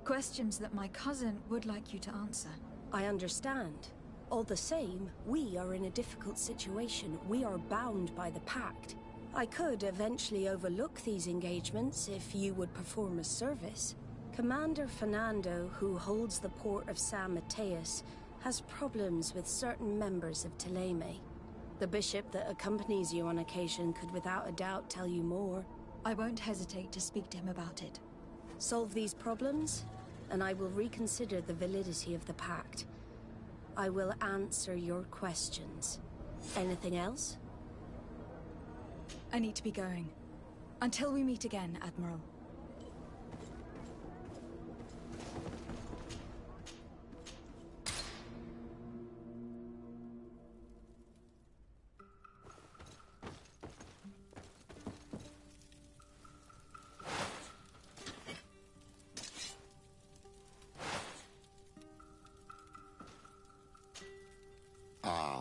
Questions that my cousin would like you to answer.
I understand. All the same, we are in a difficult situation. We are bound by the Pact. I could eventually overlook these engagements if you would perform a service. Commander Fernando, who holds the port of San Mateus, has problems with certain members of Thélème. The bishop that accompanies you on occasion could without a doubt tell you more.
I won't hesitate to speak to him about it.
Solve these problems, and I will reconsider the validity of the Pact. I will answer your questions. Anything else?
I need to be going. Until we meet again, Admiral.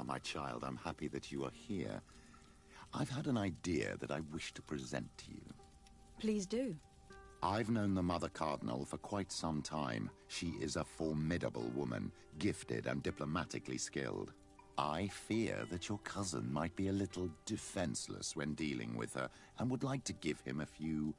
My child, I'm happy that you are here. I've had an idea that I wish to present to you.
Please do.
I've known the Mother Cardinal for quite some time. She is a formidable woman, gifted and diplomatically skilled. I fear that your cousin might be a little defenseless when dealing with her, and would like to give him a few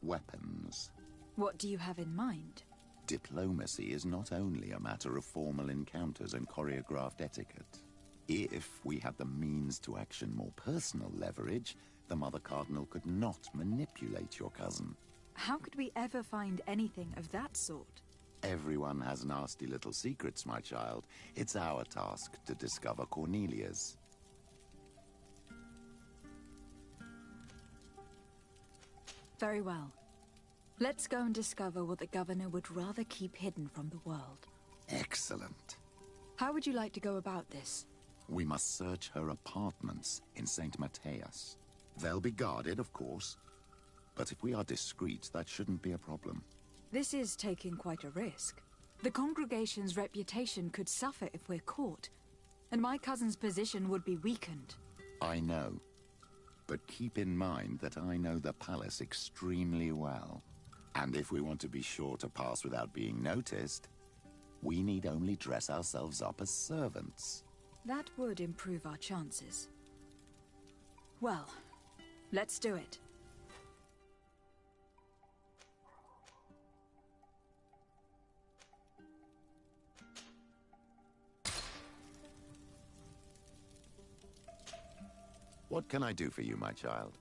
weapons.
What do you have in mind?
Diplomacy is not only a matter of formal encounters and choreographed etiquette. If we had the means to action more personal leverage, the Mother Cardinal could not manipulate your cousin.
How could we ever find anything of that sort?
Everyone has nasty little secrets, my child. It's our task to discover Cornelia's.
Very well. Let's go and discover what the governor would rather keep hidden from the world.
Excellent.
How would you like to go about this?
We must search her apartments in St. Mateus. They'll be guarded, of course. But if we are discreet, that shouldn't be a problem.
This is taking quite a risk. The congregation's reputation could suffer if we're caught, and my cousin's position would be weakened.
I know. But keep in mind that I know the palace extremely well. And if we want to be sure to pass without being noticed, we need only dress ourselves up as servants.
That would improve our chances. Well, let's do it.
What can I do for you, my child?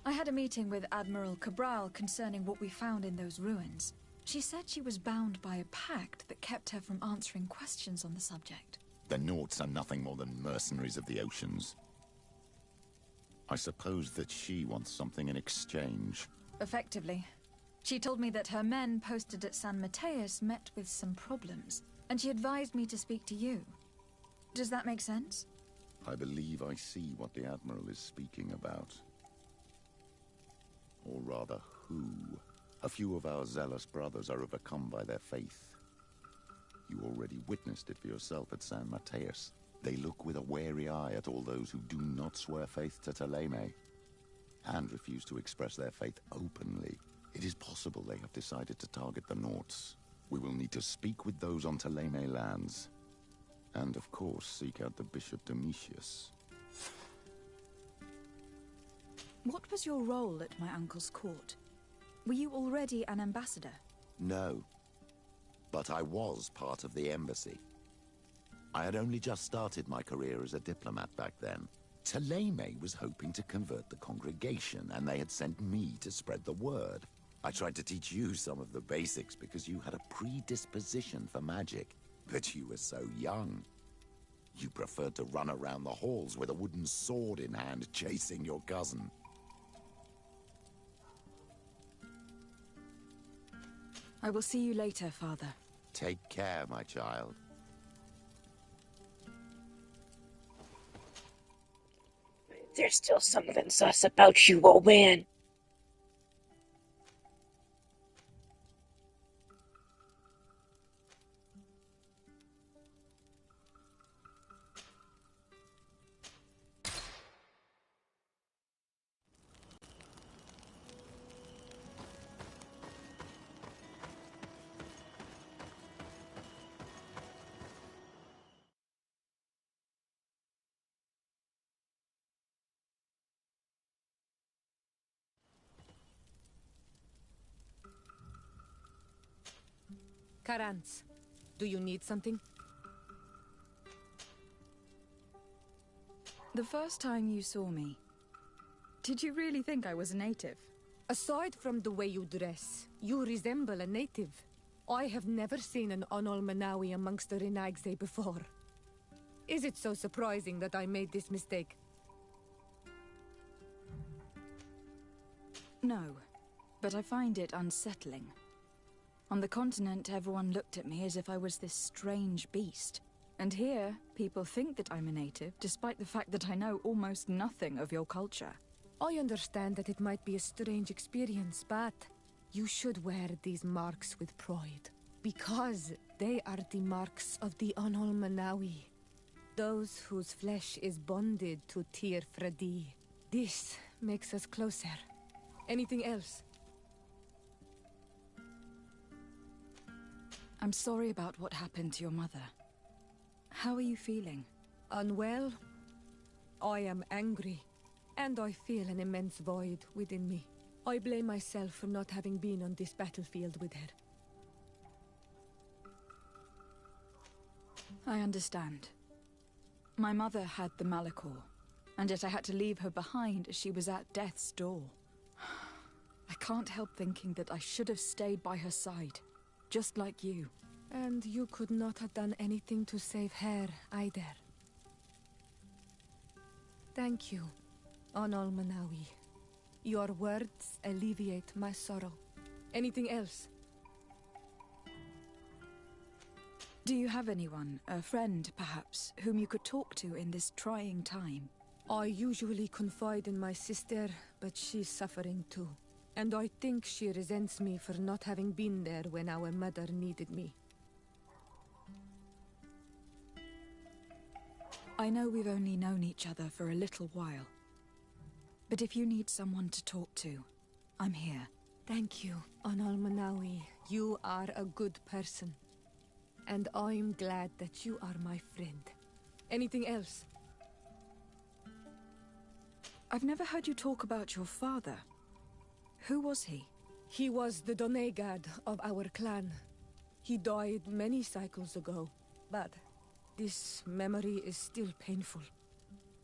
I had a meeting with Admiral Cabral concerning what we found in those ruins. She said she was bound by a pact that kept her from answering questions on the subject.
The Nauts are nothing more than mercenaries of the oceans. I suppose that she wants something in exchange.
Effectively. She told me that her men posted at San Mateus met with some problems, and she advised me to speak to you. Does that make sense?
I believe I see what the Admiral is speaking about. Or rather, who. A few of our zealous brothers are overcome by their faith. You already witnessed it for yourself at San Mateus. They look with a wary eye at all those who do not swear faith to Thélème, and refuse to express their faith openly. It is possible they have decided to target the Nauts. We will need to speak with those on Thélème lands. And of course, seek out the Bishop Domitius.
What was your role at my uncle's court? Were you already an ambassador?
No. But I was part of the embassy. I had only just started my career as a diplomat back then. Thélème was hoping to convert the congregation, and they had sent me to spread the word. I tried to teach you some of the basics because you had a predisposition for magic, but you were so young. You preferred to run around the halls with a wooden sword in hand, chasing your cousin.
I will see you later, Father.
Take care, my child.
There's still something sus about you, old man.
Karantz, do you need something?
The first time you saw me, did you really think I was a native?
Aside from the way you dress, you resemble a native. I have never seen an Onol Manawi amongst the Renagse before. Is it so surprising that I made this mistake?
No, but I find it unsettling. On the continent, everyone looked at me as if I was this strange beast. And here, people think that I'm a native, despite the fact that I know almost nothing of your culture.
I understand that it might be a strange experience, but you should wear these marks with pride. Because they are the marks of the Onol Manawi. Those whose flesh is bonded to Tir Fredi. This makes us closer. Anything else?
I'm sorry about what happened to your mother. How are you feeling?
Unwell? I am angry, and I feel an immense void within me. I blame myself for not having been on this battlefield with her.
I understand. My mother had the Malachor, and yet I had to leave her behind as she was at death's door. I can't help thinking that I should have stayed by her side. Just like you.
And you could not have done anything to save her, either. Thank you, Onol Manawi. Your words alleviate my sorrow. Anything else?
Do you have anyone, a friend perhaps, whom you could talk to in this trying time?
I usually confide in my sister, but she's suffering too. And I think she resents me for not having been there when our mother needed me.
I know we've only known each other for a little while. But if you need someone to talk to, I'm here.
Thank you, Onol Manawi. You are a good person. And I'm glad that you are my friend. Anything else?
I've never heard you talk about your father. Who was he?
He was the Donegad of our clan. He died many cycles ago, but this memory is still painful.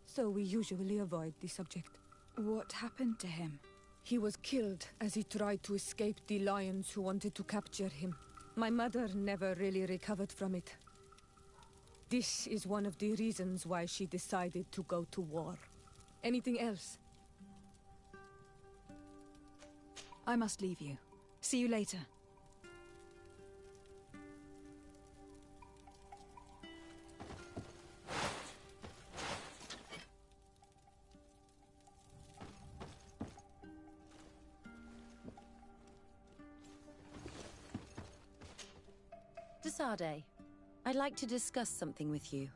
So we usually avoid the subject.
What happened to him?
He was killed as he tried to escape the lions who wanted to capture him. My mother never really recovered from it. This is one of the reasons why she decided to go to war. Anything else?
I must leave you. See you later.
Desade, I'd like to discuss something with you.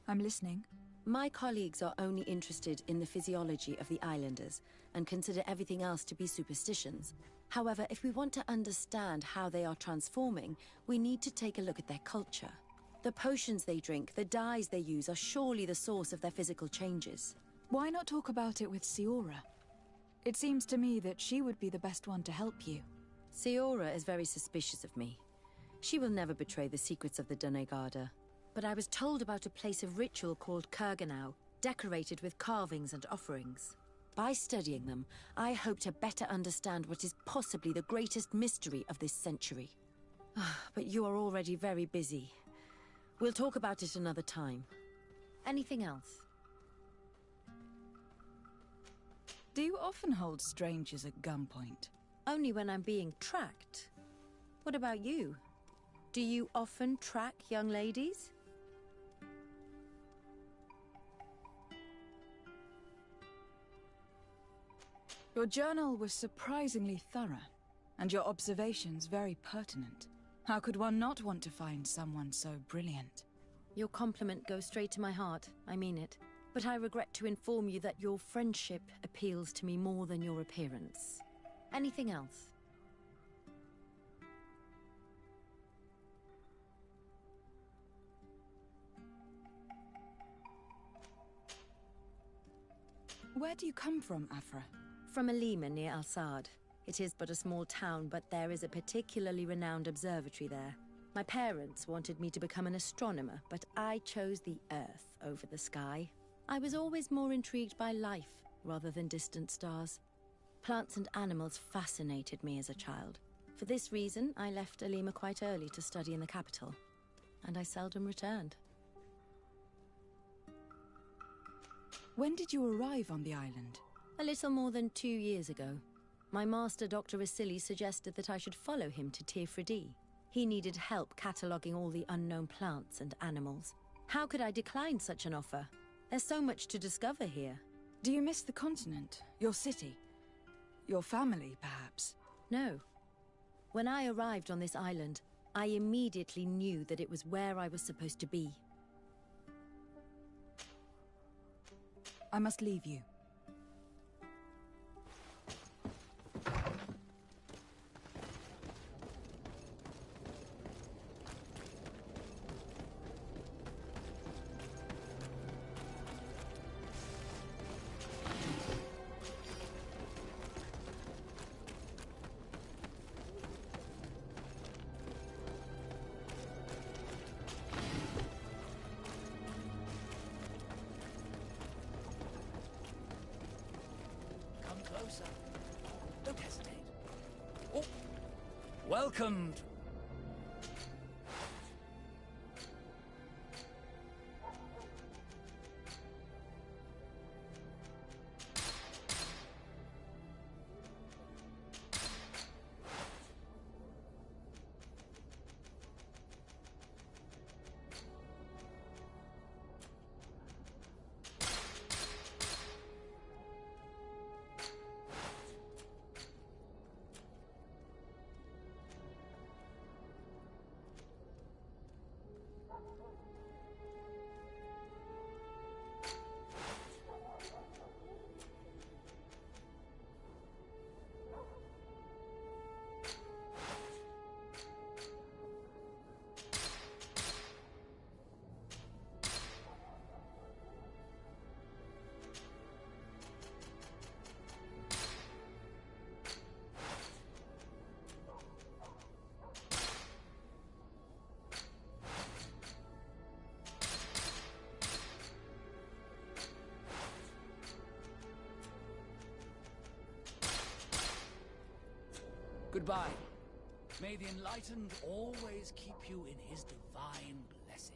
I'm listening.
My colleagues are only interested in the physiology of the islanders and consider everything else to be superstitions. However, if we want to understand how they are transforming, we need to take a look at their culture. The potions they drink, the dyes they use are surely the source of their physical changes.
Why not talk about it with Siora? It seems to me that she would be the best one to help you.
Siora is very suspicious of me. She will never betray the secrets of the Doneigada. But I was told about a place of ritual called Kurganau, decorated with carvings and offerings. By studying them, I hope to better understand what is possibly the greatest mystery of this century. But you are already very busy. We'll talk about it another time. Anything else?
Do you often hold strangers at gunpoint?
Only when I'm being tracked. What about you? Do you often track young ladies?
Your journal was surprisingly thorough, and your observations very pertinent. How could one not want to find someone so brilliant?
Your compliment goes straight to my heart, I mean it. But I regret to inform you that your friendship appeals to me more than your appearance. Anything else?
Where do you come from, Afra?
From Alima near Al-Sad. It is but a small town, but there is a particularly renowned observatory there. My parents wanted me to become an astronomer, but I chose the Earth over the sky. I was always more intrigued by life rather than distant stars. Plants and animals fascinated me as a child. For this reason, I left Alima quite early to study in the capital, and I seldom returned.
When did you arrive on the island?
A little more than 2 years ago. My master, Dr. Vasili, suggested that I should follow him to Tirfredi. He needed help cataloguing all the unknown plants and animals. How could I decline such an offer? There's so much to discover here.
Do you miss the continent? Your city? Your family, perhaps?
No. When I arrived on this island, I immediately knew that it was where I was supposed to be.
I must leave you.
Don't hesitate. Oh, welcome. Goodbye. May the Enlightened always keep you in his divine blessing.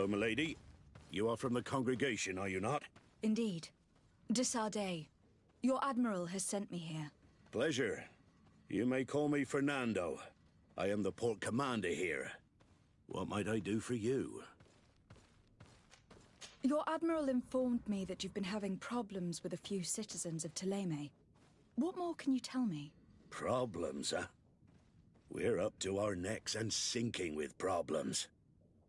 Hello, milady. You are from the congregation, are you not?
Indeed. De Sardet. Your admiral has sent me here.
Pleasure. You may call me Fernando. I am the port commander here. What might I do for you?
Your admiral informed me that you've been having problems with a few citizens of Thélème. What more can you tell me?
Problems, huh? We're up to our necks and sinking with problems.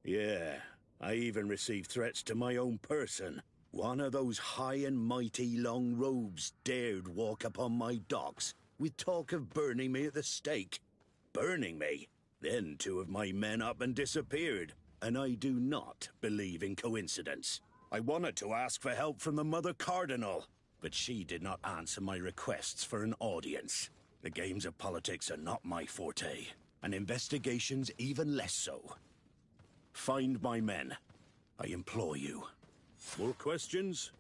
Yeah, I even received threats to my own person. One of those high and mighty long robes dared walk upon my docks with talk of burning me at the stake. Burning me? Then two of my men up and disappeared, and I do not believe in coincidence. I wanted to ask for help from the Mother Cardinal, but she did not answer my requests for an audience. The games of politics are not my forte, and investigations even less so. Find my men. I implore you. More questions?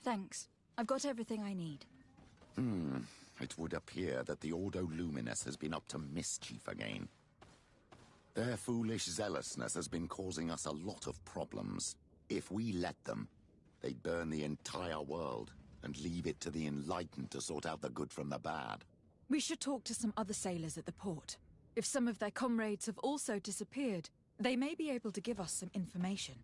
Thanks. I've got everything I need.
It would appear that the Ordo Luminous has been up to mischief again. Their foolish zealousness has been causing us a lot of problems. If we let them, they'd burn the entire world and leave it to the enlightened to sort out the good from the bad.
We should talk to some other sailors at the port. If some of their comrades have also disappeared, they may be able to give us some information.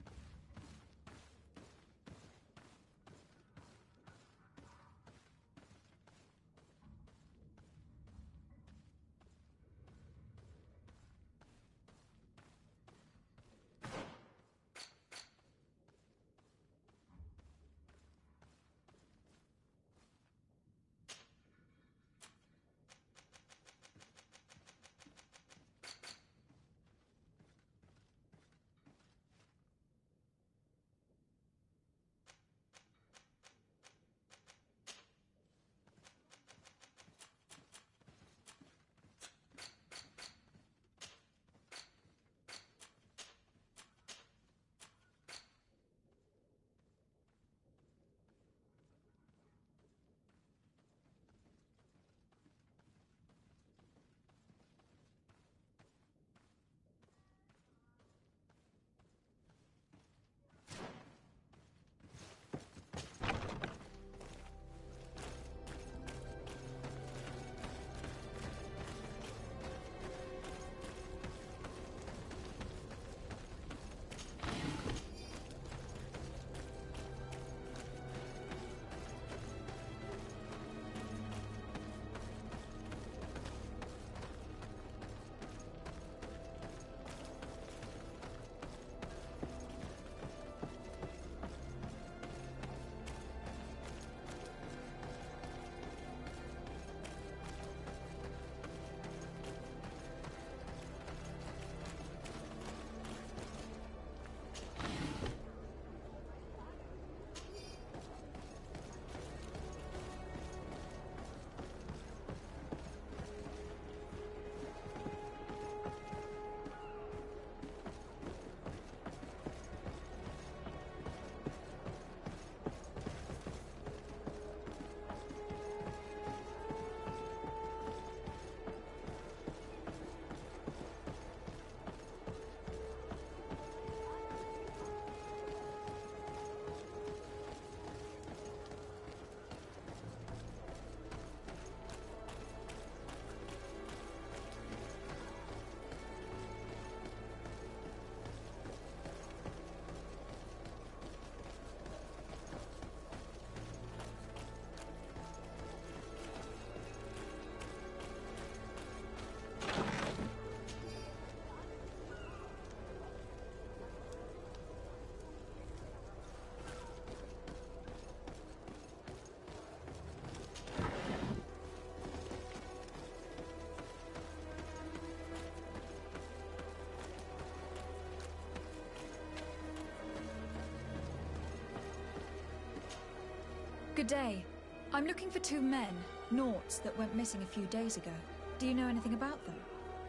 Good day. I'm looking for 2 men, Naughts, that went missing a few days ago. Do you know anything about them?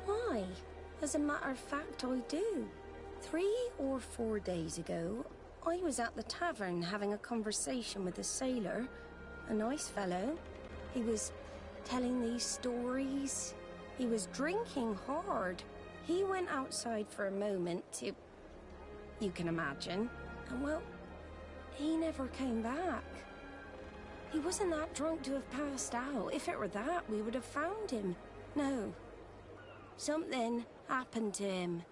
Why? As a matter of fact, I do. 3 or 4 days ago, I was at the tavern having a conversation with a sailor. A nice fellow. He was telling these stories. He was drinking hard. He went outside for a moment to... you can imagine. And well, he never came back. He wasn't that drunk to have passed out. If it were that, we would have found him. No. Something happened to him.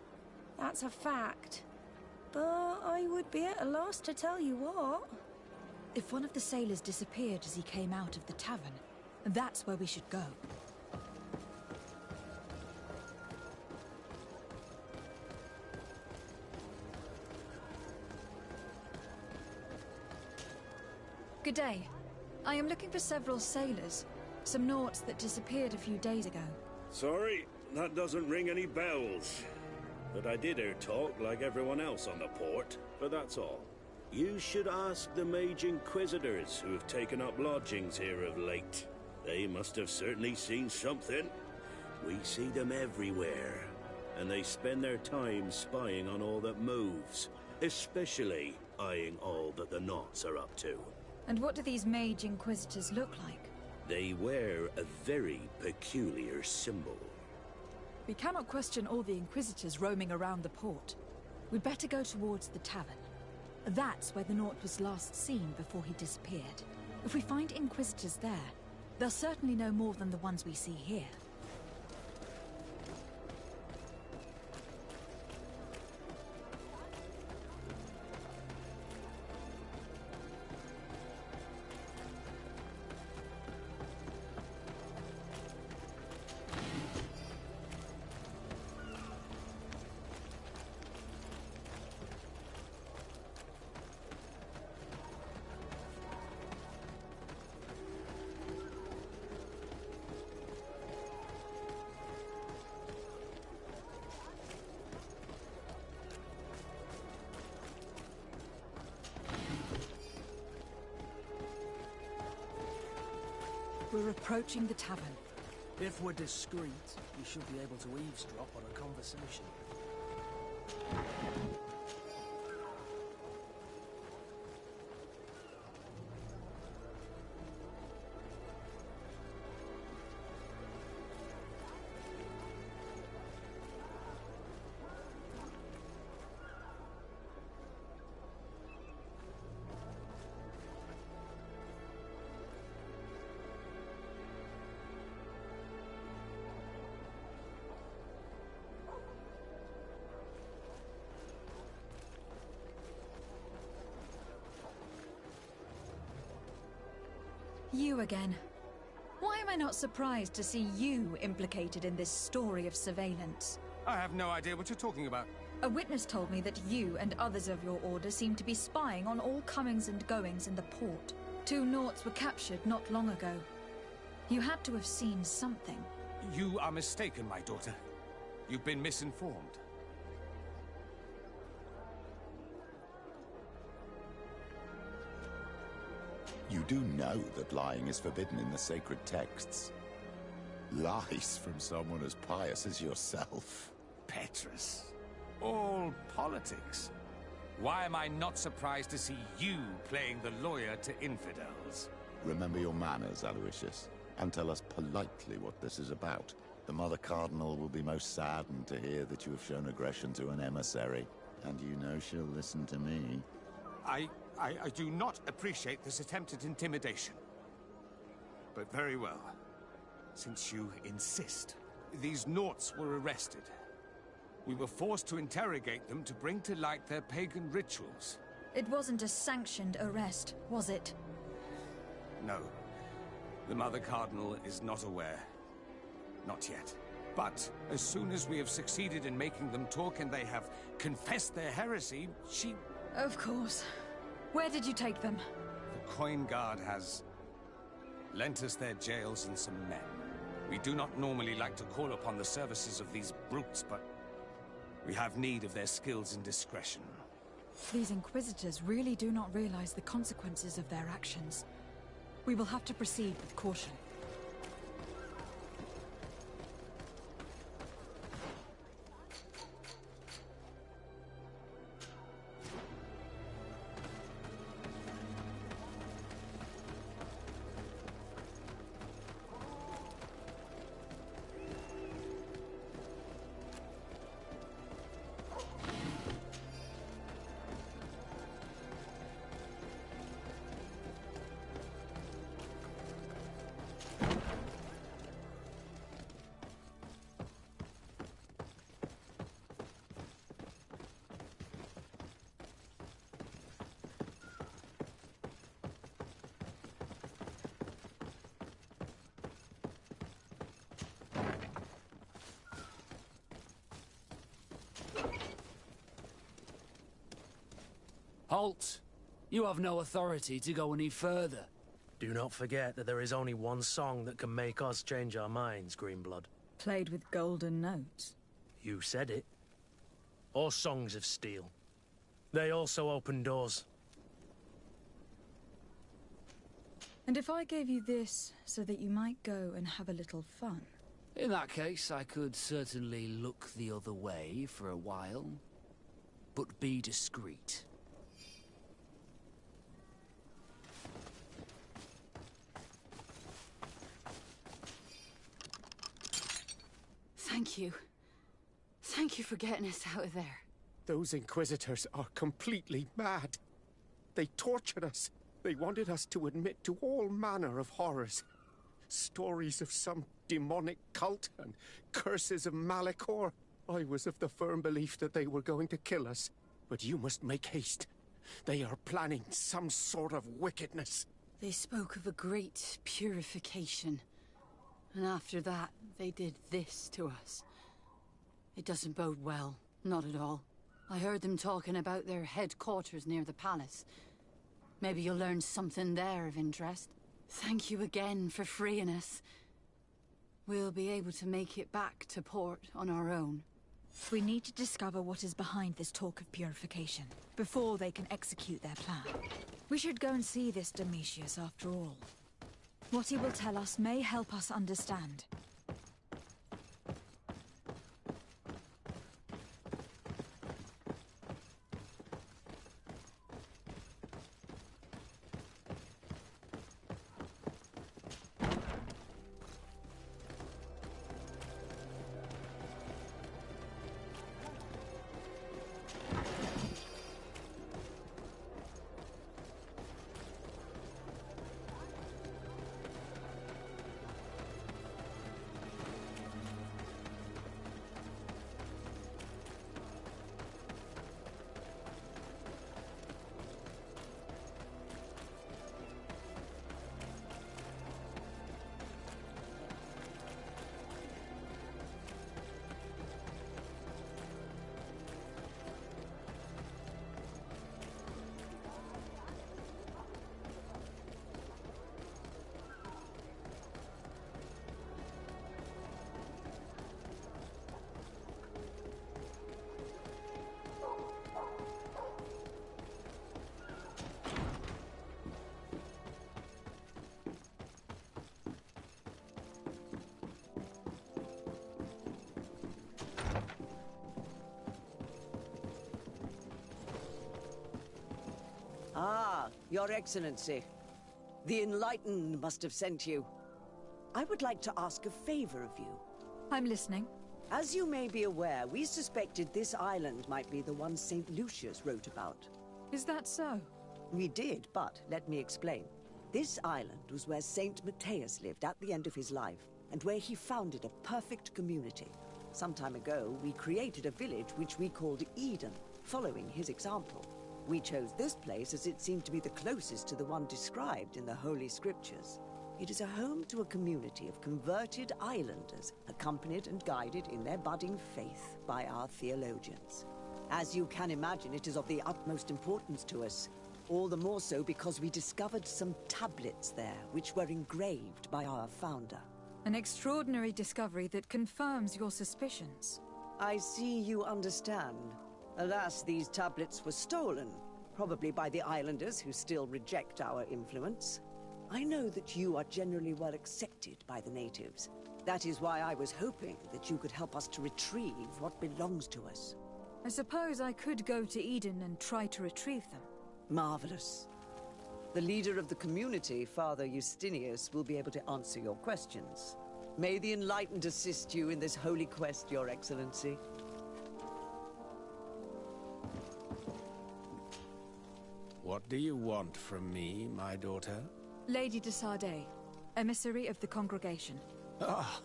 That's a fact. But I would be at a loss to tell you what.
If one of the sailors disappeared as he came out of the tavern, that's where we should go. Good day. I am looking for several sailors. Some Naughts that disappeared a few days ago.
Sorry, that doesn't ring any bells. But I did hear talk like everyone else on the port, but that's all. You should ask the Mage Inquisitors who have taken up lodgings here of late. They must have certainly seen something. We see them everywhere, and they spend their time spying on all that moves, especially eyeing all that the Naughts are up to.
And what do these Mage Inquisitors look like?
They wear a very peculiar symbol.
We cannot question all the Inquisitors roaming around the port. We'd better go towards the tavern. That's where the Naught was last seen before he disappeared. If we find Inquisitors there, they'll certainly know more than the ones we see here. We're approaching the tavern.
If we're discreet, we should be able to eavesdrop on a conversation.
You again. Why am I not surprised to see you implicated in this story of surveillance?
I have no idea what you're talking about.
A witness told me that you and others of your order seem to be spying on all comings and goings in the port. 2 Naughts were captured not long ago. You had to have seen something.
You are mistaken, my daughter. You've been misinformed.
You do know that lying is forbidden in the sacred texts. Lies from someone as pious as yourself.
Petrus. All politics. Why am I not surprised to see you playing the lawyer to infidels?
Remember your manners, Aloysius, and tell us politely what this is about. The Mother Cardinal will be most saddened to hear that you have shown aggression to an emissary, and you know she'll listen to me.
I do not appreciate this attempt at intimidation. But very well. Since you insist. These Naughts were arrested. We were forced to interrogate them to bring to light their pagan rituals.
It wasn't a sanctioned arrest, was it?
No. The Mother Cardinal is not aware. Not yet. But as soon as we have succeeded in making them talk and they have confessed their heresy, she...
Of course. Where did you take them?
The Coin Guard has lent us their jails and some men. We do not normally like to call upon the services of these brutes, but we have need of their skills and discretion.
These Inquisitors really do not realize the consequences of their actions. We will have to proceed with caution.
Halt! You have no authority to go any further.
Do not forget that there is only one song that can make us change our minds, Greenblood.
Played with golden notes.
You said it. Or songs of steel. They also open doors.
And if I gave you this so that you might go and have a little fun?
In that case, I could certainly look the other way for a while. But be discreet.
Thank you. Thank you for getting us out of there.
Those Inquisitors are completely mad. They tortured us. They wanted us to admit to all manner of horrors. Stories of some demonic cult and curses of Malachor. I was of the firm belief that they were going to kill us. But you must make haste. They are planning some sort of wickedness.
They spoke of a great purification. And after that, they did this to us. It doesn't bode well. Not at all. I heard them talking about their headquarters near the palace. Maybe you'll learn something there of interest. Thank you again for freeing us. We'll be able to make it back to port on our own.
We need to discover what is behind this talk of purification, before they can execute their plan. We should go and see this Domitius after all. What he will tell us may help us understand.
Ah, Your Excellency. The Enlightened must have sent you. I would like to ask a favor of you.
I'm listening.
As you may be aware, we suspected this island might be the one St. Lucius wrote about.
Is that so?
We did, but let me explain. This island was where St. Matthias lived at the end of his life, and where he founded a perfect community. Some time ago, we created a village which we called Eden, following his example. We chose this place as it seemed to be the closest to the one described in the Holy Scriptures. It is a home to a community of converted islanders, accompanied and guided in their budding faith by our theologians. As you can imagine, it is of the utmost importance to us. All the more so because we discovered some tablets there, which were engraved by our founder.
An extraordinary discovery that confirms your suspicions.
I see you understand. Alas, these tablets were stolen, probably by the islanders who still reject our influence. I know that you are generally well accepted by the natives. That is why I was hoping that you could help us to retrieve what belongs to us.
I suppose I could go to Eden and try to retrieve them.
Marvelous. The leader of the community, Father Justinius, will be able to answer your questions. May the Enlightened assist you in this holy quest, Your Excellency.
What do you want from me, my daughter?
Lady de Sardet, emissary of the congregation.
Ah,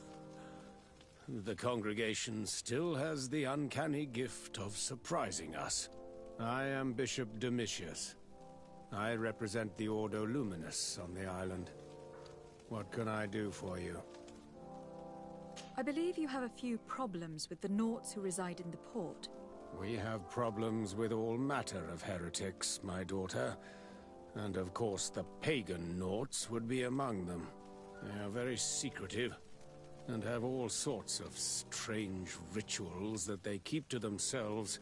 the congregation still has the uncanny gift of surprising us. I am Bishop Domitius. I represent the Ordo Luminous on the island. What can I do for you?
I believe you have a few problems with the Nauts who reside in the port.
We have problems with all matter of heretics, my daughter. And of course the pagan Nauts would be among them. They are very secretive, and have all sorts of strange rituals that they keep to themselves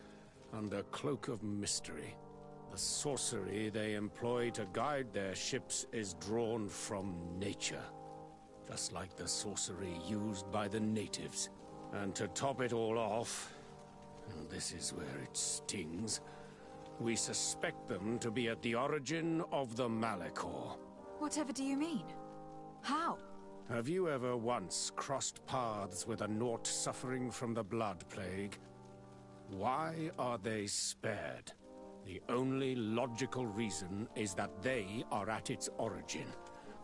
under cloak of mystery. The sorcery they employ to guide their ships is drawn from nature, just like the sorcery used by the natives. And to top it all off, and this is where it stings, we suspect them to be at the origin of the Malachor.
Whatever do you mean? How?
Have you ever once crossed paths with a Naut suffering from the Blood Plague? Why are they spared? The only logical reason is that they are at its origin,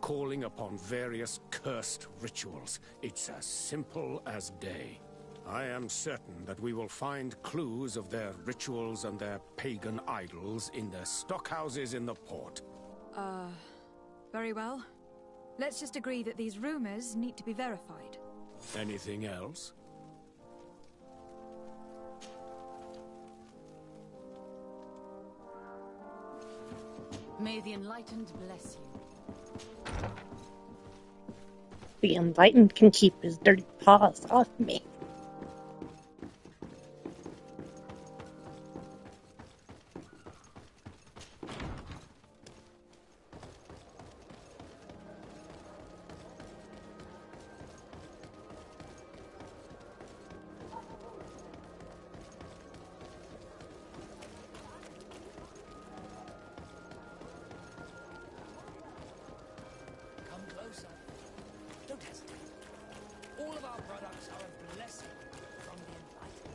calling upon various cursed rituals. It's as simple as day. I am certain that we will find clues of their rituals and their pagan idols in their stockhouses in the port.
Very well. Let's just agree that these rumors need to be verified.
Anything else?
May the Enlightened bless you.
The Enlightened can keep his dirty paws off me.
Don't hesitate. All of our products are a blessing from the Enlightened.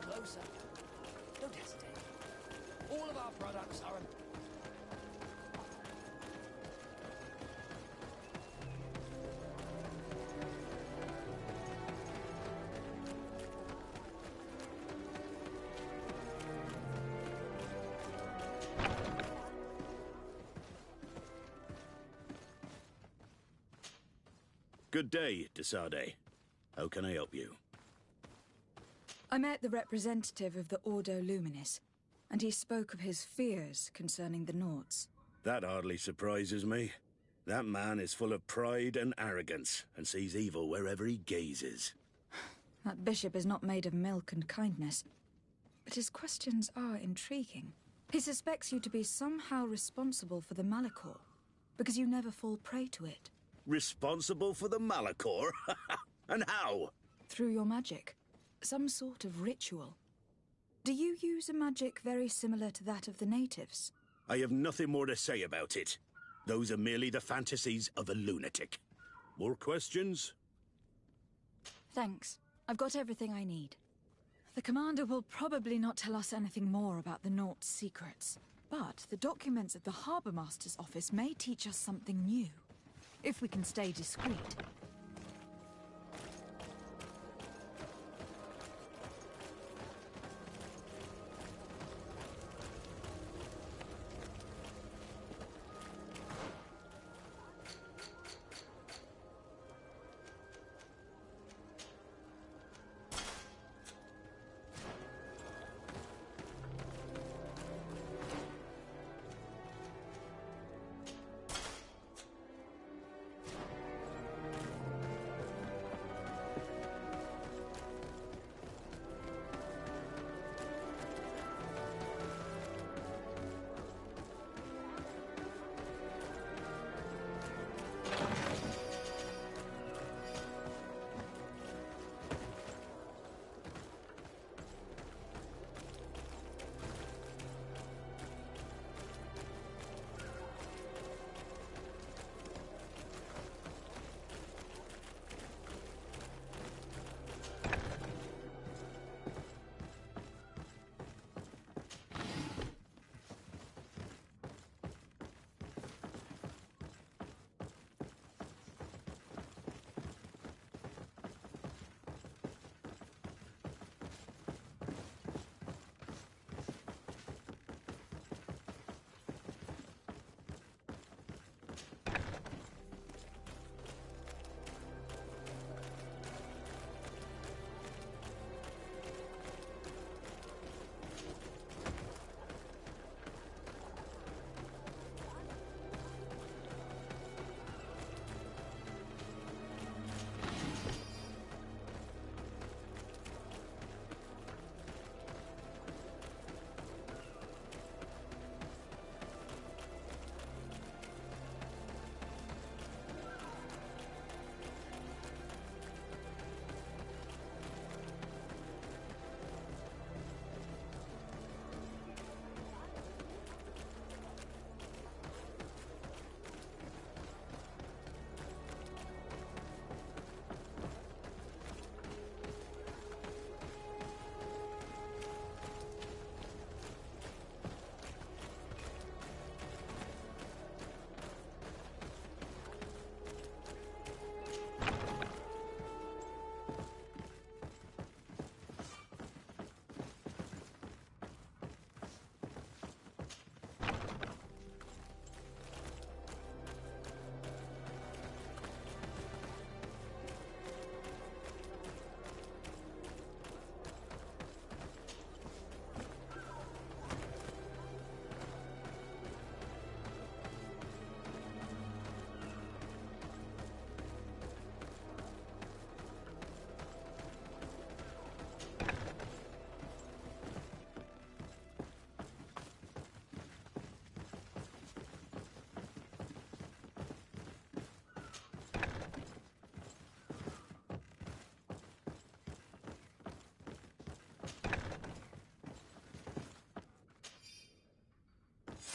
Closer. Don't hesitate. All of our products are
Good day, de Sardet. How can I help you?
I met the representative of the Ordo Luminis, and he spoke of his fears concerning the Nauts.
That hardly surprises me. That man is full of pride and arrogance, and sees evil wherever he gazes.
That bishop is not made of milk and kindness, but his questions are intriguing. He suspects you to be somehow responsible for the Malachor, because you never fall prey to it.
Responsible for the Malachor? And how?
Through your magic. Some sort of ritual. Do you use a magic very similar to that of the natives?
I have nothing more to say about it. Those are merely the fantasies of a lunatic. More questions?
Thanks. I've got everything I need. The commander will probably not tell us anything more about the Naut's secrets, but the documents at the Harbour Master's office may teach us something new. if we can stay discreet.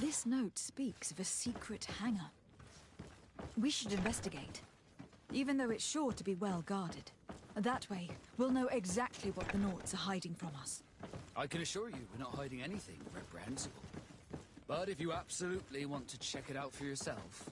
This note speaks of a secret hangar. We should investigate, even though it's sure to be well guarded. That way, we'll know exactly what the Nauts are hiding from us.
I can assure you we're not hiding anything reprehensible. But if you absolutely want to check it out for yourself...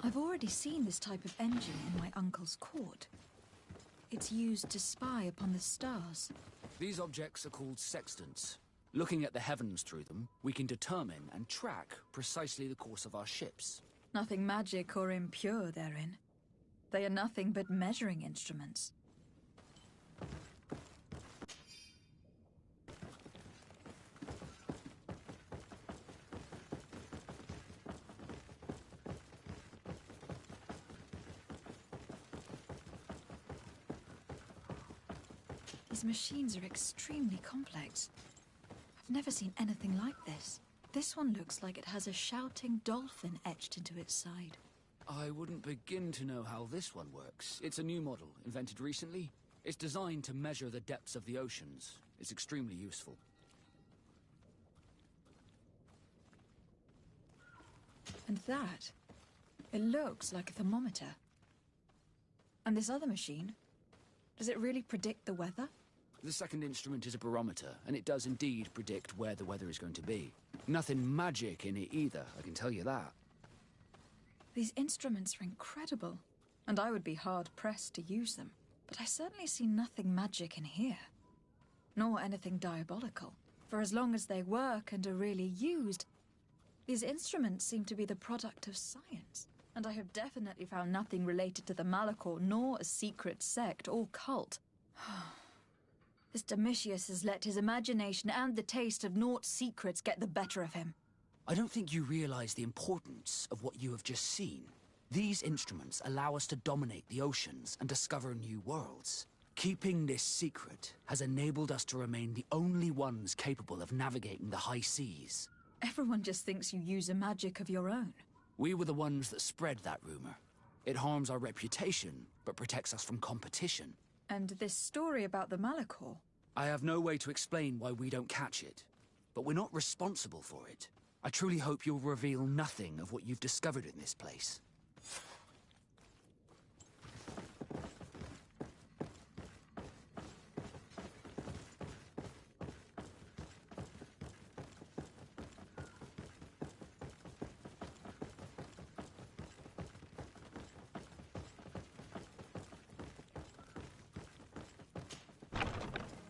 I've already seen this type of engine in my uncle's court. It's used to spy upon the stars.
These objects are called sextants. Looking at the heavens through them, we can determine and track precisely the course of our ships.
Nothing magic or impure therein. They are nothing but measuring instruments. These machines are extremely complex. I've never seen anything like this. This one looks like it has a shouting dolphin etched into its side.
I wouldn't begin to know how this one works. It's a new model, invented recently. It's designed to measure the depths of the oceans. It's extremely useful.
And that? It looks like a thermometer. And this other machine? Does it really predict the weather?
The second instrument is a barometer, and it does indeed predict where the weather is going to be. Nothing magic in it either, I can tell you that.
These instruments are incredible, and I would be hard-pressed to use them. But I certainly see nothing magic in here. Nor anything diabolical. For as long as they work and are really used, these instruments seem to be the product of science. And I have definitely found nothing related to the Malachor, nor a secret sect or cult. This Domitius has let his imagination and the taste of Naught's secrets get the better of him.
I don't think you realize the importance of what you have just seen. These instruments allow us to dominate the oceans and discover new worlds. Keeping this secret has enabled us to remain the only ones capable of navigating the high seas.
Everyone just thinks you use a magic of your own.
We were the ones that spread that rumor. It harms our reputation, but protects us from competition.
And this story about the Malachor?
I have no way to explain why we don't catch it, but we're not responsible for it. I truly hope you'll reveal nothing of what you've discovered in this place.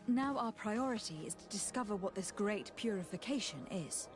Now our priority is to discover what this great purification is.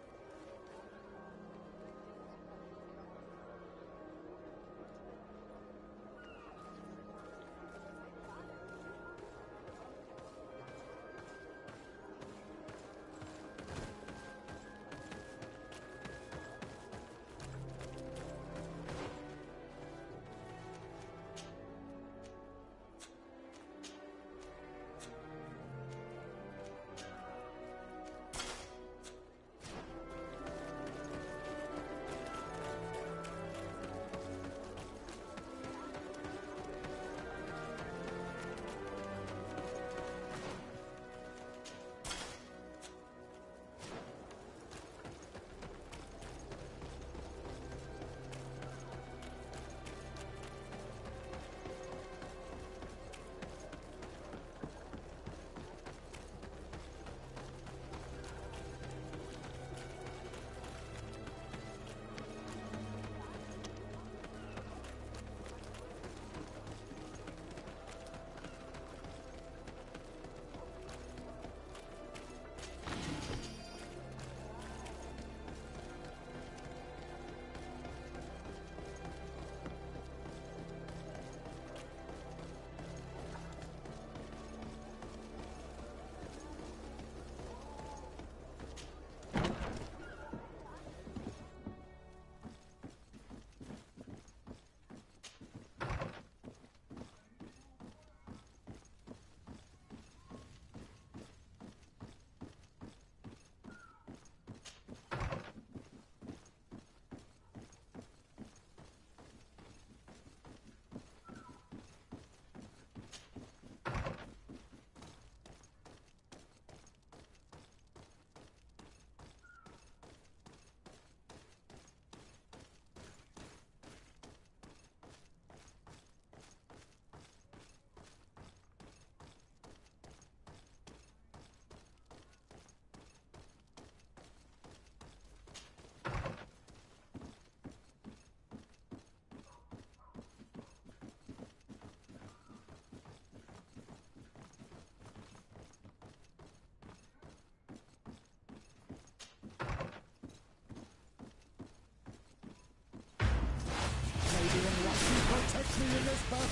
Let's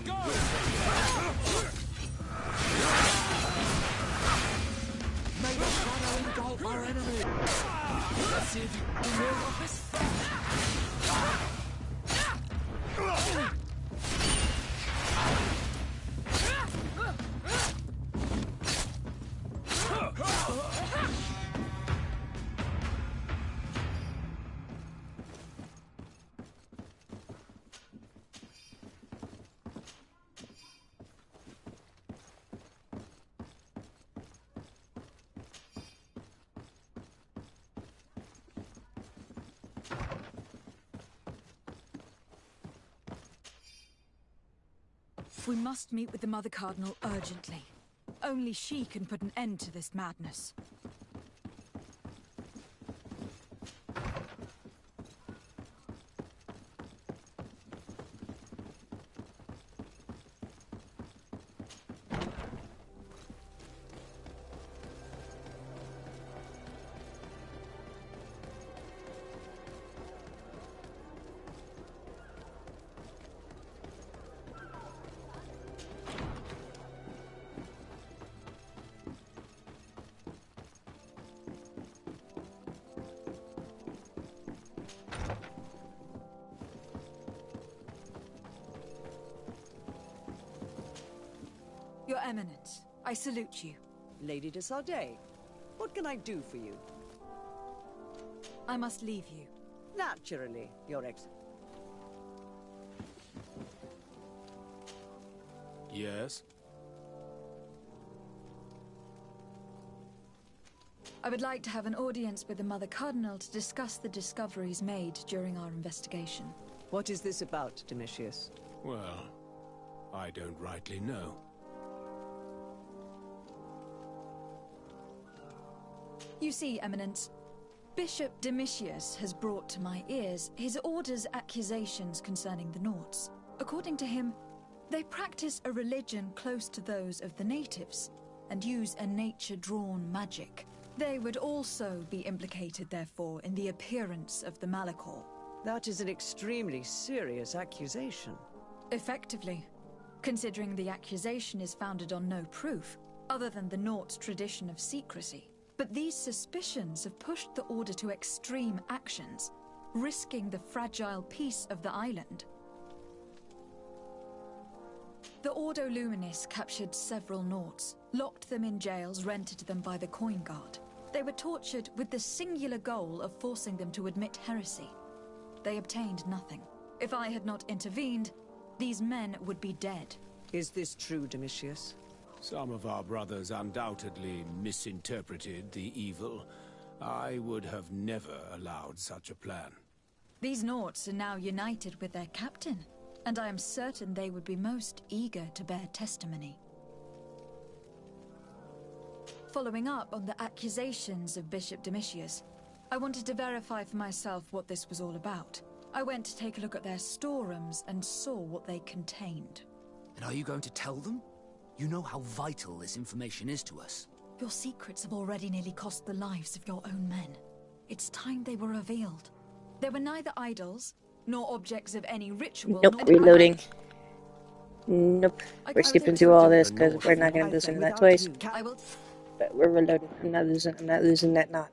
go!
May the shadow engulf our enemy! Let's see if you can ward off this.
We must meet with the Mother Cardinal urgently. Only she can put an end to this madness. Your Eminence, I salute you.
Lady de Sardet, what can I do for you?
I must leave you.
Naturally, Your Excellency.
Yes?
I would like to have an audience with the Mother Cardinal to discuss the discoveries made during our investigation.
What is this about, Domitius?
Well, I don't rightly know.
You see, Eminence, Bishop Domitius has brought to my ears his order's accusations concerning the Nauts. According to him, they practice a religion close to those of the natives, and use a nature-drawn magic. They would also be implicated, therefore, in the appearance of the Malachor.
That is an extremely serious accusation.
Effectively, considering the accusation is founded on no proof, other than the Nauts' tradition of secrecy. But these suspicions have pushed the Order to extreme actions, risking the fragile peace of the island. The Ordo Luminis captured several Nauts, locked them in jails rented to them by the Coin Guard. They were tortured with the singular goal of forcing them to admit heresy. They obtained nothing. If I had not intervened, these men would be dead.
Is this true, Domitius?
Some of our brothers undoubtedly misinterpreted the evil. I would have never allowed such a plan.
These Nauts are now united with their captain, and I am certain they would be most eager to bear testimony. Following up on the accusations of Bishop Domitius, I wanted to verify for myself what this was all about. I went to take a look at their storerooms and saw what they contained.
And are you going to tell them? You know how vital this information is to us.
Your secrets have already nearly cost the lives of your own men. It's time they were revealed. There were neither idols, nor objects of any ritual.
Nope, reloading. Nope. We're skipping through all this because we're not going to listen to that twice. But we're reloading. I'm not losing that knot.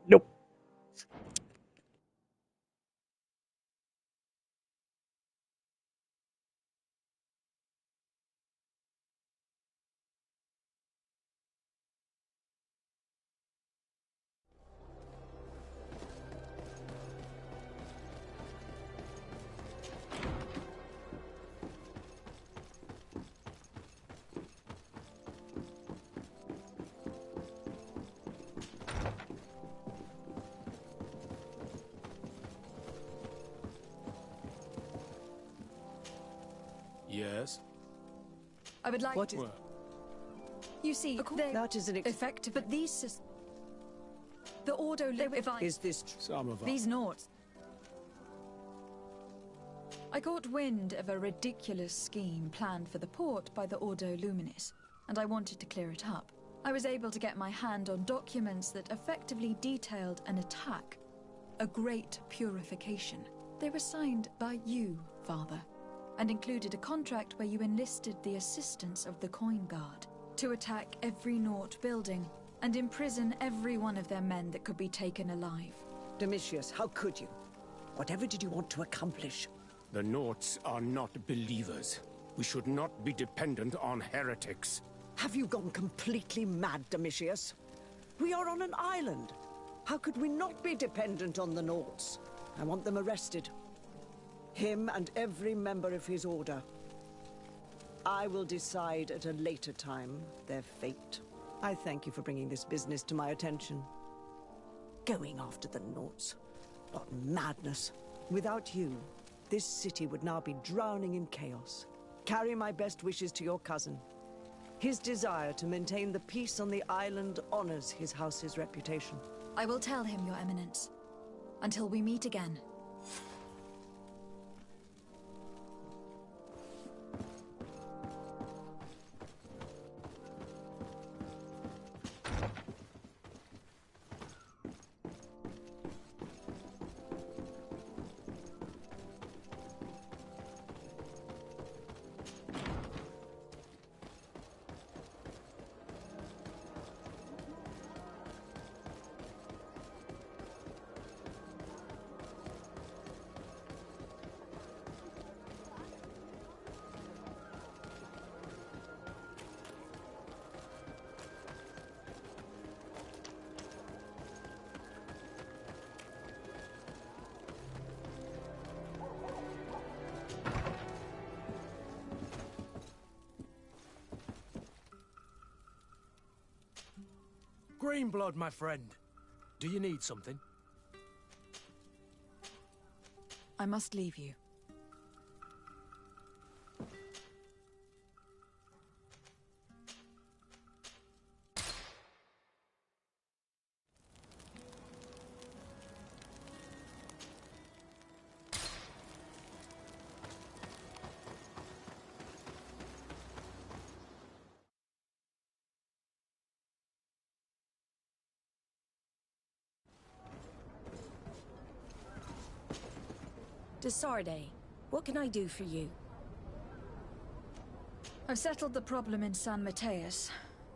Nope.
Yes?
I would like...
What is...
You see,
that is an
effective, but these... The Ordo...
Is this...
Some of
These Nauts... I caught wind of a ridiculous scheme planned for the port by the Ordo Luminis, and I wanted to clear it up. I was able to get my hand on documents that effectively detailed an attack a great purification. They were signed by you, Father, and included a contract where you enlisted the assistance of the Coin Guard to attack every Nort building and imprison every one of their men that could be taken alive.
Domitius, how could you? Whatever did you want to accomplish?
The Norts are not believers. We should not be dependent on heretics.
Have you gone completely mad, Domitius? We are on an island. How could we not be dependent on the Norts? I want them arrested. Him and every member of his order. I will decide at a later time their fate. I thank you for bringing this business to my attention. Going after the Norts. What madness. Without you, this city would now be drowning in chaos. Carry my best wishes to your cousin. His desire to maintain the peace on the island honors his house's reputation.
I will tell him, Your Eminence. Until we meet again.
Greenblood, my friend. Do you need something?
I must leave you.
Desarde, what can I do for you?
I've settled the problem in San Mateus.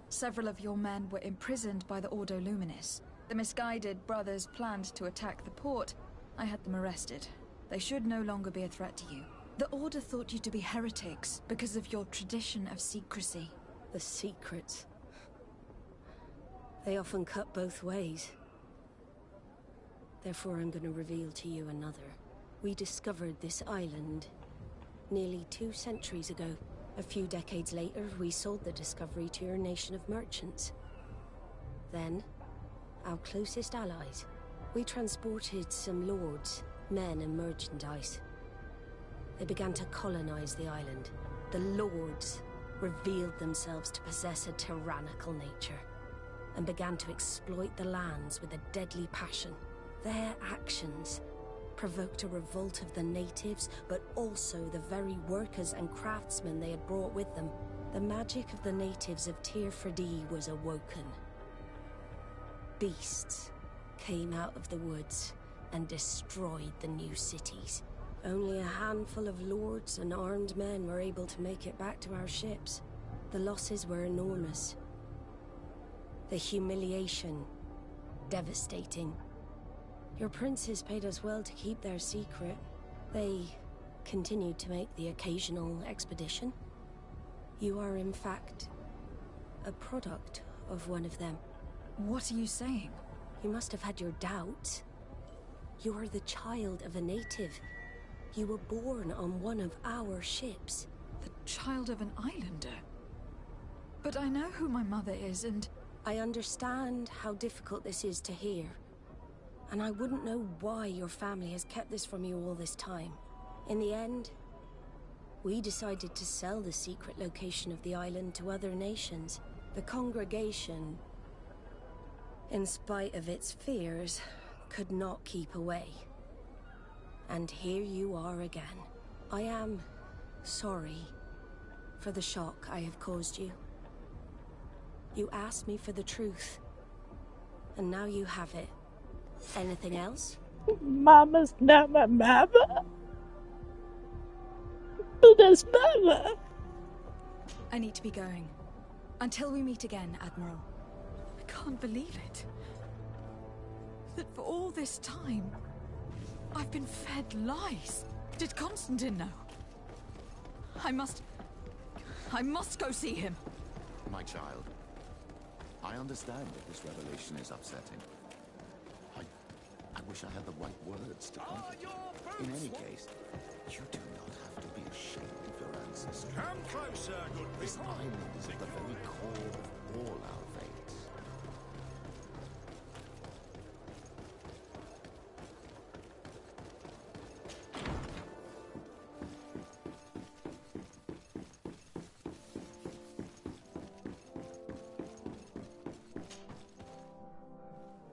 Several of your men were imprisoned by the Ordo Luminis. The misguided brothers planned to attack the port. I had them arrested. They should no longer be a threat to you. The Order thought you to be heretics because of your tradition of secrecy.
The secrets. They often cut both ways. Therefore, I'm going to reveal to you another. We discovered this island nearly 2 centuries ago. A few decades later, we sold the discovery to your nation of merchants. Then, our closest allies. We transported some lords, men and merchandise. They began to colonize the island. The lords revealed themselves to possess a tyrannical nature and began to exploit the lands with a deadly passion. Their actions provoked a revolt of the natives, but also the very workers and craftsmen they had brought with them. The magic of the natives of Tir Fredee was awoken. Beasts came out of the woods and destroyed the new cities. Only a handful of lords and armed men were able to make it back to our ships. The losses were enormous. The humiliation, devastating. Your princes paid us well to keep their secret. They continued to make the occasional expedition. You are, in fact, a product of one of them.
What are you saying?
You must have had your doubts. You are the child of a native. You were born on one of our ships.
The child of an islander? But I know who my mother is, and...
I understand how difficult this is to hear. And I wouldn't know why your family has kept this from you all this time. In the end, we decided to sell the secret location of the island to other nations. The congregation, in spite of its fears, could not keep away. And here you are again. I am sorry for the shock I have caused you. You asked me for the truth, and now you have it. Anything else?
Mama's not my mama. But that's mama.
I need to be going. Until we meet again, Admiral. I can't believe it. That for all this time, I've been fed lies. Did Constantine know? I must go see him.
My child, I understand that this revelation is upsetting. I wish I had the right words to comfort you. In any case, you do not have to be ashamed of your ancestry.
Come closer, good people.
This island is at the very core of all our fates.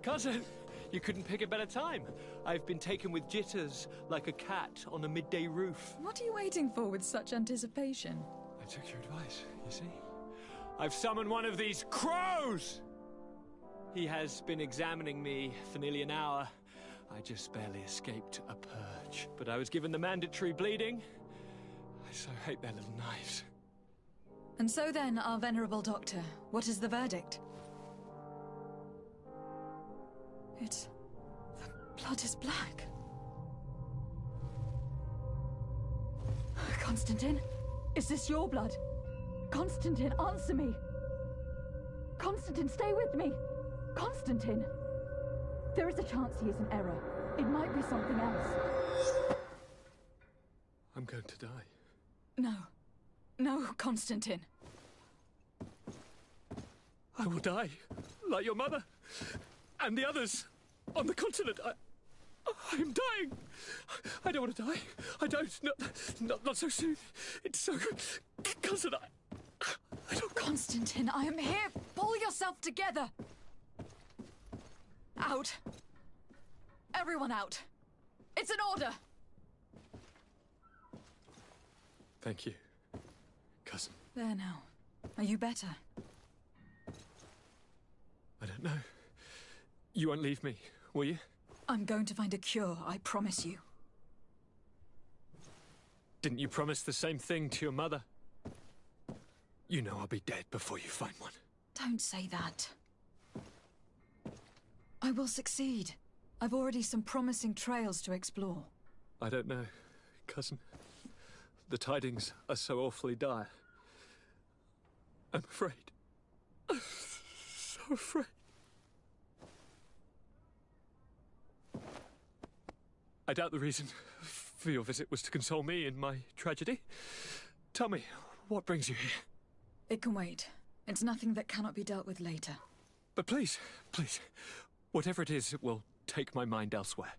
Cousin, you couldn't pick a better time. I've been taken with jitters like a cat on a midday roof.
What are you waiting for with such anticipation?
I took your advice, you see. I've summoned one of these crows! He has been examining me for nearly an hour. I just barely escaped a purge. But I was given the mandatory bleeding. I so hate their little knives.
And so then, our venerable doctor, what is the verdict? The blood is black. Constantine, is this your blood? Constantine, answer me! Constantine, stay with me! Constantine! There is a chance he is in error. It might be something else.
I'm going to die.
No. No, Constantine.
I will die, like your mother, and the others on the continent. I'm dying. I don't want to die. I don't. Not so soon. It's so... Cousin, I don't...
Constantine, I am here. Pull yourself together. Out. Everyone out. It's an order.
Thank you, cousin.
There now. Are you better?
I don't know. You won't leave me, will you?
I'm going to find a cure, I promise you.
Didn't you promise the same thing to your mother? You know I'll be dead before you find one.
Don't say that. I will succeed. I've already some promising trails to explore.
I don't know, cousin. The tidings are so awfully dire. I'm afraid. I'm so afraid. I doubt the reason for your visit was to console me in my tragedy. Tell me, what brings you here?
It can wait. It's nothing that cannot be dealt with later.
But please, whatever it is, it will take my mind elsewhere.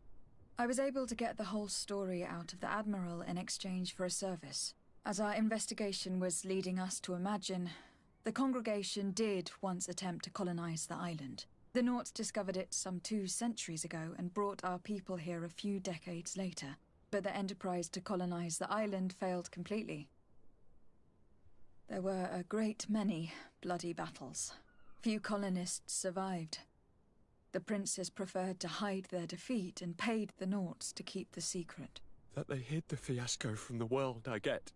I was able to get the whole story out of the Admiral in exchange for a service. As our investigation was leading us to imagine, the congregation did once attempt to colonize the island. The Nauts discovered it some 2 centuries ago and brought our people here a few decades later. But the enterprise to colonize the island failed completely. There were a great many bloody battles. Few colonists survived. The princes preferred to hide their defeat and paid the Nauts to keep the secret.
That they hid the fiasco from the world, I get.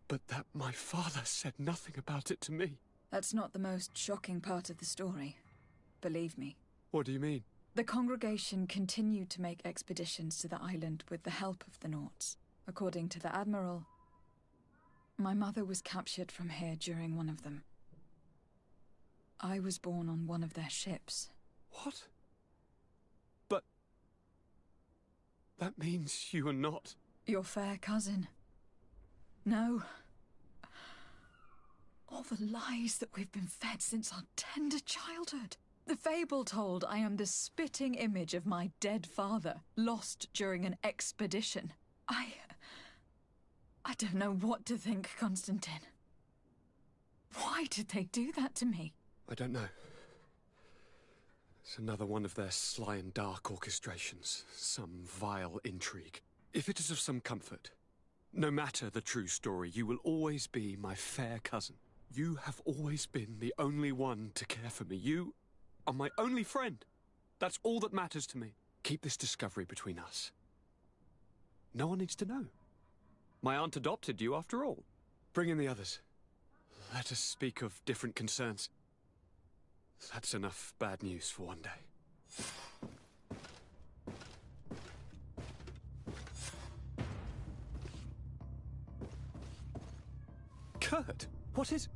But that my father said nothing about it to me.
That's not the most shocking part of the story. Believe me.
What do you mean?
The congregation continued to make expeditions to the island with the help of the Nauts. According to the Admiral, my mother was captured from here during one of them. I was born on one of their ships.
What? But... that means you are not...
your fair cousin. No. All the lies that we've been fed since our tender childhood. The fable told I am the spitting image of my dead father, lost during an expedition. I don't know what to think, Constantine. Why did they do that to me?
I don't know. It's another one of their sly and dark orchestrations. Some vile intrigue. If it is of some comfort, no matter the true story, you will always be my fair cousin. You have always been the only one to care for me. You are my only friend. That's all that matters to me. Keep this discovery between us. No one needs to know. My aunt adopted you after all. Bring in the others. Let us speak of different concerns. That's enough bad news for one day. Kurt, what is...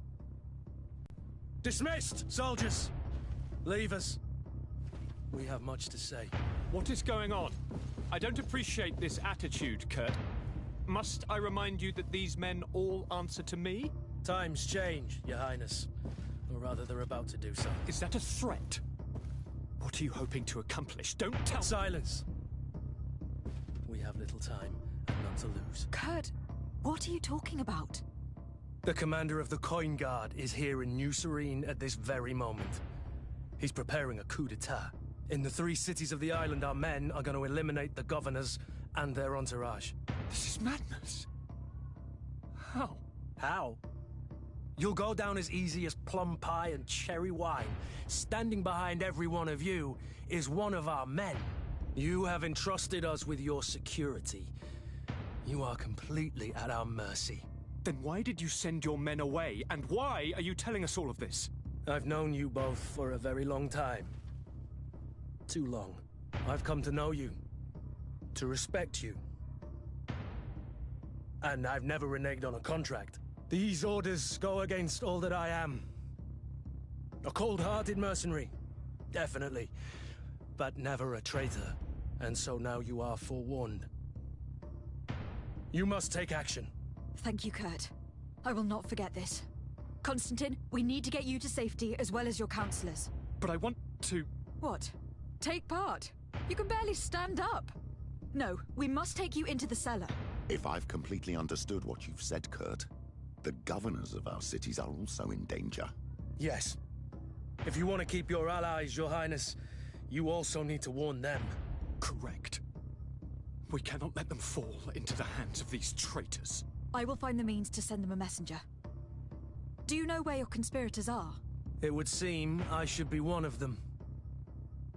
Dismissed, soldiers! Leave us. We have much to say.
What is going on? I don't appreciate this attitude, Kurt. Must I remind you that these men all answer to me?
Times change, Your Highness. Or rather, they're about to do so.
Is that a threat? What are you hoping to accomplish? Don't tell...
Silence! We have little time and none to lose.
Kurt, what are you talking about?
The commander of the Coin Guard is here in New Serene at this very moment. He's preparing a coup d'etat. In the 3 cities of the island, our men are going to eliminate the governors and their entourage.
This is madness. How?
How? You'll go down as easy as plum pie and cherry wine. Standing behind every one of you is one of our men. You have entrusted us with your security. You are completely at our mercy.
Then why did you send your men away? And why are you telling us all of this?
I've known you both for a very long time. Too long. I've come to know you. To respect you. And I've never reneged on a contract. These orders go against all that I am. A cold-hearted mercenary. Definitely. But never a traitor. And so now you are forewarned. You must take action.
Thank you, Kurt. I will not forget this. Constantine, we need to get you to safety as well as your counselors.
But I want to...
What? Take part? You can barely stand up. No, we must take you into the cellar.
If I've completely understood what you've said, Kurt, the governors of our cities are also in danger.
Yes. If you want to keep your allies, Your Highness, you also need to warn them.
Correct. We cannot let them fall into the hands of these traitors.
I will find the means to send them a messenger. Do you know where your conspirators are?
It would seem I should be one of them.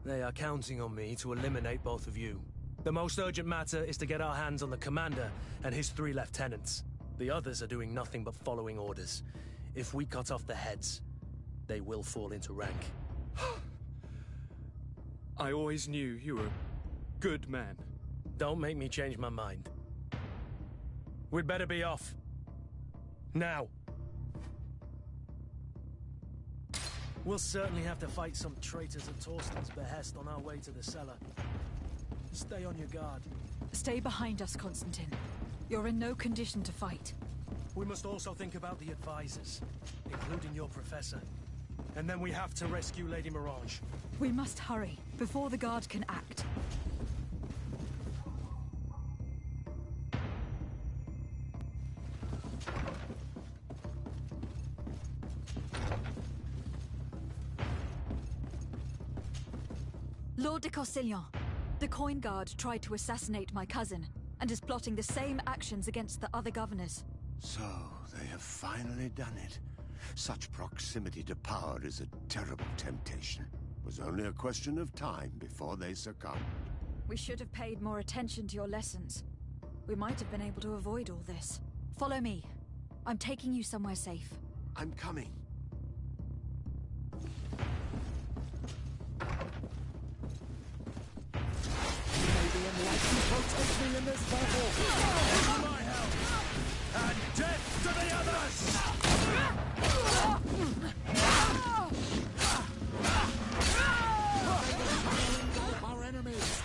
They are counting on me to eliminate both of you. The most urgent matter is to get our hands on the commander and his 3 lieutenants. The others are doing nothing but following orders. If we cut off the heads, they will fall into rank.
I always knew you were a good man.
Don't make me change my mind. We'd better be off. Now. We'll certainly have to fight some traitors at Torsten's behest on our way to the cellar. Stay on your guard.
Stay behind us, Constantine. You're in no condition to fight.
We must also think about the advisors, including your professor. And then we have to rescue Lady Mirage.
We must hurry, before the guard can act. Lord de Causillon, the Coin Guard tried to assassinate my cousin, and is plotting the same actions against the other governors.
So, they have finally done it. Such proximity to power is a terrible temptation. It was only a question of time before they succumbed.
We should have paid more attention to your lessons. We might have been able to avoid all this. Follow me. I'm taking you somewhere safe.
I'm coming.
Protect me in this battle! To my help! And death to the others!
Our enemies!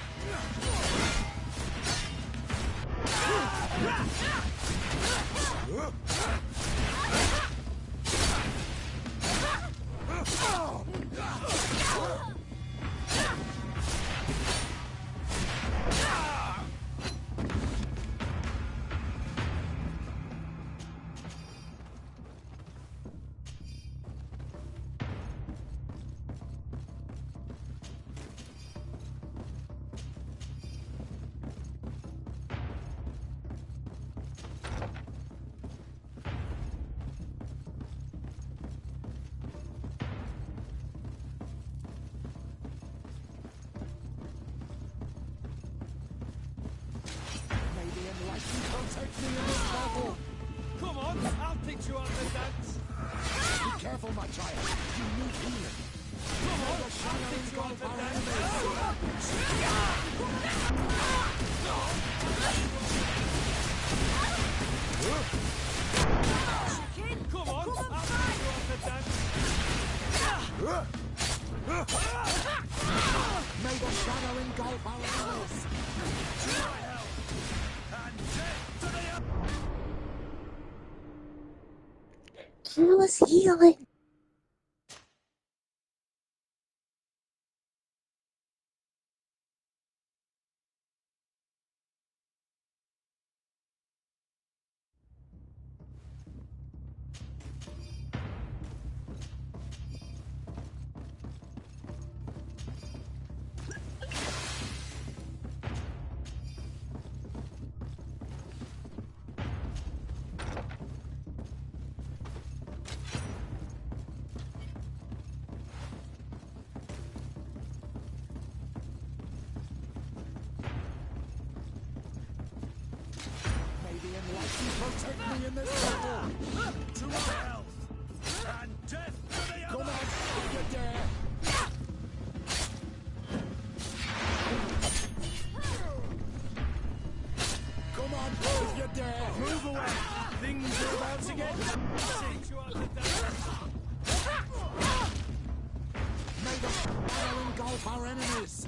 you on the dance.
Be careful, my child. You need healing.
Come on, I'll fix you on the dance. Come on, I'll fix you on the dance.
May the shadow engulf our enemies.
To my help, and death to the
He was healing.
Protect me in this battle!
to my health, and death to the
Come
other.
on, if you dare! Come on, if you dare!
Move away. Things are about to get dicey. You on the dance.
May the shadow engulf our enemies!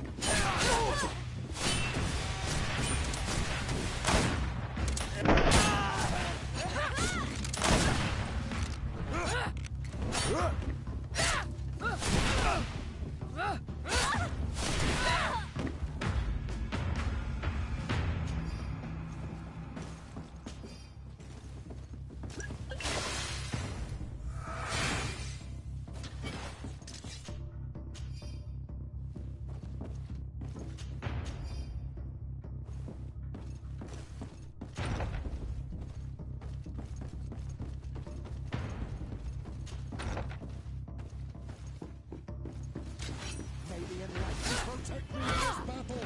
Protect me in this battle!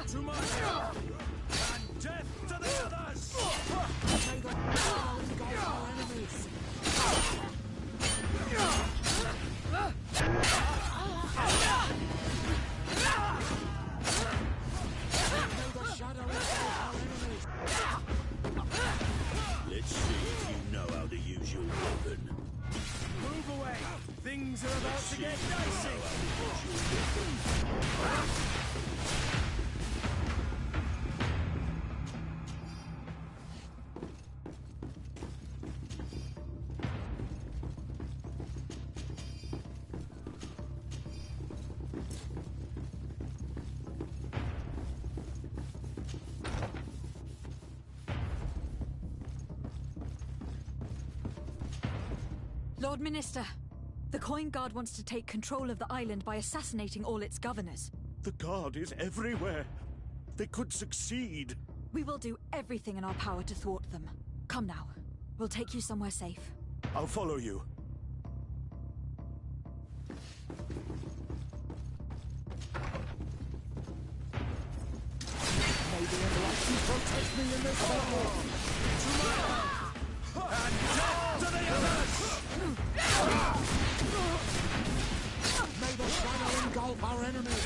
To my help, and death to the others.
May the shadow engulf our enemies! May the shadow engulf our enemies!
Let's see if you know how to use your weapon.
Move away. Things are about to get dicey.
Lord Minister, the Coin Guard wants to take control of the island by assassinating all its governors.
The Guard is everywhere. They could succeed.
We will do everything in our power to thwart them. Come now. We'll take you somewhere safe.
I'll follow you.
May the enlightened protect me in this battle!
To my help, and death to the others.
May the shadow engulf our enemies!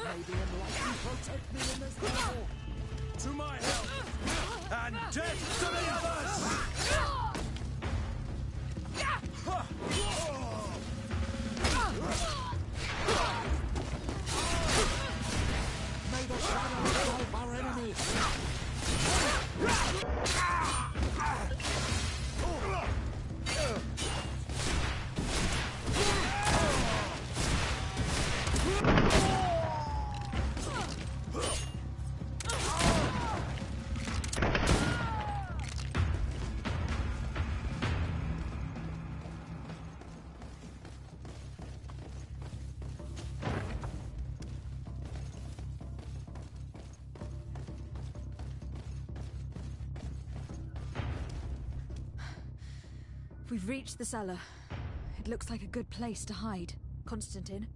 May the enlightened protect me in this battle!
To my help, and death to the others.
We've reached the cellar. It looks like a good place to hide. Constantine,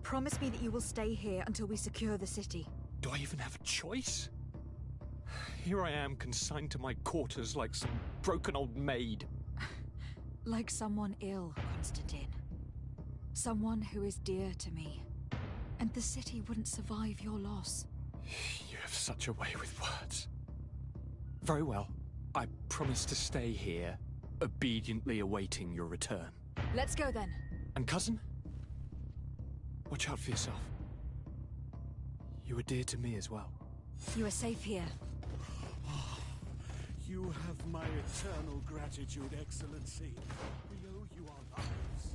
promise me that you will stay here until we secure the city.
Do I even have a choice? Here I am, consigned to my quarters like some broken old maid.
Like someone ill, Constantine. Someone who is dear to me. And the city wouldn't survive your loss.
You have such a way with words. Very well. I promise to stay here, obediently awaiting your return.
Let's go then.
And cousin? Watch out for yourself. You are dear to me as well.
You are safe here.
You have my eternal gratitude, Excellency. We owe you our lives.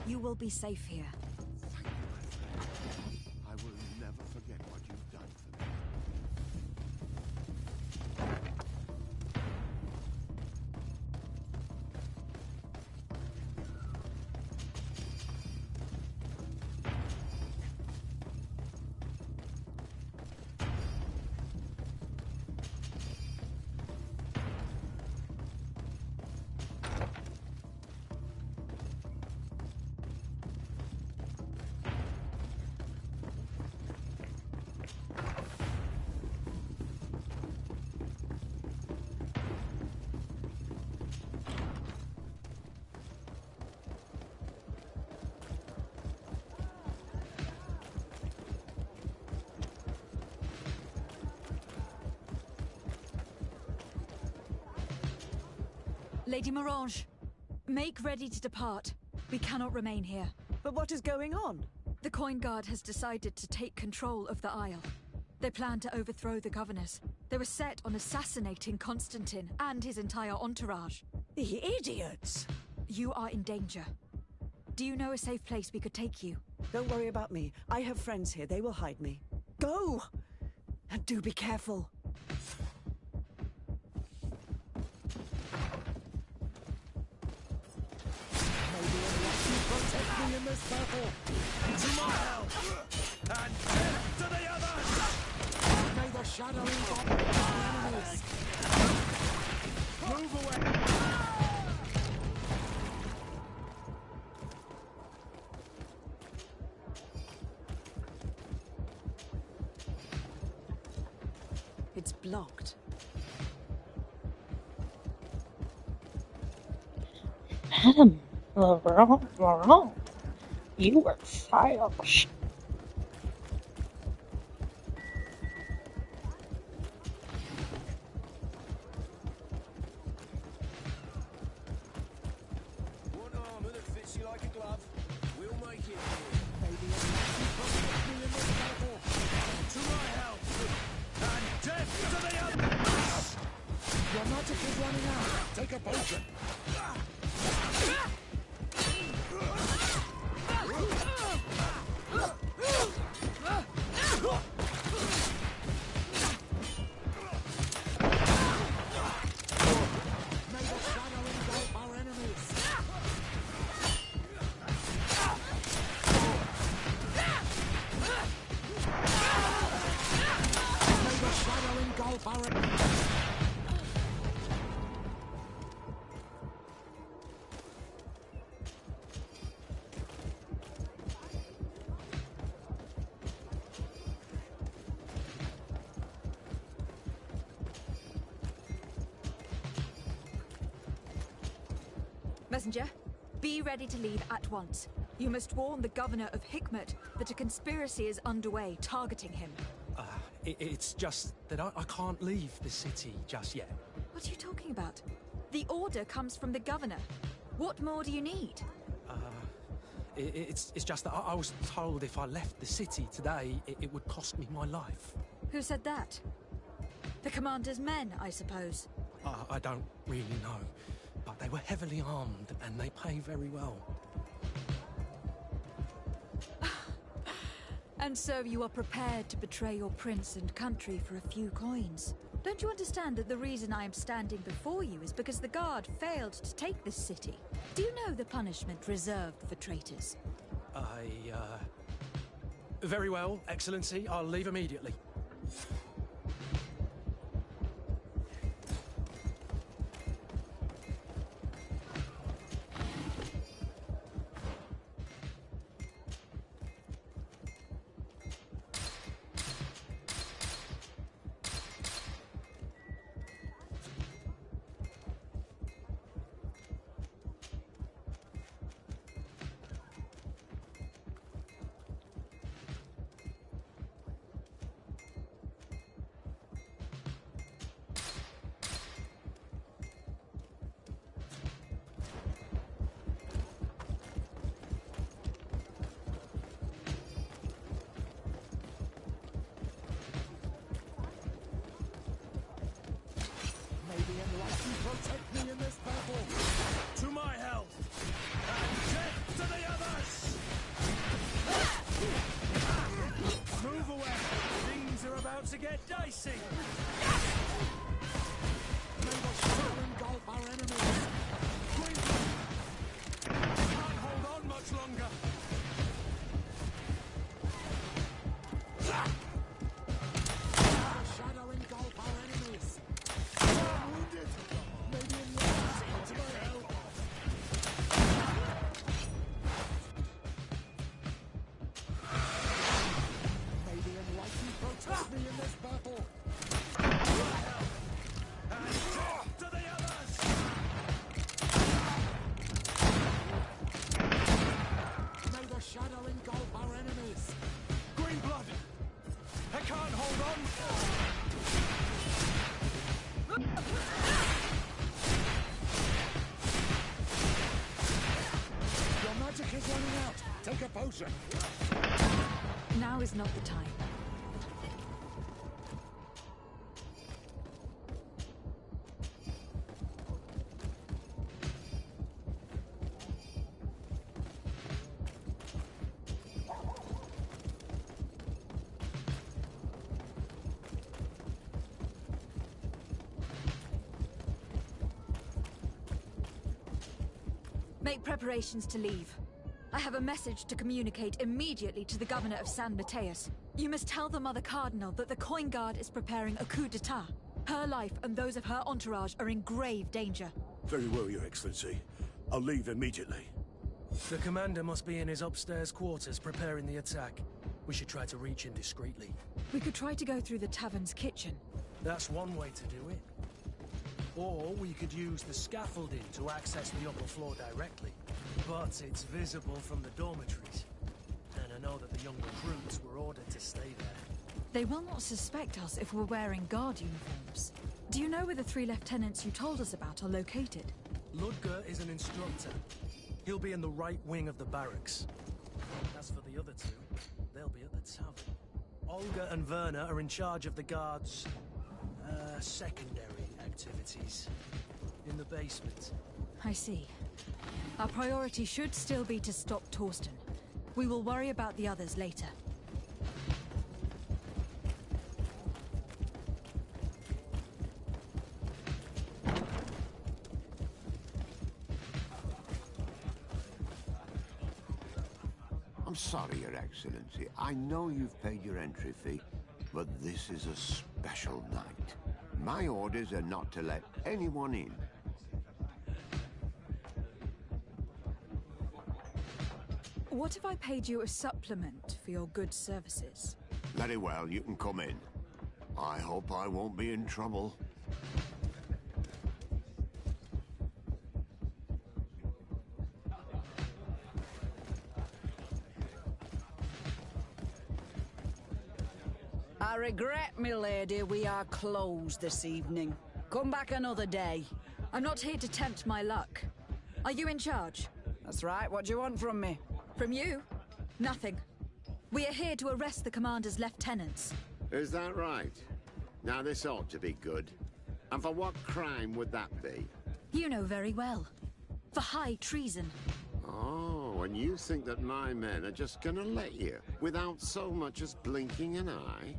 You will be safe here.
I will never forget what you've done for me.
Lady Morange, make ready to depart. We cannot remain here.
But what is going on?
The Coin Guard has decided to take control of the Isle. They plan to overthrow the governors. They were set on assassinating Constantine and his entire entourage.
The idiots!
You are in danger. Do you know a safe place we could take you?
Don't worry about me. I have friends here. They will hide me. Go! And do be careful.
Protect me in this battle! To my help! And death to the others!
May the shadow engulf our enemies!
Move away!
It's blocked.
Madam Laurent, you were fired.
One armor that fits you like a glove. We'll make it.
Maybe a lucky protect me in this battle!
To my help! And death to the others!
Your magic is running out! Take a potion!
Messenger, be ready to leave at once. You must warn the governor of Hikmet that a conspiracy is underway targeting him.
It's just that I can't leave the city just yet.
What are you talking about? The order comes from the governor. What more do you need?
It's just that I was told if I left the city today, it would cost me my life.
Who said that? The commander's men, I suppose.
I don't really know, but they were heavily armed and they pay very well.
And so you are prepared to betray your prince and country for a few coins. Don't you understand that the reason I am standing before you is because the guard failed to take this city? Do you know the punishment reserved for traitors?
Very well, Excellency. I'll leave immediately.
Protect me in this battle! To my health! And death to the others! Move away! Things are about to get dicey! May the shadow engulf our enemies! Can't hold on much longer!
Take a potion.
Now is not the time. Make preparations to leave. I have a message to communicate immediately to the governor of San Mateus. You must tell the Mother Cardinal that the Coin Guard is preparing a coup d'etat. Her life and those of her entourage are in grave danger.
Very well, Your Excellency. I'll leave immediately.
The commander must be in his upstairs quarters preparing the attack. We should try to reach him discreetly.
We could try to go through the tavern's kitchen.
That's one way to do it. Or we could use the scaffolding to access the upper floor directly. But it's visible from the dormitories. And I know that the young recruits were ordered to stay there.
They will not suspect us if we're wearing guard uniforms. Do you know where the 3 lieutenants you told us about are located?
Ludger is an instructor. He'll be in the right wing of the barracks. As for the other 2, they'll be at the tavern. Olga and Werner are in charge of the guards' secondary activities in the basement.
I see. Our priority should still be to stop Torsten. We will worry about the others later.
I'm sorry, Your Excellency. I know you've paid your entry fee, but this is a special night. My orders are not to let anyone in.
What if I paid you a supplement for your good services?
Very well, you can come in. I hope I won't be in trouble.
regret, milady, we are closed this evening. Come back another day.
I'm not here to tempt my luck. Are you in charge?
That's right. What do you want from me?
From you? Nothing. We are here to arrest the commander's lieutenants.
Is that right? Now this ought to be good. And for what crime would that be?
You know very well. For high treason.
Oh, and you think that my men are just gonna let you, without so much as blinking an eye?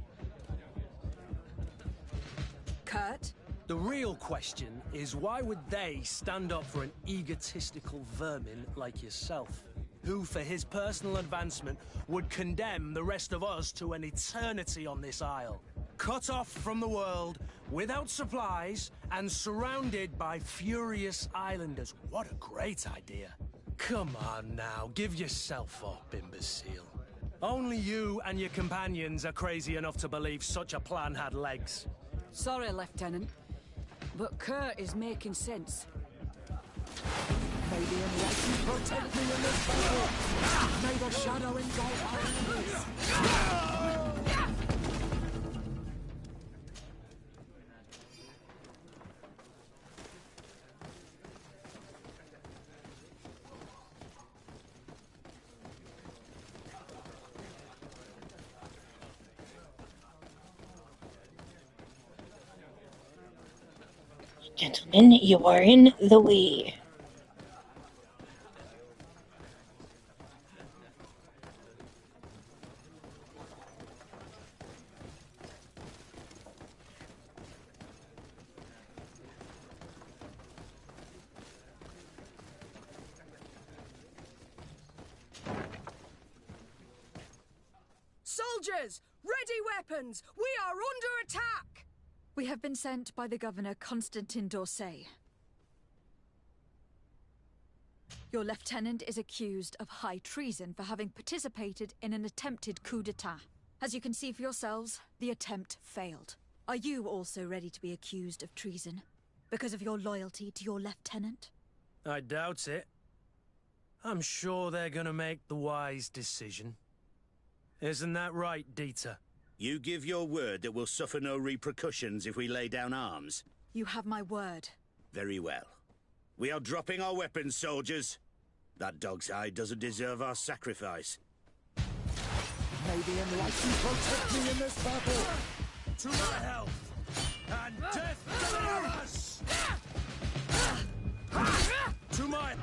Kurt?
The real question is why would they stand up for an egotistical vermin like yourself, who for his personal advancement would condemn the rest of us to an eternity on this isle, cut off from the world, without supplies, and surrounded by furious islanders? What a great idea. Come on now, give yourself up, imbecile. Only you and your companions are crazy enough to believe such a plan had legs.
Sorry, Lieutenant, but Kurt is making sense.
May the Enlightened protect me in this battle! May the shadow engulf our enemies!
Gentlemen, you are in the way.
Soldiers! Ready weapons! We are under attack!
We have been sent by the Governor Constantin d'Orsay. Your lieutenant is accused of high treason for having participated in an attempted coup d'etat. As you can see for yourselves, the attempt failed. Are you also ready to be accused of treason because of your loyalty to your lieutenant?
I doubt it. I'm sure they're gonna make the wise decision. Isn't that right, Dieter?
You give your word that we'll suffer no repercussions if we lay down arms?
You have my word.
Very well. We are dropping our weapons, soldiers. That dog's hide doesn't deserve our sacrifice.
May the Enlightened protect me in this battle!
To my health! And death to the others! To my...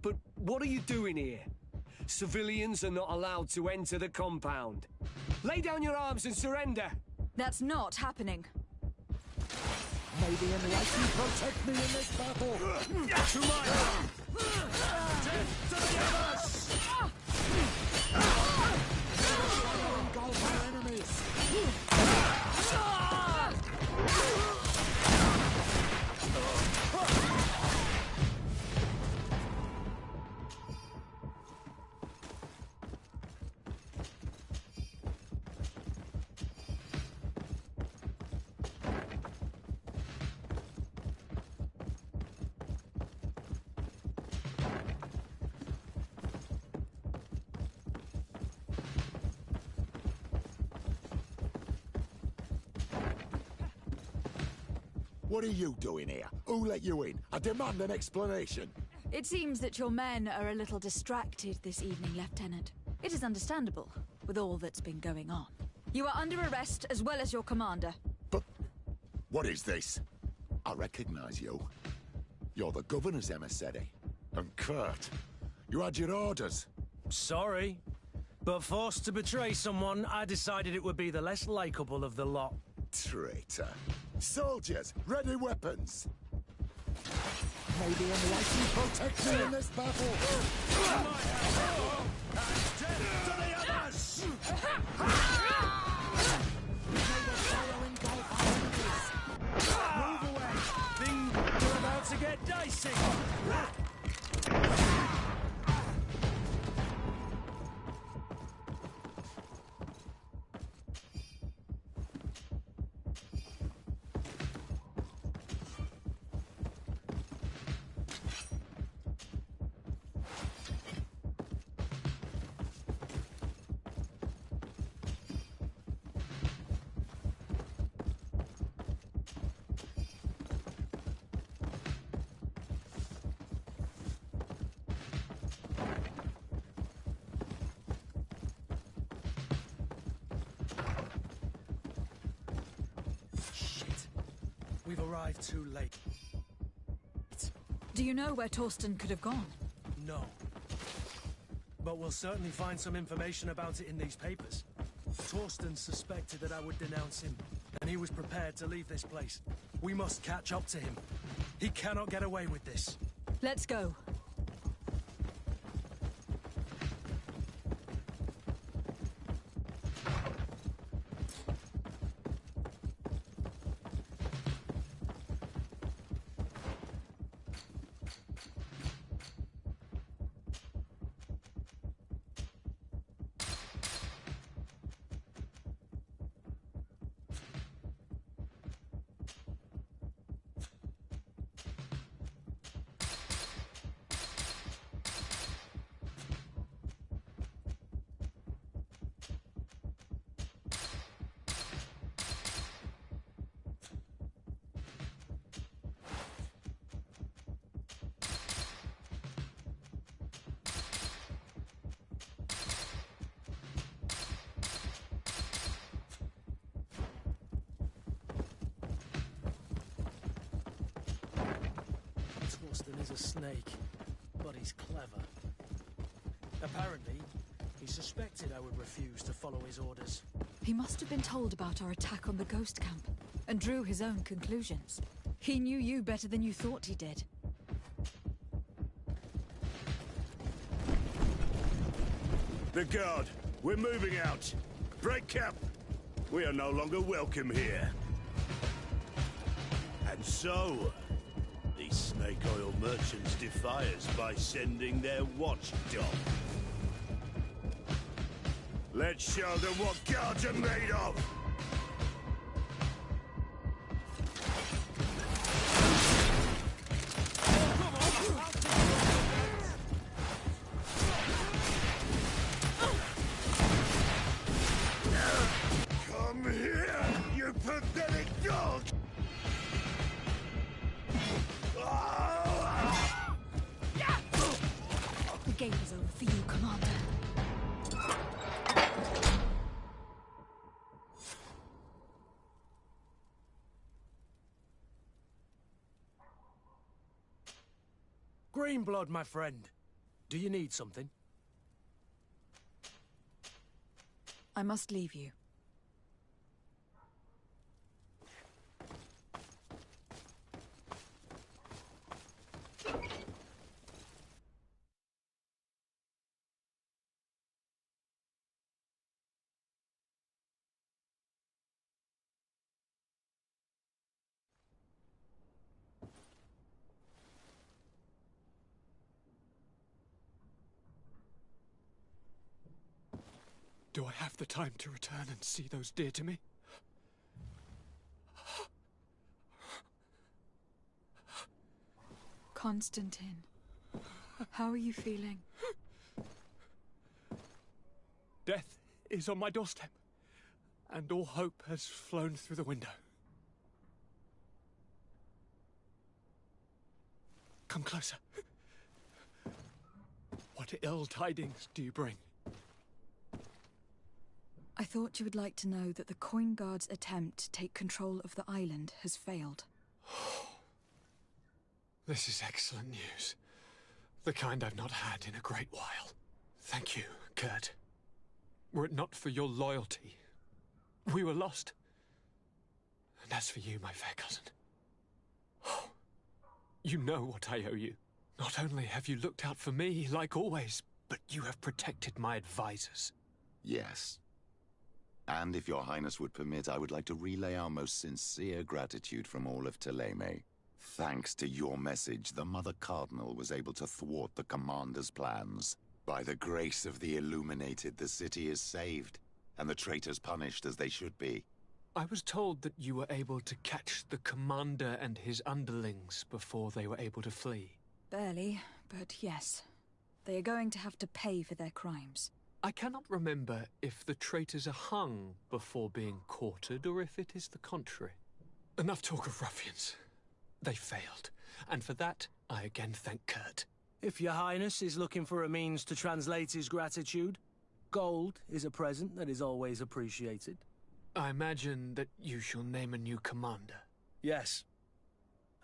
But what are you doing here? Civilians are not allowed to enter the compound. Lay down your arms and surrender!
That's not happening.
May the Enlightened protect me in this battle!
To my health! Death to the others!
May the shadow engulf our enemies!
What are you doing here? Who let you in?
I demand an explanation.
It seems that your men are a little distracted this evening, Lieutenant. It is understandable, with all that's been going on. You are under arrest, as well as your commander.
But what is this? I recognize you. You're the governor's emissary. And Kurt, you had your orders.
Sorry, but forced to betray someone, I decided it would be the less likable of the lot.
Traitor. Soldiers, ready weapons.
May the enlightened protect me in this battle.
To the others!
Move away! Things are about to get dicey!
We've arrived too late.
Do you know where Torsten could have gone?
No. But we'll certainly find some information about it in these papers. Torsten suspected that I would denounce him, and he was prepared to leave this place. We must catch up to him. He cannot get away with this.
Let's go.
Torsten is a snake, but he's clever. Apparently, he suspected I would refuse to follow his orders.
He must have been told about our attack on the ghost camp, and drew his own conclusions. He knew you better than you thought he did.
The guard, we're moving out. Break camp. We are no longer welcome here. And so, these snake oil merchants defy us by sending their watchdog. Let's show them what guards are made of! Come here, you pathetic dog!
The game is over for you, Commander.
Greenblood, my friend. Do you need something?
I must leave you.
Do I have the time to return and see those dear to me?
Constantine, how are you feeling?
Death is on my doorstep, and all hope has flown through the window. Come closer. What ill tidings do you bring?
I thought you would like to know that the Coin Guard's attempt to take control of the island has failed.
This is excellent news. The kind I've not had in a great while. Thank you, Kurt. Were it not for your loyalty, we were lost. And as for you, my fair cousin, you know what I owe you. Not only have you looked out for me, like always, but you have protected my advisors.
Yes. And if your highness would permit, I would like to relay our most sincere gratitude from all of Thélème. Thanks to your message, the Mother Cardinal was able to thwart the Commander's plans. By the grace of the Illuminated, the city is saved, and the traitors punished as they should be.
I was told that you were able to catch the Commander and his underlings before they were able to flee.
Barely, but yes. They are going to have to pay for their crimes.
I cannot remember if the traitors are hung before being quartered, or if it is the contrary. Enough talk of ruffians. They failed, and for that, I again thank Kurt.
If your highness is looking for a means to translate his gratitude, gold is a present that is always appreciated.
I imagine that you shall name a new commander.
Yes.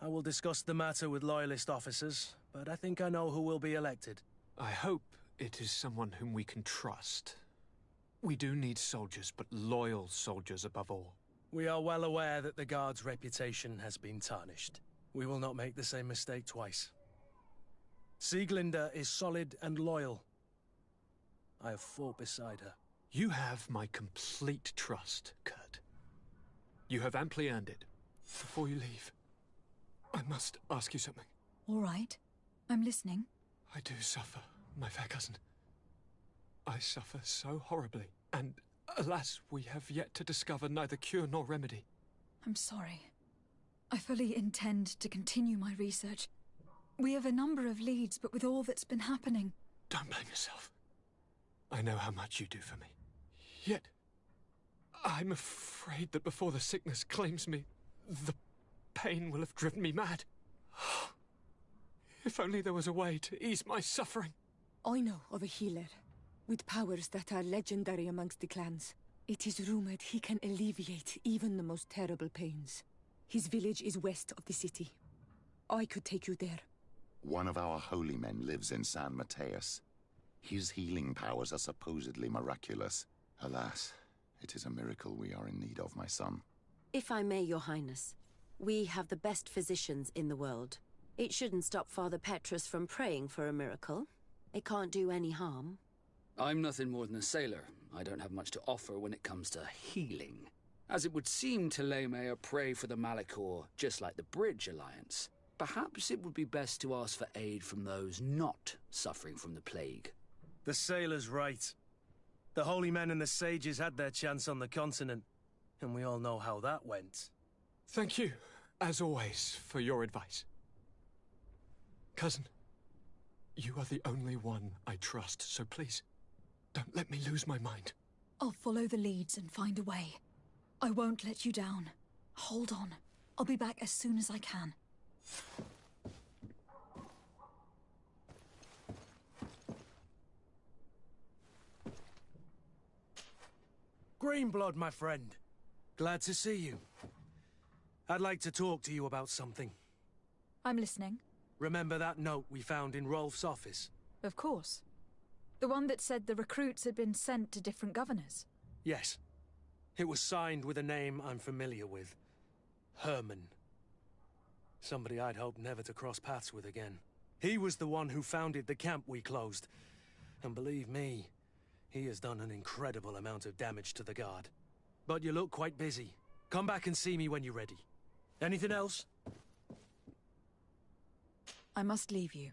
I will discuss the matter with loyalist officers, but I think I know who will be elected.
I hope it is someone whom we can trust. We do need soldiers, but loyal soldiers above all.
We are well aware that the Guard's reputation has been tarnished. We will not make the same mistake twice. Sieglinde is solid and loyal. I have fought beside her.
You have my complete trust, Kurt. You have amply earned it. Before you leave, I must ask you something.
All right. I'm listening.
I do suffer, my fair cousin. I suffer so horribly, and alas, we have yet to discover neither cure nor remedy.
I'm sorry. I fully intend to continue my research. We have a number of leads, but with all that's been happening...
Don't blame yourself. I know how much you do for me. Yet, I'm afraid that before the sickness claims me, the pain will have driven me mad. If only there was a way to ease my suffering.
I know of a healer, with powers that are legendary amongst the clans. It is rumored he can alleviate even the most terrible pains. His village is west of the city. I could take you there.
One of our holy men lives in San Mateus. His healing powers are supposedly miraculous. Alas, it is a miracle we are in need of, my son.
If I may, your highness, we have the best physicians in the world. It shouldn't stop Father Petrus from praying for a miracle. It can't do any harm.
I'm nothing more than a sailor. I don't have much to offer when it comes to healing. As it would seem Thélème are prey for the Malachor, just like the Bridge Alliance. Perhaps it would be best to ask for aid from those not suffering from the plague.
The sailor's right. The holy men and the sages had their chance on the continent, and we all know how that went.
Thank you, as always, for your advice. Cousin, you are the only one I trust, so please, don't let me lose my mind.
I'll follow the leads and find a way. I won't let you down. Hold on. I'll be back as soon as I can.
Greenblood, my friend. Glad to see you. I'd like to talk to you about something.
I'm listening.
Remember that note we found in Rolf's office?
Of course. The one that said the recruits had been sent to different governors.
Yes. It was signed with a name I'm familiar with. Herman. Somebody I'd hoped never to cross paths with again. He was the one who founded the camp we closed. And believe me, he has done an incredible amount of damage to the Guard. But you look quite busy. Come back and see me when you're ready. Anything else?
I must leave you.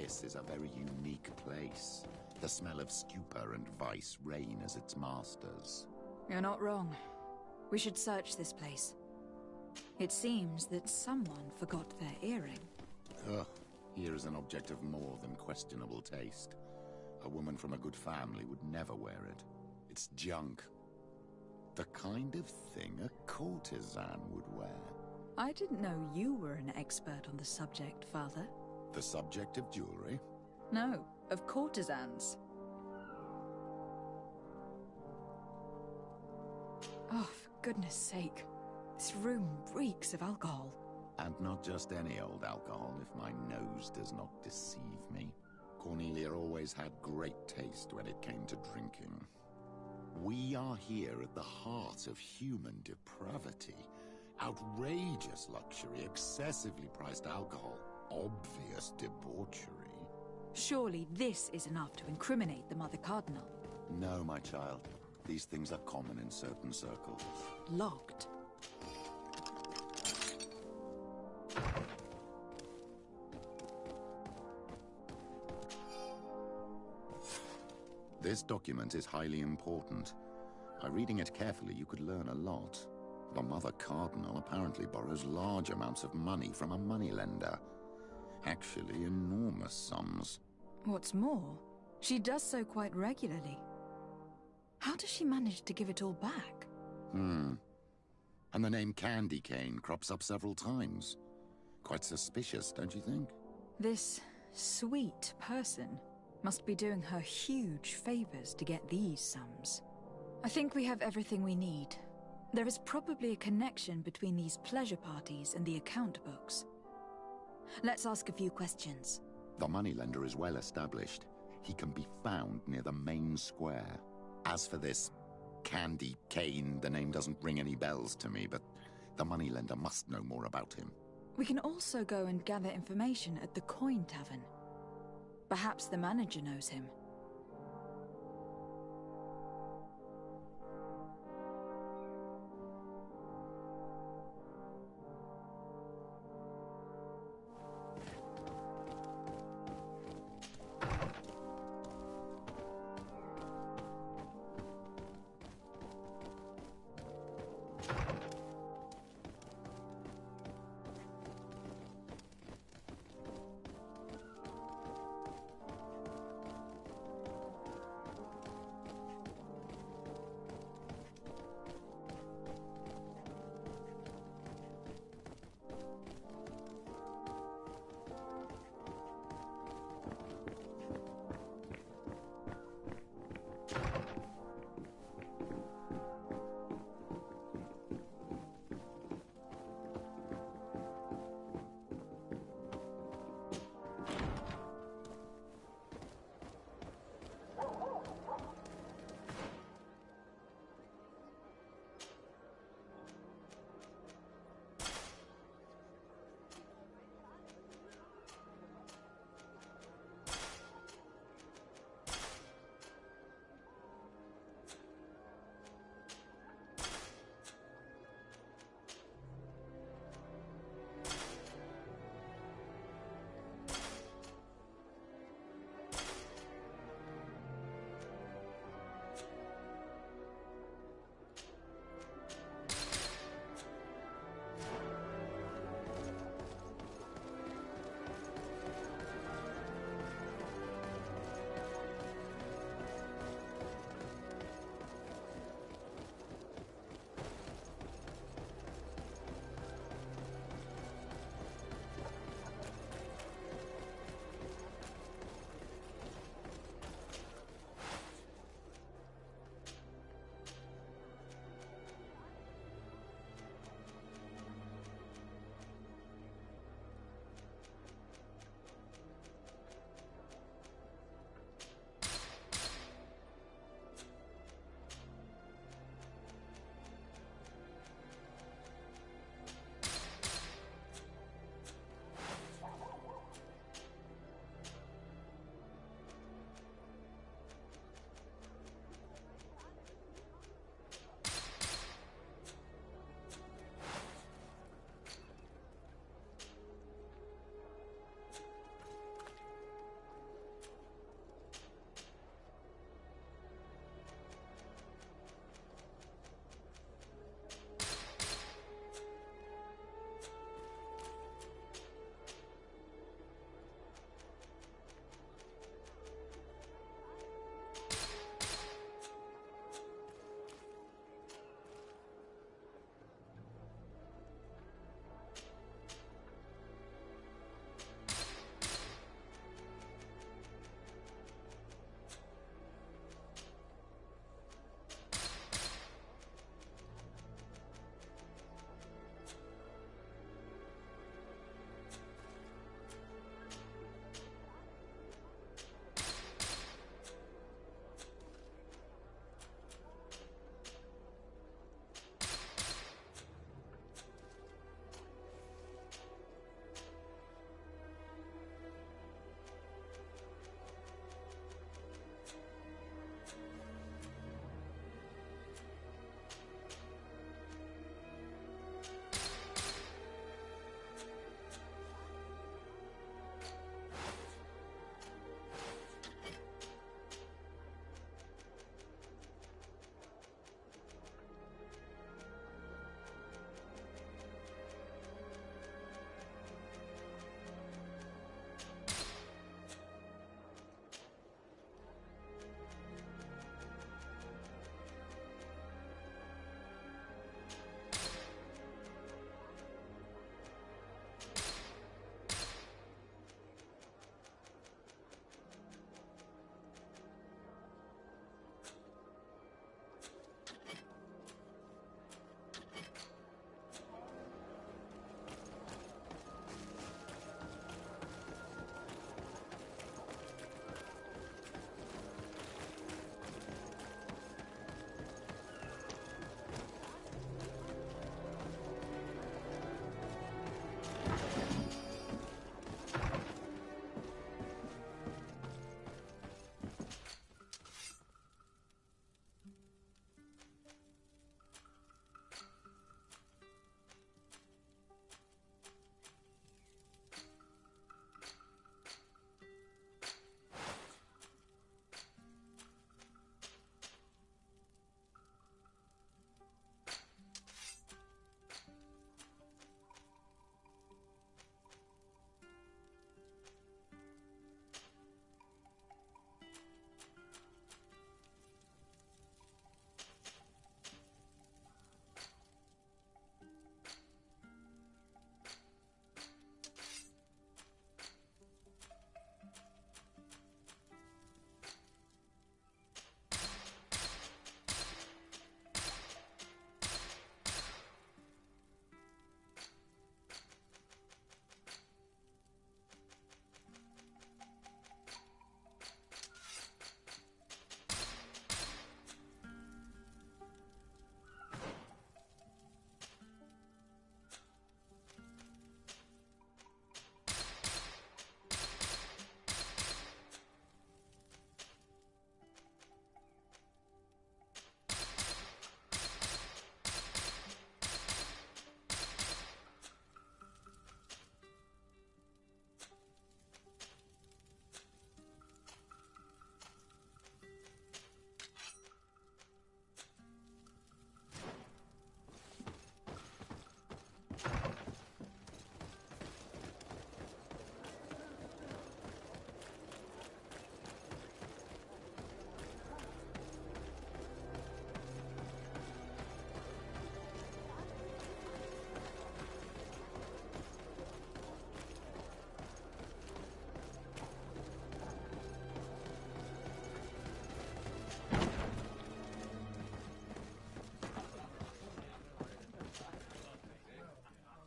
This is a very unique place. The smell of stupor and vice reign as its masters.
You're not wrong. We should search this place. It seems that someone forgot their earring.
Ugh, here is an object of more than questionable taste. A woman from a good family would never wear it. It's junk. The kind of thing a courtesan would wear.
I didn't know you were an expert on the subject, Father.
The subject of jewelry?
No, of courtesans. Oh, for goodness sake. This room reeks of alcohol.
And not just any old alcohol, if my nose does not deceive me. Cornelia always had great taste when it came to drinking. We are here at the heart of human depravity. Outrageous luxury, excessively priced alcohol, obvious debauchery.
Surely this is enough to incriminate the Mother Cardinal.
No, my child. These things are common in certain circles.
Locked.
This document is highly important. By reading it carefully, you could learn a lot. The Mother Cardinal apparently borrows large amounts of money from a moneylender. Actually, enormous sums.
What's more, she does so quite regularly. How does she manage to give it all back?
And the name Candy Cane crops up several times. Quite suspicious, don't you think?
This sweet person must be doing her huge favors to get these sums. I think we have everything we need. There is probably a connection between these pleasure parties and the account books. Let's ask a few questions.
The moneylender is well established. He can be found near the main square. As for this Candy Cane, the name doesn't ring any bells to me, but the moneylender must know more about him.
We can also go and gather information at the Coin Tavern. Perhaps the manager knows him.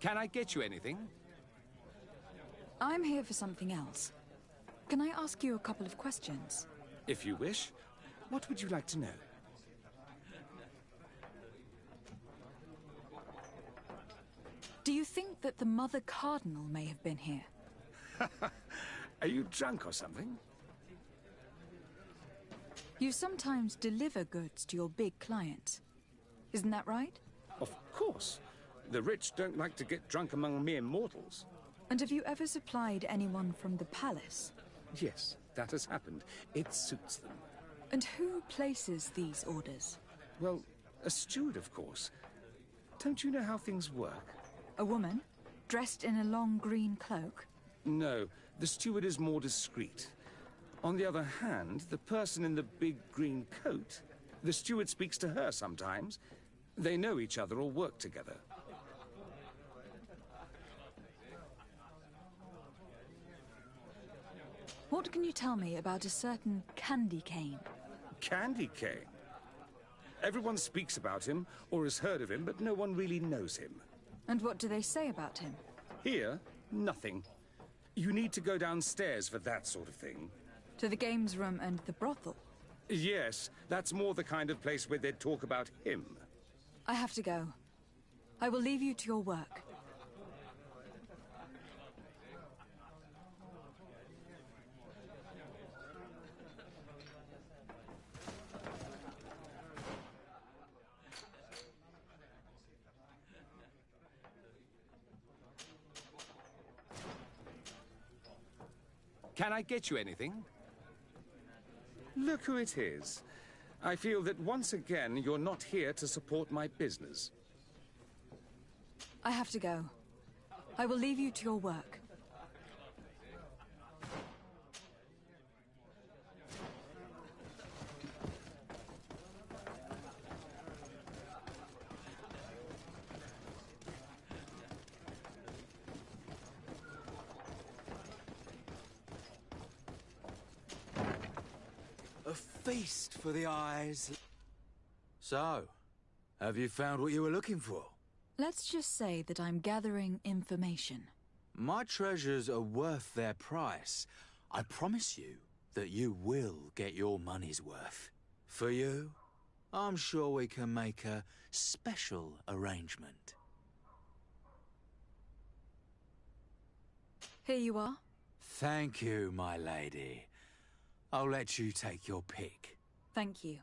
Can I get you anything?
I'm here for something else. Can I ask you a couple of questions?
If you wish. What would you like to know?
Do you think that the Mother Cardinal may have been here?
Are you drunk or something?
You sometimes deliver goods to your big clients. Isn't that right?
Of course. The rich don't like to get drunk among mere mortals.
And have you ever supplied anyone from the palace?
Yes, that has happened. It suits them.
And who places these orders?
Well, a steward, of course. Don't you know how things work?
A woman? Dressed in a long green cloak?
No, the steward is more discreet. On the other hand, the person in the big green coat, the steward speaks to her sometimes. They know each other or work together.
What can you tell me about a certain Candy Cane?
Candy Cane? Everyone speaks about him or has heard of him, but no one really knows him.
And what do they say about him?
Here, nothing. You need to go downstairs for that sort of thing.
To the games room and the brothel?
Yes, that's more the kind of place where they'd talk about him.
I have to go. I will leave you to your work.
Can I get you anything? Look who it is. I feel that once again you're not here to support my business.
I have to go. I will leave you to your work.
A feast for the eyes. So, have you found what you were looking for?
Let's just say that I'm gathering information.
My treasures are worth their price. I promise you that you will get your money's worth. For you, I'm sure we can make a special arrangement.
Here you are.
Thank you, my lady. I'll let you take your pick.
Thank you.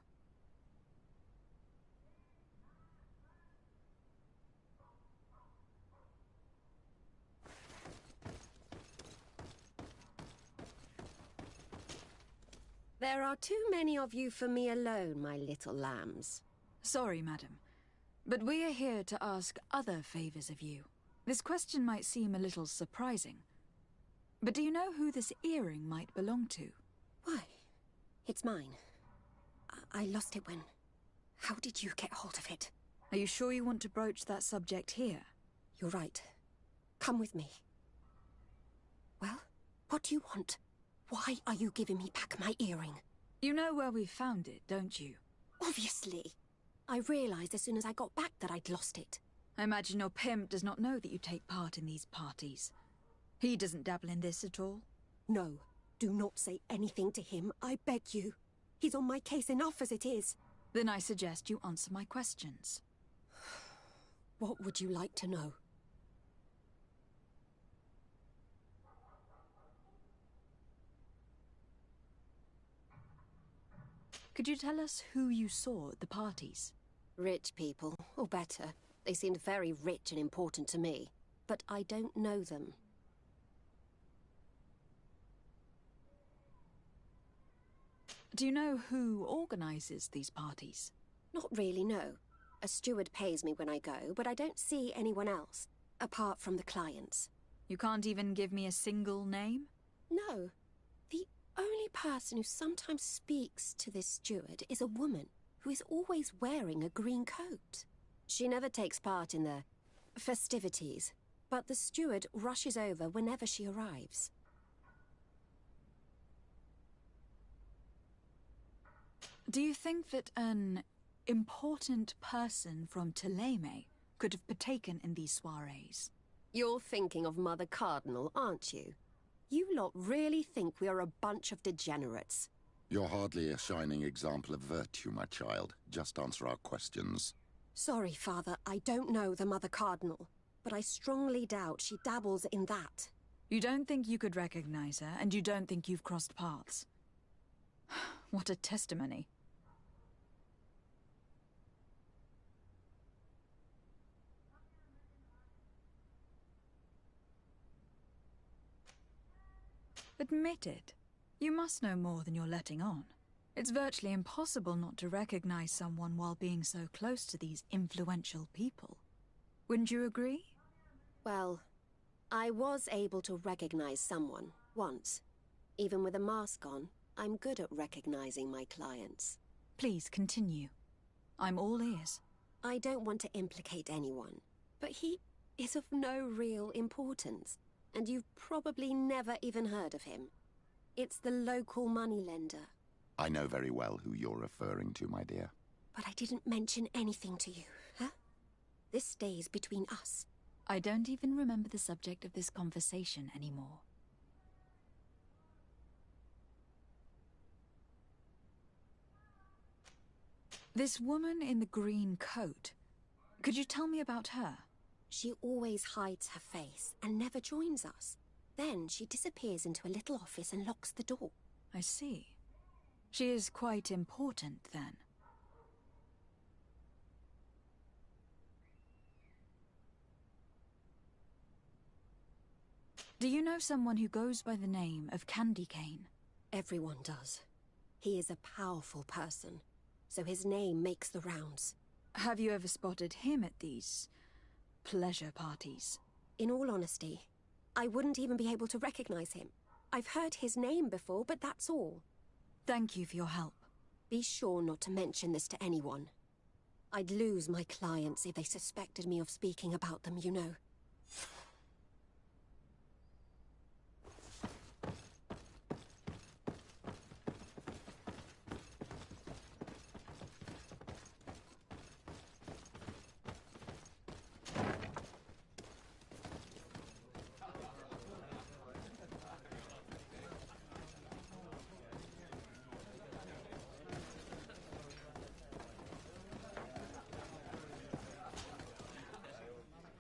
There are too many of you for me alone, my little lambs.
Sorry, madam, but we are here to ask other favors of you. This question might seem a little surprising, but do you know who this earring might belong to?
Why? It's mine. I lost it when... How did you get hold of it?
Are you sure you want to broach that subject here?
You're right. Come with me. Well, what do you want? Why are you giving me back my earring?
You know where we found it, don't you?
Obviously. I realized as soon as I got back that I'd lost it.
I imagine your pimp does not know that you take part in these parties. He doesn't dabble in this at all?
No. Do not say anything to him, I beg you. He's on my case enough as it is.
Then I suggest you answer my questions.
What would you like to know?
Could you tell us who you saw at the parties?
Rich people, or better. They seemed very rich and important to me. But I don't know them.
Do you know who organizes these parties?
Not really, no. A steward pays me when I go, but I don't see anyone else, apart from the clients.
You can't even give me a single name?
No. The only person who sometimes speaks to this steward is a woman who is always wearing a green coat. She never takes part in the festivities, but the steward rushes over whenever she arrives.
Do you think that an important person from Thélème could have partaken in these soirees?
You're thinking of Mother Cardinal, aren't you? You lot really think we are a bunch of degenerates.
You're hardly a shining example of virtue, my child. Just answer our questions.
Sorry, Father, I don't know the Mother Cardinal, but I strongly doubt she dabbles in that.
You don't think you could recognize her, and you don't think you've crossed paths. What a testimony. Admit it. You must know more than you're letting on. It's virtually impossible not to recognize someone while being so close to these influential people. Wouldn't you agree?
Well, I was able to recognize someone, once. Even with a mask on, I'm good at recognizing my clients.
Please continue. I'm all ears.
I don't want to implicate anyone, but he is of no real importance, and you've probably never even heard of him. It's the local moneylender.
I know very well who you're referring to, my dear.
But I didn't mention anything to you, huh? This stays between us.
I don't even remember the subject of this conversation anymore. This woman in the green coat. Could you tell me about her?
She always hides her face and never joins us. Then she disappears into a little office and locks the door.
I see. She is quite important, then. Do you know someone who goes by the name of Candy Cane?
Everyone does. He is a powerful person, so his name makes the rounds.
Have you ever spotted him at these pleasure parties?
In all honesty, I wouldn't even be able to recognize him. I've heard his name before, but that's all.
Thank you for your help.
Be sure not to mention this to anyone. I'd lose my clients if they suspected me of speaking about them, you know.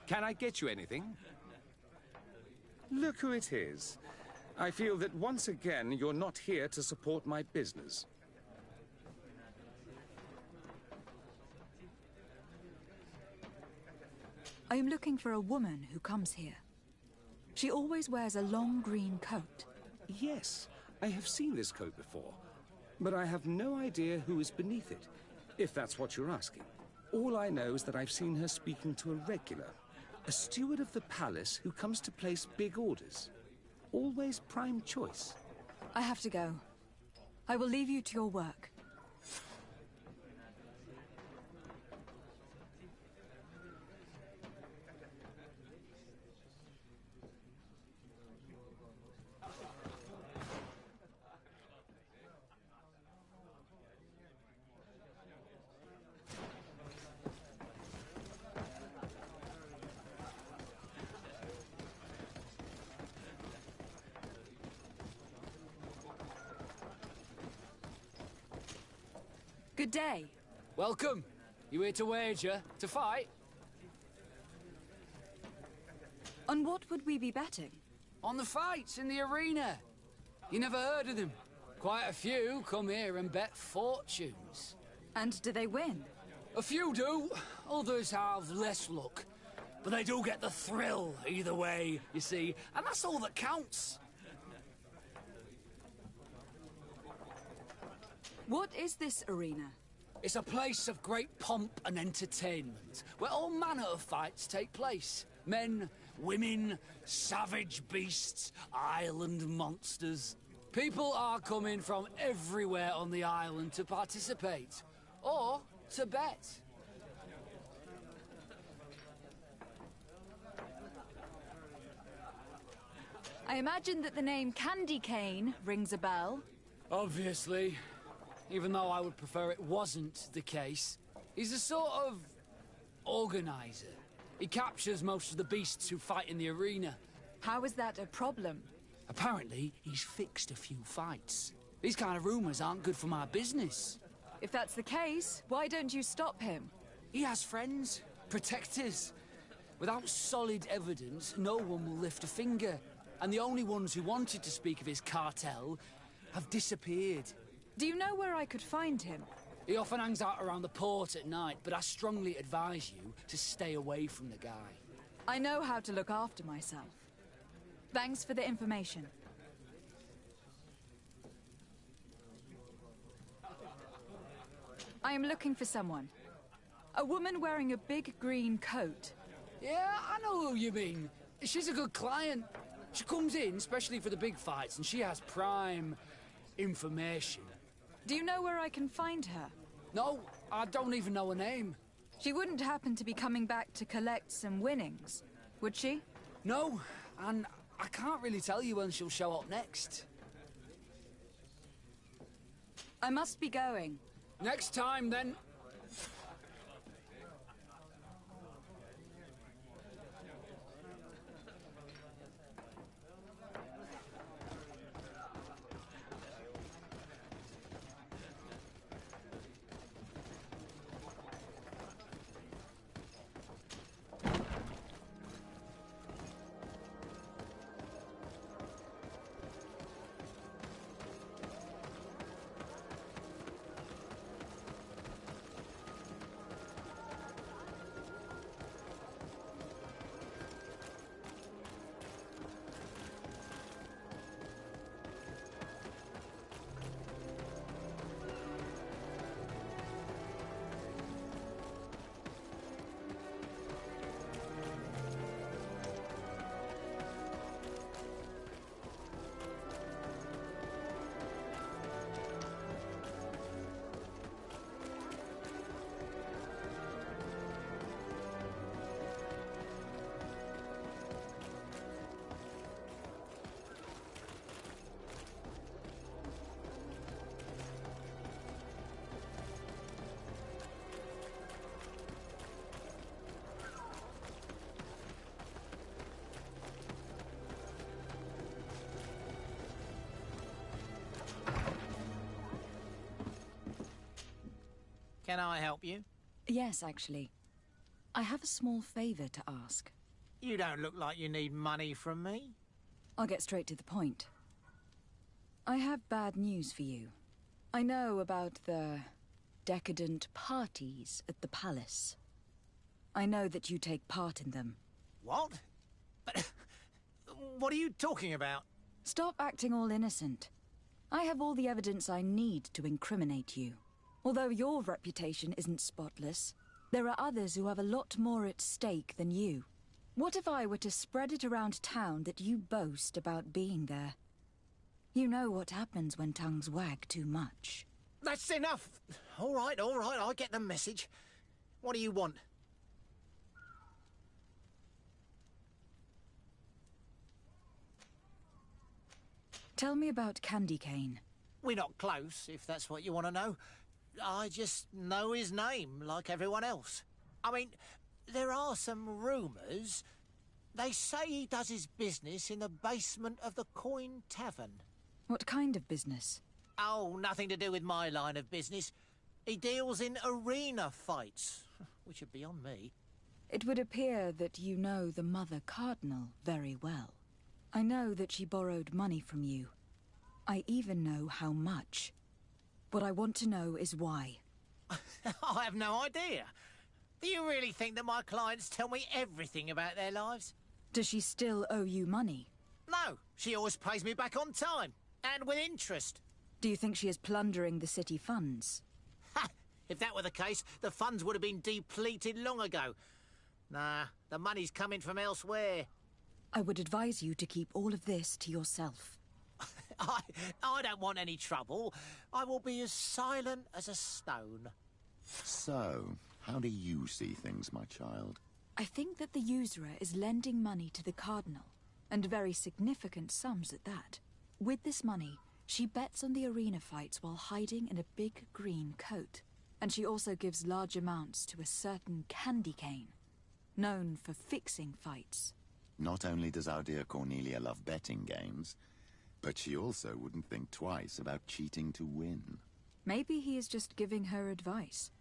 Can I get you anything? Look who it is. I feel that once again you're not here to support my business.
I am looking for a woman who comes here. She always wears a long green coat.
Yes, I have seen this coat before, but I have no idea who is beneath it, if that's what you're asking. All I know is that I've seen her speaking to a regular. A steward of the palace who comes to place big orders. Always prime choice.
I have to go. I will leave you to your work. Good day.
Welcome. You here to wager? To fight?
On what would we be betting?
On the fights in the arena. You never heard of them? Quite a few come here and bet fortunes.
And do they win?
A few do. Others have less luck. But they do get the thrill either way, you see. And that's all that counts.
What is this arena?
It's a place of great pomp and entertainment, where all manner of fights take place. Men, women, savage beasts, island monsters. People are coming from everywhere on the island to participate, or to bet.
I imagine that the name Candy Cane rings a bell.
Obviously. Even though I would prefer it wasn't the case. He's a sort of organizer. He captures most of the beasts who fight in the arena.
How is that a problem?
Apparently, he's fixed a few fights. These kind of rumors aren't good for my business.
If that's the case, why don't you stop him?
He has friends, protectors. Without solid evidence, no one will lift a finger. And the only ones who wanted to speak of his cartel have disappeared.
Do you know where I could find him?
He often hangs out around the port at night, but I strongly advise you to stay away from the guy.
I know how to look after myself. Thanks for the information. I am looking for someone. A woman wearing a big green coat.
Yeah, I know who you mean. She's a good client. She comes in, especially for the big fights, and she has prime information.
Do you know where I can find her?
No, I don't even know her name.
She wouldn't happen to be coming back to collect some winnings, would she?
No, and I can't really tell you when she'll show up next.
I must be going.
Next time, then.
Can I help you?
Yes, actually. I have a small favor to ask.
You don't look like you need money from me.
I'll get straight to the point. I have bad news for you. I know about the decadent parties at the palace. I know that you take part in them.
What? What are you talking about?
Stop acting all innocent. I have all the evidence I need to incriminate you. Although your reputation isn't spotless, there are others who have a lot more at stake than you. What if I were to spread it around town that you boast about being there? You know what happens when tongues wag too much.
That's enough! All right, I get the message. What do you want?
Tell me about Candy Cane.
We're not close, if that's what you want to know. I just know his name, like everyone else. I mean, there are some rumours. They say he does his business in the basement of the Coin Tavern.
What kind of business?
Oh, nothing to do with my line of business. He deals in arena fights, which are beyond me.
It would appear that you know the Mother Cardinal very well. I know that she borrowed money from you. I even know how much. What I want to know is why.
I have no idea. Do you really think that my clients tell me everything about their lives?
Does she still owe you money?
No, she always pays me back on time, and with interest.
Do you think she is plundering the city funds?
Ha! If that were the case, the funds would have been depleted long ago. Nah, the money's coming from elsewhere.
I would advise you to keep all of this to yourself.
I don't want any trouble. I will be as silent as a stone.
So, how do you see things, my child?
I think that the usurer is lending money to the Cardinal, and very significant sums at that. With this money, she bets on the arena fights while hiding in a big green coat. And she also gives large amounts to a certain Candy Cane. known for fixing fights.
Not only does our dear Cornelia love betting games, but she also wouldn't think twice about cheating to win.
Maybe he is just giving her advice.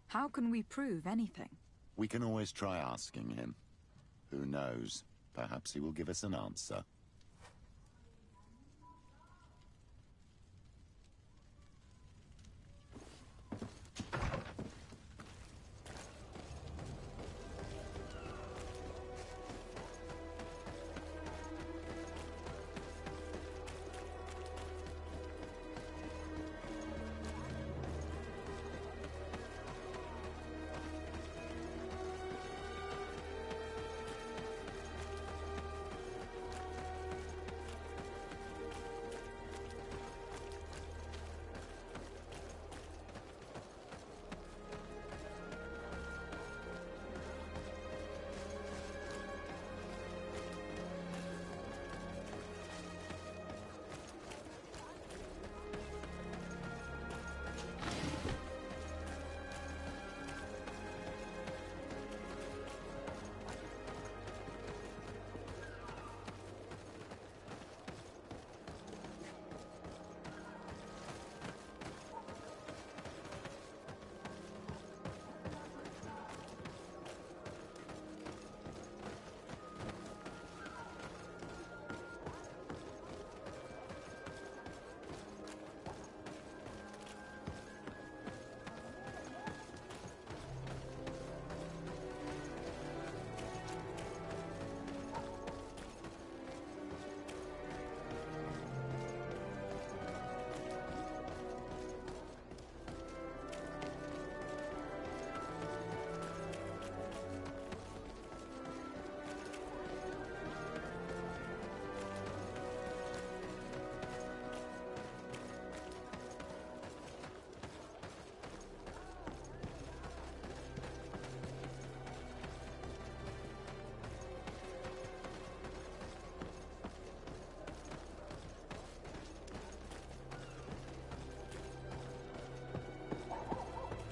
How can we prove anything?
We can always try asking him. Who knows? Perhaps he will give us an answer.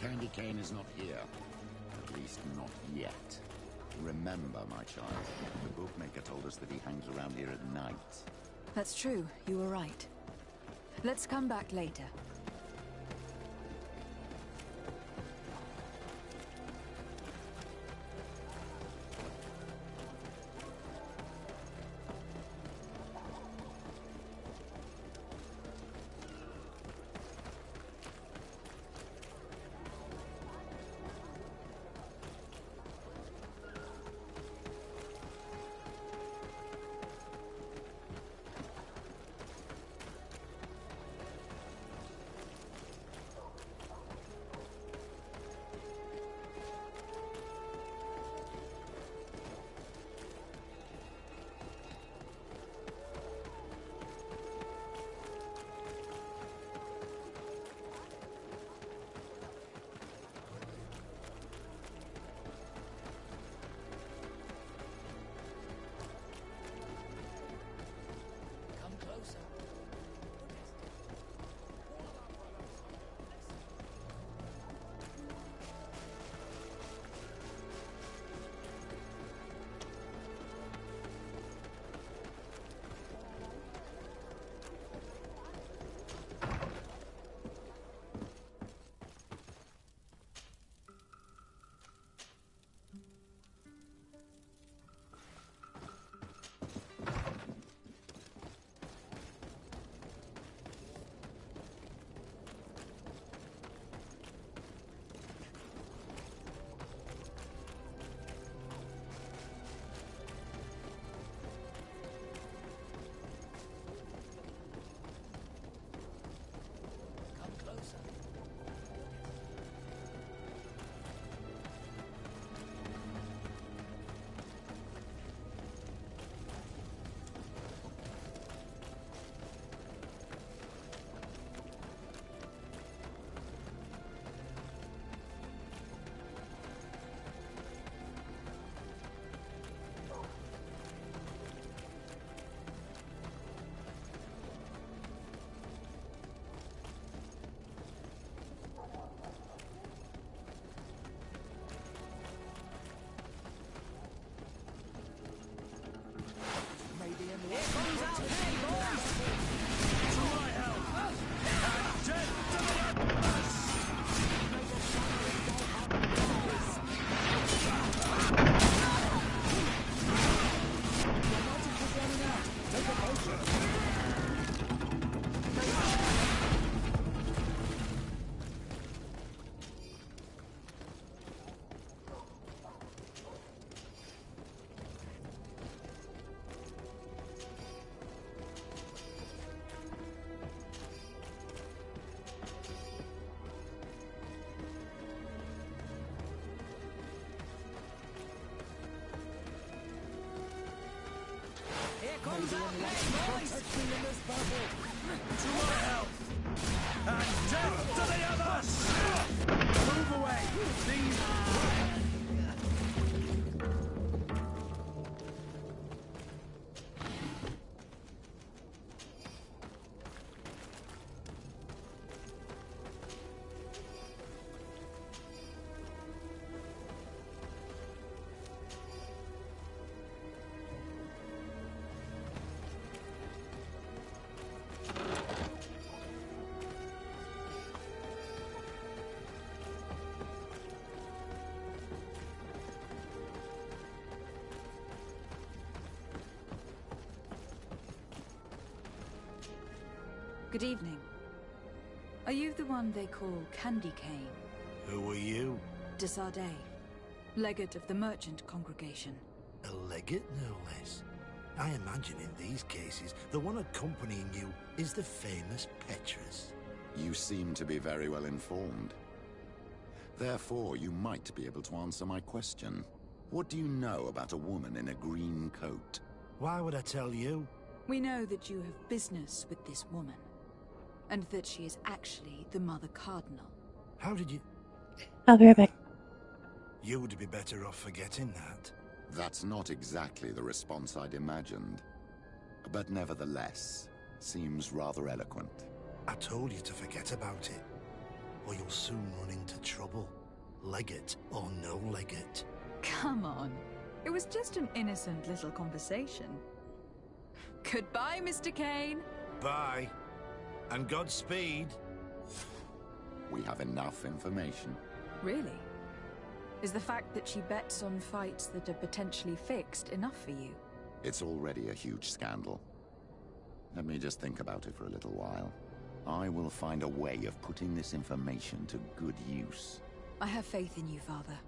Candy Cane is not here. At least not yet. Remember, my child, the bookmaker told us that he hangs around here at night.
That's true, you were right. Let's come back later.
comes out next, boys! Protect me in this battle! To my health! And death to the others! Move away! Things...
Good evening. Are you the one they call Candy Cane?
Who are you?
De Sardet, legate of the merchant congregation.
A legate, no less. I imagine in these cases, the one accompanying you is the famous Petrus.
You seem to be very well informed. Therefore, you might be able to answer my question. What do you know about a woman in a green coat?
Why would I tell you?
We know that you have business with this woman, and that she is actually the Mother Cardinal.
How did you...
I'll be right back.
You would be better off forgetting that.
That's not exactly the response I'd imagined. But nevertheless, seems rather eloquent.
I told you to forget about it, or you'll soon run into trouble. Legate or no legate.
Come on. It was just an innocent little conversation. Goodbye, Mr. Kane.
Bye. And Godspeed.
We have enough information.
Really? Is the fact that she bets on fights that are potentially fixed enough for you?
It's already a huge scandal. Let me just think about it for a little while. I will find a way of putting this information to good use.
I have faith in you, Father.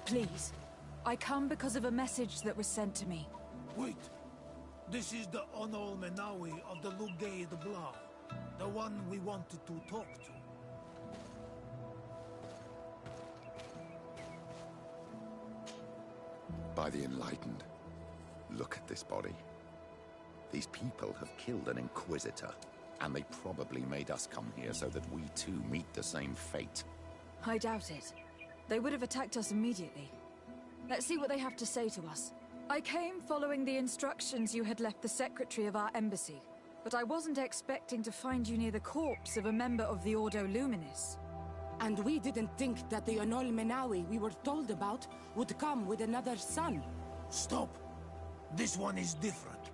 Please. I come because of a message that was sent to me.
Wait. This is the Onol Menawi of the Lugaid Blau. The one we wanted to talk to.
By the Enlightened, look at this body. These people have killed an Inquisitor, and they probably made us come here so that we too meet the same fate.
I doubt it. They would have attacked us immediately. Let's see what they have to say to us. I came following the instructions you had left the secretary of our embassy, but I wasn't expecting to find you near the corpse of a member of the Ordo Luminis.
And we didn't think that the Onol Menawi we were told about would come with another son.
Stop! This one is different,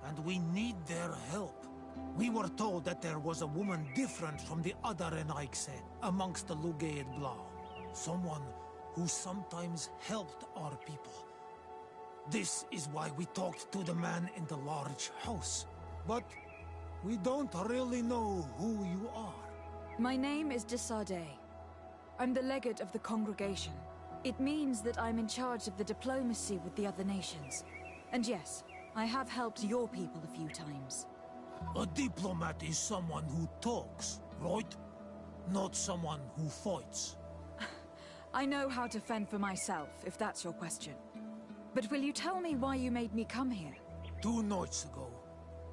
and we need their help. We were told that there was a woman different from the other Enaikse amongst the Lugaid Blau. Someone who sometimes helped our people. This is why we talked to the man in the large house. But we don't really know who you are.
My name is de Sardet. I'm the legate of the congregation. It means that I'm in charge of the diplomacy with the other nations. And yes, I have helped your people a few times.
A diplomat is someone who talks, right? Not someone who fights.
I know how to fend for myself, if that's your question. But will you tell me why you made me come here?
2 nights ago,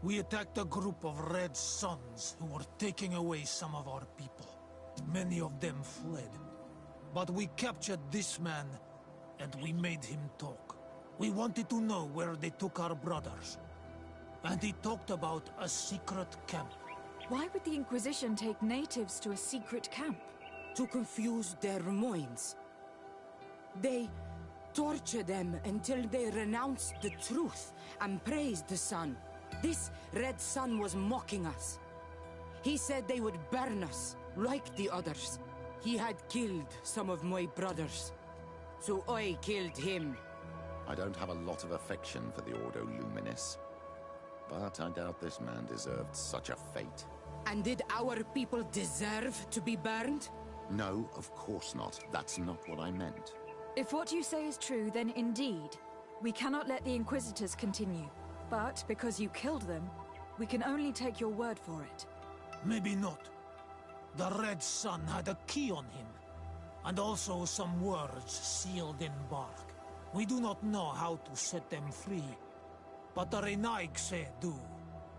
we attacked a group of Red Suns who were taking away some of our people. Many of them fled. But we captured this man, and we made him talk. We wanted to know where they took our brothers. And he talked about a secret camp.
Why would the Inquisition take natives to a secret camp?
To confuse their minds. They torture them until they renounce the truth and praise the sun. This Red Sun was mocking us. He said they would burn us, like the others. He had killed some of my brothers, so I killed him.
I don't have a lot of affection for the Ordo Luminis, but I doubt this man deserved such a fate.
And did our people deserve to be burned?
No, of course not. That's not what I meant.
If what you say is true, then indeed, we cannot let the Inquisitors continue. But because you killed them, we can only take your word for it.
Maybe not. The Red Sun had a key on him, and also some words sealed in bark. We do not know how to set them free, but the Renaigse do,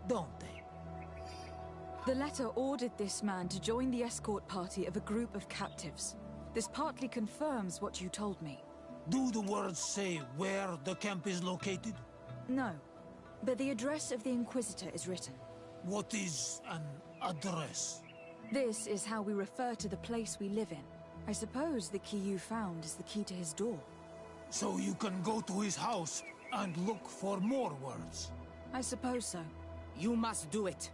don't they?
The letter ordered this man to join the escort party of a group of captives. This partly confirms what you told me.
Do the words say where the camp is located?
No, but the address of the Inquisitor is written.
What is an address?
This is how we refer to the place we live in. I suppose the key you found is the key to his door.
So you can go to his house and look for more words?
I suppose so.
You must do it,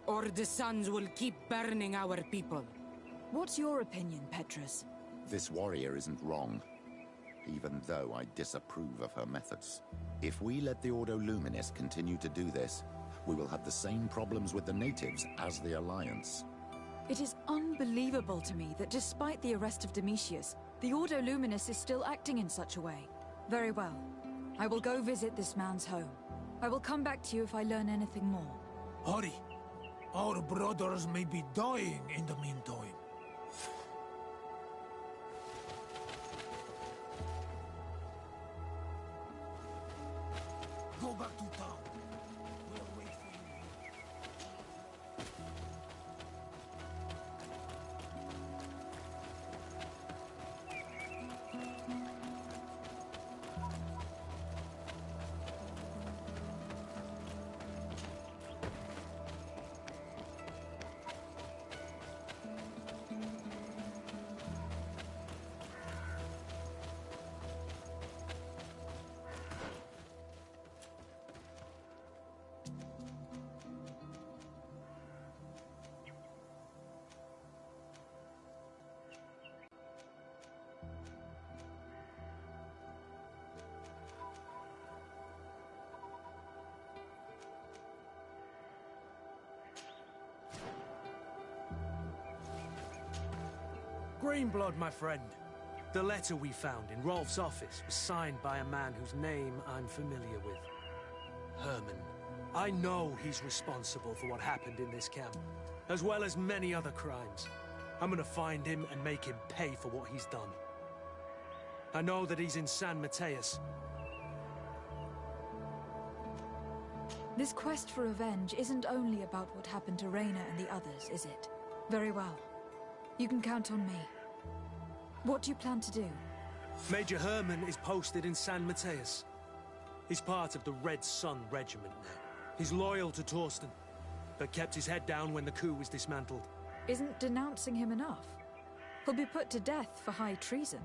or the suns will keep burning our people.
What's your opinion, Petrus?
This warrior isn't wrong, even though I disapprove of her methods. If we let the Ordo Luminis continue to do this, we will have the same problems with the natives as the Alliance.
It is unbelievable to me that despite the arrest of Domitius, the Ordo Luminis is still acting in such a way. Very well. I will go visit this man's home. I will come back to you if I learn anything more.
Hurry. Our brothers may be dying in the meantime. Go back to town. We'll wait for you.
Greenblood, my friend. The letter we found in Rolf's office was signed by a man whose name I'm familiar with. Herman. I know he's responsible for what happened in this camp, as well as many other crimes. I'm gonna find him and make him pay for what he's done. I know that he's in San Mateus.
This quest for revenge isn't only about what happened to Reyna and the others, is it? Very well. You can count on me. What do you plan to do?
Major Herman is posted in San Mateus. He's part of the Red Sun Regiment now. He's loyal to Torsten, but kept his head down when the coup was dismantled.
Isn't denouncing him enough? He'll be put to death for high treason.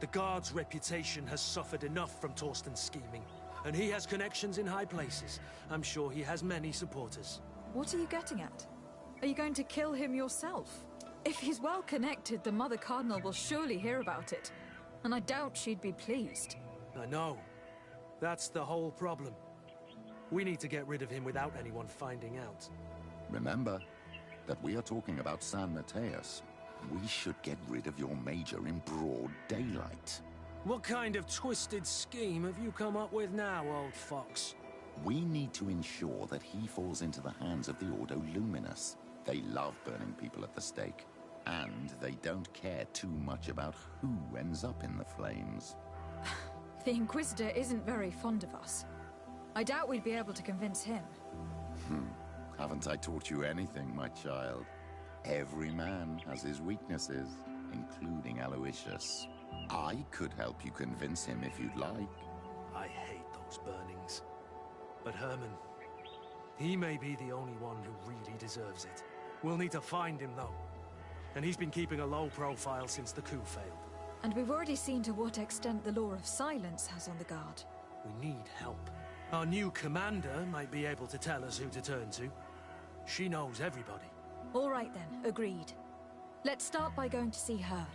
The Guard's reputation has suffered enough from Torsten's scheming, and he has connections in high places. I'm sure he has many supporters.
What are you getting at? Are you going to kill him yourself? If he's well connected, the Mother Cardinal will surely hear about it. And I doubt she'd be pleased.
I know. That's the whole problem. We need to get rid of him without anyone finding out.
Remember that we are talking about San Mateus. We should get rid of your major in broad daylight.
What kind of twisted scheme have you come up with now, old fox?
We need to ensure that he falls into the hands of the Ordo Luminis. They love burning people at the stake. And they don't care too much about who ends up in the flames.
The Inquisitor isn't very fond of us. I doubt we'd be able to convince him.
Haven't I taught you anything, my child? Every man has his weaknesses, including Aloysius. I could help you convince him if you'd like.
I hate those burnings. But Herman, he may be the only one who really deserves it. We'll need to find him, though. And he's been keeping a low profile since the coup failed.
And we've already seen to what extent the Law of Silence has on the Guard.
We need help. Our new commander might be able to tell us who to turn to. She knows everybody.
All right then, agreed. Let's start by going to see her.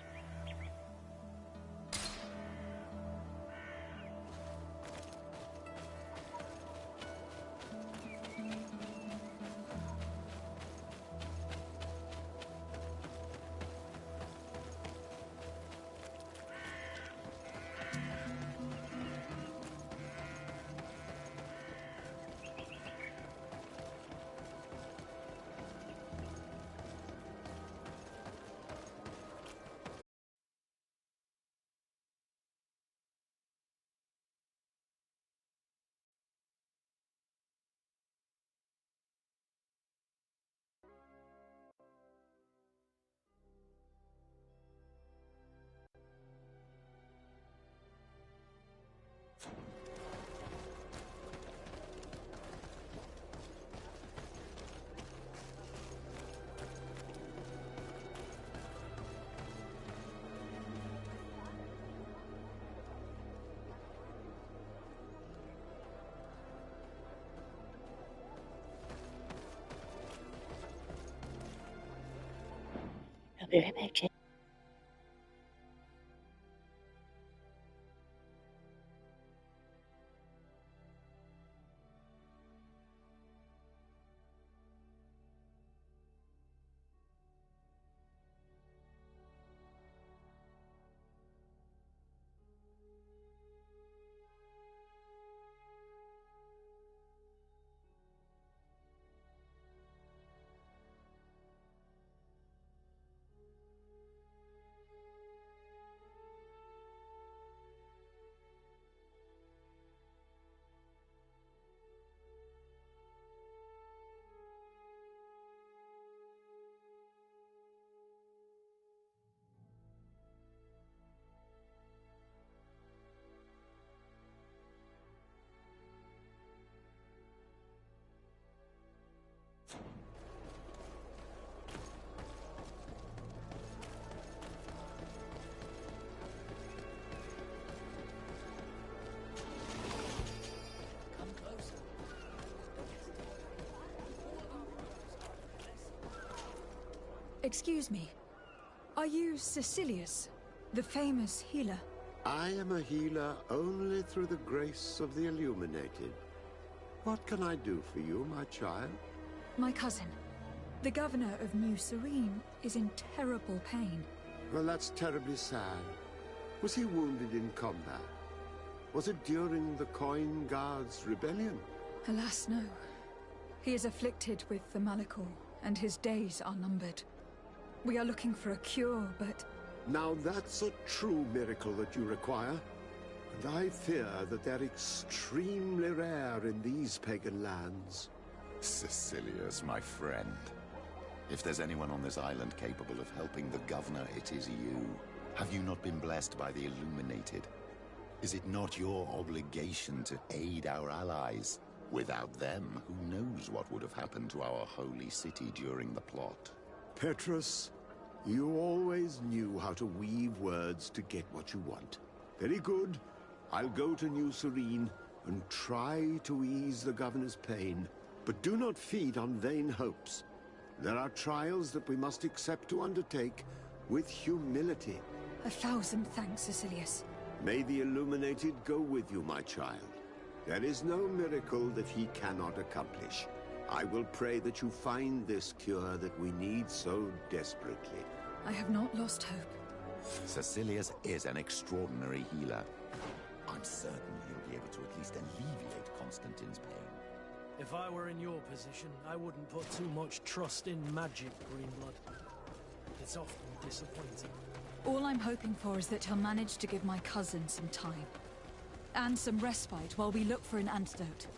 be right back, chat.
Excuse me. Are you Cecilius, the famous healer?
I am a healer only through the grace of the Illuminated. What can I do for you, my child?
My cousin, the governor of New Serene, is in terrible pain.
Well, that's terribly sad. Was he wounded in combat? Was it during the Coin Guards' rebellion?
Alas, no. He is afflicted with the Malachor, and his days are numbered. We are looking for a cure, but...
Now that's a true miracle that you require. And I fear that they're extremely rare in these pagan lands.
Cecilius, my friend. If there's anyone on this island capable of helping the governor, it is you. Have you not been blessed by the Illuminated? Is it not your obligation to aid our allies? Without them, who knows what would have happened to our holy city during the plot?
Petrus, you always knew how to weave words to get what you want. Very good. I'll go to New Serene and try to ease the governor's pain. But do not feed on vain hopes. There are trials that we must accept to undertake with humility.
1,000 thanks, Cecilius.
May the Illuminated go with you, my child. There is no miracle that he cannot accomplish. I will pray that you find this cure that we need so desperately.
I have not lost hope.
Cecilius is an extraordinary healer. I'm certain he'll be able to at least alleviate Constantine's pain.
If I were in your position, I wouldn't put too much trust in magic, Greenblood. It's often disappointing.
All I'm hoping for is that he'll manage to give my cousin some time. And some respite while we look for an antidote.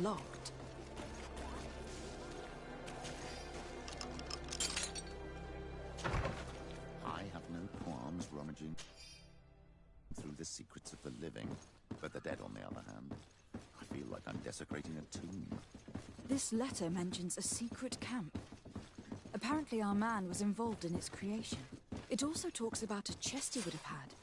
Locked.
I have no qualms rummaging through the secrets of the living, but the dead, on the other hand, I feel like I'm desecrating a tomb.
This letter mentions a secret camp. Apparently our man was involved in its creation. It also talks about a chest he would have had.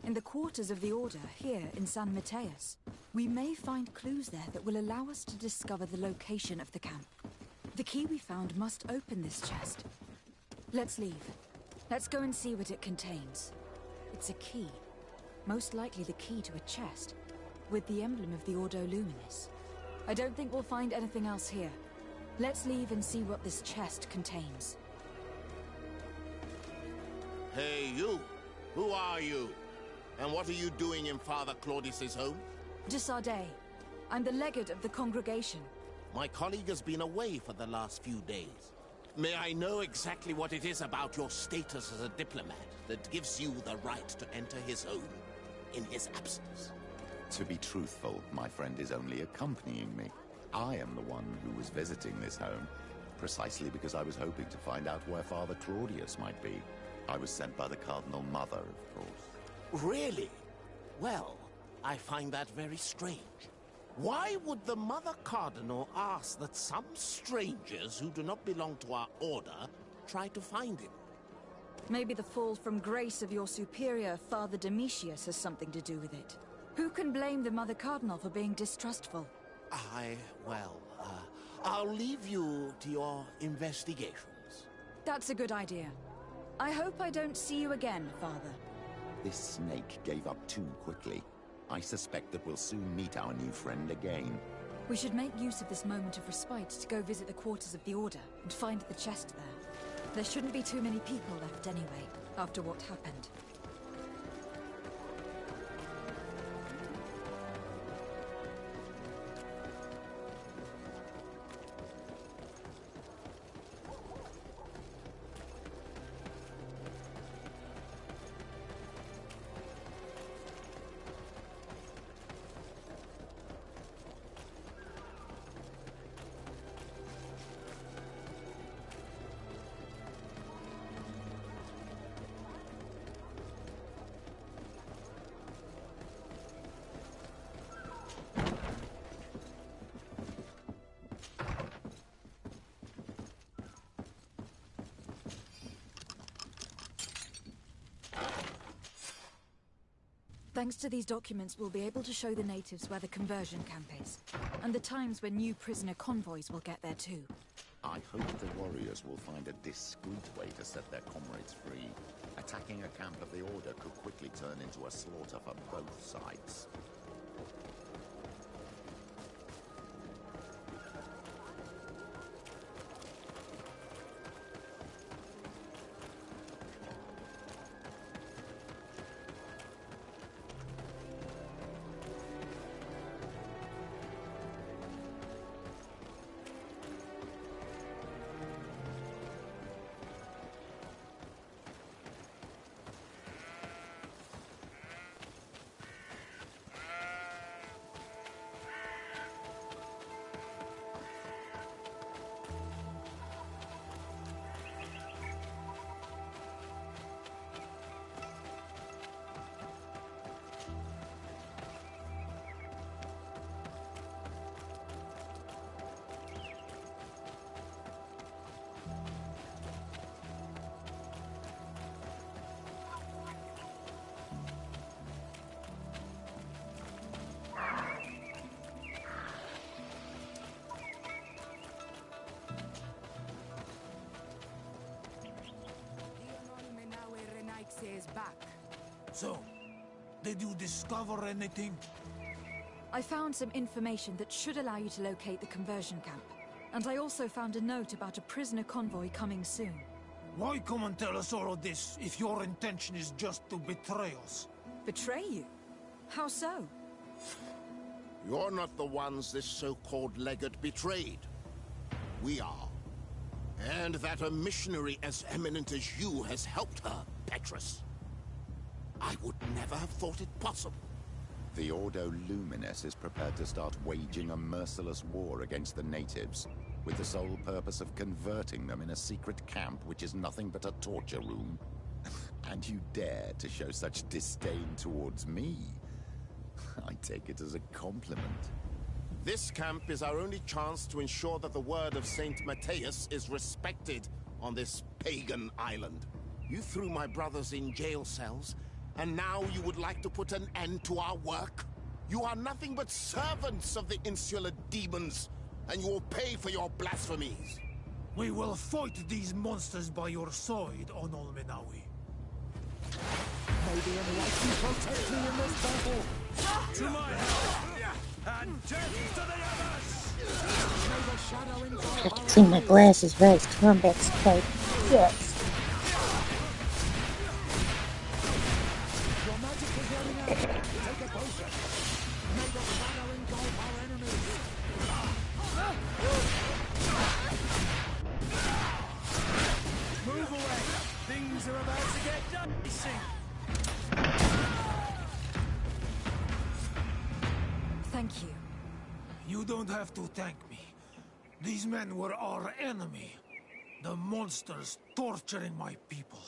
In the quarters of the Order, here in San Mateus. We may find clues there that will allow us to discover the location of the camp. The key we found must open this chest. Let's leave. Let's go and see what it contains. It's a key. Most likely the key to a chest, with the emblem of the Ordo Luminis. I don't think we'll find anything else here. Let's leave and see what this chest contains.
Hey, you! Who are you? And what are you doing in Father Claudius's home?
De Sardet. I'm the legate of the congregation.
My colleague has been away for the last few days. May I know exactly what it is about your status as a diplomat that gives you the right to enter his home in his absence?
To be truthful, my friend is only accompanying me. I am the one who was visiting this home, precisely because I was hoping to find out where Father Claudius might be. I was sent by the Cardinal Mother, of course.
Really? Well, I find that very strange. Why would the Mother Cardinal ask that some strangers who do not belong to our order try to find him?
Maybe the fall from grace of your superior, Father Domitius, has something to do with it. Who can blame the Mother Cardinal for being distrustful?
I'll leave you to your investigations.
That's a good idea. I hope I don't see you again, Father.
This snake gave up too quickly. I suspect that we'll soon meet our new friend again.
We should make use of this moment of respite to go visit the quarters of the Order and find the chest there. There shouldn't be too many people left anyway, after what happened. Thanks to these documents, we'll be able to show the natives where the conversion camp is, and the times when new prisoner convoys will get there too.
I hope the warriors will find a discreet way to set their comrades free. Attacking a camp of the Order could quickly turn into a slaughter for both sides.
Is back.
So, did you discover anything?
I found some information that should allow you to locate the conversion camp. And I also found a note about a prisoner convoy coming soon.
Why come and tell us all of this if your intention is just to betray us?
Betray you? How so?
You're not the ones this so-called legate betrayed. We are. And that a missionary as eminent as you has helped her, Petrus. I would never have thought it possible.
The Ordo Luminis is prepared to start waging a merciless war against the natives, with the sole purpose of converting them in a secret camp which is nothing but a torture room. And you dare to show such disdain towards me? I take it as a compliment.
This camp is our only chance to ensure that the word of Saint Matthias is respected on this pagan island. You threw my brothers in jail cells, and now you would like to put an end to our work? You are nothing but servants of the insular demons, and you will pay for your blasphemies.
We will fight these monsters by your side, on Olmenawi.
May the enlightened protect me in this battle!
To my help! And death to the others!
May the shadow engulf
I can see my glasses raised. Combat's quite yes.
Your magic is running out. Take a potion. May the shadow engulf our enemies.
Move away! Things are about to get dicey!
Thank you.
You don't have to thank me. These men were our enemy. The monsters torturing my people.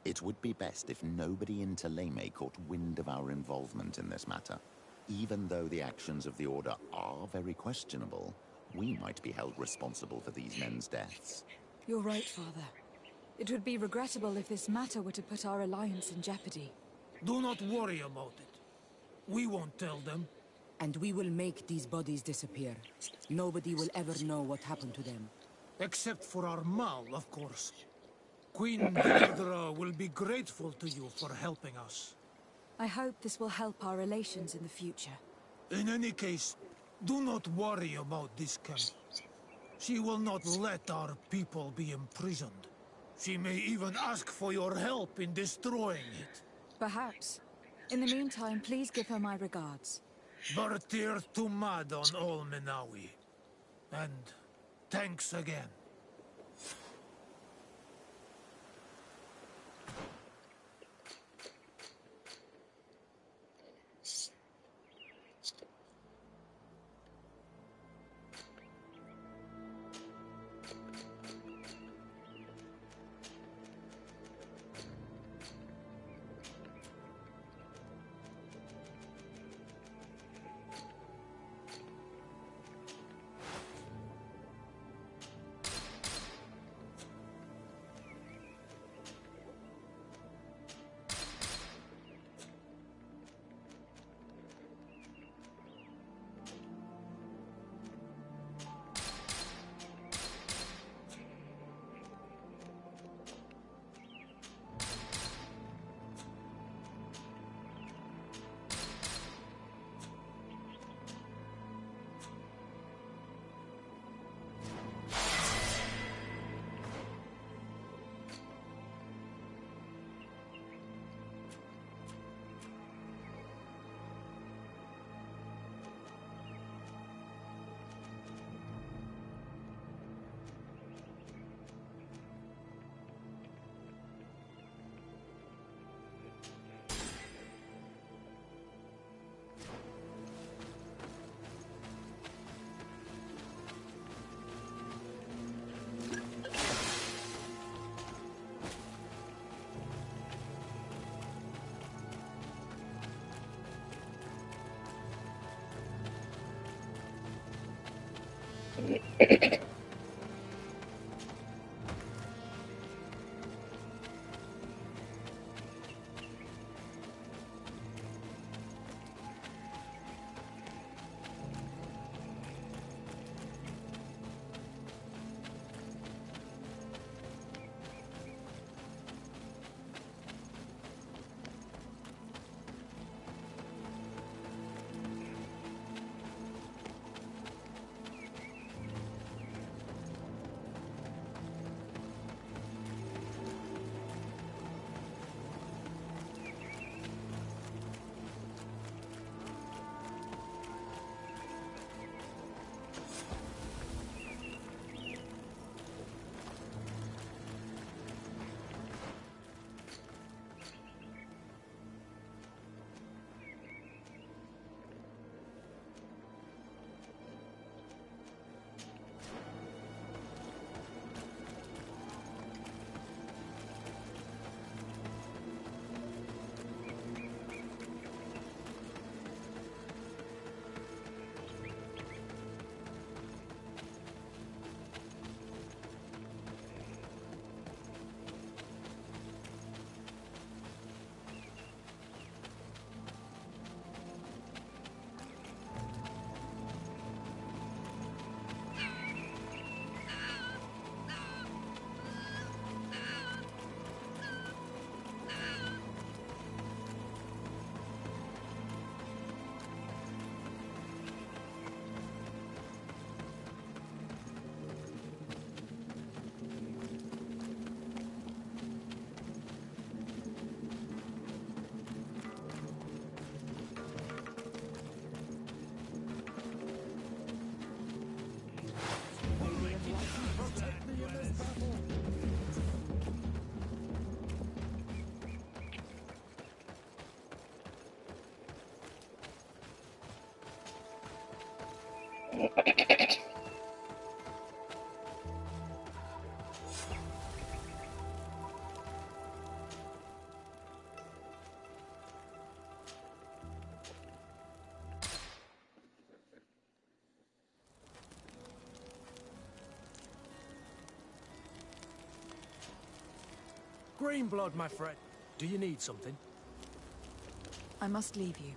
It would be best if nobody in Thélème caught wind of our involvement in this matter. Even though the actions of the Order are very questionable, we might be held responsible for these men's deaths.
You're right, Father. It would be regrettable if this matter were to put our alliance in jeopardy.
Do not worry about it. We won't tell them.
And we will make these bodies disappear. Nobody will ever know what happened to them.
Except for our Mal, of course. Queen Deirdre will be grateful to you for helping us.
I hope this will help our relations in the future.
In any case, do not worry about this camp. She will not let our people be imprisoned. She may even ask for your help in destroying it.
Perhaps. In the meantime, please give her my regards.
Bertir Tumad on Ol Menawi. And thanks again.
Greenblood, my friend. Do you need something?
I must leave you.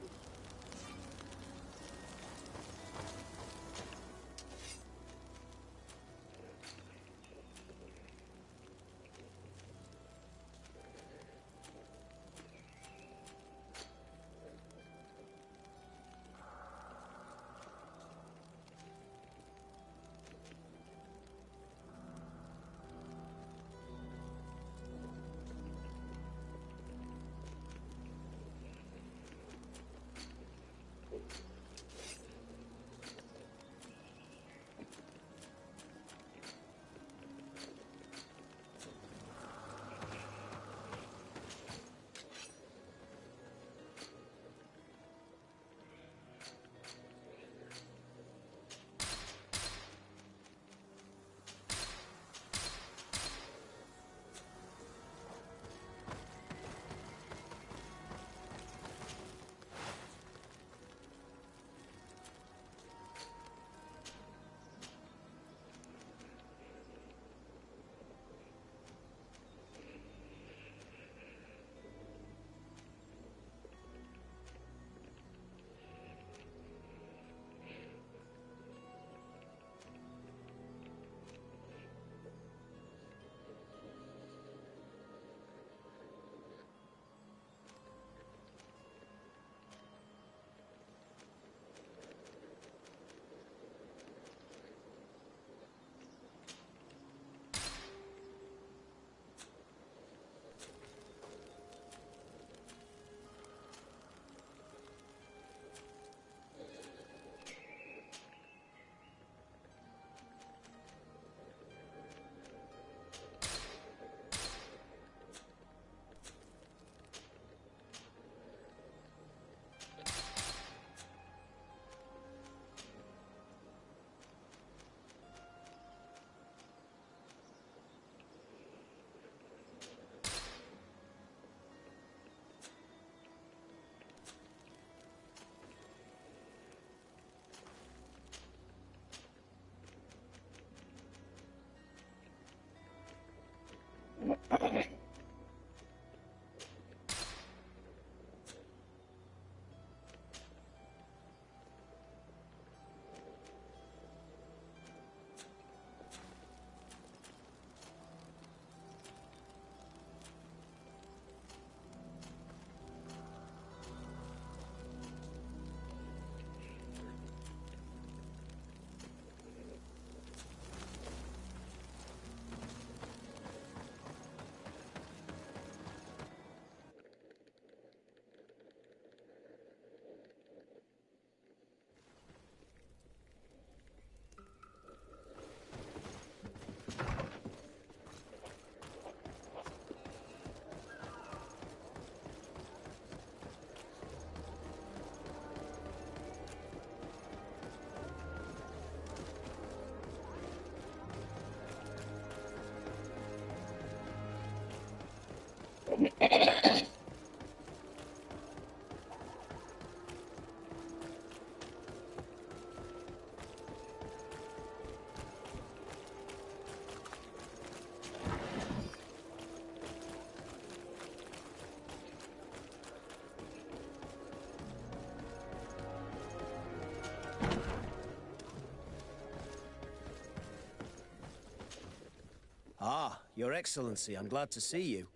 Ah, Your Excellency, I'm glad to see you.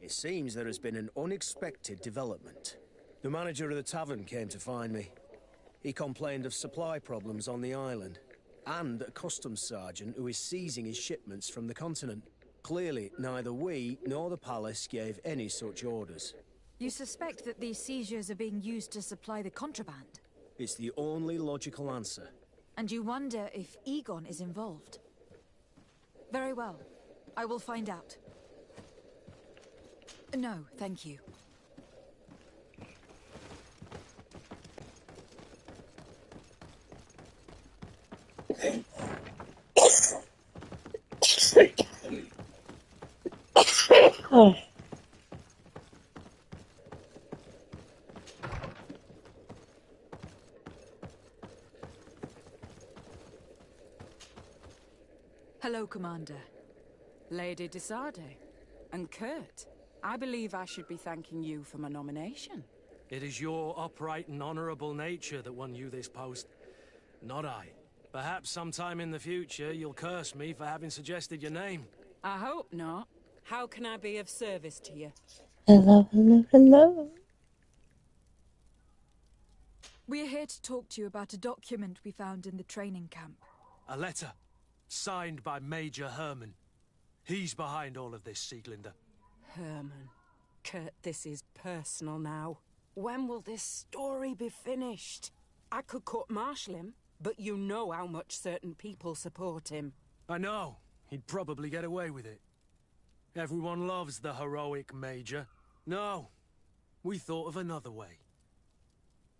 It seems there has been an unexpected development. The manager of the tavern came to find me. He complained of supply problems on the island, and a customs sergeant who is seizing his shipments from the continent. Clearly, neither we nor the palace gave any such orders.
You suspect that these seizures are being used to supply the contraband?
It's the only logical answer.
And you wonder if Egon is involved? Very well. I will find out. No, thank you.
Oh.
Hello, Commander. Lady de Sardet. And Kurt. I believe I should be thanking you for my nomination.
It is your upright and honorable nature that won you this post, not I. Perhaps sometime in the future you'll curse me for having suggested your name.
I hope not. How can I be of service to you?
Hello, hello, hello.
We're here to talk to you about a document we found in the training camp.
A letter, signed by Major Herman. He's behind all of this, Sieglinder.
Herman. Kurt, this is personal now. When will this story be finished? I could court-martial him, but you know how much certain people support him.
I know. He'd probably get away with it. Everyone loves the heroic Major. No, we thought of another way.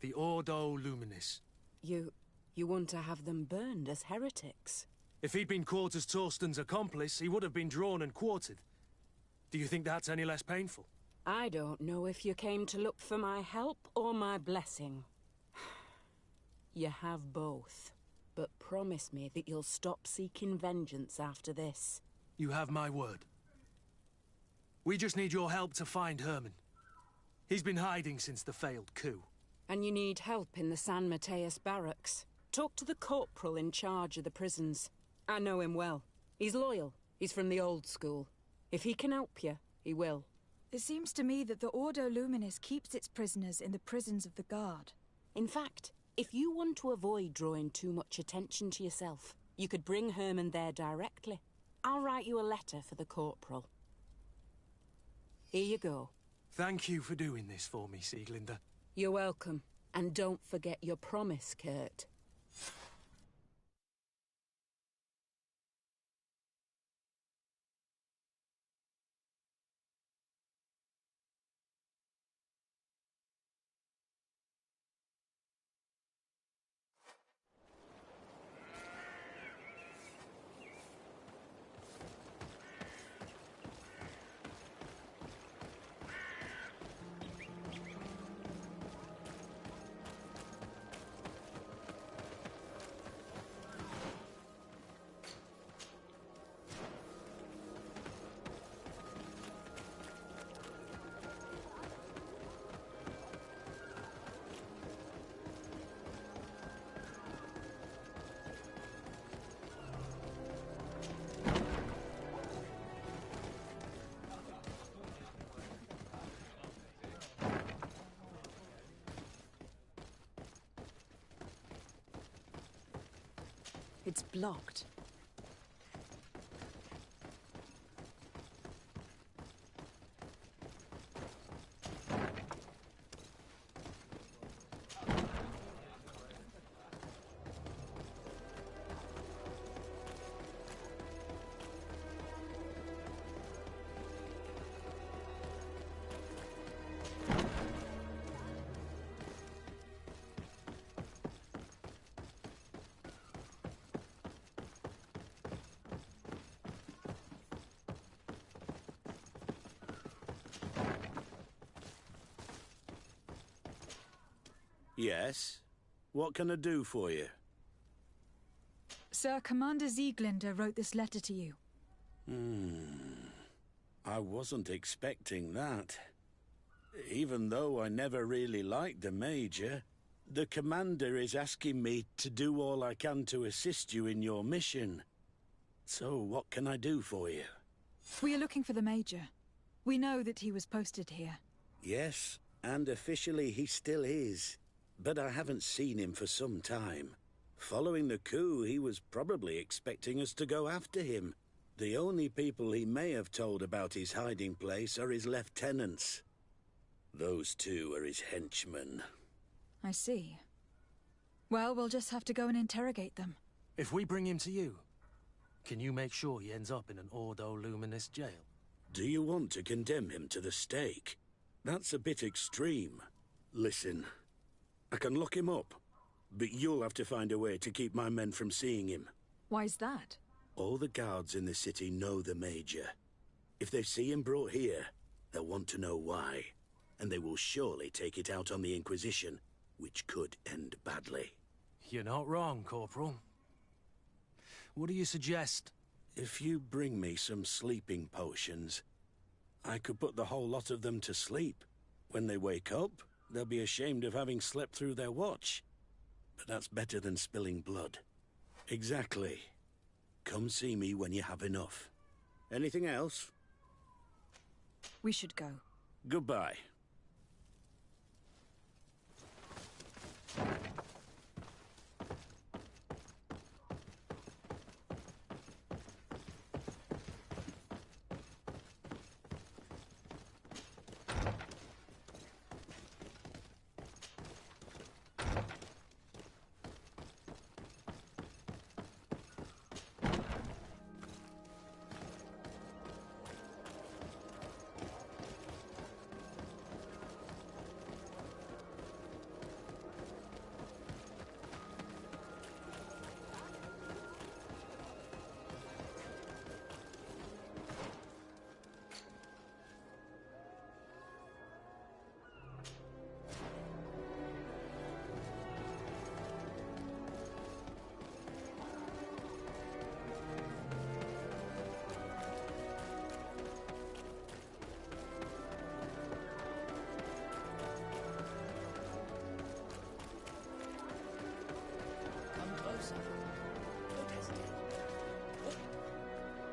The Ordo Luminis.
You want to have them burned as heretics?
If he'd been caught as Torsten's accomplice, he would have been drawn and quartered. Do you think that's any less painful?
I don't know if you came to look for my help or my blessing. You have both. But promise me that you'll stop seeking vengeance after this.
You have my word. We just need your help to find Herman. He's been hiding since the failed coup.
And you need help in the San Mateus barracks. Talk to the corporal in charge of the prisons. I know him well. He's loyal. He's from the old school. If he can help you, he will.
It seems to me that the Ordo Luminis keeps its prisoners in the prisons of the Guard.
In fact, if you want to avoid drawing too much attention to yourself, you could bring Herman there directly. I'll write you a letter for the corporal. Here you go.
Thank you for doing this for me, Sieglinder.
You're welcome. And don't forget your promise, Kurt. It's blocked.
Yes? What can I do for you?
Sir, Commander Sieglinder wrote this letter to you.
I wasn't expecting that. Even though I never really liked the Major, the Commander is asking me to do all I can to assist you in your mission. So what can I do for you?
We are looking for the Major. We know that he was posted here.
Yes, and officially he still is. But I haven't seen him for some time. Following the coup, he was probably expecting us to go after him. The only people he may have told about his hiding place are his lieutenants. Those two are his henchmen.
I see. Well, we'll just have to go and interrogate them.
If we bring him to you, can you make sure he ends up in an Ordo Luminis jail?
Do you want to condemn him to the stake? That's a bit extreme. Listen, I can lock him up, but you'll have to find a way to keep my men from seeing him.
Why's that?
All the guards in the city know the Major. If they see him brought here, they'll want to know why. And they will surely take it out on the Inquisition, which could end badly.
You're not wrong, Corporal. What do you suggest?
If you bring me some sleeping potions, I could put the whole lot of them to sleep. When they wake up, they'll be ashamed of having slept through their watch. But that's better than spilling blood. Exactly. Come see me when you have enough. Anything else?
We should go.
Goodbye.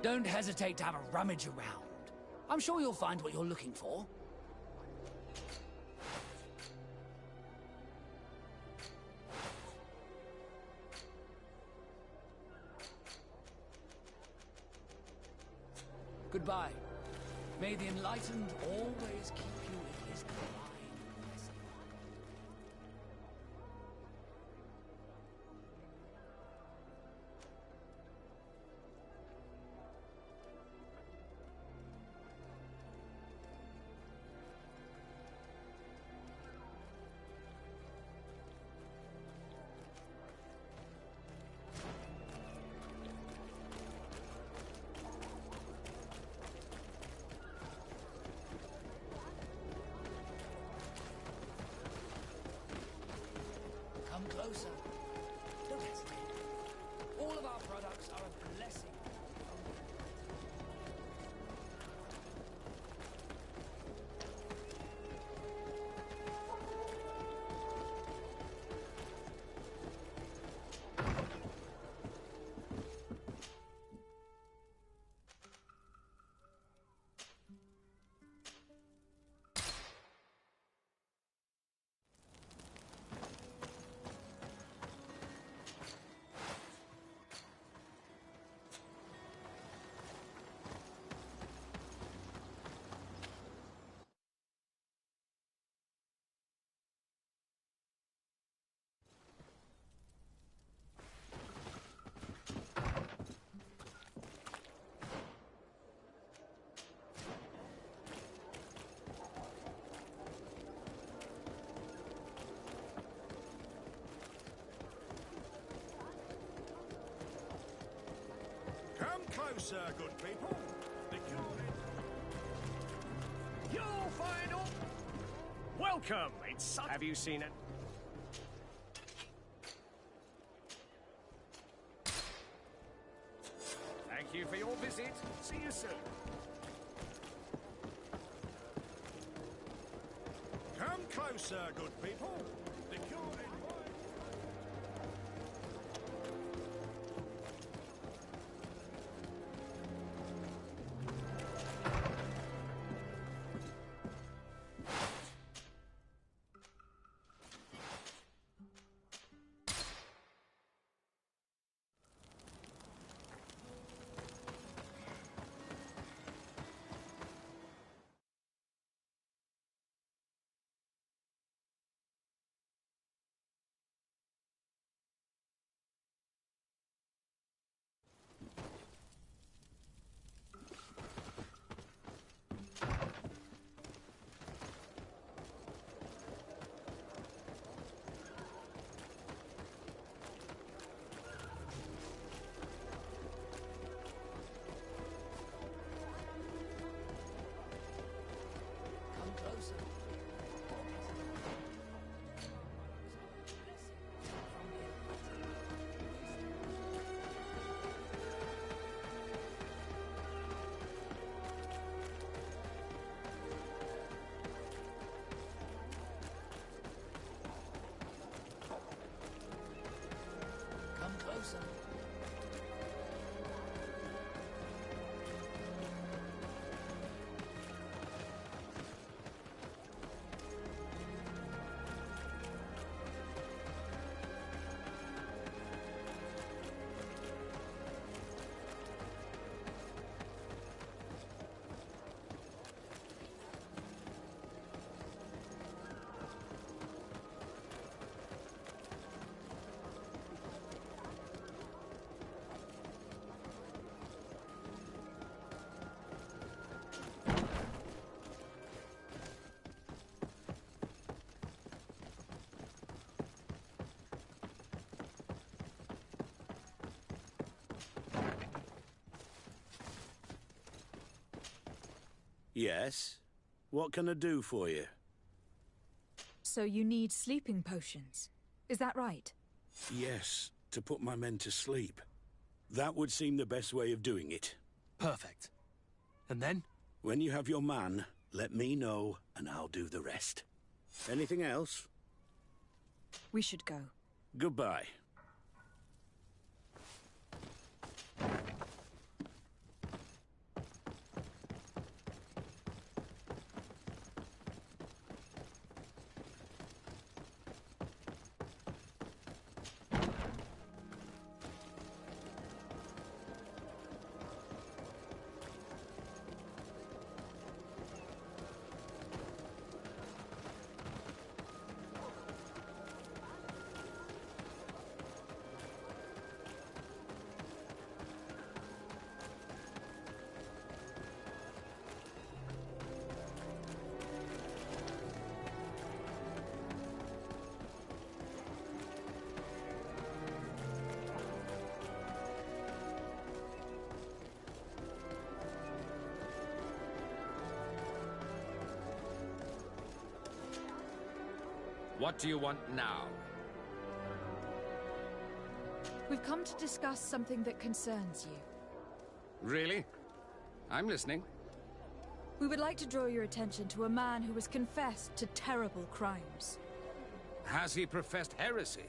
Don't hesitate to have a rummage around. I'm sure you'll find what you're looking for. Goodbye. May the Enlightened always keep you in his divine blessing. Come closer. Don't hesitate. All of our products are a blessing.
Come closer, good people. The cure is... You'll find all... Welcome. It's... Have you seen it? Thank you for your visit. See you soon. Come closer, good people. The cure is...
Yes? What can I do for you?
So you need sleeping potions. Is that right?
Yes, to put my men to sleep. That would seem the best way of doing it.
Perfect. And then?
When you have your man, let me know, and I'll do the rest. Anything else?
We should go.
Goodbye.
What do you want now?
We've come to discuss something that concerns you.
Really? I'm listening.
We would like to draw your attention to a man who has confessed to terrible crimes.
Has he professed heresy?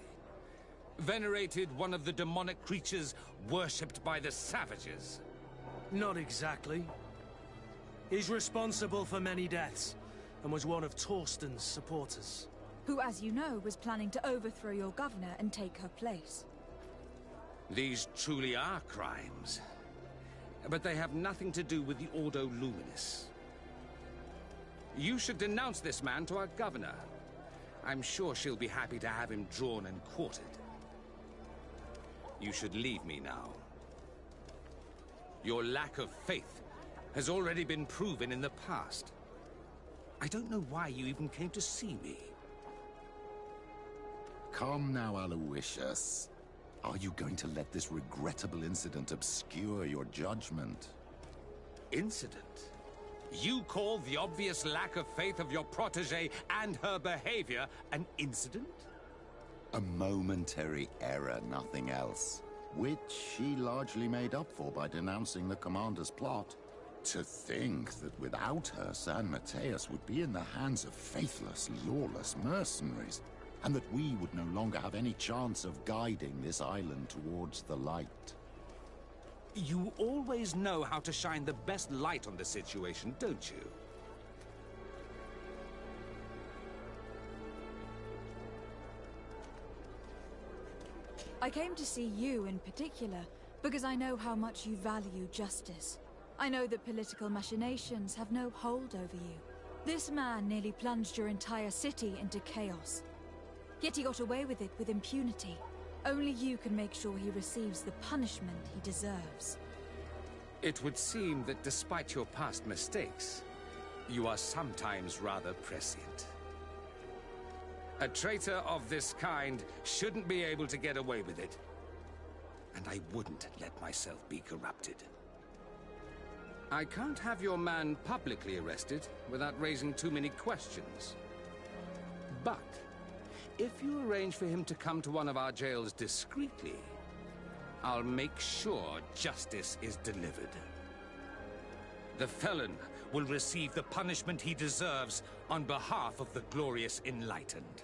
Venerated one of the demonic creatures worshipped by the savages?
Not exactly. He's responsible for many deaths, and was one of Torsten's supporters.
Who, as you know, was planning to overthrow your governor and take her place.
These truly are crimes. But they have nothing to do with the Ordo Luminis. You should denounce this man to our governor. I'm sure she'll be happy to have him drawn and quartered. You should leave me now. Your lack of faith has already been proven in the past. I don't know why you even came to see me.
Come now, Aloysius. Are you going to let this regrettable incident obscure your judgment?
Incident? You call the obvious lack of faith of your protege and her behavior an incident?
A momentary error, nothing else. Which she largely made up for by denouncing the commander's plot. To think that without her, San Mateus would be in the hands of faithless, lawless mercenaries, and that we would no longer have any chance of guiding this island towards the light.
You always know how to shine the best light on the situation, don't you?
I came to see you in particular because I know how much you value justice. I know that political machinations have no hold over you. This man nearly plunged your entire city into chaos. Yet he got away with it with impunity. Only you can make sure he receives the punishment he deserves.
It would seem that despite your past mistakes, you are sometimes rather prescient. A traitor of this kind shouldn't be able to get away with it. And I wouldn't let myself be corrupted. I can't have your man publicly arrested without raising too many questions. But if you arrange for him to come to one of our jails discreetly, I'll make sure justice is delivered. The felon will receive the punishment he deserves on behalf of the glorious Enlightened.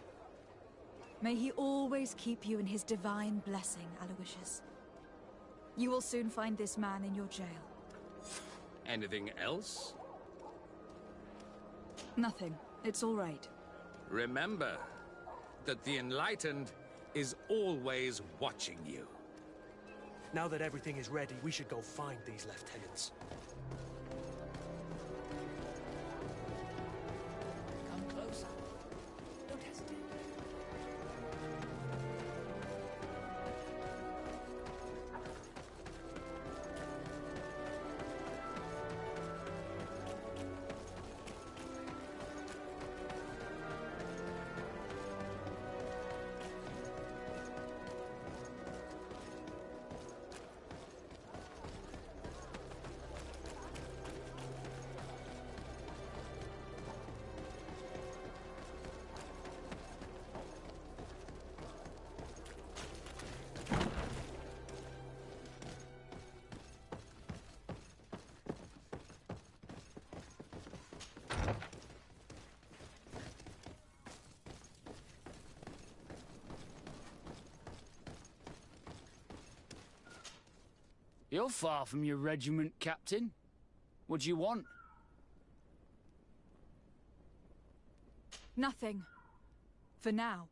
May he always keep you in his divine blessing, Aloysius. You will soon find this man in your jail.
Anything else?
Nothing. It's all right.
Remember that the Enlightened is always watching you.
Now that everything is ready, we should go find these lieutenants.
Come closer. Don't hesitate. You're far from your regiment, Captain. What do you want?
Nothing. For now.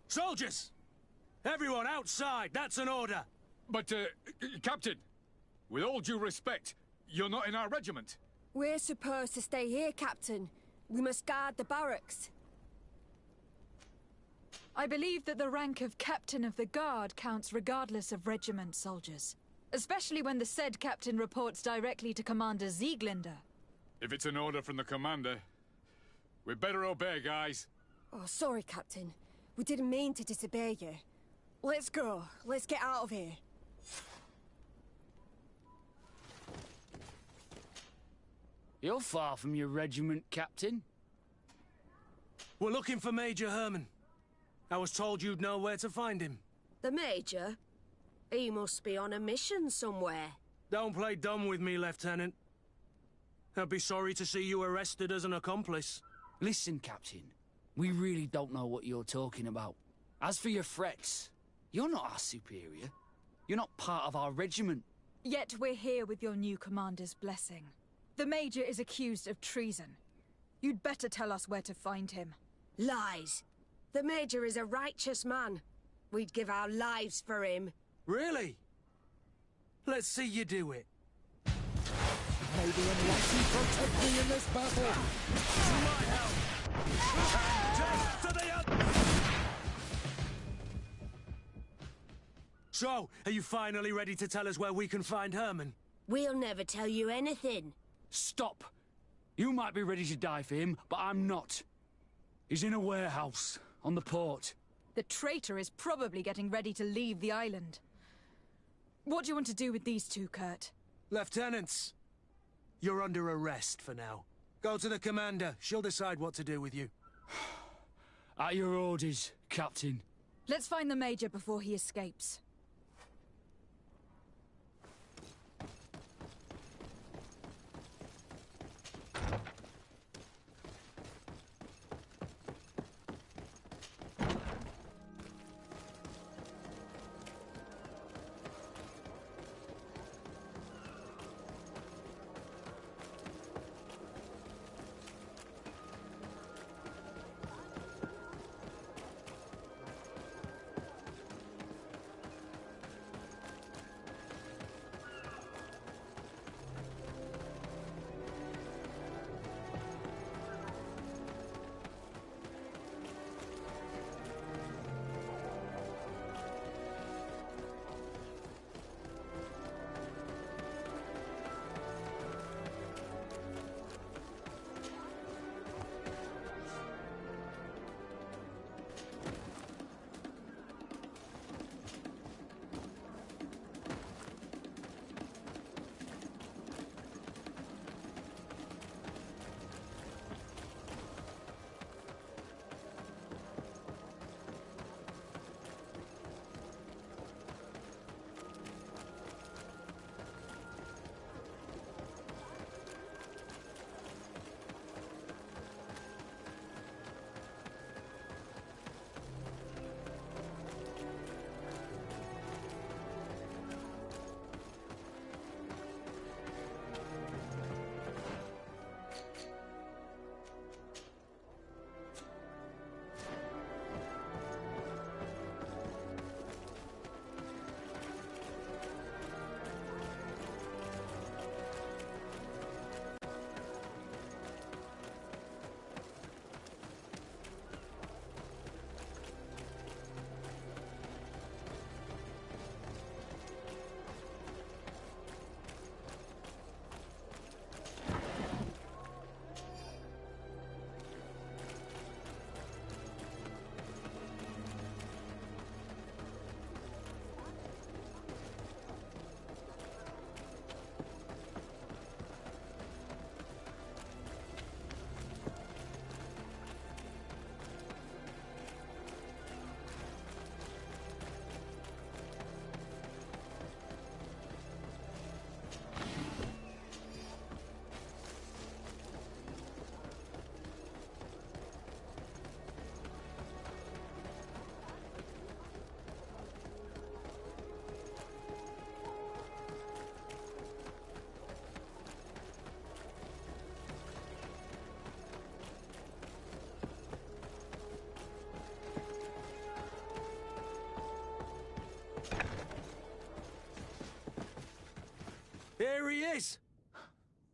Soldiers! Everyone outside! That's an order!
But, Captain, with all due respect, you're not in our regiment.
We're supposed to stay here, Captain. We must guard the barracks.
I believe that the rank of Captain of the Guard counts regardless of regiment, soldiers. Especially when the said captain reports directly to Commander Sieglinder.
If it's an order from the commander, we better obey, guys.
Oh, sorry, Captain. We didn't mean to disobey you. Let's go. Let's get out of here.
You're far from your regiment, Captain.
We're looking for Major Herman. I was told you'd know where to find him.
The Major? He must be on a mission somewhere.
Don't play dumb with me, Lieutenant. I'd be sorry to see you arrested as an accomplice.
Listen, Captain. We really don't know what you're talking about. As for your threats, you're not our superior. You're not part of our regiment.
Yet we're here with your new commander's blessing. The Major is accused of treason. You'd better tell us where to find him.
Lies. The Major is a righteous man. We'd give our lives for him.
Really? Let's see you do it.
May the Enlightened protect me in this battle!
To my help! Death to the other! So, are you finally ready to tell us where we can find Herman?
We'll never tell you anything.
Stop! You might be ready to die for him, but I'm not. He's in a warehouse, on the port.
The traitor is probably getting ready to leave the island. What do you want to do with these two, Kurt?
Lieutenants, you're under arrest for now. Go to the commander. She'll decide what to do with you.
At your orders, Captain.
Let's find the Major before he escapes.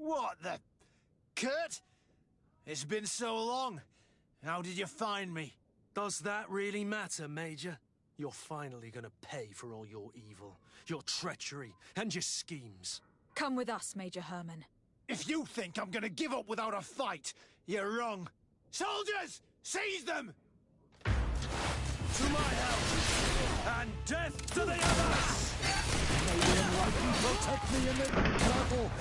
What the... Kurt? It's been so long. How did you find me?
Does that really matter, Major? You're finally gonna pay for all your evil, your treachery, and your schemes.
Come with us, Major Herman.
If you think I'm gonna give up without a fight, you're wrong. Soldiers! Seize them!
To my house! And death to the others!
May the Enlightened protect me in this battle!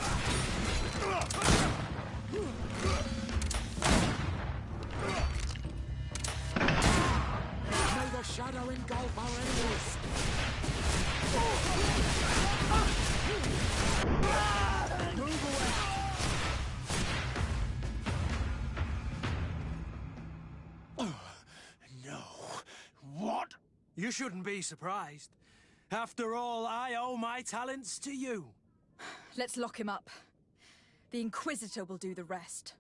May the shadow engulf our enemies! Move away!
No. What?
You shouldn't be surprised. After all, I owe my talents to you.
Let's lock him up. The Inquisitor will do the rest.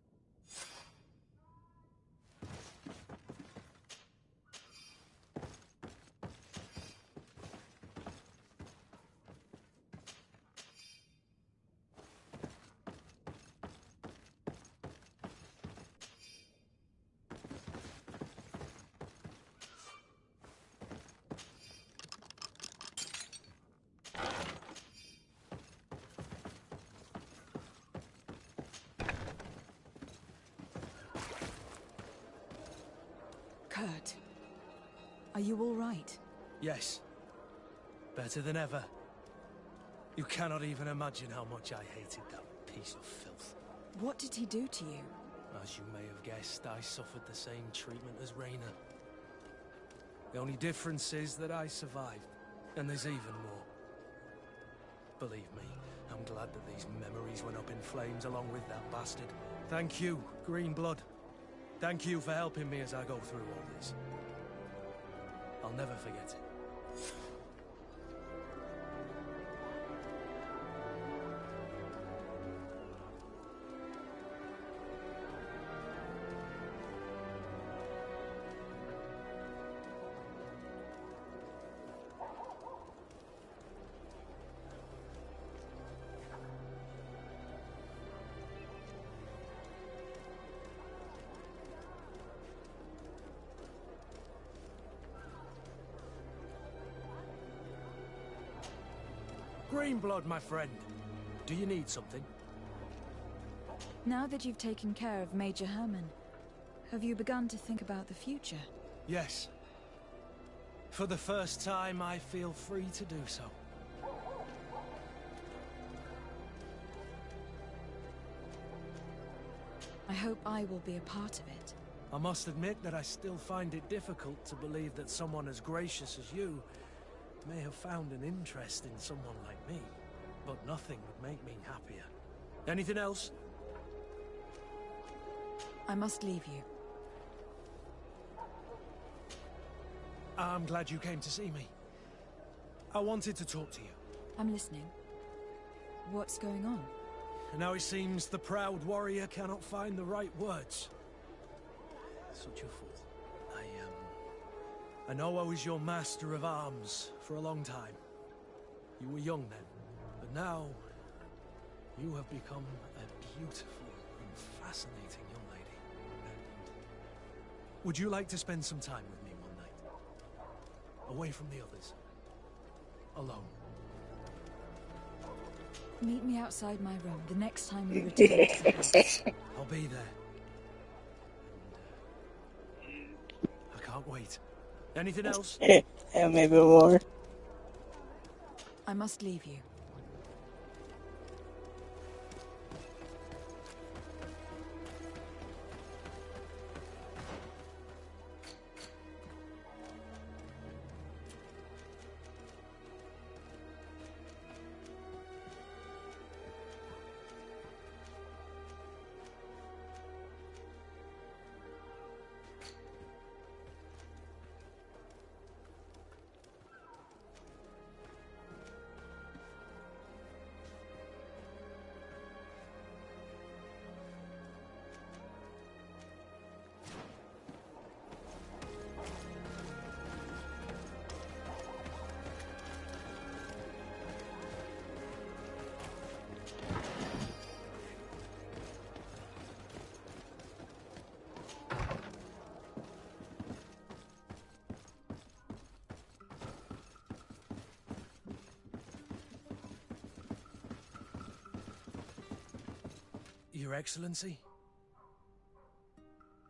Kurt, are you all right?
Yes. Better than ever. You cannot even imagine how much I hated that piece of filth.
What did he do to you?
As you may have guessed, I suffered the same treatment as Raina. The only difference is that I survived, and there's even more. Believe me, I'm glad that these memories went up in flames along with that bastard. Thank you, Greenblood. Thank you for helping me as I go through all this. I'll never forget it. Greenblood, my friend. Do you need something?
Now that you've taken care of Major Herman, have you begun to think about the future?
Yes. For the first time, I feel free to do so.
I hope I will be a part of it.
I must admit that I still find it difficult to believe that someone as gracious as you may have found an interest in someone like me. But nothing would make me happier. Anything else?
I must leave you.
I'm glad you came to see me. I wanted to talk to you.
I'm listening. What's going on?
Now it seems the proud warrior cannot find the right words. Such a fool. I know I was your master of arms for a long time. You were young then, but now you have become a beautiful and fascinating young lady. Would you like to spend some time with me one night? Away from the others. Alone.
Meet me outside my room the next time we return to the house.
I'll be there. I can't wait. Anything else?
Yeah, maybe more.
I must leave you.
Your Excellency?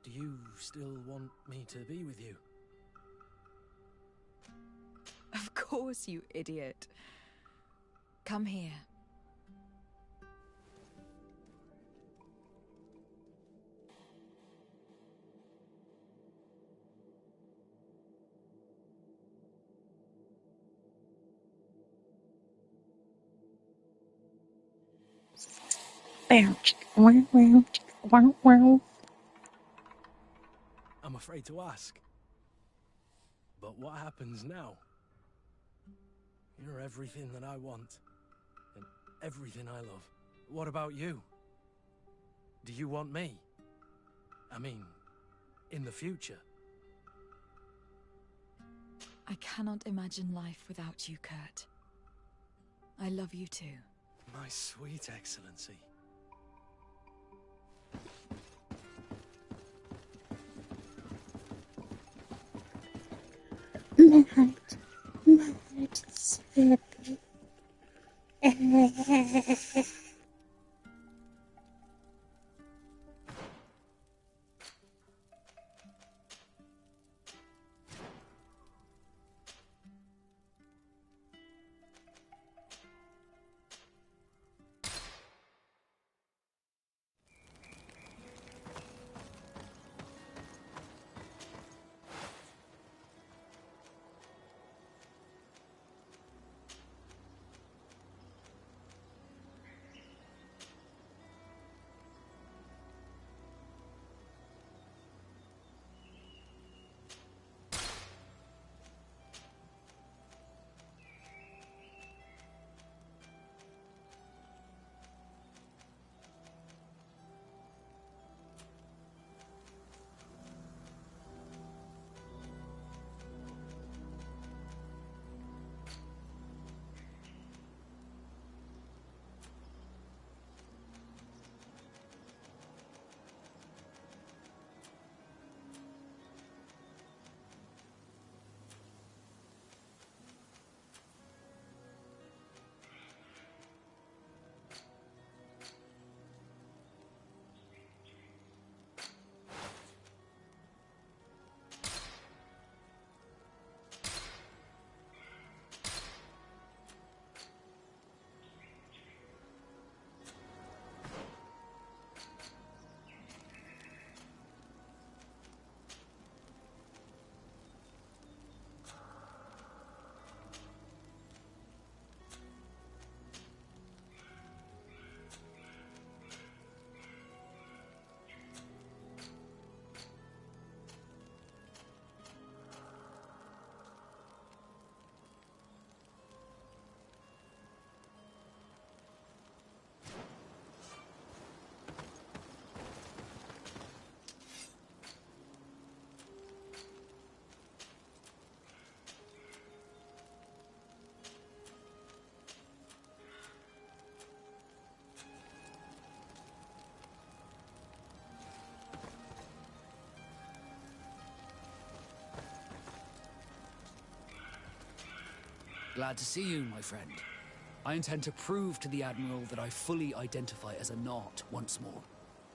Do you still want me to be with you?
Of course, you idiot. Come here.
I'm afraid to ask. But what happens now? You're everything that I want. And everything I love. What about you? Do you want me? I mean, in the future?
I cannot imagine life without you, Kurt. I love you too.
My sweet Excellency.
My heart's happy.
Glad to see you, my friend. I intend to prove to the Admiral that I fully identify as a Naut once more.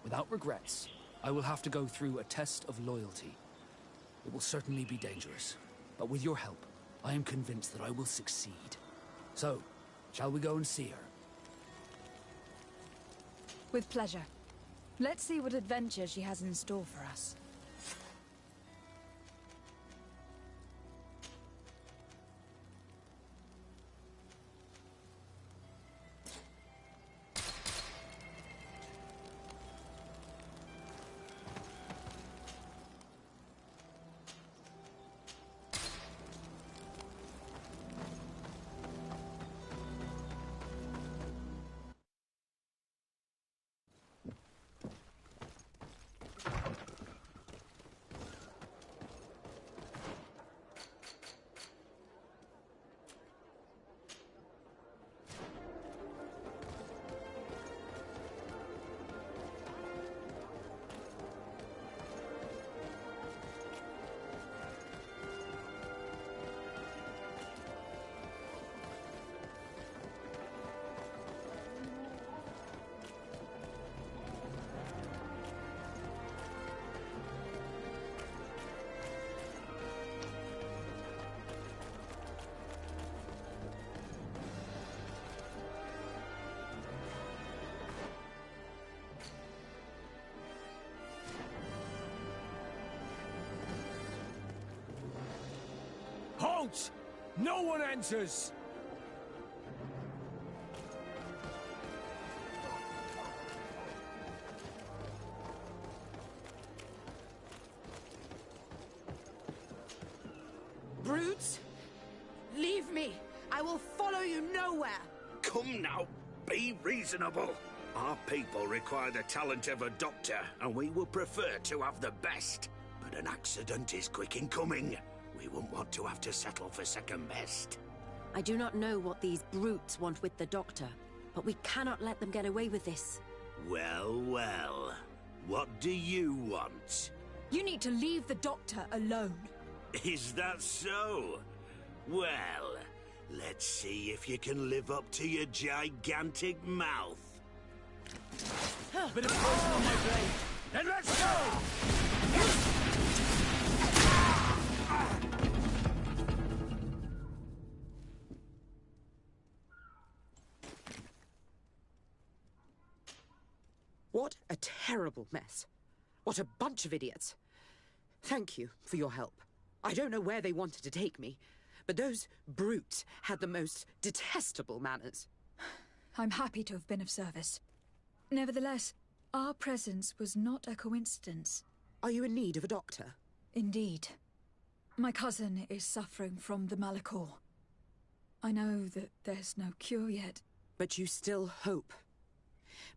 Without regrets, I will have to go through a test of loyalty. It will certainly be dangerous, but with your help, I am convinced that I will succeed. So, shall we go and see her?
With pleasure. Let's see what adventure she has in store for us.
won't! No one enters!
Brutes! Leave me! I will follow you nowhere!
Come now, be reasonable. Our people require the talent of a doctor, and we would prefer to have the best. But an accident is quick in coming. We wouldn't want to have to settle for second best.
I do not know what these brutes want with the doctor, but we cannot let them get away with this.
Well, well. What do you want?
You need to leave the doctor alone.
Is that so? Well, let's see if you can live up to your gigantic mouth.
Bit of poison on my blade. Then let's go!
What a terrible mess. What a bunch of idiots. Thank you for your help. I don't know where they wanted to take me, but those brutes had the most detestable manners.
I'm happy to have been of service. Nevertheless, our presence was not a coincidence.
Are you in need of a doctor?
Indeed. My cousin is suffering from the Malachor. I know that there's no cure yet.
But you still hope.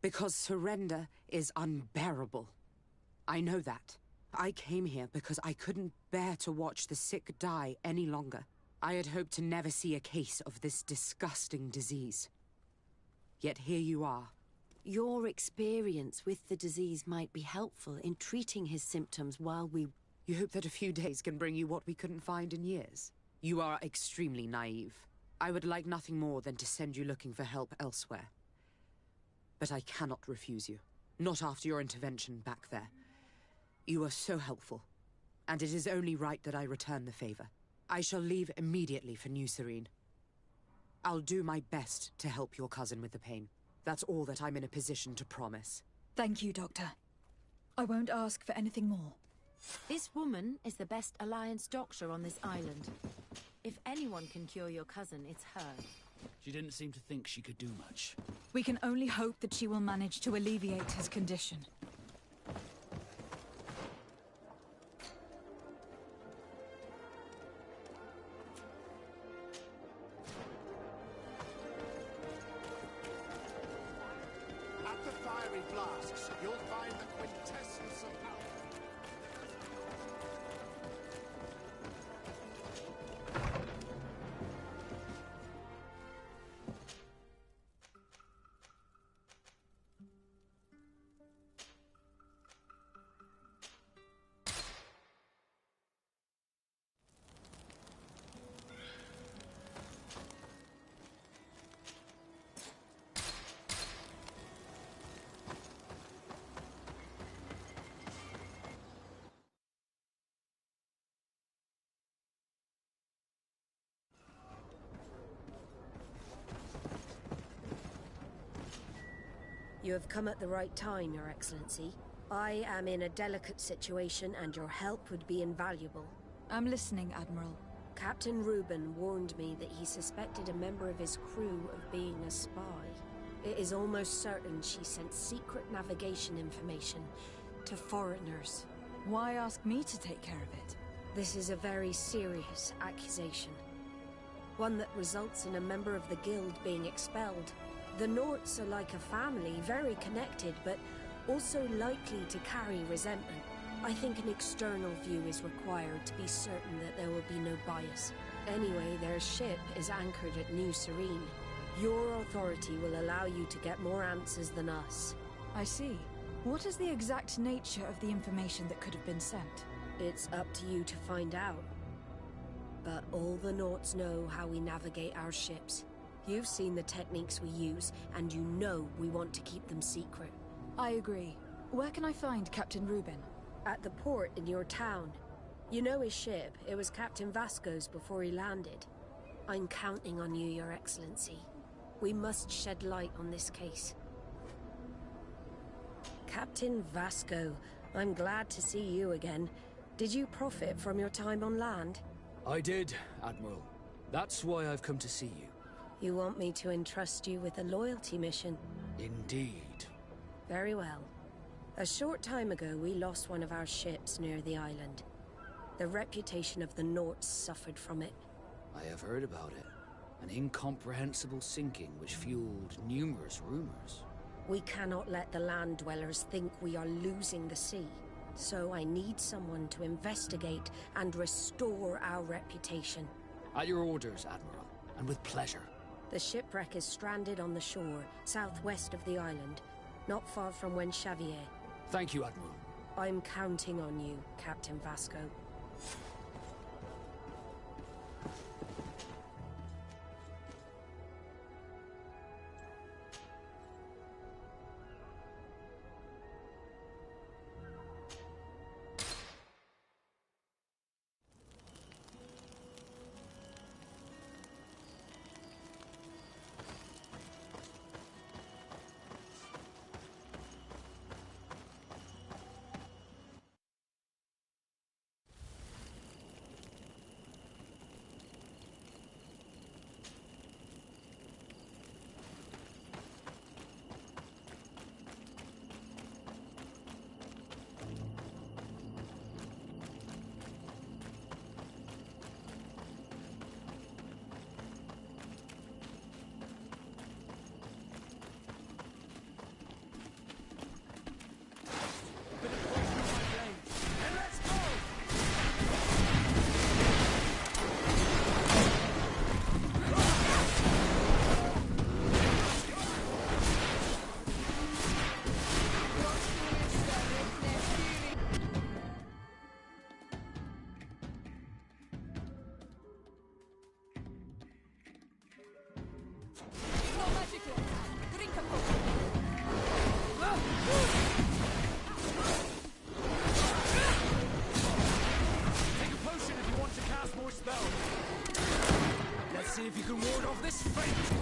Because surrender is unbearable. I know that. I came here because I couldn't bear to watch the sick die any longer. I had hoped to never see a case of this disgusting disease. Yet here you are.
Your experience with the disease might be helpful in treating his symptoms while we...
You hope that a few days can bring you what we couldn't find in years? You are extremely naive. I would like nothing more than to send you looking for help elsewhere. But I cannot refuse you. Not after your intervention back there. You were so helpful, and it is only right that I return the favor. I shall leave immediately for New Serene. I'll do my best to help your cousin with the pain. That's all that I'm in a position to promise.
Thank you, Doctor. I won't ask for anything more.
This woman is the best Alliance doctor on this island. If anyone can cure your cousin, it's her.
She didn't seem to think she could do much.
We can only hope that she will manage to alleviate his condition.
At the fiery flasks, you'll find the quintessence of power.
You have come at the right time, Your Excellency. I am in a delicate situation and your help would be invaluable.
I'm listening, Admiral.
Captain Reuben warned me that he suspected a member of his crew of being a spy. It is almost certain she sent secret navigation information to foreigners.
Why ask me to take care of it?
This is a very serious accusation. One that results in a member of the guild being expelled. The Norts are like a family, very connected, but also likely to carry resentment. I think an external view is required to be certain that there will be no bias. Anyway, their ship is anchored at New Serene. Your authority will allow you to get more answers than us.
I see. What is the exact nature of the information that could have been sent?
It's up to you to find out. But all the Norts know how we navigate our ships. You've seen the techniques we use, and you know we want to keep them secret.
I agree. Where can I find Captain Reuben?
At the port in your town. You know his ship. It was Captain Vasco's before he landed. I'm counting on you, Your Excellency. We must shed light on this case. Captain Vasco, I'm glad to see you again. Did you profit from your time on land?
I did, Admiral. That's why I've come to see you.
You want me to entrust you with a loyalty mission?
Indeed.
Very well. A short time ago, we lost one of our ships near the island. The reputation of the Norts suffered from it.
I have heard about it. An incomprehensible sinking which fueled numerous rumors.
We cannot let the land dwellers think we are losing the sea. So I need someone to investigate and restore our reputation.
At your orders, Admiral, and with pleasure.
The shipwreck is stranded on the shore, southwest of the island, not far from Wen Xavier.
Thank you, Admiral.
I'm counting on you, Captain Vasco.
See if you can ward off this fate!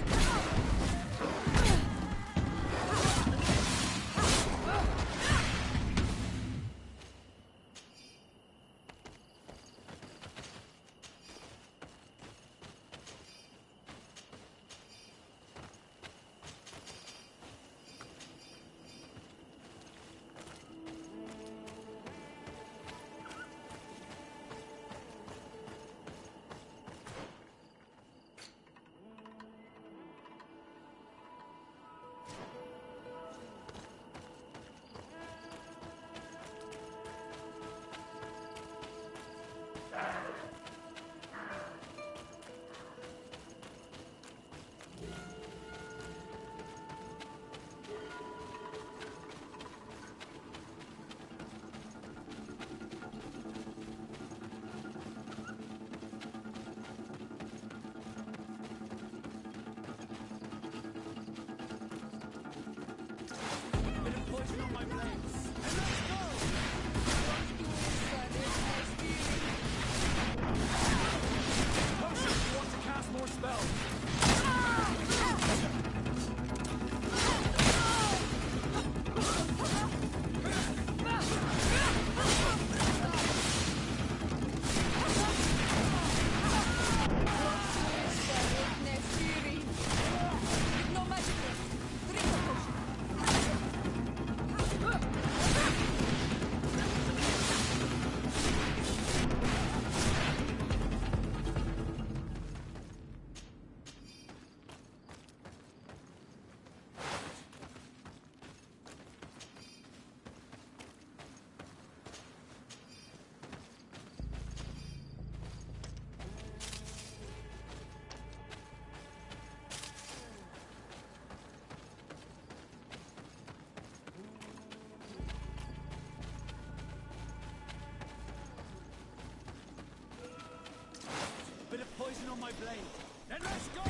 Poison on my blade. Then let's go!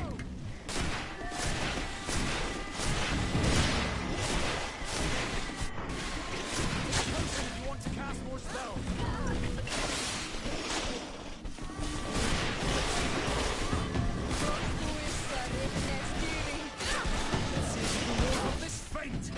If you want to cast more spells. Let's see if you can ward off this fate!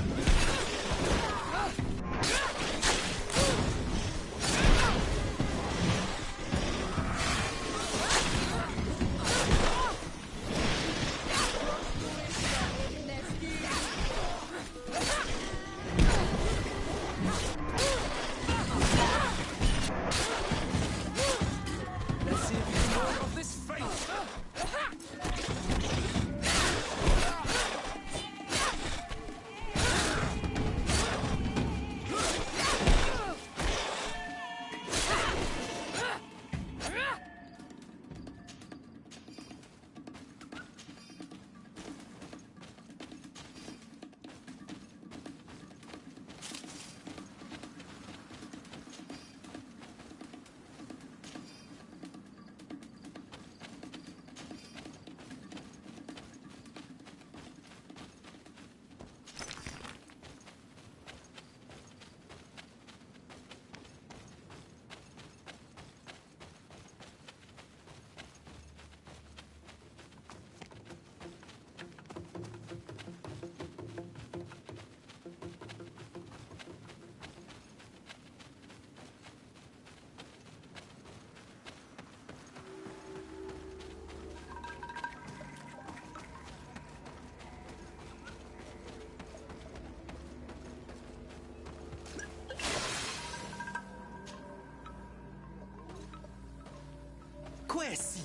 Poesi!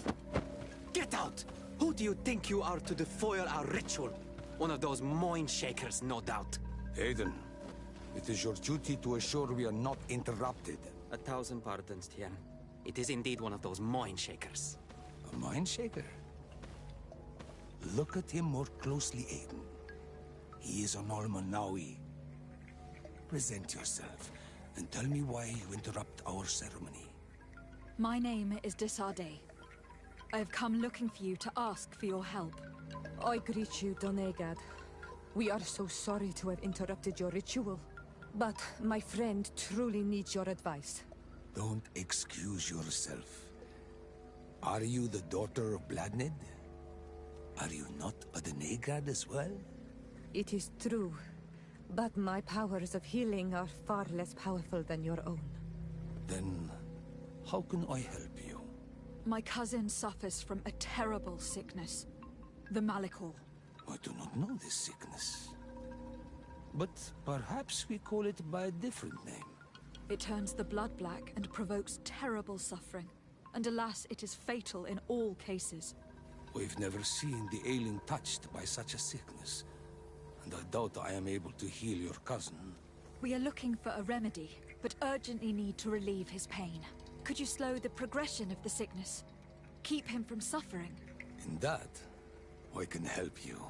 Get out! Who do you think you are to defoil our ritual? One of those mind shakers, no doubt.
Aiden, it is your duty to assure we are not interrupted.
1,000 pardons, Tien. It is indeed one of those mind shakers.
A mind shaker? Look at him more closely, Aiden. He is an Almanawi. Present yourself, and tell me why you interrupt our ceremony.
My name is Desade. I have come looking for you to ask for your help.
I greet you, Donegad. We are so sorry to have interrupted your ritual. But my friend truly needs your advice.
Don't excuse yourself. Are you the daughter of Bladnid? Are you not a Donegad as well?
It is true, but my powers of healing are far less powerful than your own.
Then, how can I help you?
My cousin suffers from a terrible sickness. The Malikor.
I do not know this sickness. But perhaps we call it by a different name.
It turns the blood black and provokes terrible suffering. And alas, it is fatal in all cases.
We've never seen the ailing touched by such a sickness. And I doubt I am able to heal your cousin.
We are looking for a remedy, but urgently need to relieve his pain. Could you slow the progression of the sickness? Keep him from suffering?
In that, I can help you.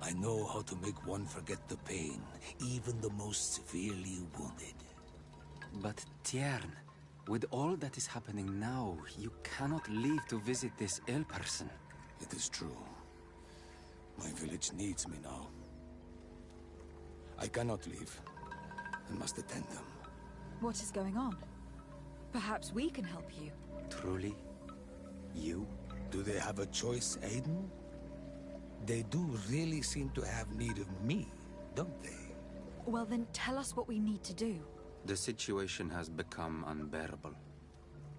I know how to make one forget the pain, even the most severely wounded.
But Tiern, with all that is happening now, you cannot leave to visit this ill person.
It is true. My village needs me now. I cannot leave. I must attend them.
What is going on? Perhaps we can help you.
Truly? You? Do they have a choice, Aiden? They do really seem to have need of me, don't they?
Well then, tell us what we need to do.
The situation has become unbearable.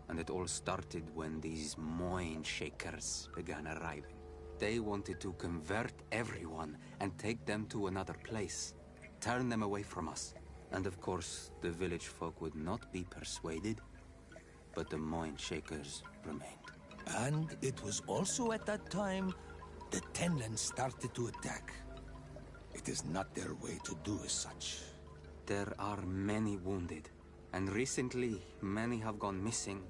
And it all started when these mind shakers began arriving. They wanted to convert everyone and take them to another place. Turn them away from us. And of course, the village folk would not be persuaded. But the mind shakers remained.
And it was also at that time the Tenlands started to attack. It is not their way to do as such.
There are many wounded, and recently many have gone missing.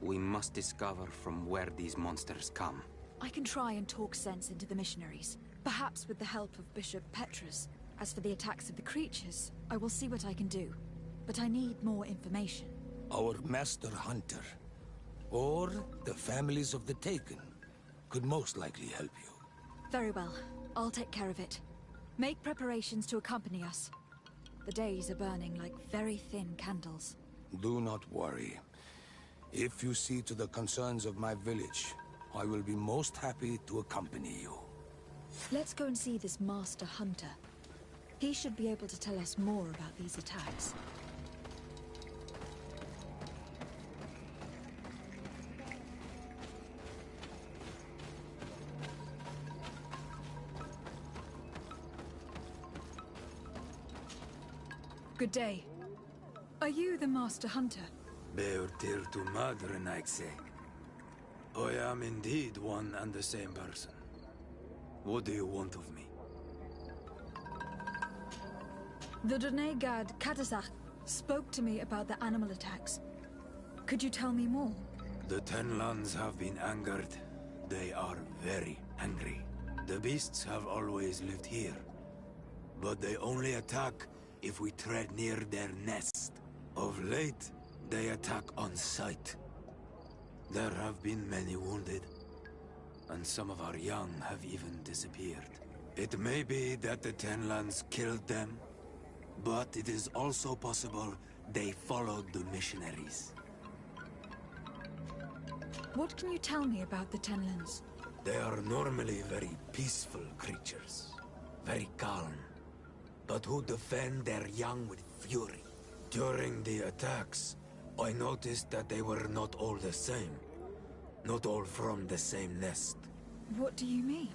We must discover from where these monsters come.
I can try and talk sense into the missionaries, perhaps with the help of Bishop Petrus. As for the attacks of the creatures, I will see what I can do. But I need more information.
Our master hunter, or the families of the Taken, could most likely help you.
Very well. I'll take care of it. Make preparations to accompany us. The days are burning like very thin candles.
Do not worry. If you see to the concerns of my village, I will be most happy to accompany you.
Let's go and see this Master Hunter. He should be able to tell us more about these attacks. Good day. Are you the Master Hunter?
Beortir tu madre, Naikse. I am indeed one and the same person. What do you want of me?
The Donegad Katazak spoke to me about the animal attacks. Could you tell me more?
The Tenlands have been angered. They are very angry. The beasts have always lived here. But they only attack if we tread near their nest. Of late, they attack on sight. There have been many wounded, and some of our young have even disappeared. It may be that the Tenlands killed them, but it is also possible they followed the missionaries.
What can you tell me about the Tenlands?
They are normally very peaceful creatures, very calm, but who defend their young with fury. During the attacks, I noticed that they were not all the same. Not all from the same nest.
What do you mean?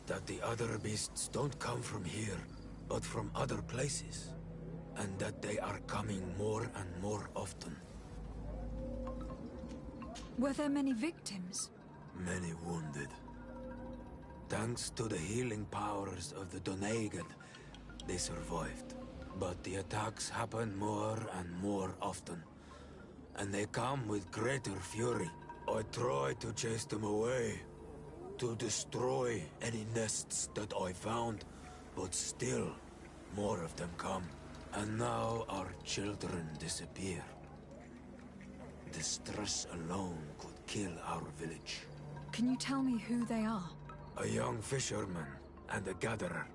That the other beasts don't come from here, but from other places. And that they are coming more and more often.
Were there many victims?
Many wounded. Thanks to the healing powers of the Donegan, they survived. But the attacks happen more and more often. And they come with greater fury. I try to chase them away, to destroy any nests that I found, but still, more of them come. And now our children disappear. The stress alone could kill our village.
Can you tell me who they are?
A young fisherman and a gatherer.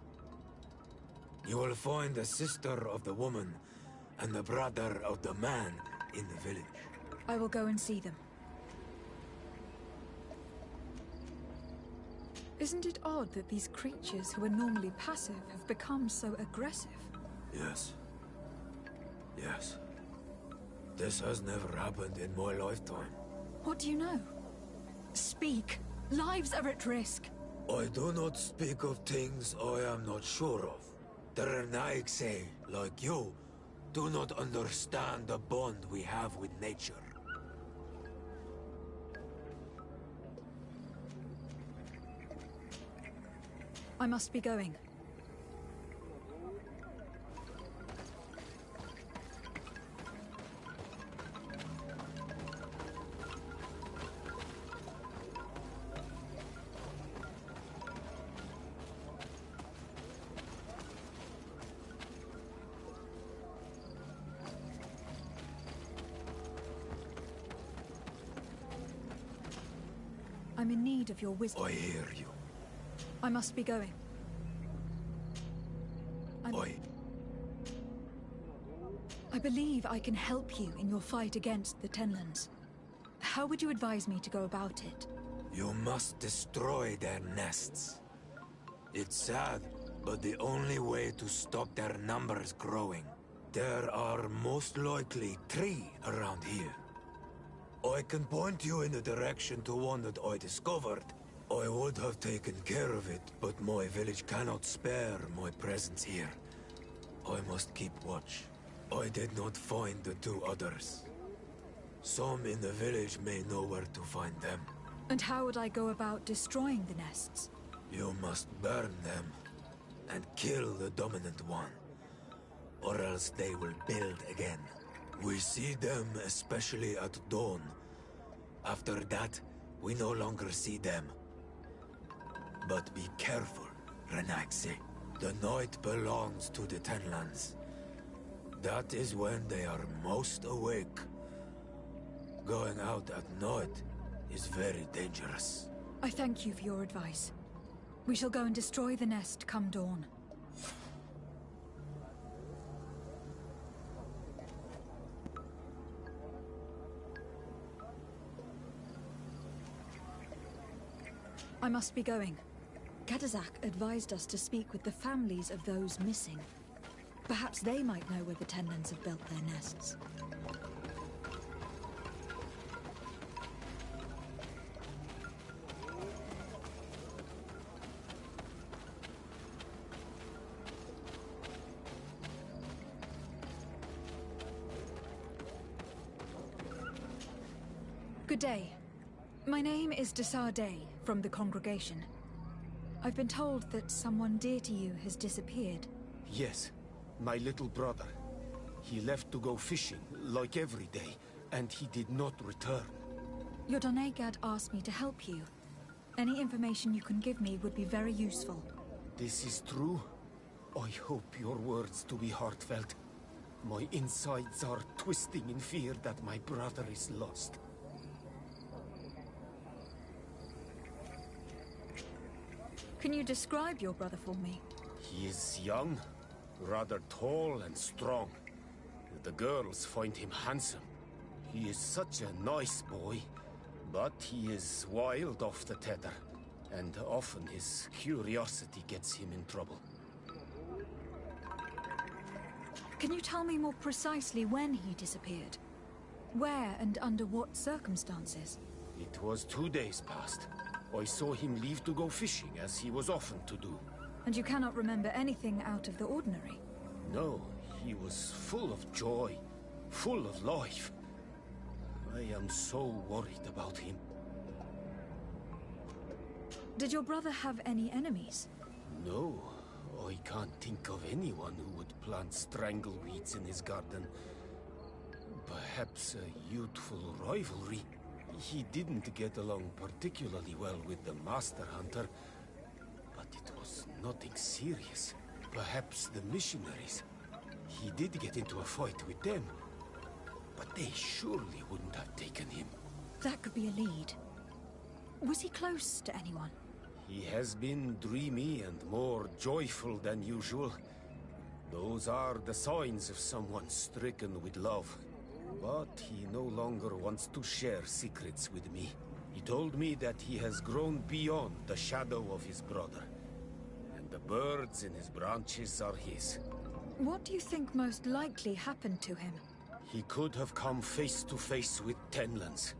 You will find the sister of the woman and the brother of the man in the village.
I will go and see them. Isn't it odd that these creatures who are normally passive have become so aggressive?
Yes. Yes. This has never happened in my lifetime.
What do you know? Speak. Lives are at risk.
I do not speak of things I am not sure of. The Renaigse, like you, do not understand the bond we have with nature.
I must be going. I'm in need of your wisdom.
I hear you.
I must be going. I believe I can help you in your fight against the Tenlands. How would you advise me to go about it?
You must destroy their nests. It's sad, but the only way to stop their numbers growing. There are most likely 3 around here. I can point you in the direction to one that I discovered. I would have taken care of it, but my village cannot spare my presence here. I must keep watch. I did not find the 2 others. Some in the village may know where to find them.
And how would I go about destroying the nests?
You must burn them and kill the dominant one, or else they will build again. We see them especially at dawn. After that, we no longer see them. But be careful, Renaigse. The night belongs to the Tenlands. That is when they are most awake. Going out at night is very dangerous.
I thank you for your advice. We shall go and destroy the nest come dawn. I must be going. Kadazak advised us to speak with the families of those missing. Perhaps they might know where the Tenlands have built their nests. Good day. My name is Desar Day, from the congregation. I've been told that someone dear to you has disappeared.
Yes, my little brother. He left to go fishing, like every day, and he did not return.
Your Donegad asked me to help you. Any information you can give me would be very useful.
This is true? I hope your words to be heartfelt. My insides are twisting in fear that my brother is lost.
Can you describe your brother for me?
He is young, rather tall and strong. The girls find him handsome. He is such a nice boy, but he is wild off the tether, and often his curiosity gets him in trouble.
Can you tell me more precisely when he disappeared? Where and under what circumstances?
It was 2 days past. I saw him leave to go fishing, as he was often to do.
And you cannot remember anything out of the ordinary?
No, he was full of joy, full of life. I am so worried about him.
Did your brother have any enemies?
No, I can't think of anyone who would plant strangleweeds in his garden. Perhaps a youthful rivalry. He didn't get along particularly well with the Master Hunter, but it was nothing serious. Perhaps the missionaries. He did get into a fight with them, but they surely wouldn't have taken him.
That could be a lead. Was he close to anyone?
He has been dreamy and more joyful than usual. Those are the signs of someone stricken with love. But he no longer wants to share secrets with me. He told me that he has grown beyond the shadow of his brother. And the birds in his branches are his.
What do you think most likely happened to him?
He could have come face to face with Tenlands.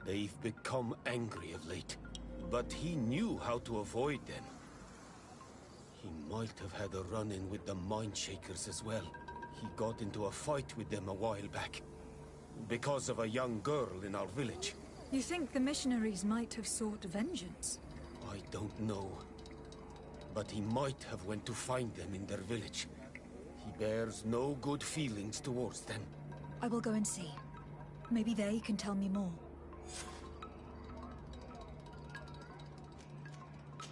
They've become angry of late. But he knew how to avoid them. He might have had a run-in with the Mindshakers as well. He got into a fight with them a while back. Because of a young girl in our village.
You think the missionaries might have sought vengeance?
I don't know. But he might have went to find them in their village. He bears no good feelings towards them.
I will go and see. Maybe they can tell me more.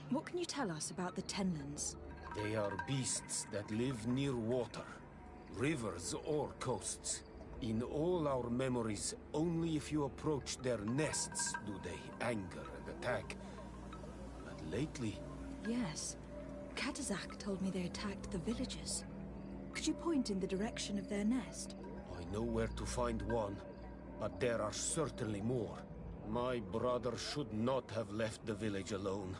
What can you tell us about the Tenlands?
They are beasts that live near water, rivers or coasts. In all our memories, only if you approach their nests do they anger and attack. But lately...
Yes. Katazak told me they attacked the villagers. Could you point in the direction of their nest?
I know where to find one, but there are certainly more. My brother should not have left the village alone.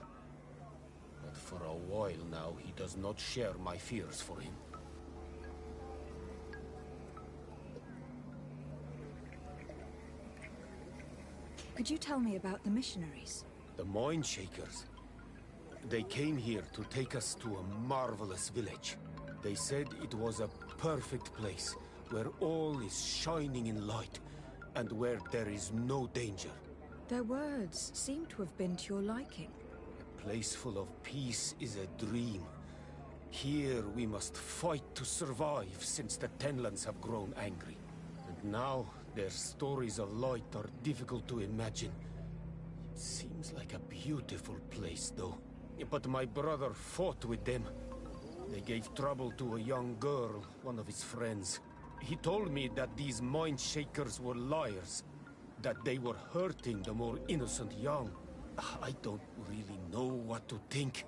But for a while now, he does not share my fears for him.
Could you tell me about the missionaries?
The Mindshakers. They came here to take us to a marvelous village. They said it was a perfect place, where all is shining in light, and where there is no danger.
Their words seem to have been to your liking.
A place full of peace is a dream. Here we must fight to survive, since the Tenlands have grown angry. And now, their stories of light are difficult to imagine. It seems like a beautiful place, though. But my brother fought with them. They gave trouble to a young girl, one of his friends. He told me that these Mindshakers were liars, that they were hurting the more innocent young. I don't really know what to think.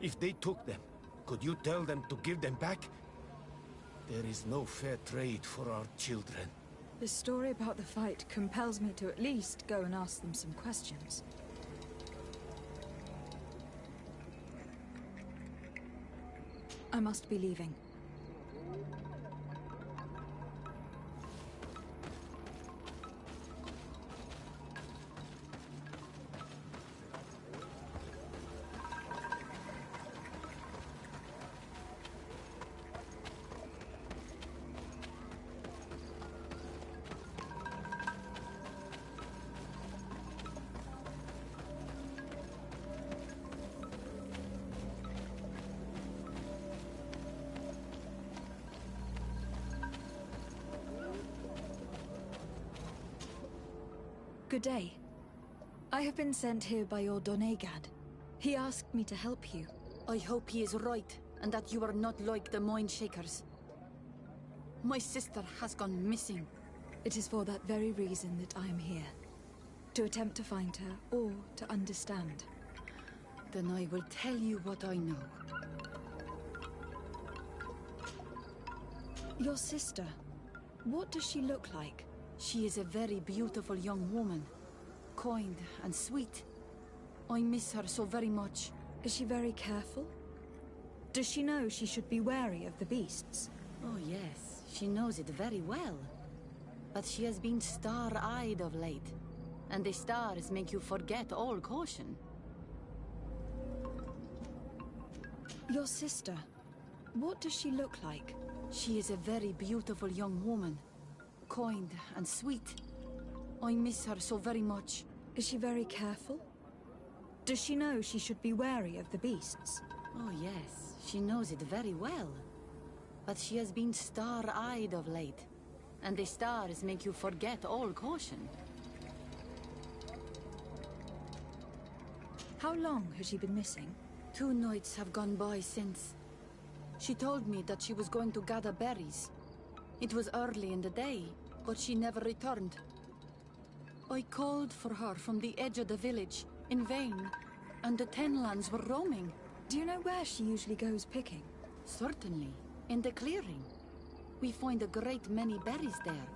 If they took them, could you tell them to give them back? There is no fair trade for our children.
The story about the fight compels me to at least go and ask them some questions. I must be leaving. Good day. I have been sent here by your Doneigad. He asked me to help you.
I hope he is right, and that you are not like the Mindshakers. My sister has gone missing.
It is for that very reason that I am here. To attempt to find her, or to understand.
Then I will tell you what I know.
Your sister, what does she look like?
She is a very beautiful young woman. Kind and sweet. I miss her so very much.
Is she very careful? Does she know she should be wary of the beasts?
Oh yes, she knows it very well. But she has been star-eyed of late. And the stars make you forget all caution.
Your sister, what does she look like?
She is a very beautiful young woman. Kind and sweet. I miss her so very much.
Is she very careful? Does she know she should be wary of the beasts?
Oh yes, she knows it very well. But she has been star-eyed of late. And the stars make you forget all caution.
How long has she been missing?
2 nights have gone by since. She told me that she was going to gather berries. It was early in the day, but she never returned. I called for her from the edge of the village, in vain, and the Tenlands were roaming.
Do you know where she usually goes picking?
Certainly, in the clearing. We find a great many berries there.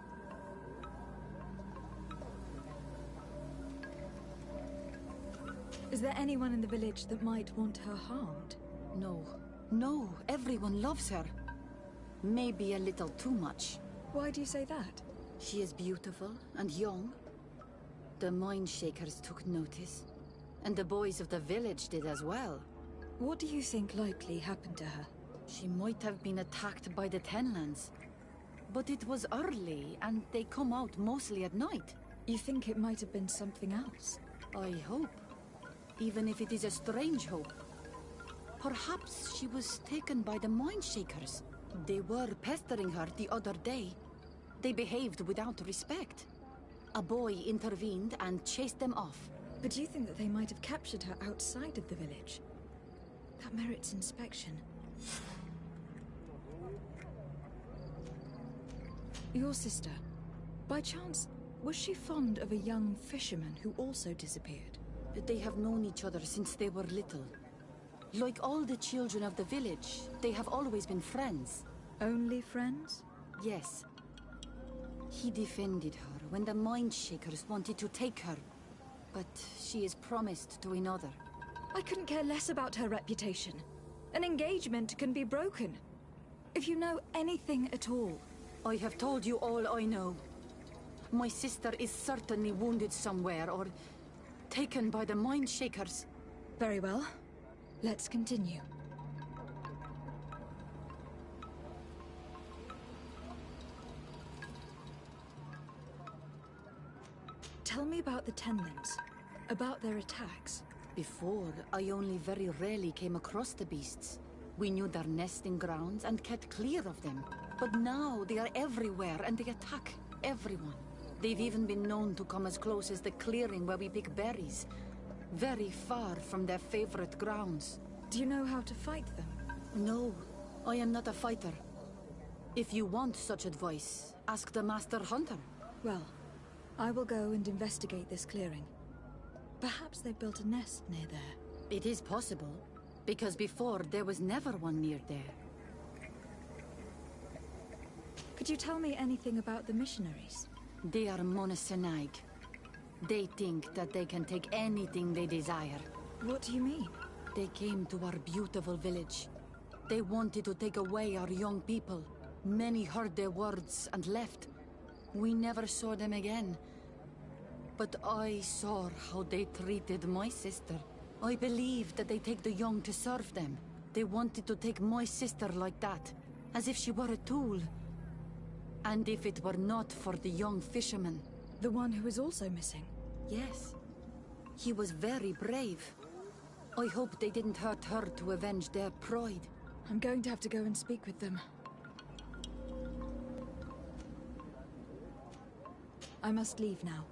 Is there anyone in the village that might want her harmed?
No. No, everyone loves her. Maybe a little too much.
Why do you say that?
She is beautiful and young. The Mindshakers took notice. And the boys of the village did as well.
What do you think likely happened to her?
She might have been attacked by the Tenlands. But it was early, and they come out mostly at night.
You think it might have been something else?
I hope. Even if it is a strange hope. Perhaps she was taken by the Mindshakers. They were pestering her the other day. They behaved without respect. A boy intervened and chased them off.
But do you think that they might have captured her outside of the village? That merits inspection. Your sister, by chance, was she fond of a young fisherman who also disappeared?
They have known each other since they were little. Like all the children of the village, they have always been friends.
Only friends?
Yes. He defended her when the Mindshakers wanted to take her. But she is promised to another.
I couldn't care less about her reputation. An engagement can be broken. If you know anything at all.
I have told you all I know. My sister is certainly wounded somewhere, or taken by the Mindshakers.
Very well. Let's continue. Tell me about the Tenlands, about their attacks.
Before, I only very rarely came across the beasts. We knew their nesting grounds and kept clear of them. But now they are everywhere and they attack everyone. They've even been known to come as close as the clearing where we pick berries. Very far from their favorite grounds.
Do you know how to fight them?
No, I am not a fighter. If you want such advice, ask the Master Hunter.
Well, I will go and investigate this clearing. Perhaps they built a nest near there.
It is possible, because before there was never one near there.
Could you tell me anything about the missionaries?
They are Monasenaig. They think that they can take anything they desire.
What do you mean?
They came to our beautiful village. They wanted to take away our young people. Many heard their words and left. We never saw them again. But I saw how they treated my sister. I believe that they take the young to serve them. They wanted to take my sister like that, as if she were a tool. And if it were not for the young fisherman...
The one who is also missing?
Yes. He was very brave. I hope they didn't hurt her to avenge their pride.
I'm going to have to go and speak with them. I must leave now.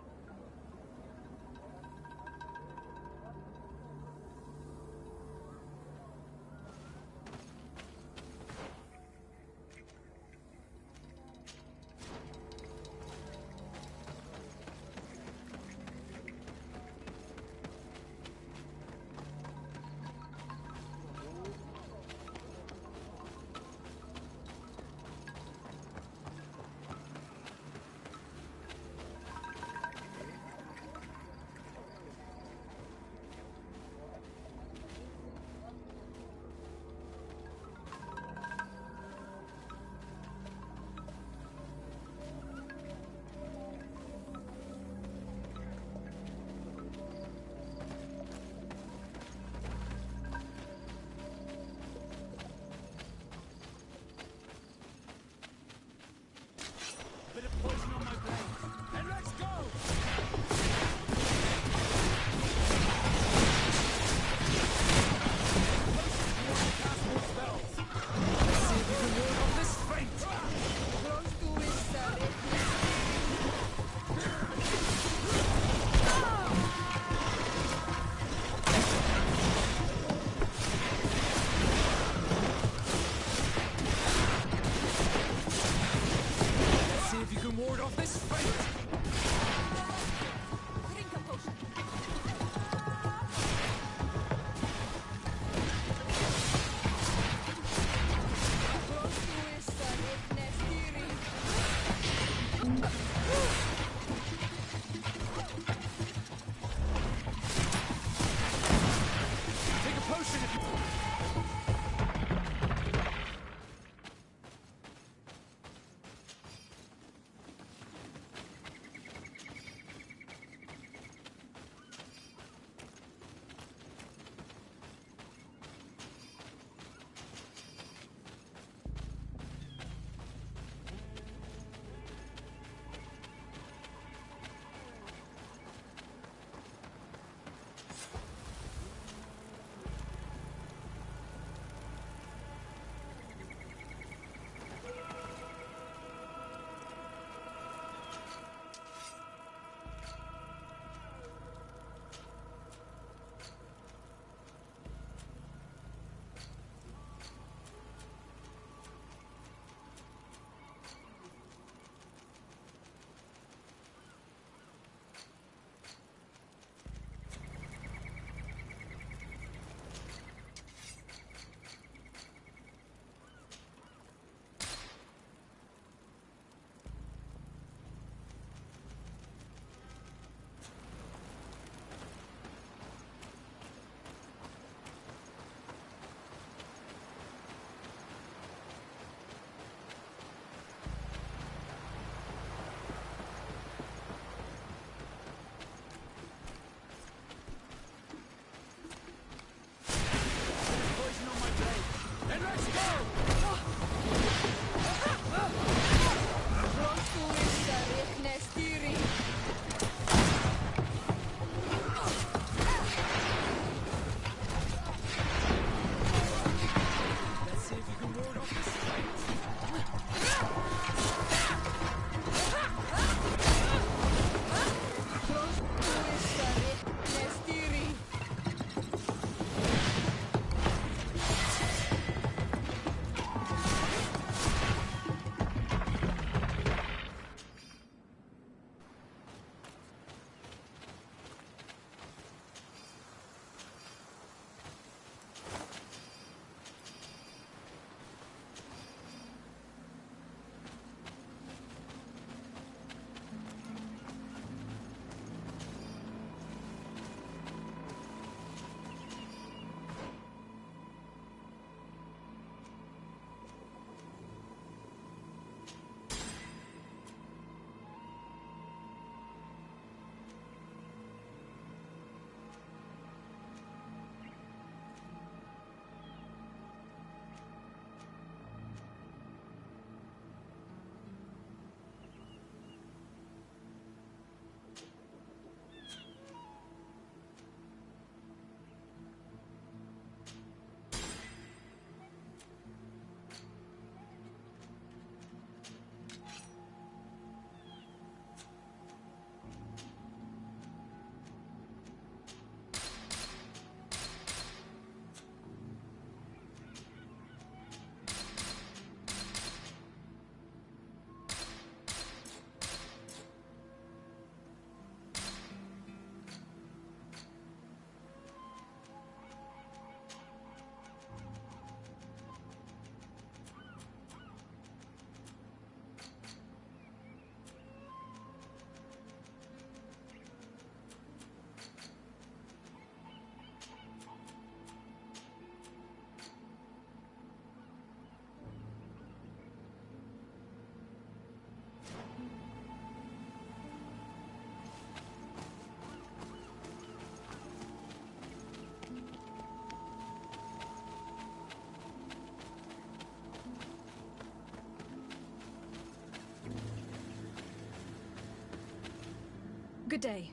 Good day.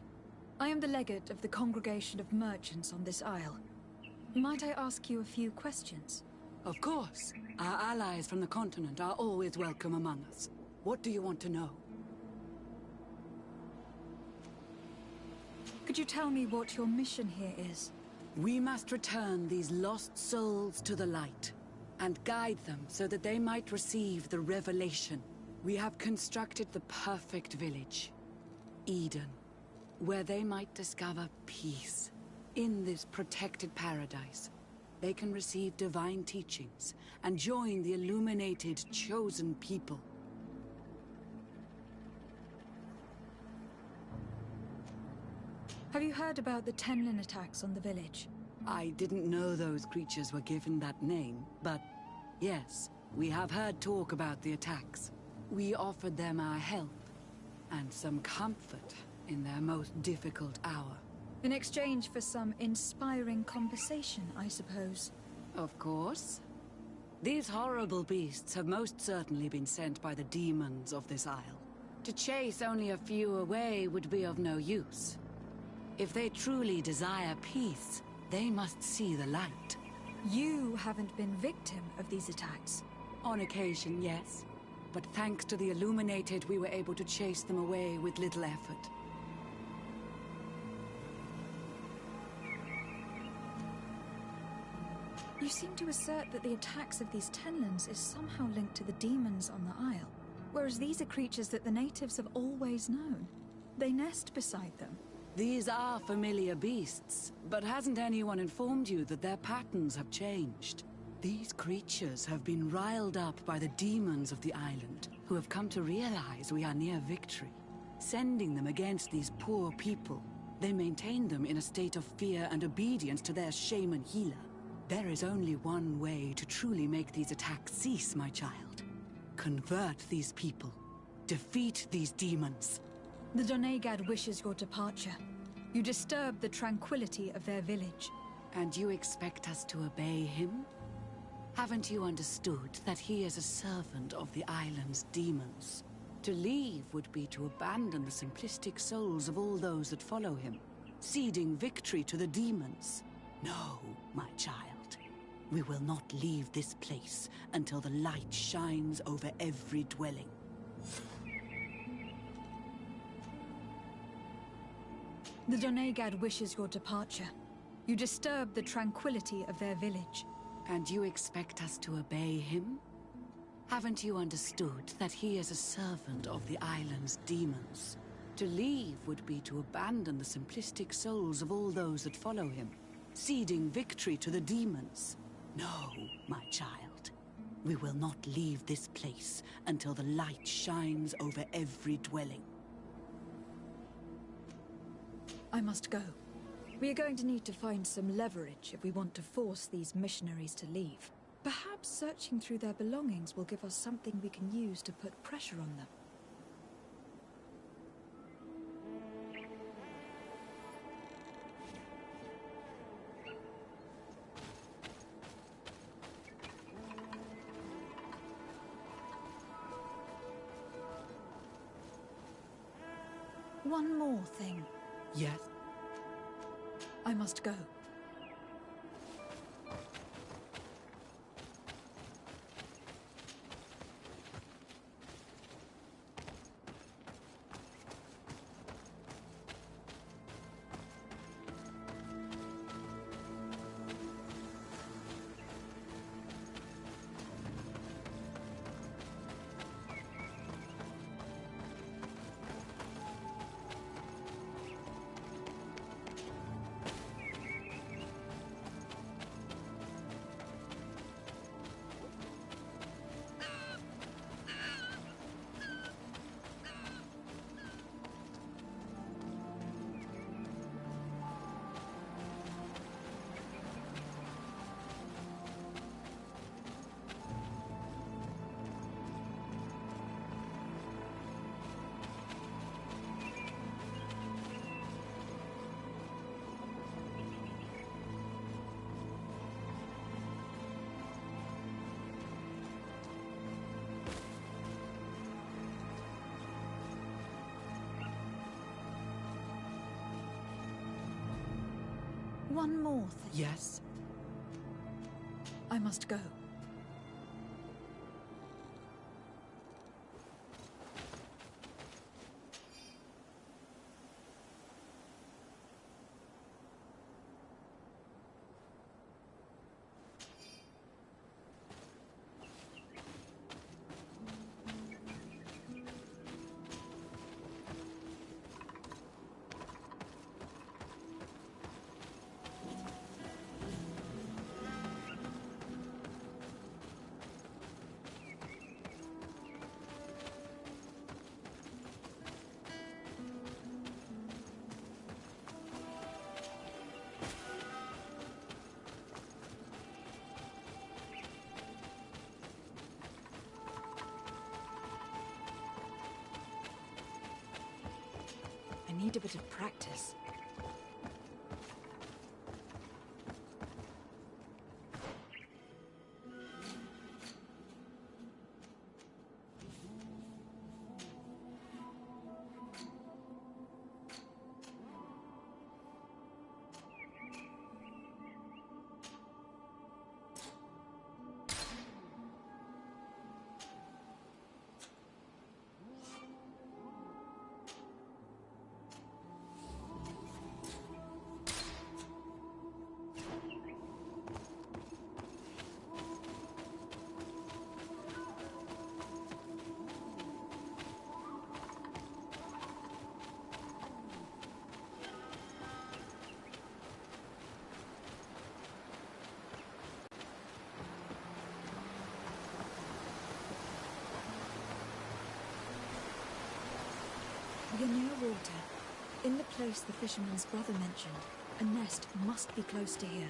I am the legate of the Congregation of Merchants on this isle. Might I ask you a few questions?
Of course. Our allies from the continent are always welcome among us. What do you want to know?
Could you tell me what your mission here is?
We must return these lost souls to the light, and guide them so that they might receive the revelation. We have constructed the perfect village, Eden, where they might discover peace. In this protected paradise, they can receive divine teachings and join the illuminated, chosen people.
Have you heard about the Tenlin attacks on the village?
I didn't know those creatures were given that name, but yes, we have heard talk about the attacks. We offered them our help and some comfort in their most difficult hour.
In exchange for some inspiring conversation, I suppose.
Of course. These horrible beasts have most certainly been sent by the demons of this isle. To chase only a few away would be of no use. If they truly desire peace, they must see the light.
You haven't been victim of these attacks?
On occasion, yes. But thanks to the Illuminated, we were able to chase them away with little effort.
You seem to assert that the attacks of these Tenlins is somehow linked to the demons on the Isle, whereas these are creatures that the natives have always known. They nest beside them.
These are familiar beasts, but hasn't anyone informed you that their patterns have changed? These creatures have been riled up by the demons of the island, who have come to realize we are near victory. Sending them against these poor people, they maintain them in a state of fear and obedience to their shaman healer. There is only one way to truly make these attacks cease, my child. Convert these people. Defeat these demons.
The Doneigad wishes your departure. You disturb the tranquility of their village.
And you expect us to obey him? Haven't you understood that he is a servant of the island's demons? To leave would be to abandon the simplistic souls of all those that follow him, ceding victory to the demons. No, my child. We will not leave this place until the light shines over every dwelling.
The Doneigad wishes your departure. You disturb the tranquility of their village.
And you expect us to obey him? Haven't you understood that he is a servant of the island's demons? To leave would be to abandon the simplistic souls of all those that follow him, ceding victory to the demons. No, my child. We will not leave this place until the light shines over every dwelling.
I must go. We are going to need to find some leverage if we want to force these missionaries to leave. Perhaps searching through their belongings will give us something we can use to put pressure on them. One more thing.
Yes?
I must go. One more thing.
Yes?
I must go. I need a bit of practice. We are near water. In the place the fisherman's brother mentioned. A nest must be close to here.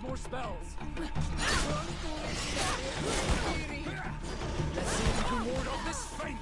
more spells. Let's see if you can ward off this feint.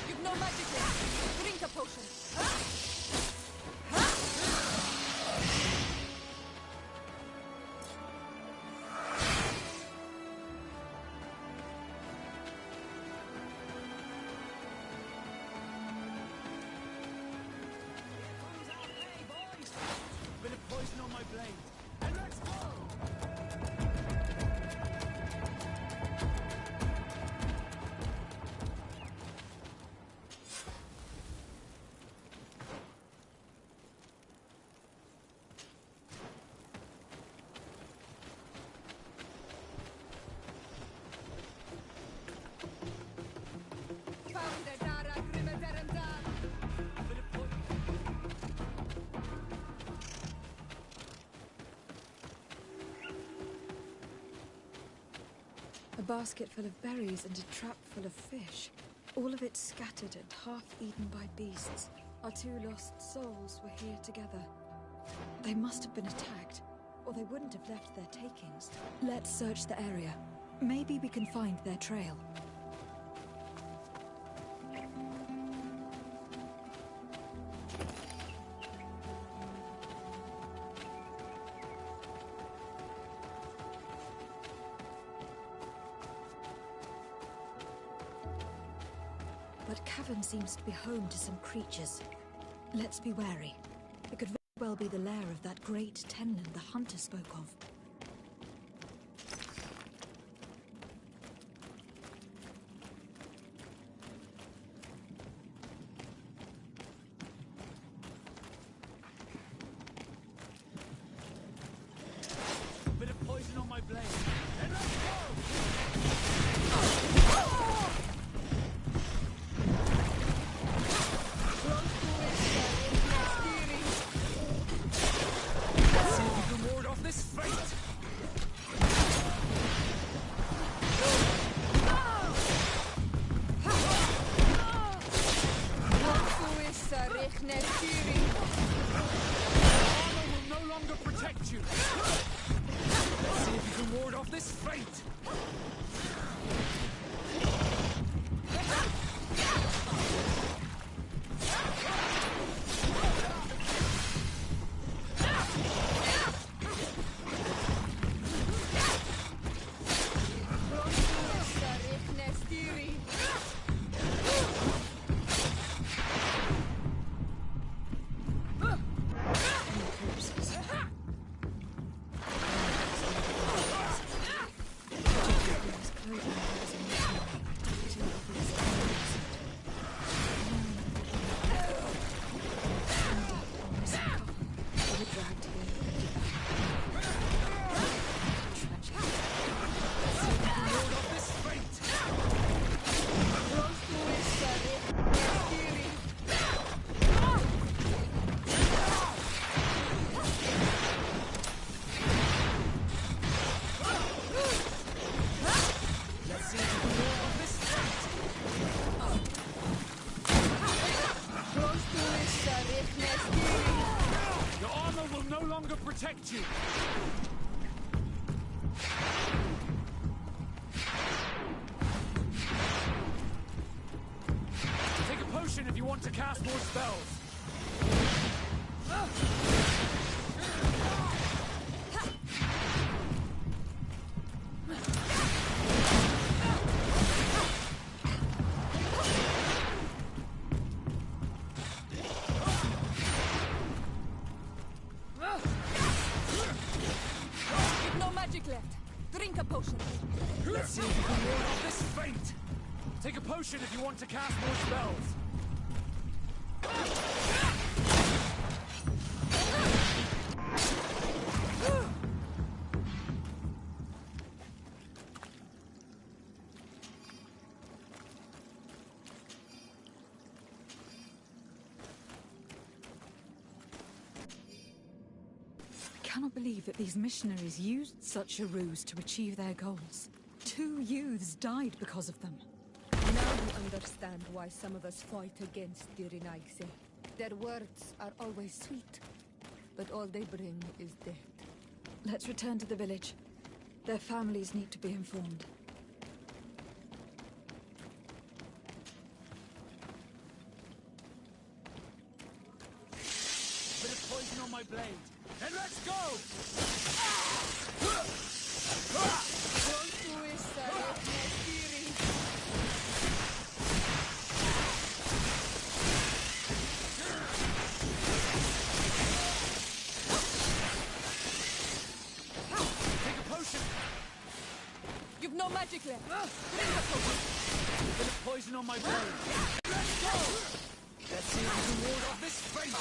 You've no magic left. Drink a potion.
Bit of poison on my blade. And let's go!
A basket full of berries and a trap full of fish. All of it scattered and half eaten by beasts. Our two lost souls were here together. They must have been attacked, or they wouldn't have left their takings. Let's search the area. Maybe we can find their trail. But cavern seems to be home to some creatures. Let's be wary. It could very well be the lair of that great Tenland the hunter spoke of.
Bit of poison on my blade. And let's go! See if you can ward off this fate! Armor will no longer protect you! Let's see if you can ward off this fate! Your armor will no longer protect you! Take a potion if you want to cast more spells!
You've no magic left. Drink a potion.
Let's see if you can ward off this fate! Take a potion if you want to cast more spells!
I cannot believe that these missionaries used such a ruse to achieve their goals. 2 youths died because of them.
Now you understand why some of us fight against the Renaigse. Their words are always sweet, but all they bring is death.
Let's return to the village. Their families need to be informed.
Bit of poison on my blade. And let's go! Take a potion!
You've no magic left. Drink a potion.
Bit of poison on my blade. Let's go! Let's see if we can ward off this fate!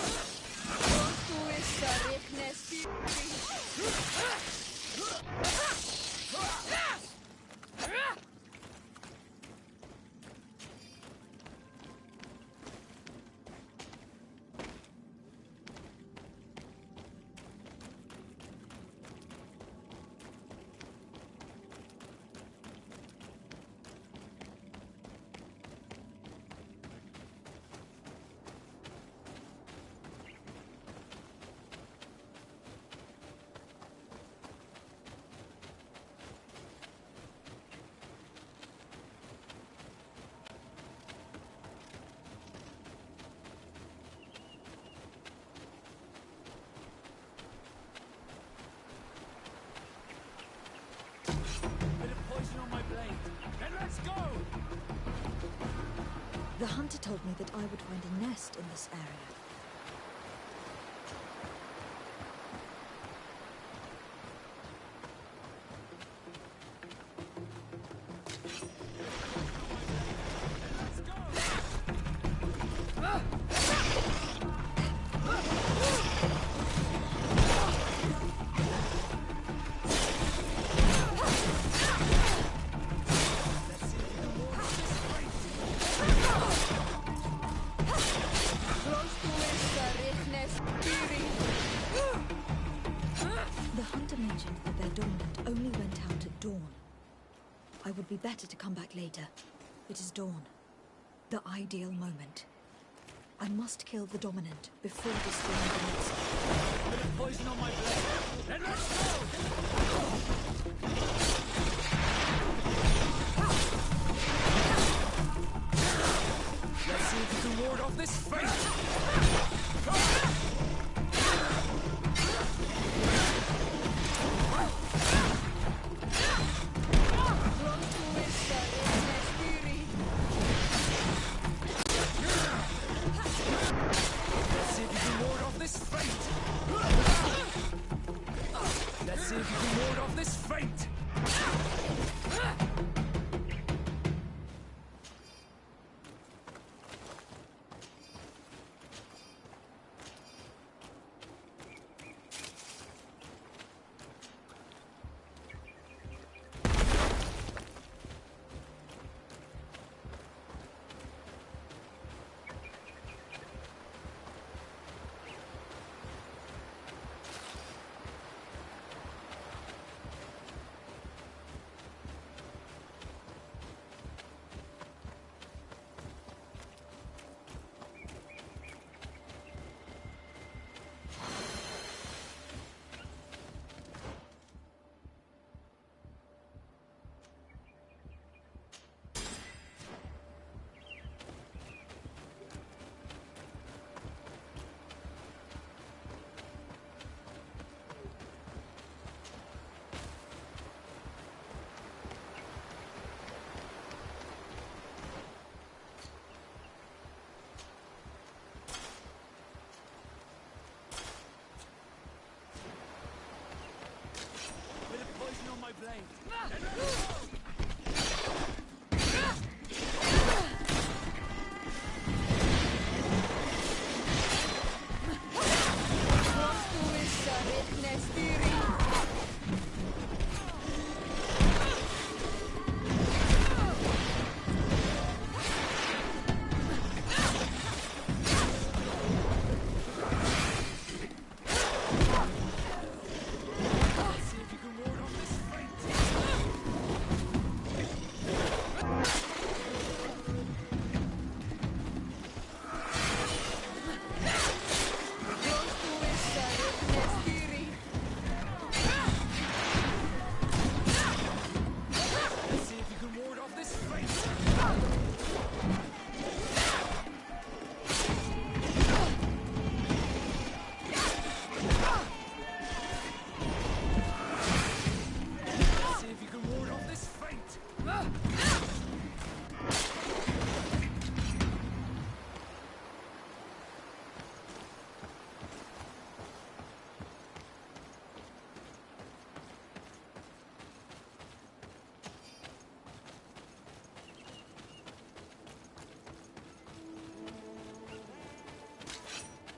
told me that I would find a nest in this area. The hunter mentioned that their dominant only went out at dawn. I would be better to come back later. It is dawn. The ideal moment. I must kill the dominant before the storm begins.
Bit of poison on my blade. Then let's go! Let's see if you can ward off this fate! Let's see if you can ward off this fate!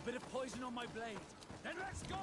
Bit of poison on my blade. Then let's go!